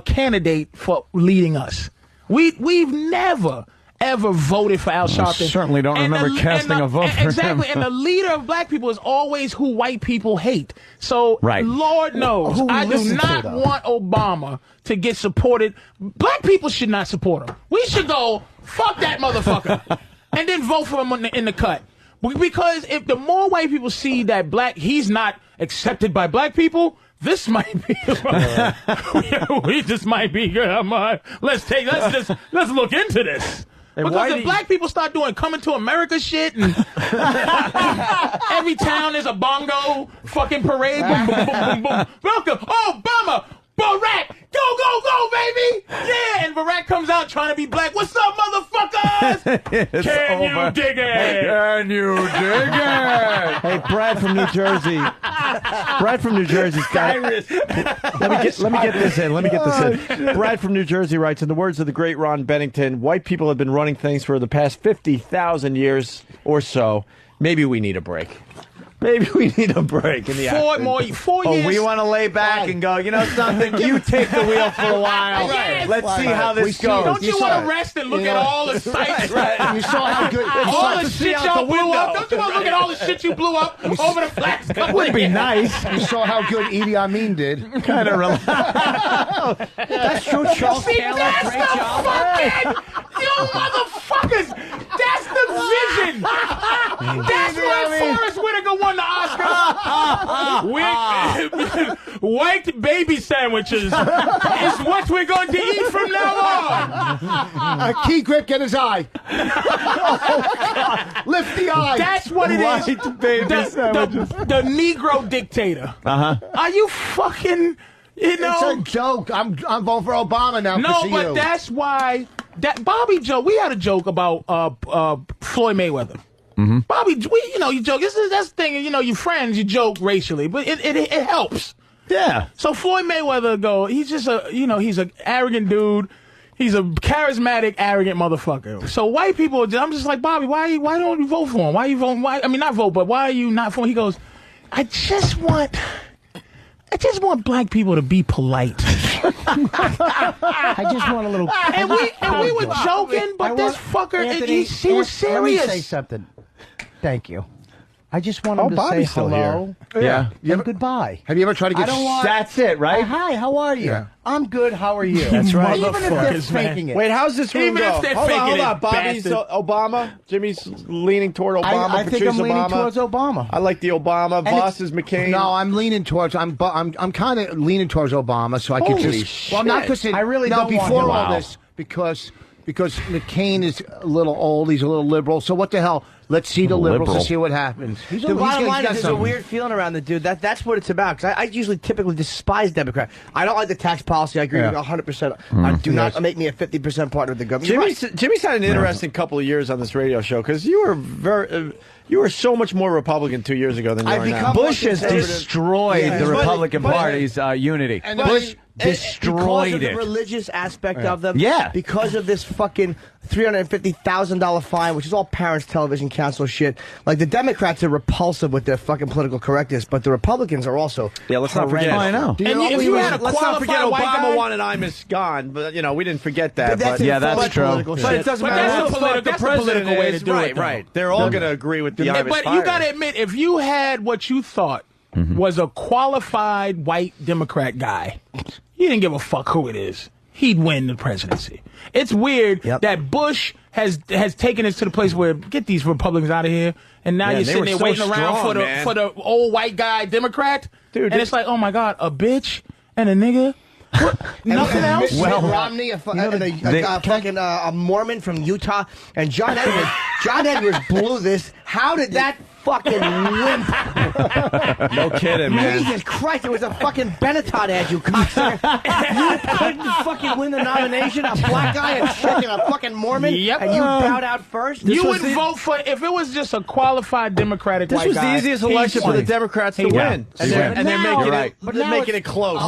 candidate for leading us. We've never ever voted for Al Sharpton. I certainly don't remember casting a vote for him. Exactly, and the leader of black people is always who white people hate. So, Lord knows, I do not want Obama to get supported. Black people should not support him. We should go, fuck that motherfucker, and then vote for him in the cut. Because if the more white people see that he's not accepted by black people, this might be. We just might be good. Let's look into this. Because if black people start doing coming to America shit and every town is a bongo fucking parade, boom, boom, boom, boom, boom. Welcome, Obama, Barack, go, baby, yeah. And Barack comes out trying to be black. What's up, motherfuckers? Can you dig it? Can you dig it? Hey, Brad from New Jersey. Brad from New Jersey's got. Let me get this in. Brad from New Jersey writes, in the words of the great Ron Bennington, white people have been running things for the past 50,000 years or so. Maybe we need a break. Maybe we need a break in the action. 4 years. Oh, we want to lay back and go, you know something? You take the wheel for a while. Yes. Let's see how this goes. Don't you want to rest and look at all the sights? Right. You saw how good. All the shit y'all blew up. Don't you want to look at all the shit you blew up over the flats? It would be nice. You saw how good Idi Amin did. Kind of relaxed. That's true. Charles Taylor, great job. You motherfuckers! That's the vision! That's why Forrest Whitaker won the Oscar. White baby sandwiches is what we're going to eat from now on. A key grip, get his eye. Oh, lift the eye. That's what it is. The Negro dictator. Are you fucking? You know, it's a joke. I'm voting for Obama now. No, but that's why that Bobby joke. We had a joke about Floyd Mayweather. Bobby, you joke. That's the thing. You know, you friends, you joke racially, but it helps. Yeah. So Floyd Mayweather he's just he's an arrogant dude. He's a charismatic, arrogant motherfucker. So white people, I'm just like, Bobby, why don't you vote for him? Why are you voting? Not vote, but why are you not for him? He goes, I just want black people to be polite. I just want a little. And we were joking, but this fucker, Anthony, he was serious. Let me say something. Thank you. I just want him to Bobby's say still hello. Here. Yeah. And goodbye. Have you ever tried to get? That's it, right? Hi, how are you? Yeah. I'm good. How are you? That's right. Even if they're faking it. Wait, how's this room Even go? if they're Hold faking on. it, Bobby's bastard. Obama. Jimmy's leaning toward Obama. I think Patrice I'm leaning Obama. towards Obama. I like the Obama. Voss is McCain. No, I'm leaning towards. I'm kind of leaning towards Obama, so I could Holy just. Well, not because I really don't want before him. all Wow. this because McCain is a little old. He's a little liberal. So what the hell? Let's see the liberals and see what happens. The bottom line is there's a weird feeling around the dude. That's what it's about. Because I usually typically despise Democrat. I don't like the tax policy. I agree with you 100%. Do not make me a 50% partner with the government. Jimmy's had an interesting couple of years on this radio show because you were you were so much more Republican 2 years ago than you are now. Bush has destroyed the Republican Party's unity. Bush destroyed because of it. the religious aspect of them. Yeah. Because of this fucking $350,000 fine, which is all Parents Television Council shit. Like, the Democrats are repulsive with their fucking political correctness, but the Republicans are also. Yeah, let's not forget. I know. Let's not forget Obama wanted I'm is gone, but we didn't forget that. But that's true. But it doesn't matter. That's a political way to do it. Right. They're all going to agree with the I'm is But you got to admit, if you had what you thought was a qualified white Democrat guy, you didn't give a fuck who it is. He'd win the presidency. It's weird that Bush has taken us to the place where get these Republicans out of here, and now you're sitting there waiting around for the old white guy Democrat, dude. And it's like, oh my God, a bitch and a nigga. Nothing else. Well, Romney, a Mormon from Utah, and John Edwards. John Edwards blew this. How did that fucking wimp? No kidding, man. Jesus Christ! It was a fucking Benetton ad, you cocksucker. You couldn't fucking win the nomination. A black guy and shit, and a fucking Mormon, and you bowed out first. You would vote for if it was just a qualified Democratic white guy. This was the easiest election for the Democrats to win, and they're making it close.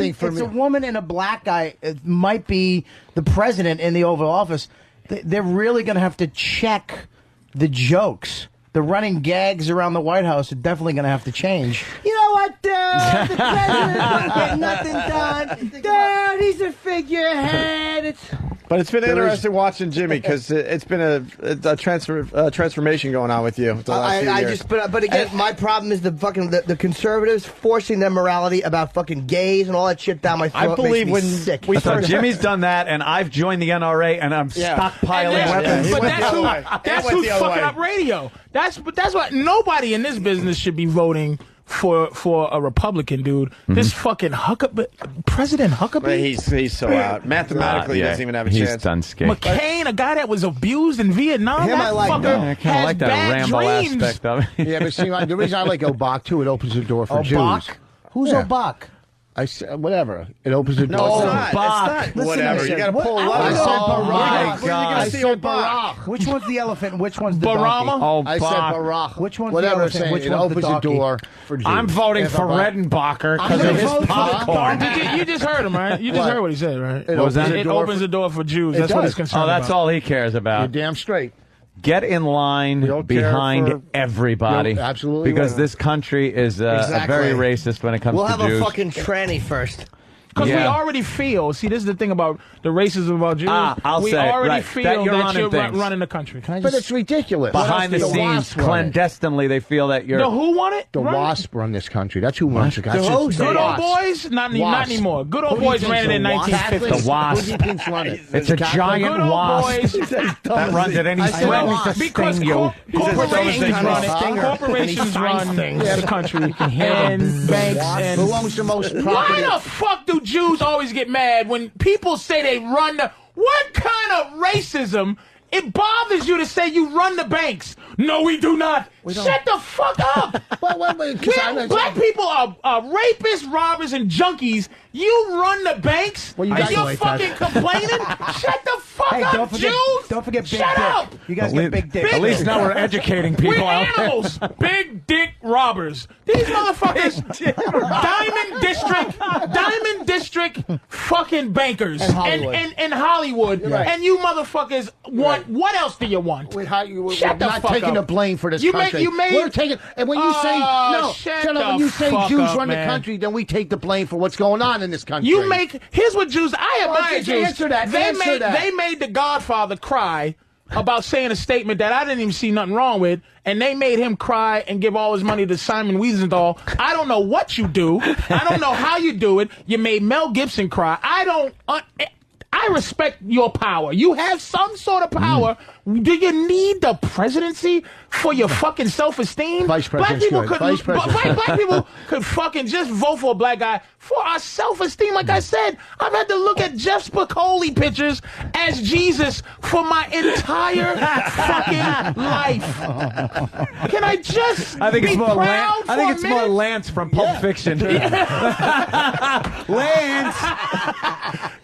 It's a woman and a black guy. It might be the president in the Oval Office. They're really going to have to check the jokes. The running gags around the White House are definitely going to have to change. You know what, dude? The president's going to get nothing done. Dude, he's a figurehead. But it's been interesting watching Jimmy because it's been a transformation going on with you the last few years. But again, my problem is the conservatives forcing their morality about fucking gays and all that shit down my throat. I believe makes me sick. So Jimmy's done that, and I've joined the NRA, and I'm stockpiling weapons. But that's who's fucking up radio. That's why nobody in this business should be voting for a Republican dude. This fucking President Huckabee. He's so out. Mathematically, he doesn't even have a chance. He's done skate. McCain, a guy that was abused in Vietnam. Him, that I like. fucker I kind of like that bad ramble dreams. aspect of it. Yeah, but see, the reason I like Obach too, it opens the door for Obach? Jews. Who's Obach? I said whatever. It opens the door. No, for it's not. Whatever. You got to pull up. I said Barack. I said Barack. Which one's the elephant and which one's the Barama? donkey? I said Barack. Which one's whatever the elephant? Which it one's opens the the door for Jews. I'm voting for Redenbacher because of his popcorn. You just heard him, right? You just heard what he said, right? It opens It opens the door for Jews. That's what he's concerned Oh, that's about. all he cares You're about. damn straight. Get in line behind everybody. Absolutely. Because this country is very racist when it comes We'll to have Jews. a fucking tranny first. Because we Yeah. already feel. See, this is the thing about the racism about Jews. I'll we say it, already right, feel that you're that you're running things. running the country. But it's ridiculous. Behind the The scenes, Wasp run it. clandestinely, they feel that you're. The who won it? The Run it? Wasp run this country. That's who runs the country. Good old boys? Not anymore. Good old boys ran it in 1950. The Wasp. Who do you think's running it? It's a giant Good old wasp boys. that runs at any second. Because corporations run it. Corporations run the country. And banks and... Who owns the most property? Why the fuck do Jews always get mad when people say they run the... What kind of racism... It bothers you to say you run the banks. No, we do not. Shut the fuck up. Black people are rapists, robbers, and junkies. You run the banks, Well, you and guys you're like fucking complaining? Shut the fuck up, Jews. Don't forget Big Shut Dick. up. You guys get Big Dick. At least now we're educating people We're out there. animals. Big dick robbers. These motherfuckers. Diamond District fucking bankers. And Hollywood. And Hollywood. Right. And you motherfuckers want, what else do you want? We're Shut the not fuck taking up. the blame for this You country. made- We're taking, and when you say no, shut shut up. When the you say fuck Jews up, run man. the country, then we take the blame for what's going on in this country. You make, here's what Jews, I admire just Jews. answer that, They answer that. They made the Godfather cry about saying a statement that I didn't even see nothing wrong with, and they made him cry and give all his money to Simon Wiesenthal. I don't know what you do. I don't know how you do it. You made Mel Gibson cry. I respect your power. You have some sort of power. Do you need the presidency for your fucking self-esteem? Vice Black president's people good. could, Vice president. black people could fucking just vote for a black guy for our self-esteem. Like I said, I've had to look at Jeff Spicoli pictures as Jesus for my entire fucking life. Can I just I think be it's more proud Lance. I think for it's a more minute? Lance from Pulp Fiction. Lance.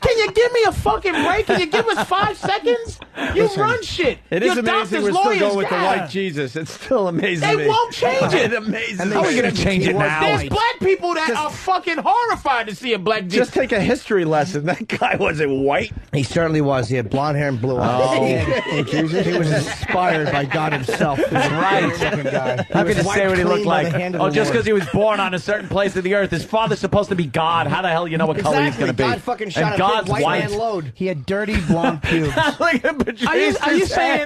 Can you give me a fucking break? Can you give us 5 seconds? You run shit. It is Your amazing doctors, we're still lawyers, going with the yeah. white Jesus. It's still amazing. They me. won't change it. It amazes How are we going to change it now? There's black people that are fucking horrified to see a black Jesus. Just take a history lesson. That guy wasn't white. He certainly was. He had blonde hair and blue eyes. He was inspired by God himself. He was a Right. looking guy. How could you was say what he wiped looked clean by like? the hand of Oh, the just Lord. because he was born on a certain place of the earth. His father's supposed to be God. How the hell you know what color he's going to be? God fucking shot And a God's big white white. man load. He had dirty blonde pubes. Look at Patrice.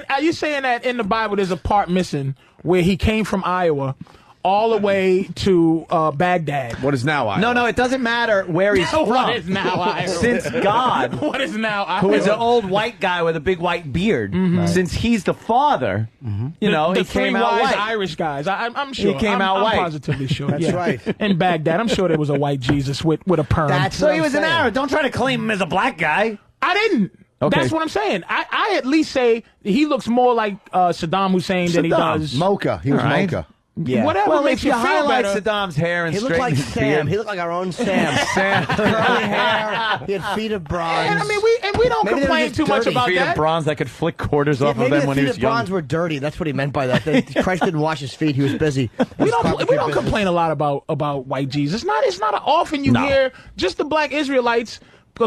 Are you saying that in the Bible there's a part missing where he came from Iowa all the way to Baghdad? What is now Iowa? No, it doesn't matter where he's from. What is now Iowa? Since God, What is now Iowa? who is an old white guy with a big white beard, since he's the father, you know, the he came three out wise white. Irish guys. I'm sure. He came out I'm white. positively sure. That's yeah. right. In Baghdad, I'm sure there was a white Jesus with a perm. So he was an Arab. Don't try to claim him as a black guy. I didn't. Okay. That's what I'm saying. I at least say he looks more like Saddam Hussein than he does. Mocha. He was All right. Mocha. Yeah. Whatever Well, makes if you you feel highlight better. Saddam's hair and He looked straighten like his Sam. beard, He looked like our own Sam. Sam. Curly hair. He had feet of bronze. And I mean, we don't Maybe they were complain just too much dirty. about feet that. of bronze that could flick quarters off of Maybe them the when feet he was of bronze young. were dirty. That's what he meant by that. Christ didn't wash his feet. He was busy. We don't complain a lot about white Jesus. It's not often you hear just the black Israelites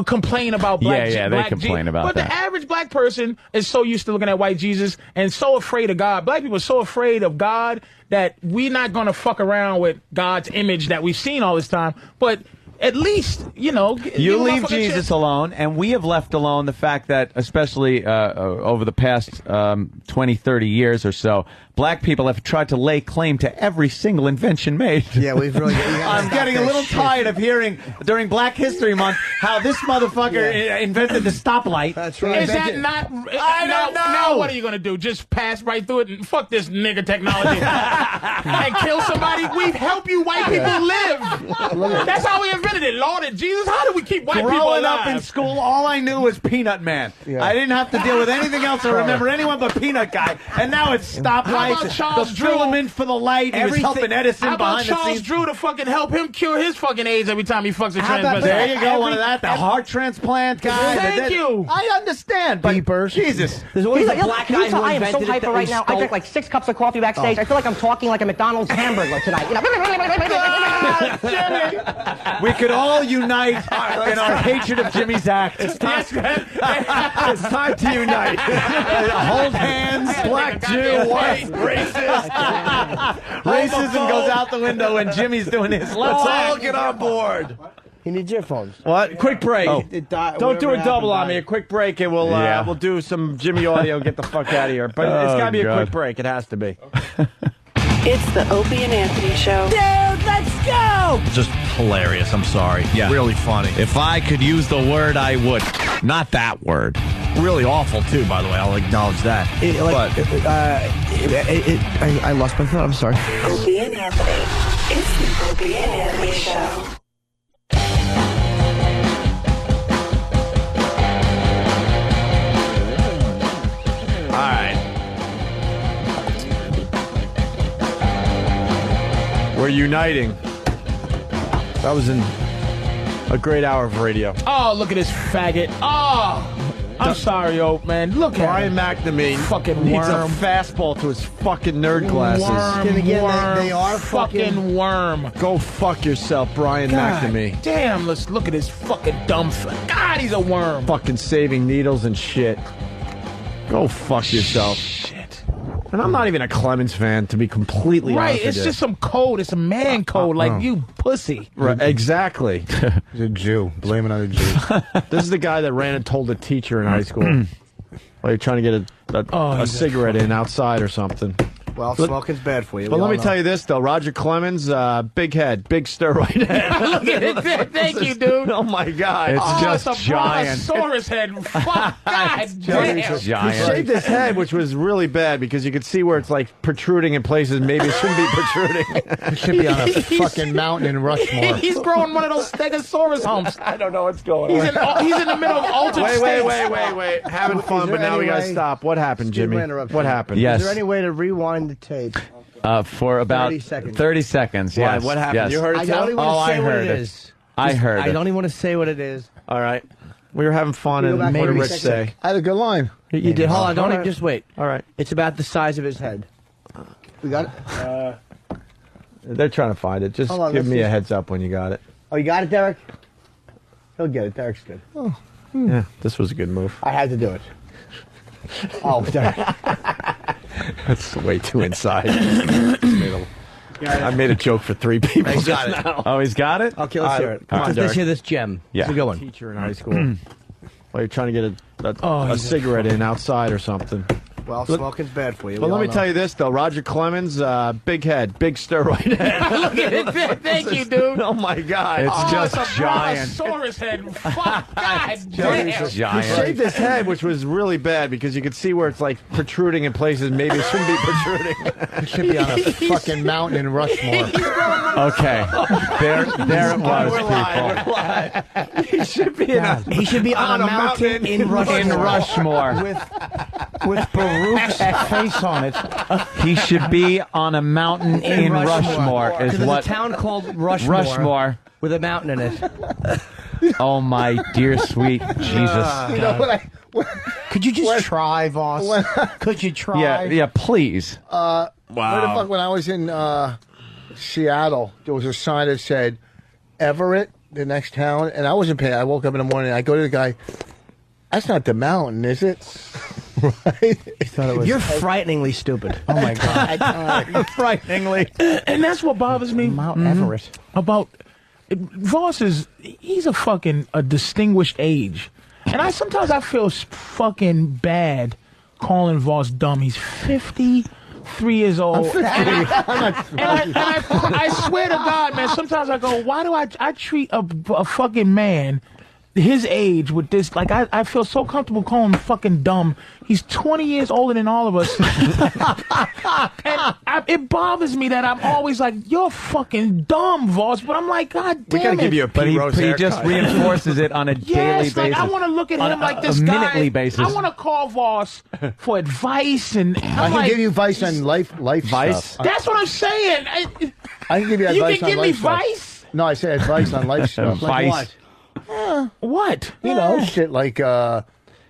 complain about black Yeah, they complain about but that. the average black person is so used to looking at white Jesus and so afraid of God. Black people are so afraid of God that we're not going to fuck around with God's image that we've seen all this time. But at least, You give leave motherfucker Jesus shit. alone, and we have left alone the fact that, especially over the past 20, 30 years or so, black people have tried to lay claim to every single invention made. Yeah, we've really. I'm getting a little tired of hearing during Black History Month how this motherfucker invented the stoplight. That's right. Is that not? I don't know. Now what are you gonna do? Just pass right through it and fuck this nigga technology and kill somebody? We help you white people live. That's how we invented it. Lord and Jesus, how do we keep white people Growing alive? up in school, all I knew was Peanut Man. Yeah. I didn't have to deal with anything else or remember anyone but Peanut Guy. And now it's How stoplights, about Charles the Drew? filament for the light. He was helping Edison How about behind the Charles scenes. Drew to fucking help him cure his fucking AIDS every time he fucks a How about transvestite? There you go, one of that. The heart transplant guy. Thank you. I understand, but Jesus. There's always a He's black can guy you tell who I am so invented it hyper that right we now. I stole- drank like 6 cups of coffee backstage. I feel like I'm talking like a McDonald's hamburger tonight. You know? We could all unite in our hatred of Jimmy's act. It's time to unite. Hold hands, black Jew, white, racist. Racism goes out the window when Jimmy's doing his. Let's all get on board. He needs earphones. What? Quick break. Oh. Don't do a double on me. A quick break, and we'll do some Jimmy audio and get the fuck out of here. But it's got to be a quick break. It has to be. It's the Opie and Anthony Show. Dude, let's go! Just hilarious. I'm sorry. Yeah. Really funny. If I could use the word, I would. Not that word. Really awful, too, by the way. I'll acknowledge that. I lost my thought. I'm sorry. Opie and Anthony. It's the Opie and Anthony Show. All right. We're uniting. That was a great hour of radio. Oh, look at this faggot. Oh, I'm sorry, old man. Look at Brian him. McNamee Fucking needs worm. a fastball to his fucking nerd glasses. Worm, Again, they are fucking worm. Go fuck yourself, Brian McNamee. Damn, let's look at this fucking dumb God, he's a worm. Fucking saving needles and shit. Go fuck yourself. Shit. And I'm not even a Clemens fan, to be completely honest with It's you. just some code. It's a man code, like you pussy. Right, exactly. He's a Jew. Blame it on the Jew. This is the guy that ran and told a teacher in high school while you're trying to get a cigarette in outside or something. Well, smoking's bad for you. But let me tell you this, though. Roger Clemens, big head, big steroid head. Look at it. Thank you, dude. Oh, my God. It's a brontosaurus head. Fuck, God damn. He shaved his head, which was really bad because you could see where it's like protruding in places maybe it shouldn't be protruding. He should be on a fucking mountain in Rushmore. He's growing one of those stegosaurus humps. I don't know what's going on. He's in the middle of altered states. Wait. Having fun, but now we got to stop. What happened, Jimmy? What happened? Yes. Is there any way to rewind the tape? For about 30 seconds. Yes. What happened? Yes. You heard it, I don't even want to say what it is. I heard I don't even want to say what it is. All right. We were having fun, and what did Rich say? I had a good line. You did. Hold on. Don't even just wait. All right. It's about the size of his head. We got it? They're trying to find it. Just Hold on, give let's me see. a heads up when you got it. Oh, you got it, Derek? He'll get it. Derek's good. Oh. Yeah, this was a good move. I had to do it. Oh, Derek. That's way too inside. I made a joke for 3 people. He's got just it. now. Oh, he's got it? Okay, let's hear it. Come on, Let's Derek. hear this gem. Yeah. It's a good one. Teacher in high school. While you're trying to get a cigarette in outside or something. Well, smoking's bad for you. But let me tell you this, though. Roger Clemens, big head, big steroid head. Look at it. Thank you, dude. Oh, my God. It's just it's a giant. brontosaurus head. Fuck, God damn. He Giant. shaved his head, which was really bad because you could see where it's like protruding in places maybe it shouldn't be protruding. He should be on a fucking mountain in Rushmore. Okay. There it was, people. He should be on a mountain in Rushmore. In Rushmore. With Baruch's face on it. He should be on a mountain in Rushmore, is There's what. a town called Rushmore. Rushmore. With a mountain in it. Oh, my dear sweet Jesus. You know what? Could you just try, Voss? Could you try? Yeah, please. Where the fuck, when I was in Seattle, there was a sign that said Everett, the next town, and I wasn't paying. I woke up in the morning, I go to the guy, that's not the mountain, is it? Right? You're frighteningly stupid. Oh, my God. Frighteningly. And that's what bothers me. Mount Everett. About Voss he's a distinguished age. And sometimes I feel fucking bad calling Voss dumb. He's 53 years old. I swear to God, man, sometimes I go, why do I treat a fucking man his age with this? Like, I feel so comfortable calling him fucking dumb. He's 20 years older than all of us. And it bothers me that I'm always like, you're fucking dumb, Voss. But I'm like, God damn We gotta it. give you a Pete Rose he haircut. just reinforces it on a daily Yes, basis. like I want to look at him like this a guy. minutely basis. I want to call Voss for advice, and I I'm can like, give you advice on life Vice? stuff. that's what I'm saying. I can give you advice can on give me life stuff. vice? No, I said advice on life stuff. Vice. What? What? You know, shit like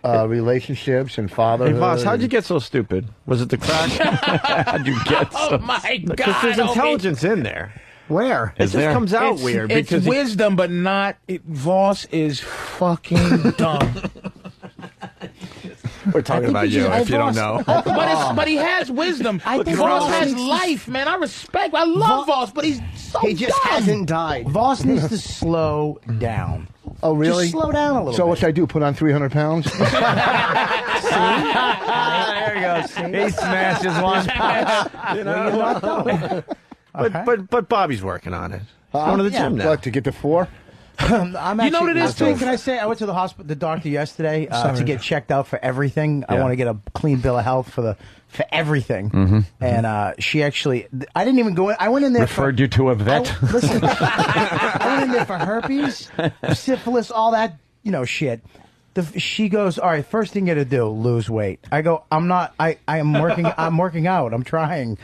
relationships and Hey, fatherhood. Voss, how'd you get so stupid? Was it the crack? How'd you get so Oh my God! Because there's Opie. intelligence in there. Where? It just comes out It's weird. It's because wisdom, but not. Voss is fucking dumb. We're talking about you, if you don't know. But he has wisdom. Voss has life, man. I love Voss, but he's so He just dumb. hasn't died. Voss needs to slow down. Oh, really? Just slow down a little So bit. what should I do? Put on 300 pounds? There he goes. He smashes one. But Bobby's working on it. Going to the gym now. What, to get to 4? I'm You know what it is, too? Can I say I went to the hospital, the doctor yesterday to get checked out for everything. I want to get a clean bill of health for everything. And she actually, I didn't even go in. I went in there. Referred you to a vet. Listen, I went in there for herpes, syphilis, all that shit. She goes, all right, first thing you got to do, lose weight. I go, I'm not. I am working. I'm working out. I'm trying.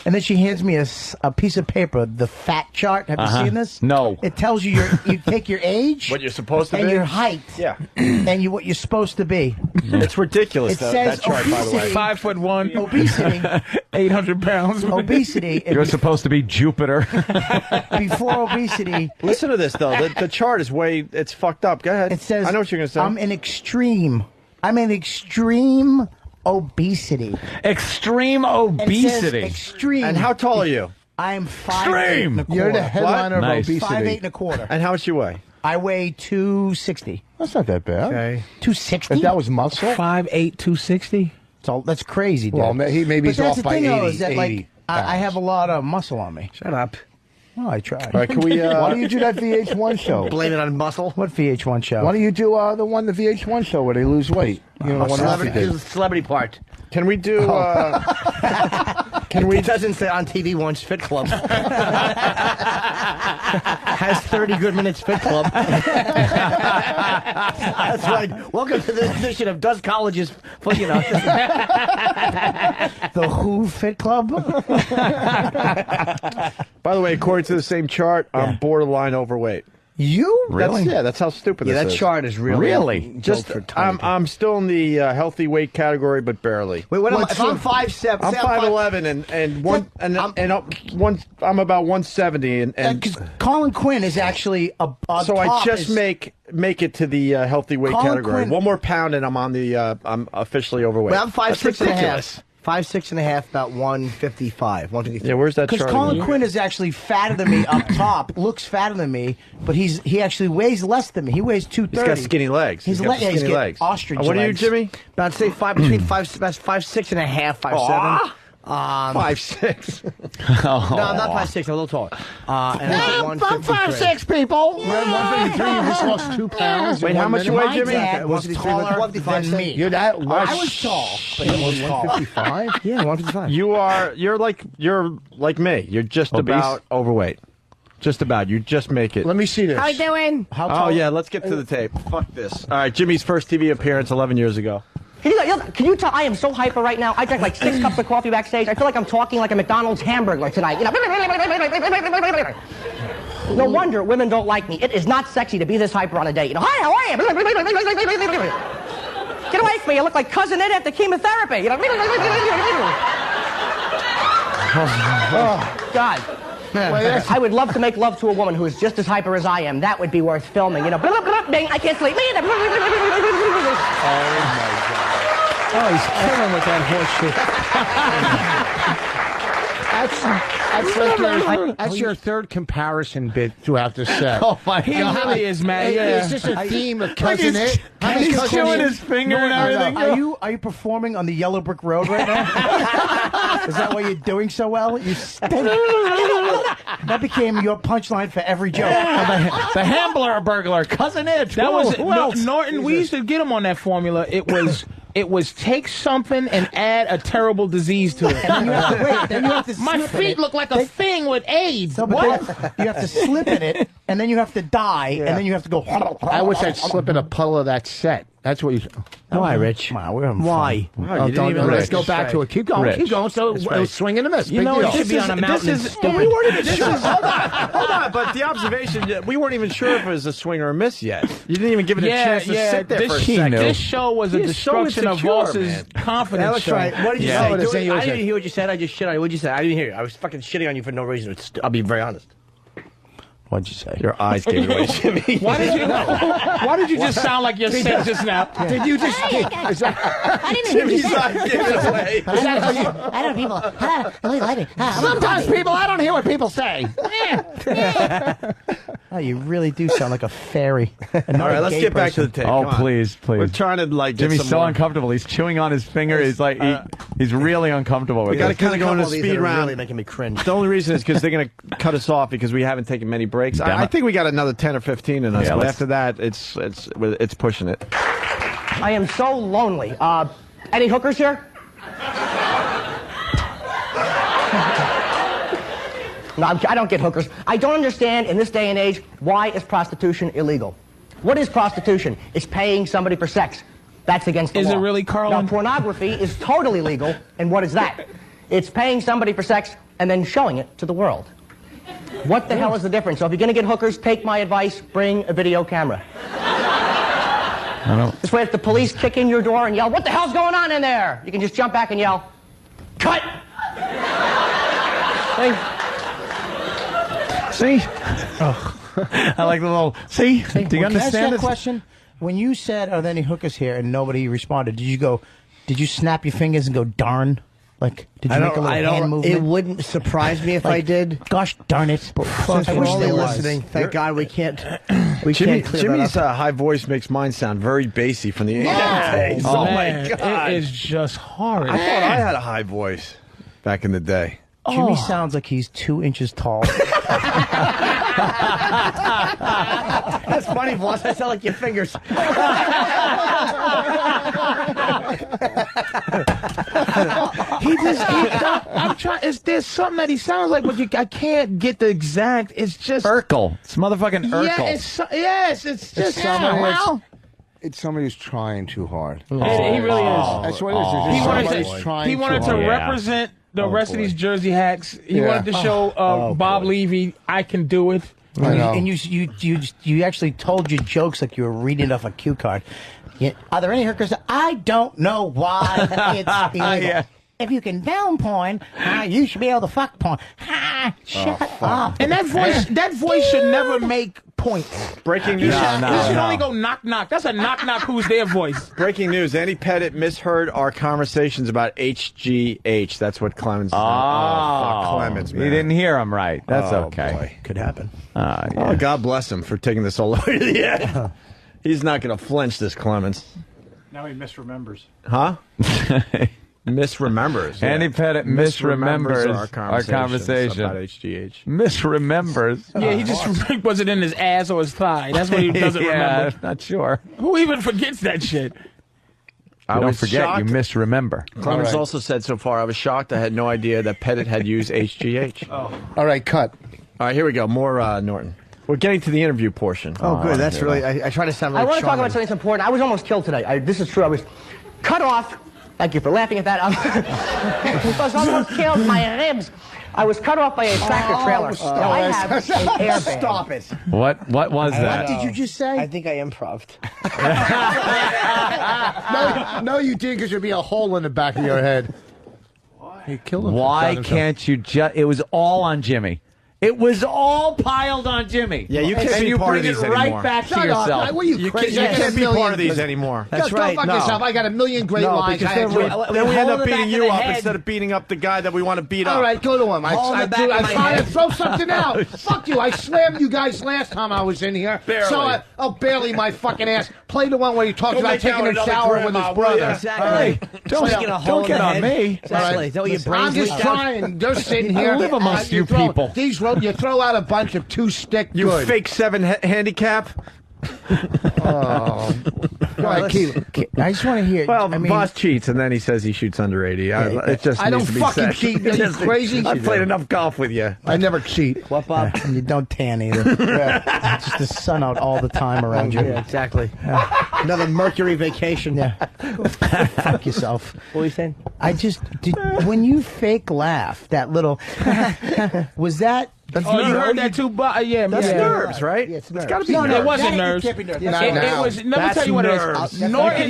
And then she hands me a piece of paper, the fat chart. Have you seen this? No. It tells you you take your age, What you're supposed to and be? your height, Yeah. and what you're supposed to be. It's ridiculous, It though, says that chart, by the way. obesity. 5'1", Obesity. 800 pounds. Obesity. You're supposed to be Jupiter. Before obesity. Listen to this, though. The chart is it's fucked up. Go ahead. It says I know what you're going to say. I'm in extreme obesity. Extreme And it says obesity. extreme. And how tall are you? I am 5'8" and a quarter. You're the headliner of Nice. obesity. 5'8" and a quarter. And how much you weigh? I weigh 260. That's not that bad. Okay. 260? If that was muscle? 5'8", 260. That's crazy, dude. Well, maybe but he's that's off the by thing, 80, though, is that 80 like I have a pounds. lot of muscle on me. Shut up. Oh, I try. All right, can we... Why don't you do that VH1 show? Blame it on muscle. What VH1 show? Why don't you do the VH1 show where they lose weight? You know, The celebrity part. Can we do... It doesn't say on TV once Fit Club. Has 30 good minutes Fit Club. That's right. Welcome to this edition of Does Colleges, The Who Fit Club? By the way, according to the same chart, I'm borderline overweight. You? Really? That's how stupid Yeah, this that is. chart is really Just built for tiny I'm still in the healthy weight category, but barely. Wait, what if I'm 5'7"? I'm 5'11" I'm about 170 and Because Colin Quinn is actually a so I just make it to the healthy weight Colin category. Quinn- 1 more pound and I'm on the I'm officially overweight. Well, I'm 5'6" and a ridiculous. half. 5'6" and a half, about 155, 153. Yeah, where's that Because chart? Colin again? Quinn is actually fatter than me up top, looks fatter than me, but he actually weighs less than me. He weighs 230. He's got skinny legs. He's got he's skinny got legs. ostrich What are you, legs. Jimmy? About say between 5'6" and a half, 5'7". 5'6". No, I'm not 5'6". I'm a little taller. And I'm 5'6", people. 153, you just lost 2 pounds. Wait, how much you weigh, Jimmy? Dad was taller than me. You're that I was tall, but he was tall. 155? Yeah, 155. You're like me. You're just Obese? about overweight. Just about. You just make it. Let me see this. How you doing? How Oh tall? yeah, let's get to the tape. Fuck this. All right, Jimmy's first TV appearance 11 years ago. Can you tell I am so hyper right now? I drank like 6 cups of coffee backstage. I feel like I'm talking like a McDonald's hamburger tonight. No wonder women don't like me. It is not sexy to be this hyper on a date. Hi, how are you? Get away from me. You look like Cousin Ed after chemotherapy. Oh, God. I would love to make love to a woman who is just as hyper as I am. That would be worth filming. Bing, I can't sleep. Oh, he's killing with that horseshit. That's your third comparison bit throughout the set. Oh my God, he really is, man. Yeah. It's just a theme of Cousin It. He's chewing his finger and everything. Are you performing on the Yellow Brick Road right now? Is that why you're doing so well? You stink. That became your punchline for every joke. The Hambler burglar, Cousin It. That was Who else? Norton. We used to get him on that formula. It was take something and add a terrible disease to it. And then you have to wait. Then you have to My slip in feet it. look like a thing with AIDS. So, but then you have to slip in it, and then you have to die, and then you have to go. I wish I'd slip in a puddle of that set. That's what you. Why, Rich? Come on, we're having Why? fun. Oh, let's go back to it. Keep going. Rich. Keep going. So swing and a miss. You know, Big it deal. should be on a mountain. We weren't even sure. Hold on, but the observation, we weren't even sure if it was a swing or a miss yet. You didn't even give it a chance to sit there for a second. This show was a He's so destruction of insecure, Voss's man. confidence. That's show. right. What did you Yeah. say? Oh, Do it. I I didn't hear what you said. I just shit on you. What did you say? I didn't hear you. I was fucking shitting on you for no reason. I'll be very honest. What'd you say? Your eyes gave it away, Jimmy. Why did you just sound like yourself just now? Did you just? I didn't Jimmy's eyes gave it away. I don't know people. Sometimes people, I don't hear what people say. Oh, you really do sound like a fairy. All right, let's get back to the tape. Oh, Come on. please. We're trying to get Jimmy's some so more. uncomfortable. He's chewing on his finger. He's like, he's really uncomfortable with We got to it. kind of go into These speed that are round. really making me cringe. The only reason is because they're going to cut us off because we haven't taken many breaks. I think we got another 10 or 15 in us. Yeah, but let's- after that, it's pushing it. I am so lonely. Any hookers here? No, I don't get hookers. I don't understand in this day and age, why is prostitution illegal? What is prostitution? It's paying somebody for sex. That's against the law. Is it really, Carlin? Now, pornography is totally legal, and what is that? It's paying somebody for sex and then showing it to the world. What the hell is the difference? So if you're going to get hookers, take my advice, bring a video camera. This way if the police kick in your door and yell, "What the hell's going on in there?" you can just jump back and yell, "Cut!" See? I like the little, see? Do you Can I ask understand you a this? question? When you said, "Are there any hookers here?" and nobody responded, did you snap your fingers and go, "Darn"? Like, did you make a little hand movement? It wouldn't surprise me if I did. Gosh darn it! Since I we're wish only there was. listening, thank God we can't. We can't clear Jimmy's that up. high voice makes mine sound very bassy from the Oh, Oh man, my God! it is just horrid. I thought I had a high voice back in the day. Jimmy sounds like he's 2 inches tall. That's funny, boss. I sound like your fingers. I'm trying. There's something that he sounds like, but I can't get the exact. It's just Urkel. It's motherfucking Urkel. Yeah, it's just It's somebody who's trying too hard. He really is. That's what it is. It's somebody who's trying He wanted too to hard. represent the rest of these Jersey hacks. He Yeah. wanted to show Bob Levy, I can do it. I know. And you actually told your jokes like you were reading off a cue card. Are there any hookers? I don't know why it's illegal. Yeah. If you can down porn, you should be able to fuck porn. Shut up. And that voice should never make points. Breaking You news. should only go knock knock. That's a knock knock. Who's their voice? Breaking news. Andy Pettit misheard our conversations about HGH. That's what Clemens. Fuck Clemens, man. He didn't hear him right. That's Oh, okay. boy. Could happen. Yeah. Oh, God bless him for taking this all the way to the end. He's not going to flinch, this Clemens. Now he misremembers. Huh? Misremembers. Yeah. Andy Pettit misremembers our conversations about HGH. Misremembers. Yeah, he just was it in his ass or his thigh. That's what he doesn't remember. Not sure. Who even forgets that shit? You don't was forget, shocked. you misremember. Clemens also said so far, I was shocked. I had no idea that Pettit had used HGH. All right, cut. All right, here we go. More Norton. We're getting to the interview portion. Oh, good. That's really. I try to sound really I want to talk charming. about something that's important. I was almost killed today. This is true. I was cut off. Thank you for laughing at that. I was almost killed. My ribs. I was cut off by a tractor trailer. Now I have an airbag. Stop it. What was that? What did you just say? I think I improv'd. No, you didn't, because there'd be a hole in the back of your head. He killed him. Why can't you just... It was all on Jimmy. It was all piled on Jimmy. Yeah, you can't and be you part bring of these it right anymore. back to Shut up. yourself. What are you You crazy? can't be part of these anymore. That's Go right. fuck No. yourself. I got a million great lines. because I had then we end hold up the back beating of you the up head. instead of beating up the guy that we want to beat up. All right, go to him. Hold the back of my I head. throw something out. Fuck you. I slammed you guys last time I was in here. Barely. So barely my fucking ass. Play the one where he talks Go about make out taking a another shower with grandma, his will ya? brother. Exactly. Don't Sticking a hole don't in get the on head. me. Exactly. Is that what your brain's I'm just leaked out? trying. They're sitting here. live amongst you people. You throw out a bunch of two-stick You good. fake 7 handicap. Oh. Go ahead, keep it. I just want to hear. Well, I mean, Boss cheats, and then he says he shoots under 80. It just I don't needs to be fucking said. cheat. Are you crazy? I've played enough golf with you. I never cheat. What, Bob? and you don't tan either. Just the sun out all the time around you. Yeah, exactly. Another Mercury vacation. Yeah. Go fuck yourself. What were you saying? When you fake laugh, that little was that? You heard that too? Yeah, That's yeah. nerves, right? Yeah, it's It's got to be No, nerves. it wasn't That- nerves. it can't be nerves. It Not was. Let me That's tell you what nerves. it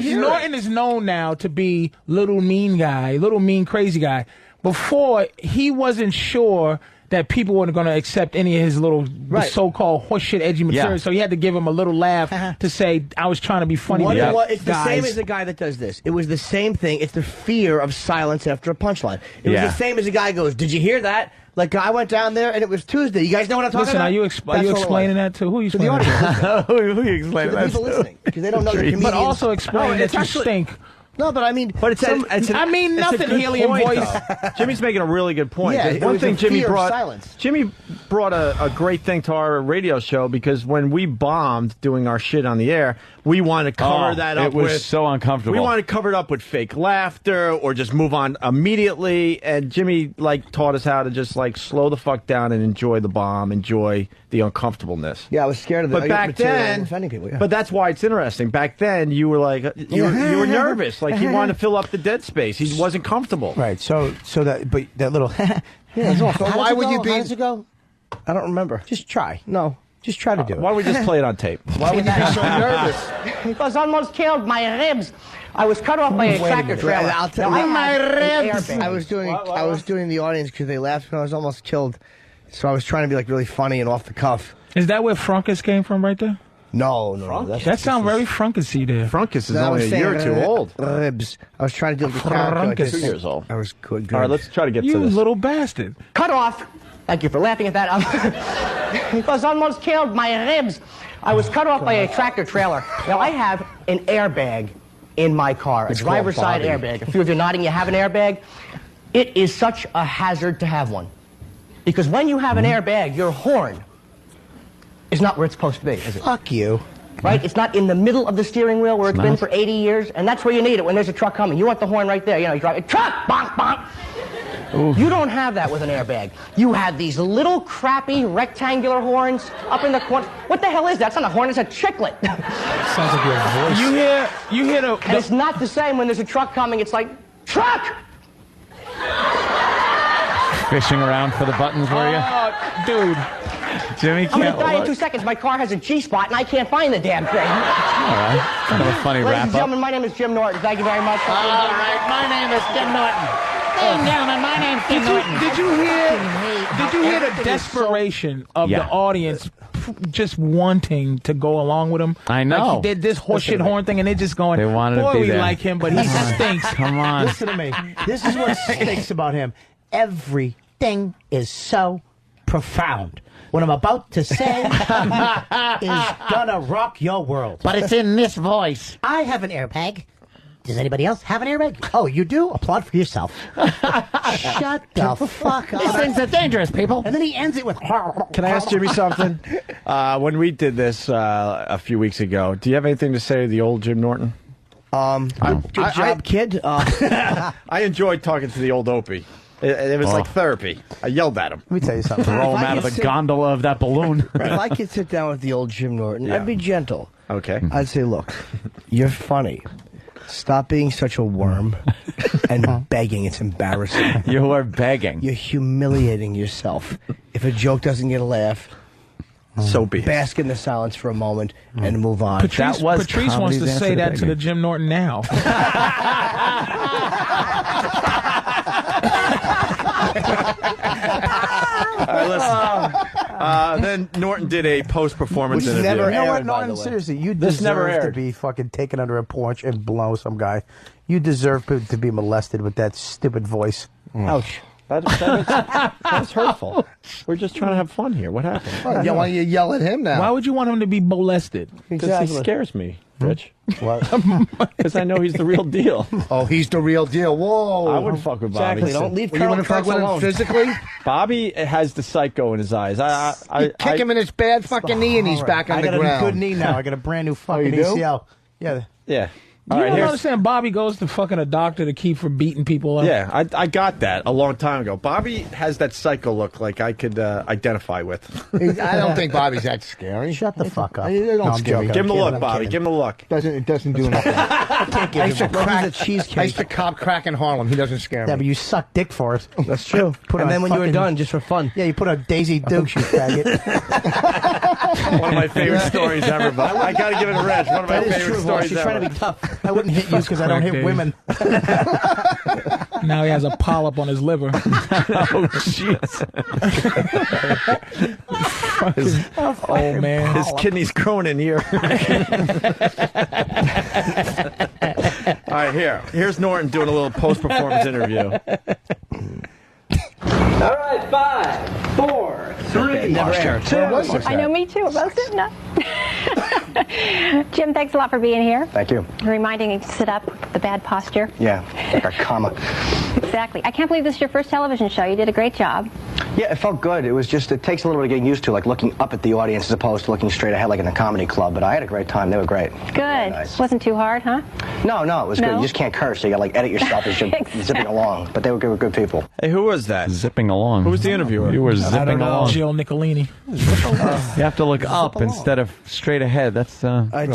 is. Norton is known now to be little mean guy, little mean crazy guy. Before he wasn't sure that people weren't going to accept any of his little so-called horseshit edgy material. So he had to give him a little laugh to say, I was trying to be funny. It's the same as the guy that does this. It was the same thing. It's the fear of silence after a punchline. It was the same as the guy goes, did you hear that? Like, I went down there, and it was Tuesday. You guys know what I'm talking about? Are you explaining that to? Who are you explaining that to? Who are you explaining that to? The people listening, because they don't know the comedians. But also explain that you stink. No, but I mean... I mean nothing, helium voice. Jimmy's making a really good point. Yeah, one thing Jimmy brought... silence. Jimmy brought a great thing to our radio show, because when we bombed doing our shit on the air, we wanted to cover that up with... It was so uncomfortable. We wanted to cover it up with fake laughter or just move on immediately, and Jimmy taught us how to just slow the fuck down and enjoy the bomb, enjoy the uncomfortableness. Yeah, I was scared of that. But back then... offending people, But that's why it's interesting. Back then, you were you were nervous. He wanted to fill up the dead space. He wasn't comfortable. Right. So that little. Why would you be? How does it go? I don't remember. Just try. No. Just try to do it. Why don't we just play it on tape? Why would you be so nervous? Because I almost killed my ribs. I was cut off by a tractor trailer. I'll tell you. My ribs. I was doing the audience because they laughed when I was almost killed. So I was trying to be really funny and off the cuff. Is that where Frunkus came from right there? No. That sounds very Frunkus-y there. Frunkus is only a year or two old. Ribs. I was trying to do the character. 2 years old. I was good. All right, let's try to get to You this. little bastard. Cut off. Thank you for laughing at that. Because I almost killed my ribs. I was cut off by a tractor trailer. Now, I have an airbag in my car, a driver's side airbag. A few of you nodding, you have an airbag. It is such a hazard to have one. Because when you have an airbag, your horn is not where it's supposed to be, is it? Fuck you. Right? It's not in the middle of the steering wheel where it's been for 80 years, and that's where you need it when there's a truck coming. You want the horn right there. You drive a truck, bonk, bonk. Ooh. You don't have that with an airbag. You have these little crappy rectangular horns up in the corner. What the hell is that? It's not a horn, it's a chiclet. Sounds like your voice. You hear the... And it's not the same when there's a truck coming. It's like, truck! Fishing around for the buttons, were you? Dude. Jimmy can't... I'm going to die in 2 seconds. My car has a G-spot, and I can't find the damn thing. All right. Kind of a funny Ladies and wrap-up. gentlemen, my name is Jim Norton. Thank you very much. All right, my name is Jim Norton. Ladies and gentlemen, my name's Jim Norton. Did you hear the desperation of the audience just wanting to go along with him? I know. He did this horseshit horn thing, and they're just going, they wanted boy, to be we there. like him, but he stinks. Come on. Listen to me. This is what stinks about him. Everything is so profound. What I'm about to say is gonna rock your world. But it's in this voice. I have an airbag. Does anybody else have an airbag? Oh, you do? Applaud for yourself. Shut the fuck up. These things are dangerous, people. And then he ends it with... Can I ask Jimmy something? When we did this a few weeks ago, do you have anything to say to the old Jim Norton? Good job, kid. I enjoyed talking to the old Opie. It was like therapy. I yelled at him. Let me tell you something. Throw him out of the gondola of that balloon. If I could sit down with the old Jim Norton, I'd be gentle. Okay. I'd say, look, you're funny. Stop being such a worm and begging. It's embarrassing. You are begging. You're humiliating yourself. If a joke doesn't get a laugh, so be it. Bask in the silence for a moment and move on. Patrice wants to say that to the Jim Norton now. All right, listen. Then Norton did a post-performance interview. You know what, Norton? Seriously, you This never deserve to aired. be fucking taken under a porch and blow some guy. You deserve to be molested with that stupid voice. Ouch. That's hurtful. We're just trying to have fun here. What happened? Why don't you yell at him now? Why would you want him to be molested? Because he scares me, Rich. What? Because I know he's the real deal. Oh, he's the real deal. Whoa. I wouldn't fuck with Bobby. Exactly. Don't leave Well, you want to fuck with him alone. physically? Bobby has the psycho in his eyes. You kick him in his bad fucking knee and he's back on the ground. I got a good knee now. I got a brand new fucking you do? ACL. Yeah. Yeah. You All right, don't here's- understand. Bobby goes to fucking a doctor to keep from beating people up. Yeah, I got that a long time ago. Bobby has that psycho look like I could identify with. I don't think Bobby's that scary. Shut the fuck up. Don't No, I'm scare me. joking. Give him the I'm look, kidding, Bobby. I'm Give him the look. It doesn't do nothing. I used to crack cheesecake. I used to cop crack in Harlem. He doesn't scare Yeah, me. but you suck dick for it. That's true. Put And on then when you were fucking- done, just for fun. Yeah, you put a Daisy Dukes, you faggot. One of my favorite stories ever. But I got to give it a Reg. One of my That is favorite true, Voss. stories You're ever. trying to be tough. I wouldn't hit you because I don't hit Daisy. women. Now he has a polyp on his liver. Oh, jeez. Oh, man. His kidney's growing in here. All right, here's Norton doing a little post-performance interview. All right, 5, 4, 3, 2. I know, me too. Was it? No. Jim, thanks a lot for being here. Thank you. Reminding me to sit up, the bad posture. Yeah, like a comma. Exactly. I can't believe this is your first television show. You did a great job. Yeah, it felt good. It was just, it takes a little bit of getting used to, like looking up at the audience as opposed to looking straight ahead like in a comedy club. But I had a great time. They were great. Good. Nice. Wasn't too hard, huh? No, it was good. No? You just can't curse, so you got to like edit yourself as you're zipping along. But they were good people. Hey, who was that? Zipping along. Who was the interviewer? You were zipping along. Jill Nicolini. You have to look up instead of straight ahead. That's I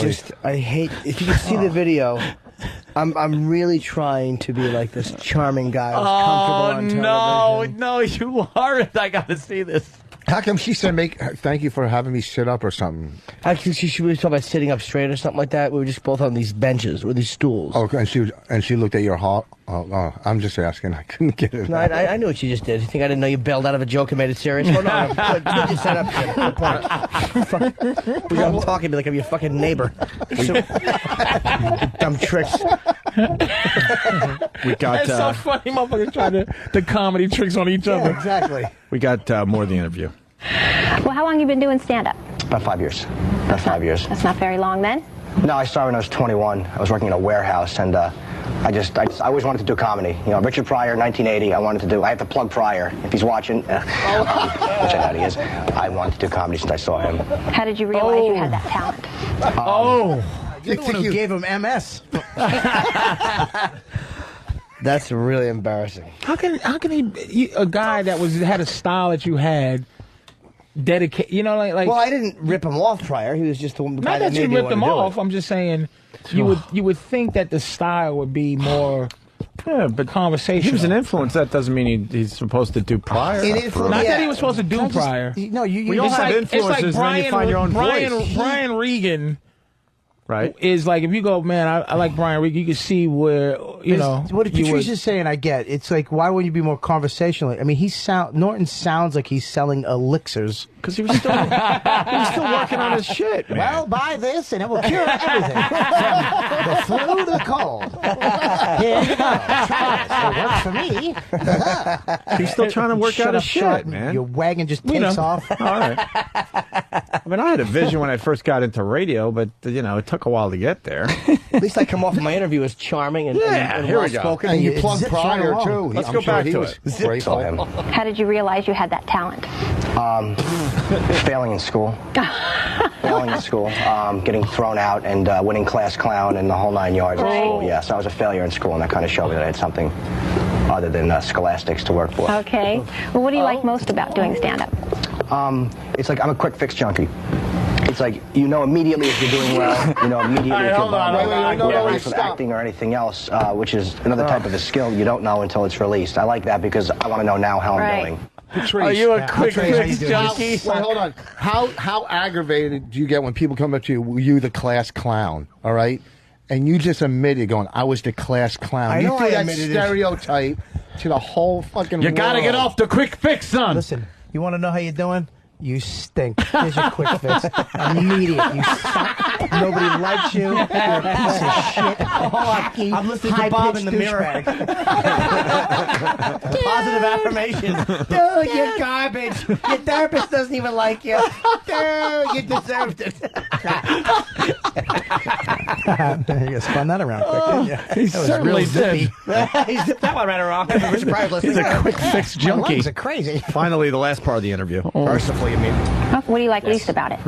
hate, if you can see the video, I'm really trying to be like this charming guy who's comfortable on television. no, you aren't. I got to see this. How come she said, thank you for having me sit up or something? Actually, she was talking about sitting up straight or something like that. We were just both on these benches or these stools. Oh, and she looked at your heart. Oh, I'm just asking. I couldn't get it. No, I knew what you just did. You think I didn't know you bailed out of a joke and made it serious? Well, no, good you set up. Good point. We got him talking to me like I'm your fucking neighbor. Dumb tricks. We got. It's so funny, motherfuckers trying the comedy tricks on each other. Exactly. We got more of the interview. Well, how long have you been doing stand-up? About 5 years. About 5 years. That's not very long then. No, I started when I was 21. I was working in a warehouse, and I always wanted to do comedy. You know, Richard Pryor, 1980. I have to plug Pryor if he's watching, which I doubt he is. I wanted to do comedy since I saw him. How did you realize you had that talent? I think you gave him MS. That's really embarrassing. How can a guy that had a style that you had dedicate? You know, like. Well, I didn't rip him off prior. He was just the guy Not that that made you me ripped want him to do off. it. I'm just saying you would think that the style would be more. Yeah, but conversation. He was an influence. That doesn't mean he's supposed to do Pryor. Not that he was supposed to do Pryor. No, we all have influences, and then you find your own voice. Brian Regan. Right. Is like, if you go, man, I like Brian Regan, you can see where, what Patrice is saying, I get. It's like, why wouldn't you be more conversational? I mean, Norton sounds like he's selling elixirs. Because he was still working on his shit, man. Well, buy this and it will cure everything. From the flu to the cold. Here you go. Try this. It works for me. He's still trying to work out his shit, man. Your wagon just takes off. All right. I mean, I had a vision when I first got into radio, but, it took a while to get there. At least I come off of my interview as charming and here we go. well-spoken. And you plug Pryor, too. Let's go back to it. Grateful him. How did you realize you had that talent? Failing in school. Getting thrown out and winning class clown and the whole 9 yards in school. Yeah, so I was a failure in school, and that kind of showed me that I had something other than scholastics to work for. Okay. Well, what do you like most about doing stand-up? It's like I'm a quick fix junkie. It's like, immediately if you're doing well, immediately if you're bombing, from acting or anything else, which is another type of a skill you don't know until it's released. I like that because I want to know now how I'm doing. Patrice, are you a quick fix jockey? Wait, hold on. How aggravated do you get when people come up to you, you the class clown, all right? And you just admitted going, I was the class clown. I know you threw I that admitted stereotype to the whole fucking You gotta world. get off the quick fix, son. Listen, you want to know how you're doing? You stink. Here's your quick fix. Immediate. You suck. Nobody likes you. You're a piece of shit. Hockey. I'm listening to Bob in the mirror. Positive affirmation. Dude, you're garbage. Your therapist doesn't even like you. Dude, you deserved it. You spun that around quick, didn't you? He certainly did. He zipped that one right around. He's a quick fix junkie. My lungs are crazy. Finally, the last part of the interview. Mercifully, you mean? What do you like least about it?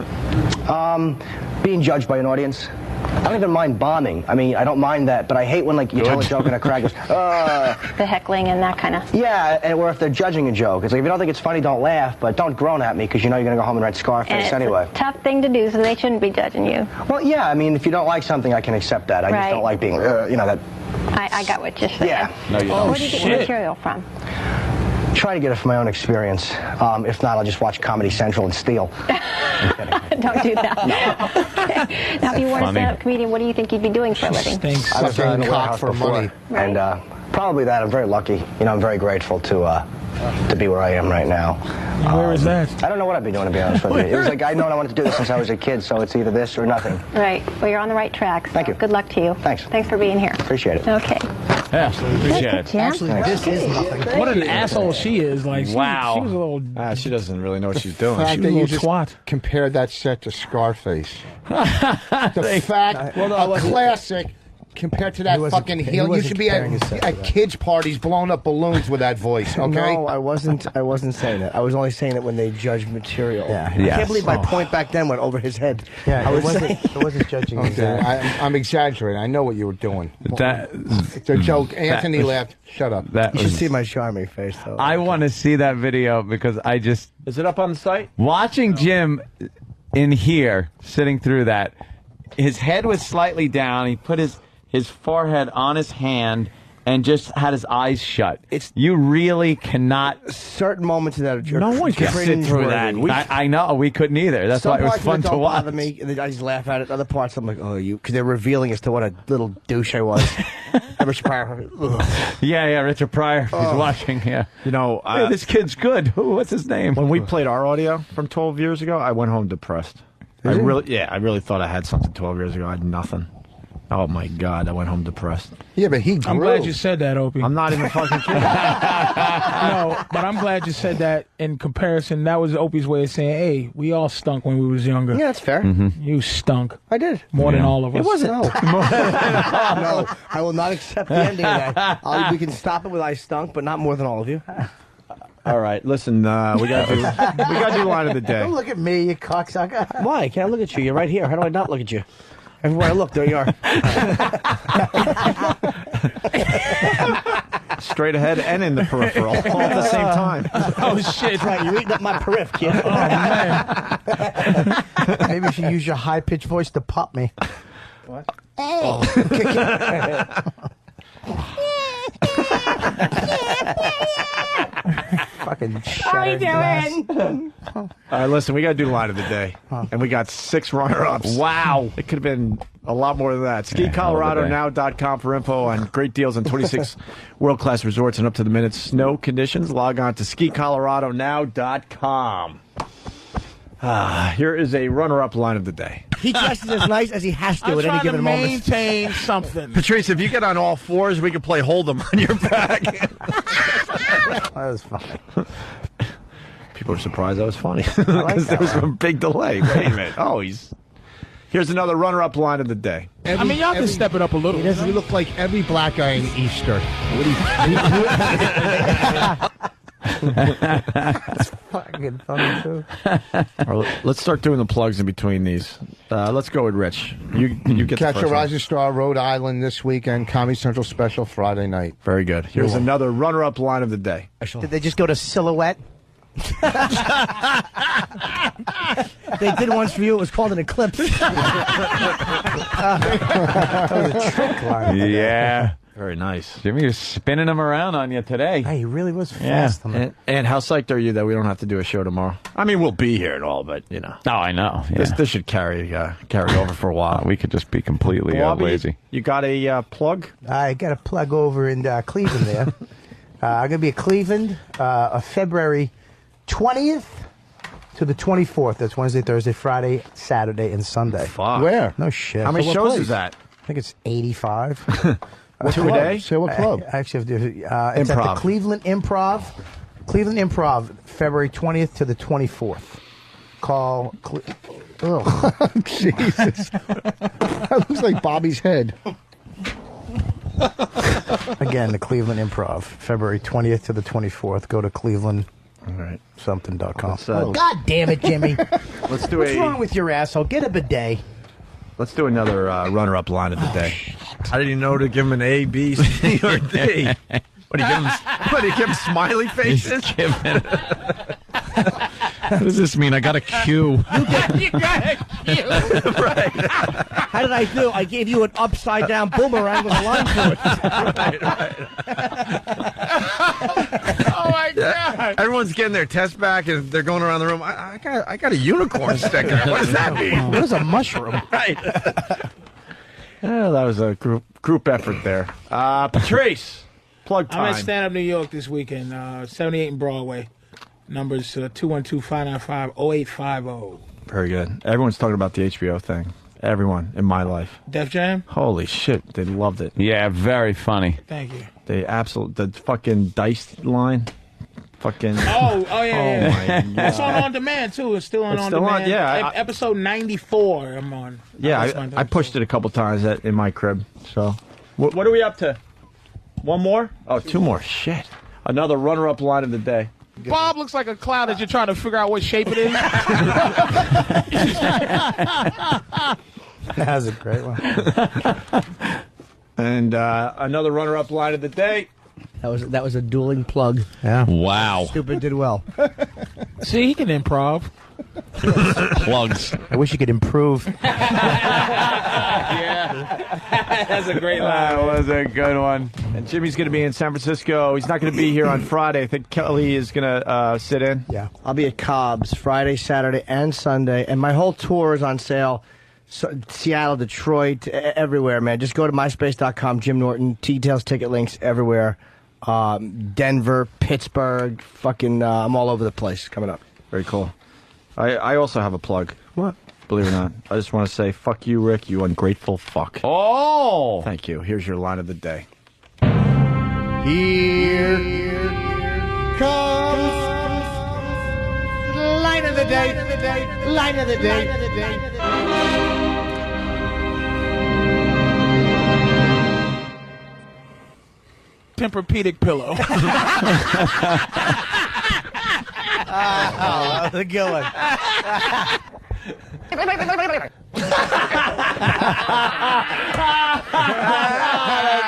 Being judged by an audience. I don't even mind bombing. I mean, I don't mind that, but I hate when, you tell a joke and a crowd goes, The heckling and that kind of... Yeah, or if they're judging a joke. It's like, if you don't think it's funny, don't laugh, but don't groan at me, because you're going to go home and write Scarface anyway. It's a tough thing to do, so they shouldn't be judging you. Well, yeah, I mean, if you don't like something, I can accept that. I just don't like being, that... I got what you're saying. Yeah. No, you don't. Where do you get your material from? Try to get it from my own experience. If not, I'll just watch Comedy Central and steal. Don't do that. No. Now, if you weren't a stand-up comedian, what do you think you'd be doing for a living? I was in the warehouse before, and Probably that. I'm very lucky. You know, I'm very grateful to be where I am right now. Where is that? I don't know what I'd be doing, to be honest with you. It was like, I know I wanted to do this since I was a kid, so it's either this or nothing. Right. Well, you're on the right track. So Thank you. Good luck to you. Thanks. Thanks for being here. Appreciate it. Okay. Yeah, appreciate it. Actually, this is nothing. What an asshole she is. Like, she was a little. She doesn't really know what she's doing. The fact She that was a you little just twat. compared that set to Scarface. The fact, a classic, compared to that He wasn't- fucking he heel. You wasn't should be comparing his set to at that. kids' parties blowing up balloons with that voice, okay? No, I wasn't saying that. I was only saying it when they judge material. Yeah. I Yes. can't believe my point back then went over his head. Yeah, I it was wasn't judging. Okay, I'm exaggerating. I know what you were doing. It's a joke. Anthony laughed. Shut up. That You should was- see my charming face, though. I want to see that video because I just Is it up on the site? watching Jim in here sitting through that. His head was slightly down. He put his forehead on his hand and just had his eyes shut. You really cannot. Certain moments of that are No one can sit through that. I know we couldn't either. That's Some why it was parts of fun it to don't watch. bother me, and then I just laugh at it. Other parts, I'm like, oh, you, because they're revealing as to what a little douche I was. Richard Pryor. Yeah, Richard Pryor. He's watching. Yeah, You know, hey, this kid's good. What's his name? when we played our audio from 12 years ago, I went home depressed. I really thought I had something 12 years ago. I had nothing. Oh my God, I went home depressed. Yeah, but he grew. I'm glad you said that, Opie. I'm not even fucking kidding. No, but I'm glad you said that in comparison. That was Opie's way of saying, hey, we all stunk when we was younger. Yeah, that's fair. You stunk. I did. More than all of us. It wasn't. No. No, I will not accept the ending of that. We can stop it with I stunk, but not more than all of you. All right, listen, we got to do line of the day. Don't look at me, you cocksucker. Why? Can't I look at you? You're right here. How do I not look at you? Everywhere I look, there you are. Straight ahead and in the peripheral, all at the same time. Oh, shit. That's right. You're eating up my periph, kid. Oh, man. Maybe you should use your high-pitched voice to pop me. What? Fucking How are you doing? All right, listen, we got to do line of the day. And we got 6 runner-ups. Wow. It could have been a lot more than that. SkiColoradoNow.com for info on great deals on 26 world-class resorts and up-to-the-minute snow conditions. Log on to SkiColoradoNow.com. Here is a runner-up line of the day. He dresses as nice as he has to I'm at any trying to given moment. maintain something. Patrice, if you get on all fours, we could play Hold'em on your back. That was funny. People were surprised I was funny. like Because there that was a big delay. Wait a minute. Oh, Here's another runner-up line of the day. I mean, y'all can step it up a little. You look like every black guy in Easter. That's fucking funny, too. All right, let's start doing the plugs in between these. Let's go with Rich. You get Catch the a first one. Rising Star, Rhode Island this weekend. Comedy Central special Friday night. Very good. Here's another runner-up line of the day. Did they just go to Silhouette? They did once for you. It was called an eclipse. That was a trick line. Yeah. Very nice. Jimmy was spinning them around on you today. Hey, he really was fast. on it. And how psyched are you that we don't have to do a show tomorrow? I mean, we'll be here and all, but, you know. Oh, I know. Yeah. This should carry over for a while. We could just be completely Bobby, lazy. You got a plug? I got a plug over in Cleveland there. I'm going to be at Cleveland February 20th to the 24th. That's Wednesday, Thursday, Friday, Saturday, and Sunday. Fuck. Where? No shit. How many what shows place? is that? I think it's 85. What 2 a club? day? Say what club? I actually have to. It's at the Improv. Cleveland Improv. Cleveland Improv, February 20th to the 24th. Call. Jesus. That looks like Bobby's head. Again, the Cleveland Improv, February 20th to the 24th. Go to Cleveland. All right. Something.com. God damn it, Jimmy. Let's do What's wrong with your asshole? Get a bidet. Let's do another runner-up line of the day. How did you know to give him an A, B, C, or D? What do you give him smiley faces? What does this mean? I got a cue. You got it. Right. How did I do? I gave you an upside down boomerang with a line through it. Oh, my God. Everyone's getting their test back, and they're going around the room. I got a unicorn sticker. What does that mean? What is a mushroom? Right. Yeah, that was a group effort there. Patrice, plug I'm at time. Stand Up New York this weekend, 78 in Broadway. Numbers 212-595-0850. Very good. Everyone's talking about the HBO thing. Everyone in my life. Def Jam? Holy shit, they loved it. Yeah, very funny. Thank you. They the fucking dice line. Fucking. Yeah. My It's God. on demand too. It's still on It's on still on, demand. yeah, Episode 94. I'm on. Yeah, I pushed it a couple times in my crib. So, what are we up to? One more? Oh, two more. Shit. Another runner-up line of the day. Bob looks like a clown that you're trying to figure out what shape it is. That was a great one. And another runner-up line of the day. That was a dueling plug. Yeah. Wow. Stupid did well. See, he can improv. Plugs. I wish you could improve. Yeah. That's a great line. That was a good one. And Jimmy's going to be in San Francisco. He's not going to be here on Friday. I think Kelly is going to sit in. Yeah. I'll be at Cobb's Friday, Saturday, and Sunday. And my whole tour is on sale. So, Seattle, Detroit, everywhere, man. Just go to myspace.com, Jim Norton. Details, ticket links everywhere. Denver, Pittsburgh, fucking, I'm all over the place coming up. Very cool. I also have a plug. What? Believe it or not. I just want to say, fuck you, Rick, you ungrateful fuck. Oh! Thank you. Here's your line of the day. Here comes line of the day, line of the day. Tempur-Pedic pillow. That was a good one. That's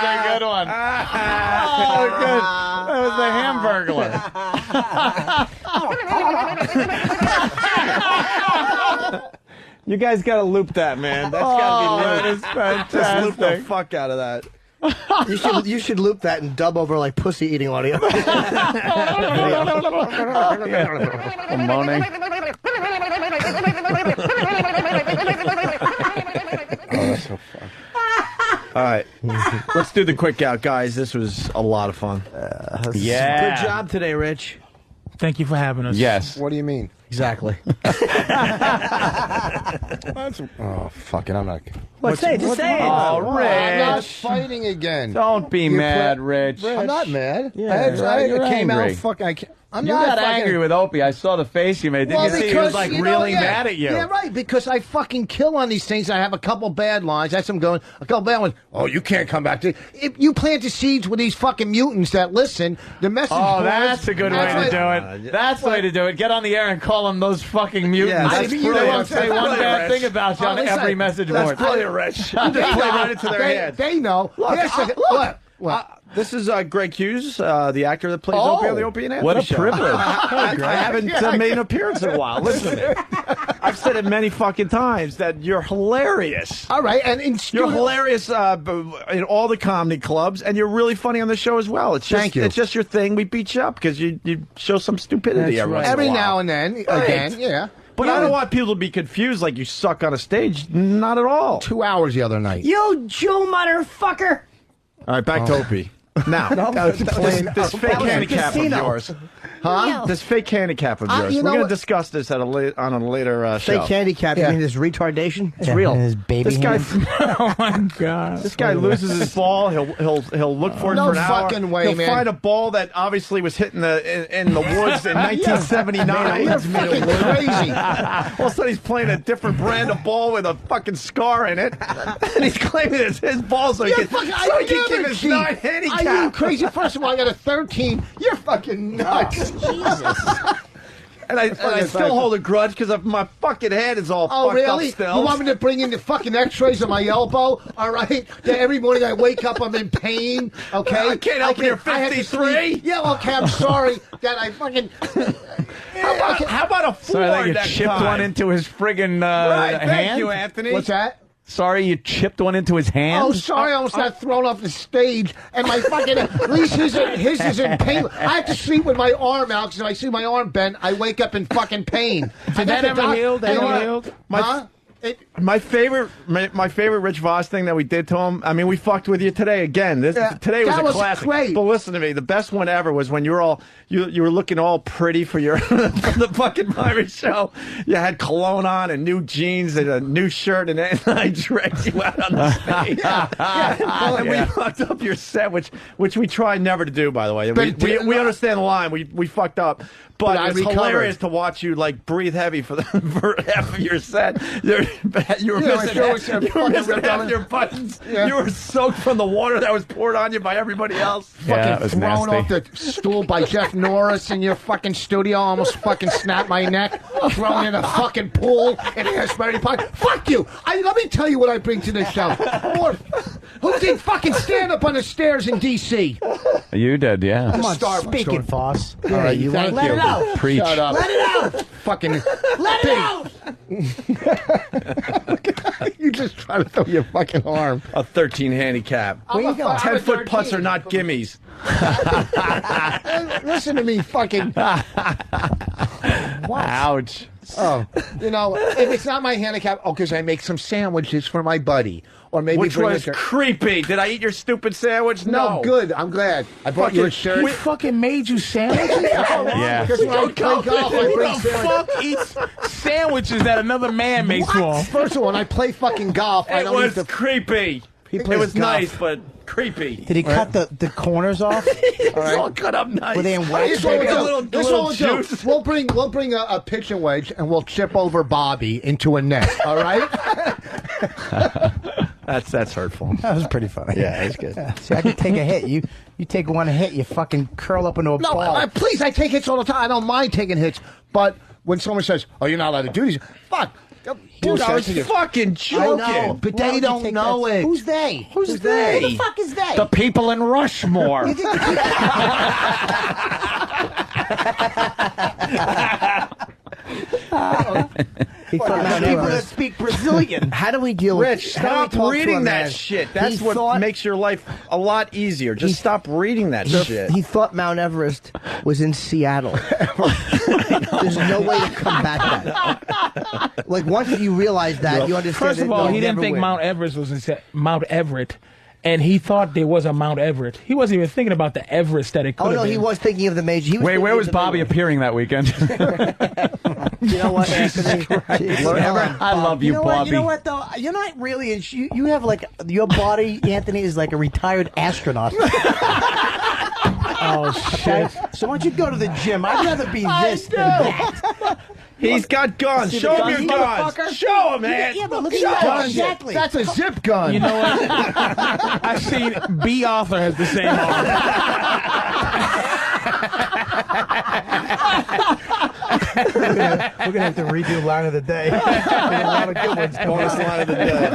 a good one. Oh, good. That was the Hamburglar. You guys got to loop that, man. That's got to be that looped. is fantastic. Just loop the fuck out of that. You should loop that and dub over like pussy eating audio. Moaning. That's so fun. All right. Let's do the quick out, guys. This was a lot of fun. Good job today, Rich. Thank you for having us. Yes. What do you mean? Exactly. Oh, fuck it. I'm not. What? Say it. Just say it. Oh, I'm not Rich. fighting again. Don't be mad, Rich. I'm not mad. Yeah, I you're came angry. out fucking. I'm You not got fucking, angry with Opie. I saw the face you made. Didn't you see? He was like you know, really yeah. mad at you. Yeah, right. Because I fucking kill on these things. I have a couple bad lines. That's them going. A couple bad ones. Oh, you can't come back to. If you plant the seeds with these fucking mutants that listen, the message. Oh, boards, that's a good way to do it. That's the way to do it. Get on the air and call them those fucking mutants. Yeah, that's You brilliant. don't say one That's bad brilliant, thing about you on Listen, every message board. That's brilliant, Rich. You just play right into their head. They know. Look, What? This is Greg Hughes, the actor that plays Opie on the Opie and Anthony what a show. privilege. I haven't made an appearance in a while. Listen to me. I've said it many fucking times that you're hilarious. All right, and in You're studio, hilarious in all the comedy clubs, and you're really funny on the show as well. It's just, Thank you. It's just your thing. We beat you up because you show some stupidity That's every right. once in a every while. now and then, again, yeah. But I don't want people to be confused like you suck on a stage. Not at all. 2 hours the other night. You Jew motherfucker. All right, back to Opie. Now, this fake handicap of yours. Huh? This fake handicap of yours. you We're know going to what? discuss this on a later show. Fake handicap. You mean this retardation? It's real. His baby This guy, hand. Oh my God. this guy loses his ball. He'll look for it No for an hour. fucking way, He'll man. find a ball that obviously was hit in the woods in 1979. You're fucking crazy. All of a sudden, he's playing a different brand of ball with a fucking scar in it, and he's claiming it's his ball so he can keep his 9 handicap. Are you crazy? First of all, I got a 13. You're fucking nuts. Jesus. And I still hold a grudge because my fucking head is all Oh, fucked really? up still. You want me to bring in the fucking x-rays of my elbow? All right? That every morning I wake up, I'm in pain, okay? I can't help you're I have to 53. sleep. Yeah, okay, I'm sorry that I fucking... How about a 4 Sorry, I think you next chipped time? one into his friggin' Right, hand. thank you, Anthony. What's that? Sorry, you chipped one into his hand. Oh, sorry, I almost got thrown off the stage, and my fucking... At least his is in pain. I have to sleep with my arm out, because if I see my arm bent, I wake up in fucking pain. Did that ever heal? That ever healed? Huh? My favorite Rich Vos thing that we did to him. I mean, we fucked with you today again. Today was a classic. Great. But listen to me. The best one ever was when you were looking all pretty for your for the fucking pirate show. You had cologne on and new jeans and a new shirt, and then I dragged you out on the stage. And we fucked up your set, which we try never to do, by the way. We understand the line. We fucked up. But it's hilarious to watch you like breathe heavy for half of your set. You were missing half your buttons. Yeah. You were soaked from the water that was poured on you by everybody else. Fucking thrown off the stool by Jeff Norris in your fucking studio. Almost fucking snapped my neck. Thrown in a fucking pool in Asbury Park. Fuck you. Let me tell you what I bring to this show. Who did fucking stand up on the stairs in D.C.? You did, yeah. Come on, speak it, Voss. All right, you let it out. Preach. Shut up. Let it out. Fucking let it out. You just try to throw your fucking arm. A 13 handicap. Where you going? 10-foot putts are not gimmies. Listen to me, fucking. What? Ouch. Oh, if it's not my handicap, because I make some sandwiches for my buddy. Or maybe which was creepy. Did I eat your stupid sandwich? No, good. I'm glad. I bought you a shirt. We fucking made you sandwiches? Yeah. Because when I play golf, I bring sandwiches. Who the fuck eats sandwiches that another man makes for him? First of all, when I play fucking golf, I don't eat the... creepy. It was nice, but creepy. Did he cut the corners off? It's all cut up nice. Were they in wax? This little juice. We'll bring a pitching wedge and we'll chip over Bobby into a net. All right. That's hurtful. That was pretty funny. Yeah, that's good. Yeah. See, I can take a hit. You take one hit, you fucking curl up into a ball. No, please, I take hits all the time. I don't mind taking hits, but when someone says, "Oh, you're not allowed to do these," fuck. Dude, I was fucking joking. I know, but they don't know it. Who's they? Who's they? Who the fuck is they? The people in Rushmore. People that speak Brazilian. How do we deal with Rich, stop reading that shit. That's what makes your life a lot easier. Just stop reading that shit. He thought Mount Everest was in Seattle. There's no way to combat that. Like, once you realize that, you understand. First of all, he didn't think Mount Everest was in Mount Everett. And he thought there was a Mount Everett. He wasn't even thinking about the Everest that it could have been. Oh, no, he was thinking of the major. Wait, where was Bobby appearing that weekend? You know what, Anthony? I love you, Bobby. You know what, though? You're not really... You have, like... Your body, Anthony, is like a retired astronaut. Oh, shit. Okay? So why don't you go to the gym? I'd rather be this than that. He's got guns. Show him your guns. Show him, man. Yeah, but look at that. Exactly. That's a zip gun. You know what? I've seen B. Arthur has the same arm. We're gonna have to redo line of the day. A lot of good ones. Bonus line of the day.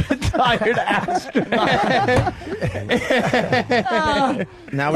Retired astronaut. Now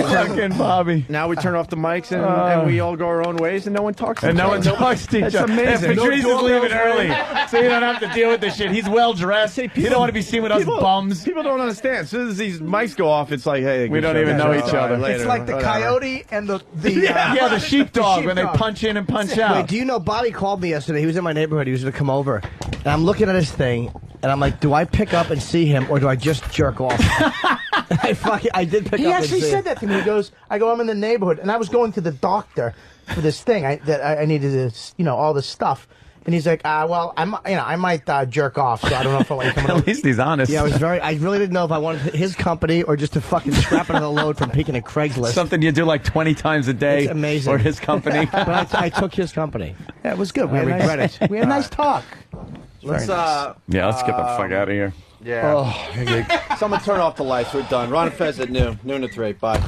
we turn off the mics and we all go our own ways and no one talks to each other. And no one talks to each other. Amazing. And Patrice is leaving early, so you don't have to deal with this shit. He's well dressed. You don't want to be seen with us bums. People don't understand. As soon as these mics go off, it's like, hey, we don't even know each other. It's like the coyote and the the sheepdog when they punch in and punch out. Wait, do you know Bobby called me yesterday? He was in my neighborhood. He was going to come over, and I'm looking at his thing, and I'm like, do I pick up and see him, or do I just jerk off? I did pick up. He actually said that to me. He goes, I'm in the neighborhood, and I was going to the doctor for this thing that I needed this, all this stuff. And he's like, well, I might jerk off, so I don't know if I'll let you come over. At least he's honest. Yeah, I really didn't know if I wanted his company or just to fucking scrap another load from peeking at Craigslist. Something you do like 20 times a day. It's amazing. Or his company. But I took his company. Yeah, it was good. I regret it. We had a nice talk. Let's let's get the fuck out of here. Yeah. Someone turn off the lights. We're done. Ron and Fez at noon to 3. Bye.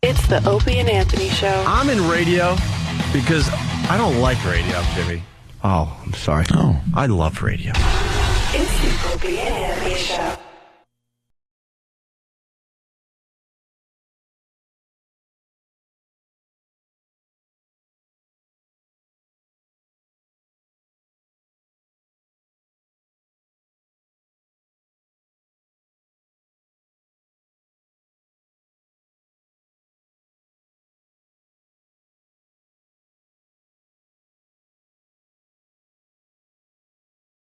It's the Opie and Anthony Show. I'm in radio because I don't like radio, Jimmy. Oh, I'm sorry. Oh, I love radio. It's the Opie and Anthony Show.